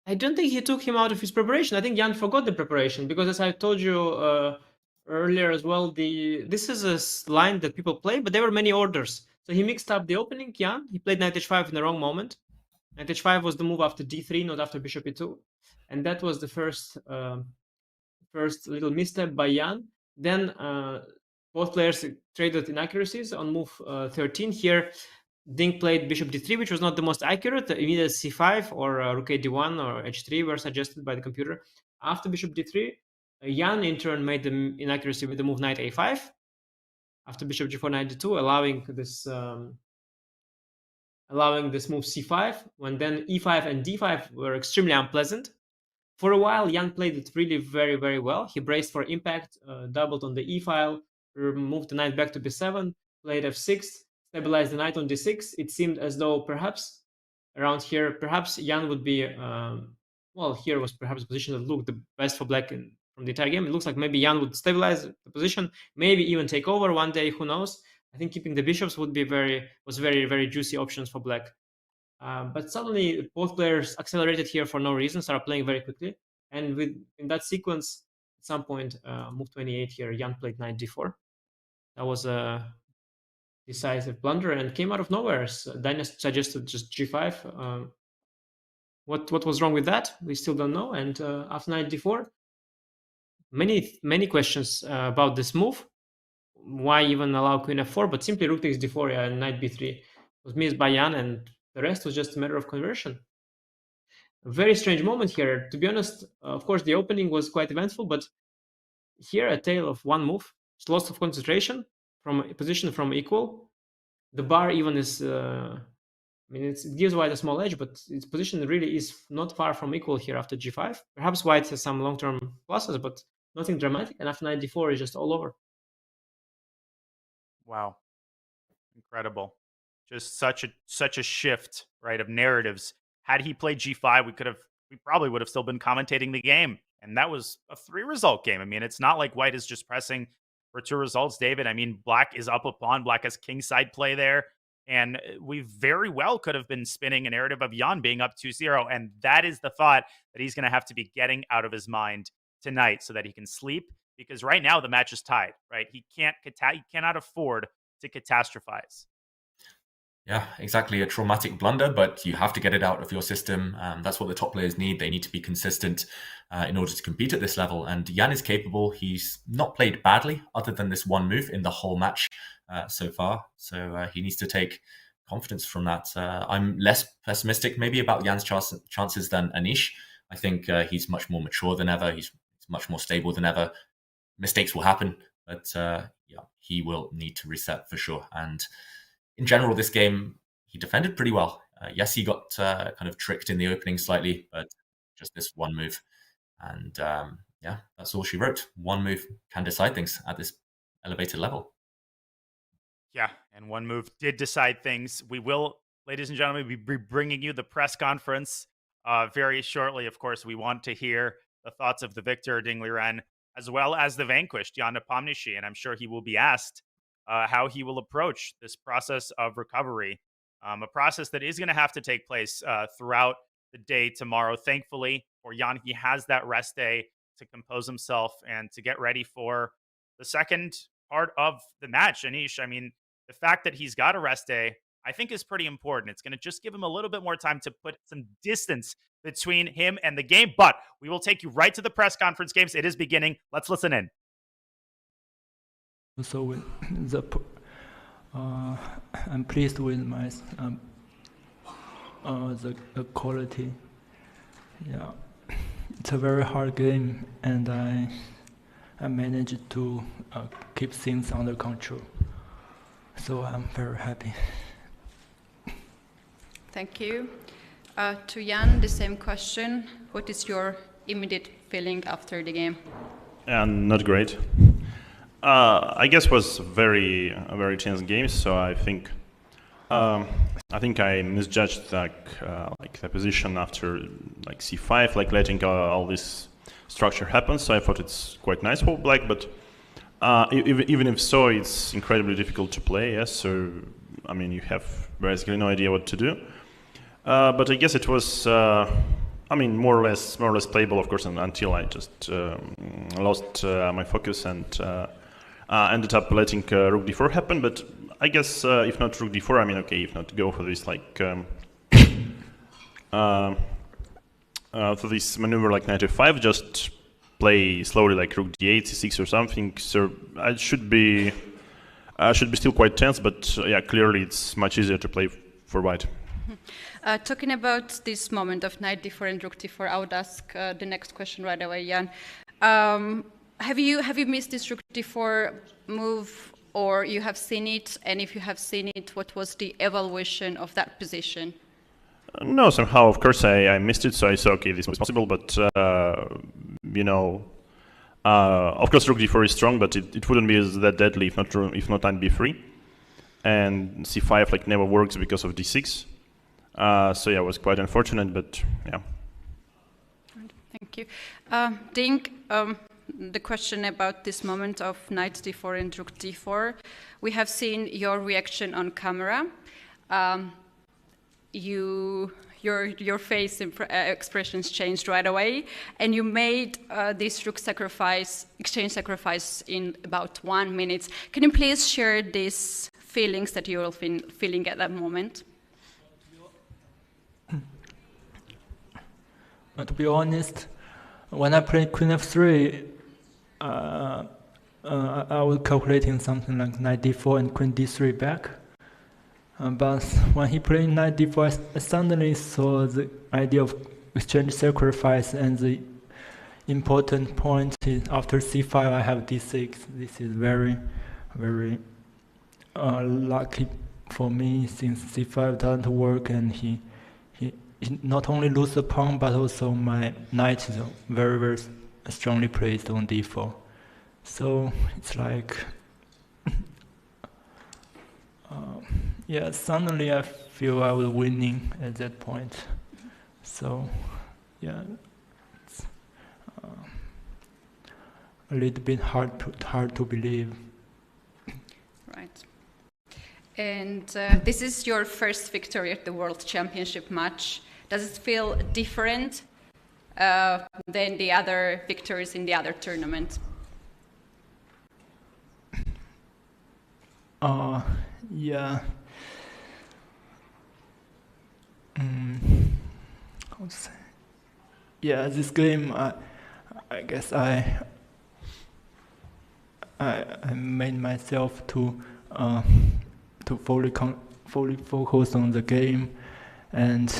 I don't think he took him out of his preparation. I think Jan forgot the preparation because, as I told you earlier as well, this is a line that people play, but there were many orders. So he mixed up the opening, Jan. He played knight h5 in the wrong moment. Knight h5 was the move after d3, not after bishop e2. And that was the first little misstep by Jan. Then both players traded inaccuracies on move 13. Here, Ding played bishop d3, which was not the most accurate. Immediate c5 or rook a d1 or h3 were suggested by the computer. After bishop d3, Jan in turn made the inaccuracy with the move knight a5. After bishop g4, knight d2, allowing this move c5, when then e5 and d5 were extremely unpleasant. For a while, Jan played it really very, very well. He braced for impact, doubled on the e-file, moved the knight back to b7, played f6, stabilized the knight on d6. It seemed as though perhaps around here, perhaps Jan would be, here was perhaps a position that looked the best for black from the entire game. It looks like maybe Jan would stabilize the position, maybe even take over one day, who knows. I think keeping the bishops was very, very juicy options for black. But suddenly both players accelerated here for no reason, started playing very quickly. And in that sequence, at some point, move 28 here, Jan played knight d4. That was a decisive blunder and came out of nowhere. So Dynasty suggested just g5. What was wrong with that? We still don't know. And after knight d4, many questions about this move. Why even allow queen f4? But simply rook takes d4 and knight b3 was missed by Jan, and the rest was just a matter of conversion. A very strange moment here. To be honest, of course, the opening was quite eventful, but here a tale of one move. It's loss of concentration from a position from equal. The bar even is, it gives white a small edge, but its position really is not far from equal here after g5. Perhaps white has some long-term pluses, but nothing dramatic. And after knight d4 is just all over. Wow. Incredible. Just such a shift, right, of narratives. Had he played g5, we probably would have still been commentating the game. And that was a 3-result game. I mean, it's not like white is just pressing for 2 results, David. I mean, black is up a pawn. Black has kingside play there. And we very well could have been spinning a narrative of Jan being up 2-0. And that is the thought that he's going to have to be getting out of his mind tonight so that he can sleep. Because right now the match is tied, right? He cannot afford to catastrophize. Yeah, exactly. A traumatic blunder, but you have to get it out of your system. That's what the top players need. They need to be consistent in order to compete at this level. And Jan is capable. He's not played badly other than this one move in the whole match so far. So he needs to take confidence from that. I'm less pessimistic maybe about Jan's chances than Anish. I think he's much more mature than ever. He's much more stable than ever. Mistakes will happen, but he will need to reset for sure. And in general, this game, he defended pretty well. Yes, he got kind of tricked in the opening slightly, but just this one move. And that's all she wrote. One move can decide things at this elevated level. Yeah, and one move did decide things. We will, ladies and gentlemen, be bringing you the press conference very shortly. Of course, we want to hear the thoughts of the victor, Ding Liren, as well as the vanquished, Jan Nepomniachtchi. And I'm sure he will be asked how he will approach this process of recovery, a process that is going to have to take place throughout the day tomorrow. Thankfully for Jan, he has that rest day to compose himself and to get ready for the second part of the match. Anish, I mean, the fact that he's got a rest day, I think is pretty important. It's going to just give him a little bit more time to put some distance between him and the game. But we will take you right to the press conference, games. It is beginning. Let's listen in. So I'm pleased with my the quality. Yeah, it's a very hard game, and I managed to keep things under control. So I'm very happy. Thank you. To Jan, the same question. What is your immediate feeling after the game? And not great. I guess was a very tense game. So I think I misjudged like the position after like c5, like letting all this structure happen. So I thought it's quite nice for black, but even if so, it's incredibly difficult to play. Yes, so I mean you have basically no idea what to do. But I guess it was. I mean, more or less playable, of course, until I just lost my focus and ended up letting rook d4 happen. But I guess if not rook d4, I mean, okay, if not go for this like for this maneuver like knight f5, just play slowly like rook d8, c6 or something. So I should be still quite tense, but yeah, clearly it's much easier to play for white. Talking about this moment of knight d4 and rook d4, I would ask the next question right away, Jan. Have you missed this rook d4 move, or you have seen it? And if you have seen it, what was the evaluation of that position? No, somehow, of course, I missed it. So I saw, okay, this was possible, but you know, of course, rook d4 is strong, but it wouldn't be that deadly if not knight b3, and c5 like never works because of d6. So yeah, it was quite unfortunate, but yeah. Thank you. Ding, the question about this moment of knight d4 and rook d4. We have seen your reaction on camera. Your face expressions changed right away, and you made this rook exchange sacrifice in about 1 minute. Can you please share these feelings that you were feeling at that moment? To be honest, when I played queen f3, I was calculating something like knight d4 and queen d3 back. But when he played knight d4, I suddenly saw the idea of exchange sacrifice, and the important point is after c5 I have d6. This is very, very lucky for me, since c5 doesn't work, and he not only lose the pawn, but also my knight is very, very strongly placed on d4. So it's like, yeah, suddenly I feel I was winning at that point. So, yeah, it's a little bit hard to believe. Right. And this is your first victory at the World Championship match. Does it feel different than the other victories in the other tournament? Yeah. Yeah, this game, I guess I made myself to fully focus on the game, and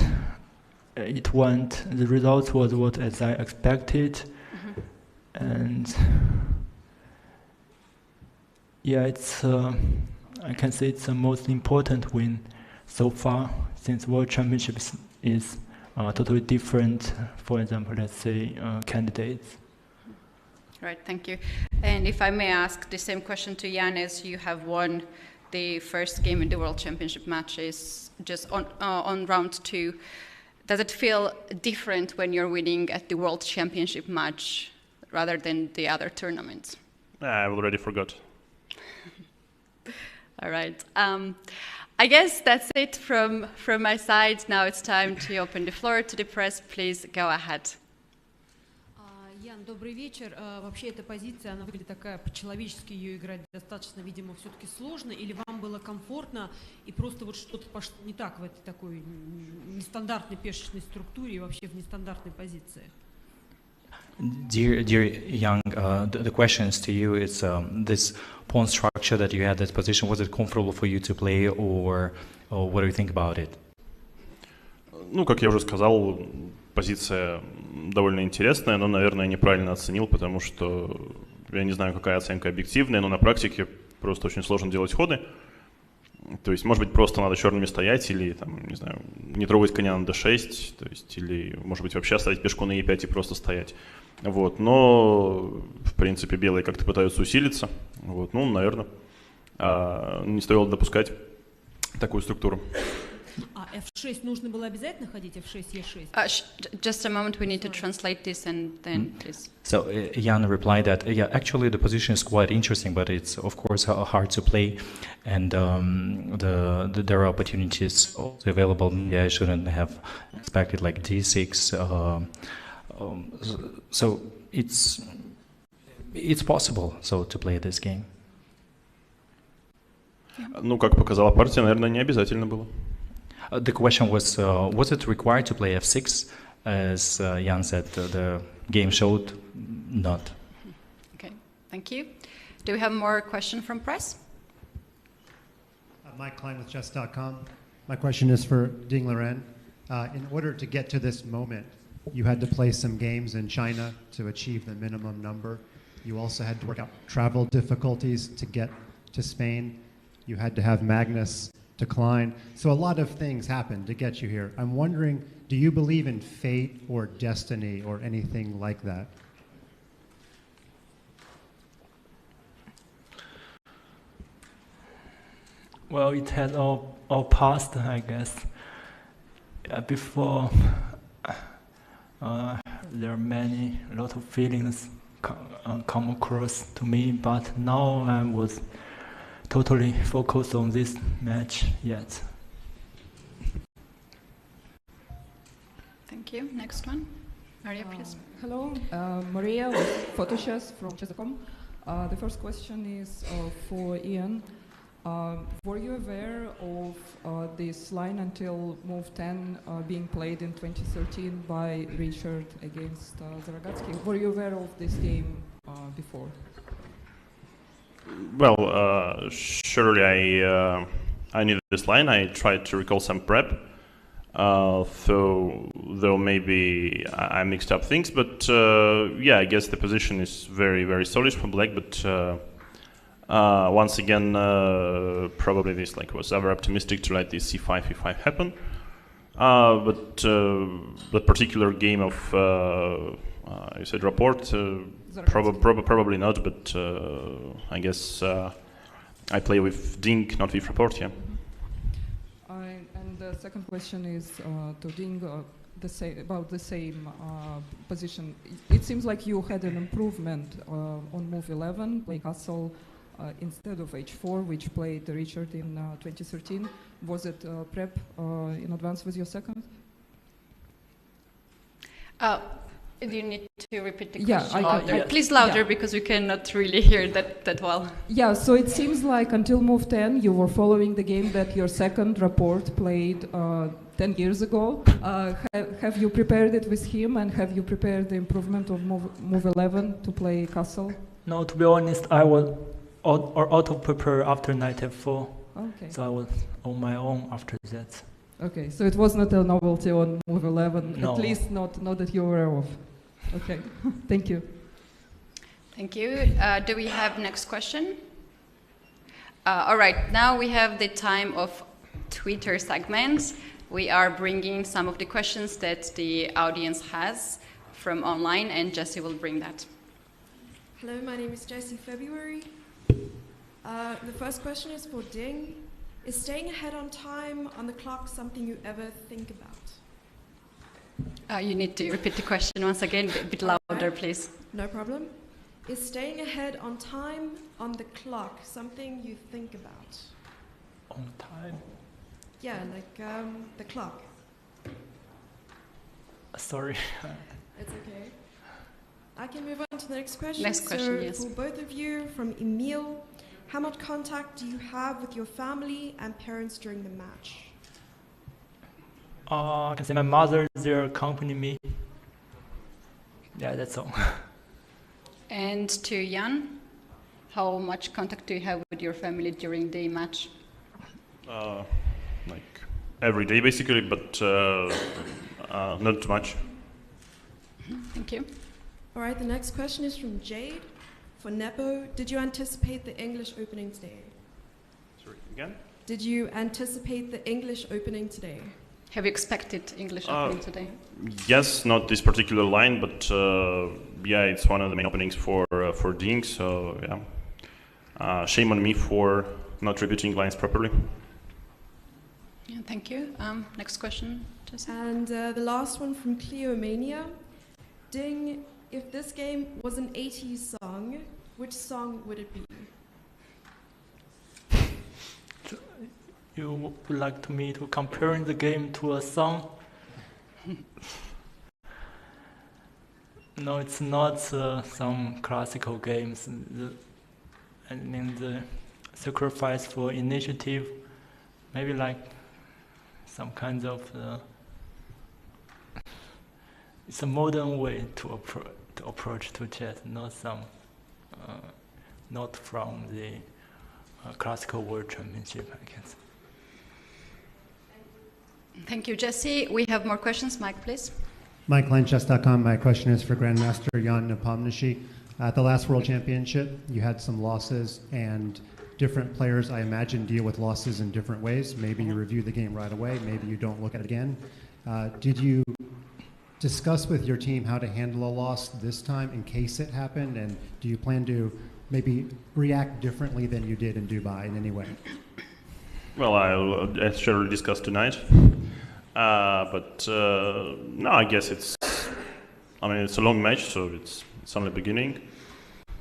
the result was what as I expected. And yeah, it's I can say it's the most important win so far, since World Championship is totally different. For example, let's say candidates. Right, thank you. And if I may ask the same question to Jan, as you have won the first game in the World Championship matches just on round 2. Does it feel different when you're winning at the World Championship match rather than the other tournaments? I already forgot. All right. I guess that's it from my side. Now it's time to open the floor to the press. Please go ahead. Ян, добрый вечер. Вообще эта позиция, она выглядит такая, по-человечески ее играть достаточно, видимо, все-таки сложно, или вам было комфортно, и просто вот что-то пошло не так в этой такой нестандартной пешечной структуре и вообще в нестандартной позиции? Dear Young, the question is to you. It's this pawn structure that you had, that position, was it comfortable for you to play, or what do you think about it? Ну, как я уже сказал, позиция довольно интересная, но, наверное, неправильно оценил, потому что я не знаю, какая оценка объективная, но на практике просто очень сложно делать ходы. То есть, может быть, просто надо черными стоять или, там, не знаю, не трогать коня на d6, то есть, или, может быть, вообще оставить пешку на e5 и просто стоять. Вот, но, в принципе, белые как-то пытаются усилиться. Вот, ну, наверное, не стоило допускать такую структуру. А F6 нужно было обязательно ходить? F6, E6? Just a moment, we need to translate this and then please. So Jan replied that, yeah, actually the position is quite interesting, but it's of course hard to play, and there are opportunities also available. Yeah, I shouldn't have expected like D6. So it's possible to play this game. Ну, как показала партия, наверное, не обязательно было. The question was it required to play F6? As Jan said, the game showed not. Okay, thank you. Do we have more question from press? Mike Klein with chess.com. My question is for Ding Liren. In order to get to this moment, you had to play some games in China to achieve the minimum number. You also had to work out travel difficulties to get to Spain. You had to have Magnus decline. So a lot of things happened to get you here. I'm wondering, do you believe in fate or destiny or anything like that? Well, it had all passed, I guess. Before, there are a lot of feelings come across to me, but now I was totally focused on this match yet. Thank you. Next one. Maria, please. Hello, Maria with Photochess from chess.com. The first question is for Ian. Were you aware of this line until move 10 being played in 2013 by Richard against Naroditsky? Were you aware of this game before? Well, surely I knew this line. I tried to recall some prep, though maybe I mixed up things. But yeah, I guess the position is very, very solid for black. But once again, probably this was over optimistic to let this c5, e5 happen. But the particular game of you said rapport, probably not, but I guess I play with Ding, not with rapport, yeah. And the second question is to Ding, about the same position. It seems like you had an improvement on move 11, playing castle instead of h4, which played Richard in 2013. Was it prep in advance with your second? You need to repeat the Yeah, question. Please louder, because we cannot really hear that well. Yeah, so it seems like until move 10 you were following the game that your second rapport played 10 years ago. Have you prepared it with him, and have you prepared the improvement of move 11 to play castle? No, to be honest, I was auto-prepare after knight f4. Okay. So I was on my own after that. Okay, so it was not a novelty on move 11, no. At least not that you're aware of. Okay, thank you. Thank you. Do we have next question? All right, now we have the time of Twitter segments. We are bringing some of the questions that the audience has from online, and Jesse will bring that. Hello, my name is Jessie February. The first question is for Ding. Is staying ahead on time on the clock something you ever think about? You need to repeat the question once again, a bit louder, please. No problem. Is staying ahead on time on the clock something you think about? On time? Yeah, like the clock. Sorry. It's okay. I can move on to the next question. Next question, yes. For both of you, from Emil, how much contact do you have with your family and parents during the match? I can say my mother, they accompany me. Yeah, that's all. And to Jan, how much contact do you have with your family during the match? Like every day, basically, but not too much. Thank you. All right, the next question is from Jade. For Nepo, did you anticipate the English opening today? Sorry, again? Did you anticipate the English opening today? Have you expected English opening today? Yes, not this particular line, but yeah, it's one of the main openings for Ding. So yeah, shame on me for not repeating lines properly. Yeah, thank you. Next question, Jesse. And the last one from Cleomania. Ding, if this game was an 80s song, which song would it be? You would like me to compare the game to a song? No, it's not some classical games. I mean, the sacrifice for initiative, maybe like some kind of. It's a modern way to approach to chess, not some, not from the classical world championship, I guess. Thank you, Jesse. We have more questions. Mike, please. Mike, chess.com. My question is for Grandmaster Jan Nepomniachtchi. At the last World Championship, you had some losses, and different players, I imagine, deal with losses in different ways. Maybe you review the game right away. Maybe you don't look at it again. Did you discuss with your team how to handle a loss this time in case it happened? And do you plan to maybe react differently than you did in Dubai in any way? Well, I'll surely discuss tonight. But no, I guess it's a long match, so it's only the beginning.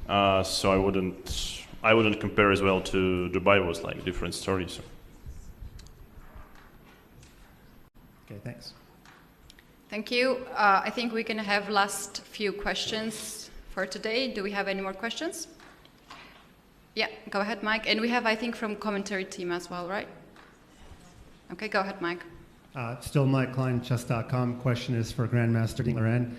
So I wouldn't compare as well to Dubai. It was like different stories. Okay, thanks. Thank you. I think we can have last few questions for today. Do we have any more questions? Yeah, go ahead, Mike. And we have, I think, from commentary team as well, right? Okay, go ahead, Mike. Still Mike Klein, chess.com. Question is for Grandmaster Ding Liren.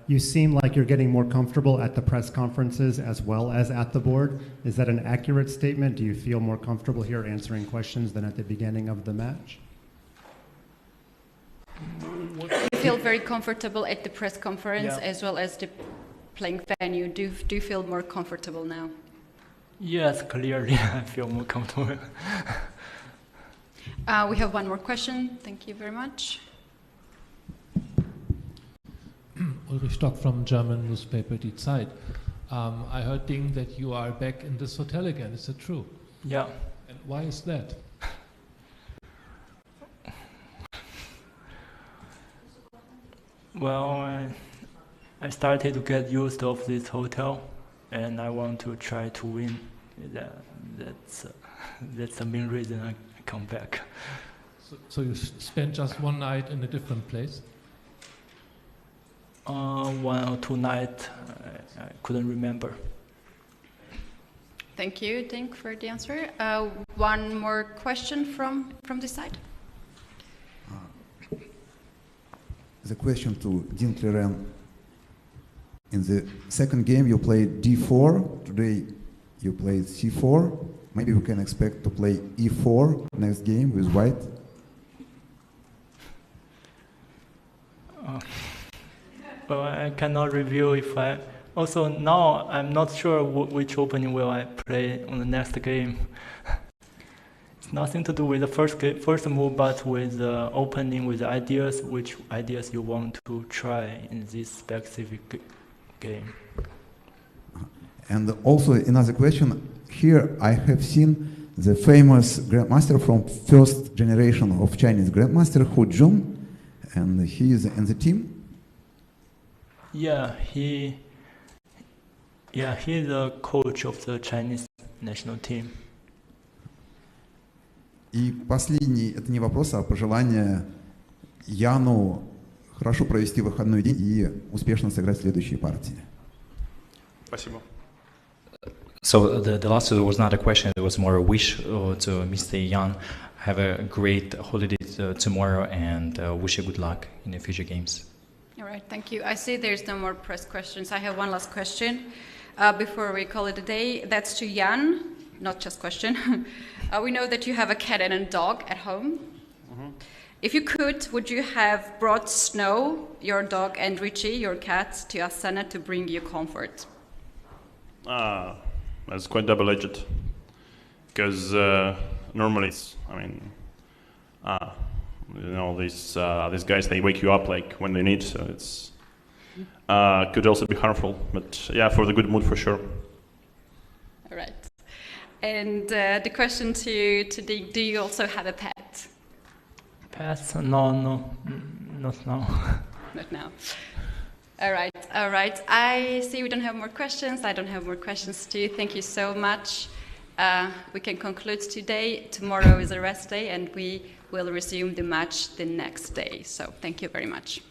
You seem like you're getting more comfortable at the press conferences as well as at the board. Is that an accurate statement? Do you feel more comfortable here answering questions than at the beginning of the match? You feel very comfortable at the press conference as well as the playing venue. Do you feel more comfortable now? Yes, clearly I feel more comfortable. We have one more question. Thank you very much. Ulrich Stock from German newspaper Die Zeit. I heard, Ding, that you are back in this hotel again. Is it true? Yeah. And why is that? Well, I started to get used of this hotel, and I want to try to win. That's the main reason I come back. So you spent just one night in a different place? 1 or 2 nights, I couldn't remember. Thank you, Ding, for the answer. One more question from this side. The question to Ding Liren. In the second game you played d4, today you played c4. Maybe we can expect to play e4 next game with white. Well, I cannot review if I... Also now I'm not sure which opening will I play on the next game. It's nothing to do with the first move, but with the opening, with the ideas, which ideas you want to try in this specific game. And also another question, here I have seen the famous grandmaster from first generation of Chinese grandmaster, Hu Jun, and he is in the team. Yeah, he's the coach of the Chinese national team. И последний, это не вопрос, а пожелание Яну хорошо провести выходной день и успешно сыграть следующие партии. Спасибо. So the last was not a question, it was more a wish to Mr. Jan. Have a great holiday tomorrow and wish you good luck in the future games. All right, thank you. I see there's no more press questions. I have one last question before we call it a day. That's to Jan, not just question. We know that you have a cat and a dog at home. Mm-hmm. If you could, would you have brought Snow, your dog, and Richie, your cat, to Astana to bring you comfort? That's quite double-edged. Because normally, these guys, they wake you up like when they need, so it's could also be harmful. But yeah, for the good mood, for sure. All right. And the question to Ding, do you also have a pet? Pets? No, not now. Not now. All right. I see we don't have more questions. I don't have more questions too. Thank you so much. We can conclude today. Tomorrow is a rest day, and we will resume the match the next day. So thank you very much.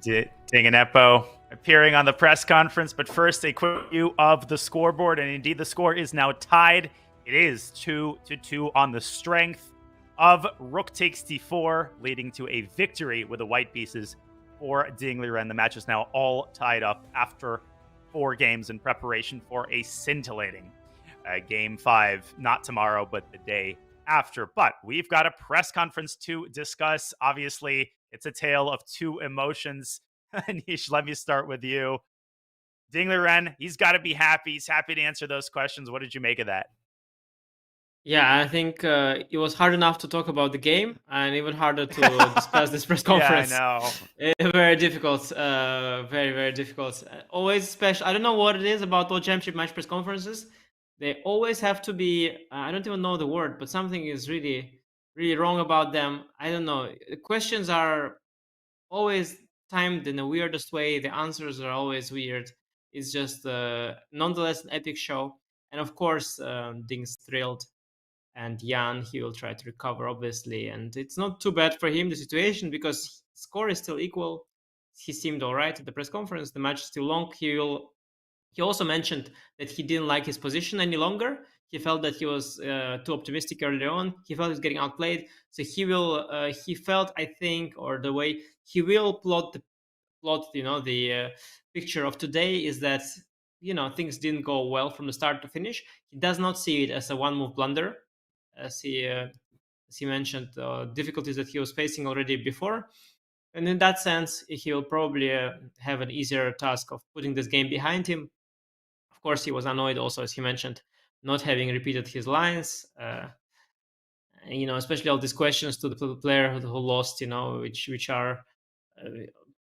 Ding and Eppo appearing on the press conference, but first a quick view of the scoreboard, and indeed the score is now tied. It is 2-2 on the strength of Rook takes d4, leading to a victory with the white pieces for Ding Liren. The match is now all tied up after 4 games in preparation for a scintillating Game 5, not tomorrow, but the day after. But we've got a press conference to discuss. Obviously, it's a tale of 2 emotions. Nish, let me start with you. Ding Liren, he's got to be happy. He's happy to answer those questions. What did you make of that? Yeah, I think it was hard enough to talk about the game, and even harder to discuss this press conference. Yeah, I know. Very difficult, very, very difficult. Always special. I don't know what it is about World Championship match press conferences. They always have to be, I don't even know the word, but something is really, really wrong about them. I don't know. The questions are always timed in the weirdest way. The answers are always weird. It's just nonetheless an epic show. And of course, Ding's thrilled. And Jan, he will try to recover, obviously. And it's not too bad for him, the situation, because score is still equal. He seemed all right at the press conference. The match is still long. He also mentioned that he didn't like his position any longer. He felt that he was too optimistic earlier on. He felt he was getting outplayed. So he felt, I think, or the way he will plot the picture of today is that, things didn't go well from the start to finish. He does not see it as a one-move blunder, as he mentioned, difficulties that he was facing already before. And in that sense, he will probably have an easier task of putting this game behind him. Of course, he was annoyed also, as he mentioned, not having repeated his lines. Especially all these questions to the player who lost, which are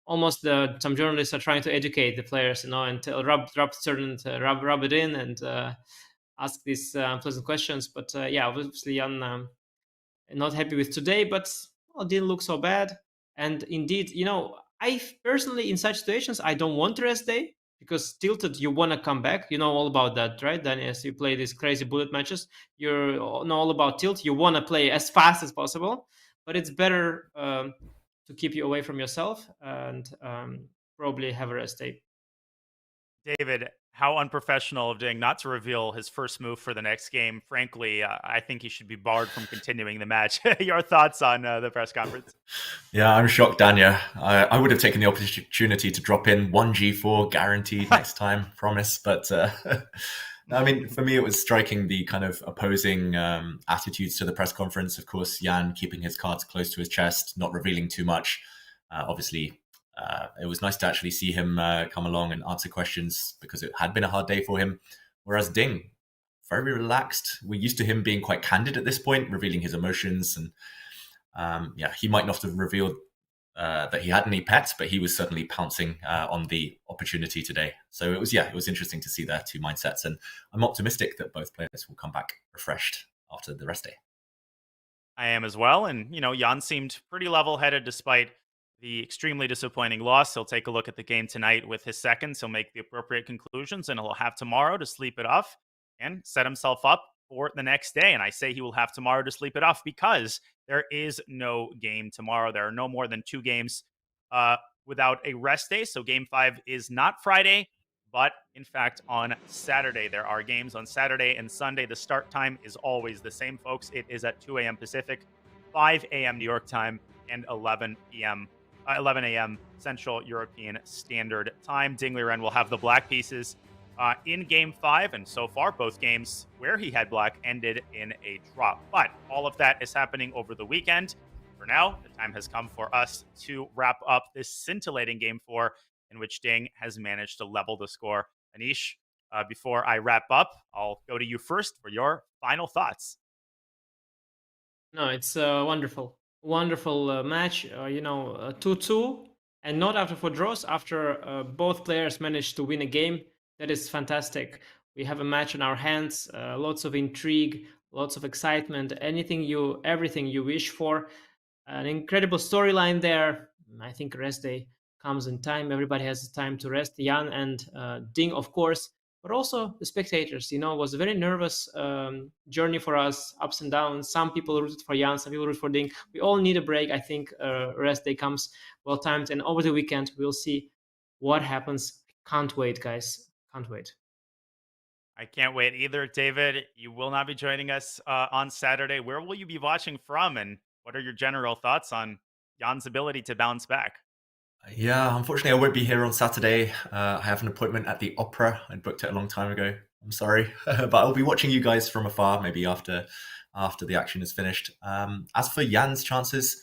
almost some journalists are trying to educate the players, and rub it in and ask these unpleasant questions. But obviously Jan not happy with today, but it didn't look so bad. And indeed, I personally, in such situations, I don't want rest day, because tilted, you want to come back. You know all about that, right? Then as you play these crazy bullet matches, you know all about tilt. You want to play as fast as possible, but it's better to keep you away from yourself and probably have a rest day. David, how unprofessional of Ding not to reveal his first move for the next game. Frankly, I think he should be barred from continuing the match. Your thoughts on the press conference? Yeah, I'm shocked, Danya. I would have taken the opportunity to drop in 1G4 guaranteed next time, promise. But I mean, for me, it was striking the kind of opposing attitudes to the press conference. Of course, Jan keeping his cards close to his chest, not revealing too much. Obviously, it was nice to actually see him come along and answer questions, because it had been a hard day for him. Whereas Ding, very relaxed. We're used to him being quite candid at this point, revealing his emotions. And he might not have revealed that he had any pets, but he was certainly pouncing on the opportunity today. So it was interesting to see their 2 mindsets. And I'm optimistic that both players will come back refreshed after the rest day. I am as well. And, Jan seemed pretty level-headed despite the extremely disappointing loss. He'll take a look at the game tonight with his seconds. He'll make the appropriate conclusions, and he'll have tomorrow to sleep it off and set himself up for the next day. And I say he will have tomorrow to sleep it off because there is no game tomorrow. There are no more than 2 games without a rest day. So Game 5 is not Friday, but in fact on Saturday. There are games on Saturday and Sunday. The start time is always the same, folks. It is at 2 a.m. Pacific, 5 a.m. New York time, and 11 a.m. Central European Standard Time. Ding Liren will have the black pieces in Game 5, and so far both games where he had black ended in a draw. But all of that is happening over the weekend. For now, the time has come for us to wrap up this scintillating Game 4 in which Ding has managed to level the score. Anish, before I wrap up, I'll go to you first for your final thoughts. No, it's wonderful. Wonderful match. 2-2, and not after 4 draws, after both players managed to win a game. That is fantastic. We have a match in our hands, lots of intrigue, lots of excitement, everything you wish for. An incredible storyline there. I think rest day comes in time. Everybody has time to rest. Jan and Ding, of course, but also the spectators. It was a very nervous journey for us, ups and downs. Some people rooted for Jan, some people rooted for Ding. We all need a break. I think rest day comes well timed, and over the weekend we'll see what happens. Can't wait, guys. Can't wait. I can't wait either. David, you will not be joining us on Saturday. Where will you be watching from, and what are your general thoughts on Jan's ability to bounce back? Yeah, unfortunately, I won't be here on Saturday. I have an appointment at the opera. I booked it a long time ago. I'm sorry, but I'll be watching you guys from afar, maybe after the action is finished. As for Jan's chances,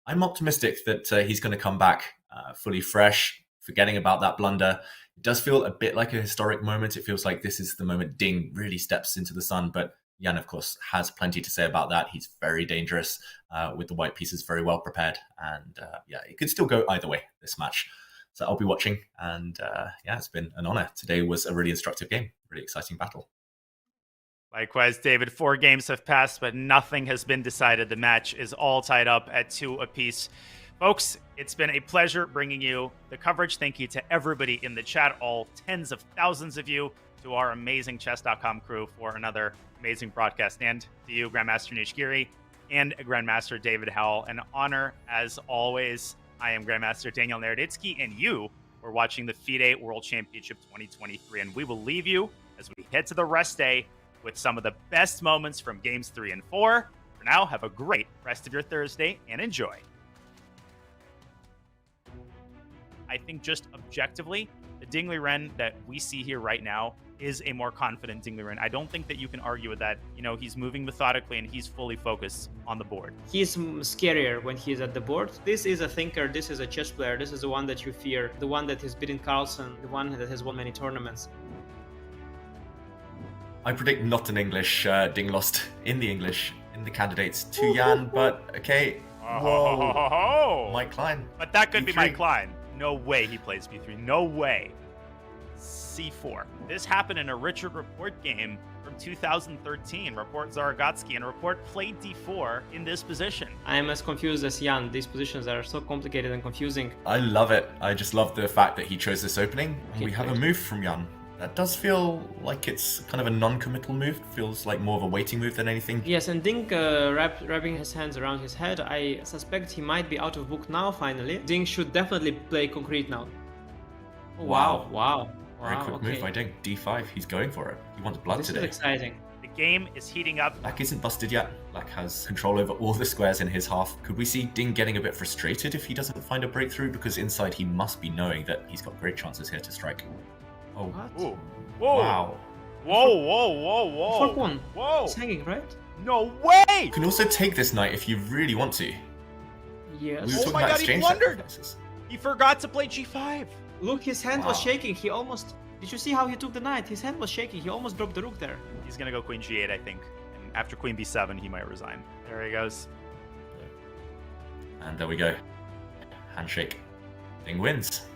I'm optimistic that he's going to come back fully fresh, forgetting about that blunder. It does feel a bit like a historic moment. It feels like this is the moment Ding really steps into the sun, but Jan, of course, has plenty to say about that. He's very dangerous with the white pieces, very well prepared. And it could still go either way, this match. So I'll be watching. And it's been an honor. Today was a really instructive game, really exciting battle. Likewise, David, 4 games have passed, but nothing has been decided. The match is all tied up at 2 apiece. Folks, it's been a pleasure bringing you the coverage. Thank you to everybody in the chat, all tens of thousands of you, to our amazing chess.com crew for another amazing broadcast, and to you, Grandmaster Giri and Grandmaster David Howell. An honor, as always. I am Grandmaster Daniel Naroditsky, and you were watching the FIDE World Championship 2023. And we will leave you as we head to the rest day with some of the best moments from games 3 and 4. For now, have a great rest of your Thursday and enjoy. I think just objectively, the Ding Liren that we see here right now is a more confident Ding Liren. I don't think that you can argue with that. He's moving methodically and he's fully focused on the board. He's scarier when he's at the board. This is a thinker, this is a chess player, this is the one that you fear, the one that has beaten Carlsen, the one that has won many tournaments. I predict not an English Ding lost in the candidates to Jan, but okay. Whoa. Mike Klein. But that could B3. be Mike Klein. No way he plays B3. No way. C4. This happened in a Richard Report game from 2013. Report Zaragotsky, and Report played D4 in this position. I am as confused as Jan. These positions are so complicated and confusing. I love it. I just love the fact that he chose this opening. Okay, we have a move from Jan. That does feel like it's kind of a non-committal move. It feels like more of a waiting move than anything. Yes, and Ding wrapping his hands around his head. I suspect he might be out of book now, finally. Ding should definitely play concrete now. Oh, wow. Very quick move by Ding. D5, he's going for it. He wants blood today. This is exciting. The game is heating up. Black isn't busted yet. Black has control over all the squares in his half. Could we see Ding getting a bit frustrated if he doesn't find a breakthrough? Because inside he must be knowing that he's got great chances here to strike. Oh. Ooh. Whoa. Wow. Whoa. Fork 1. Whoa. It's hanging, right? No way! You can also take this knight if you really want to. Yes. We were talking my about god, he exchange blundered! sacrifices. He forgot to play G5. Look, his hand was shaking. He almost... Did you see how he took the knight? His hand was shaking. He almost dropped the rook there. He's gonna go Queen G8, I think. And after Queen B7, he might resign. There he goes. And there we go. Handshake. Ding wins.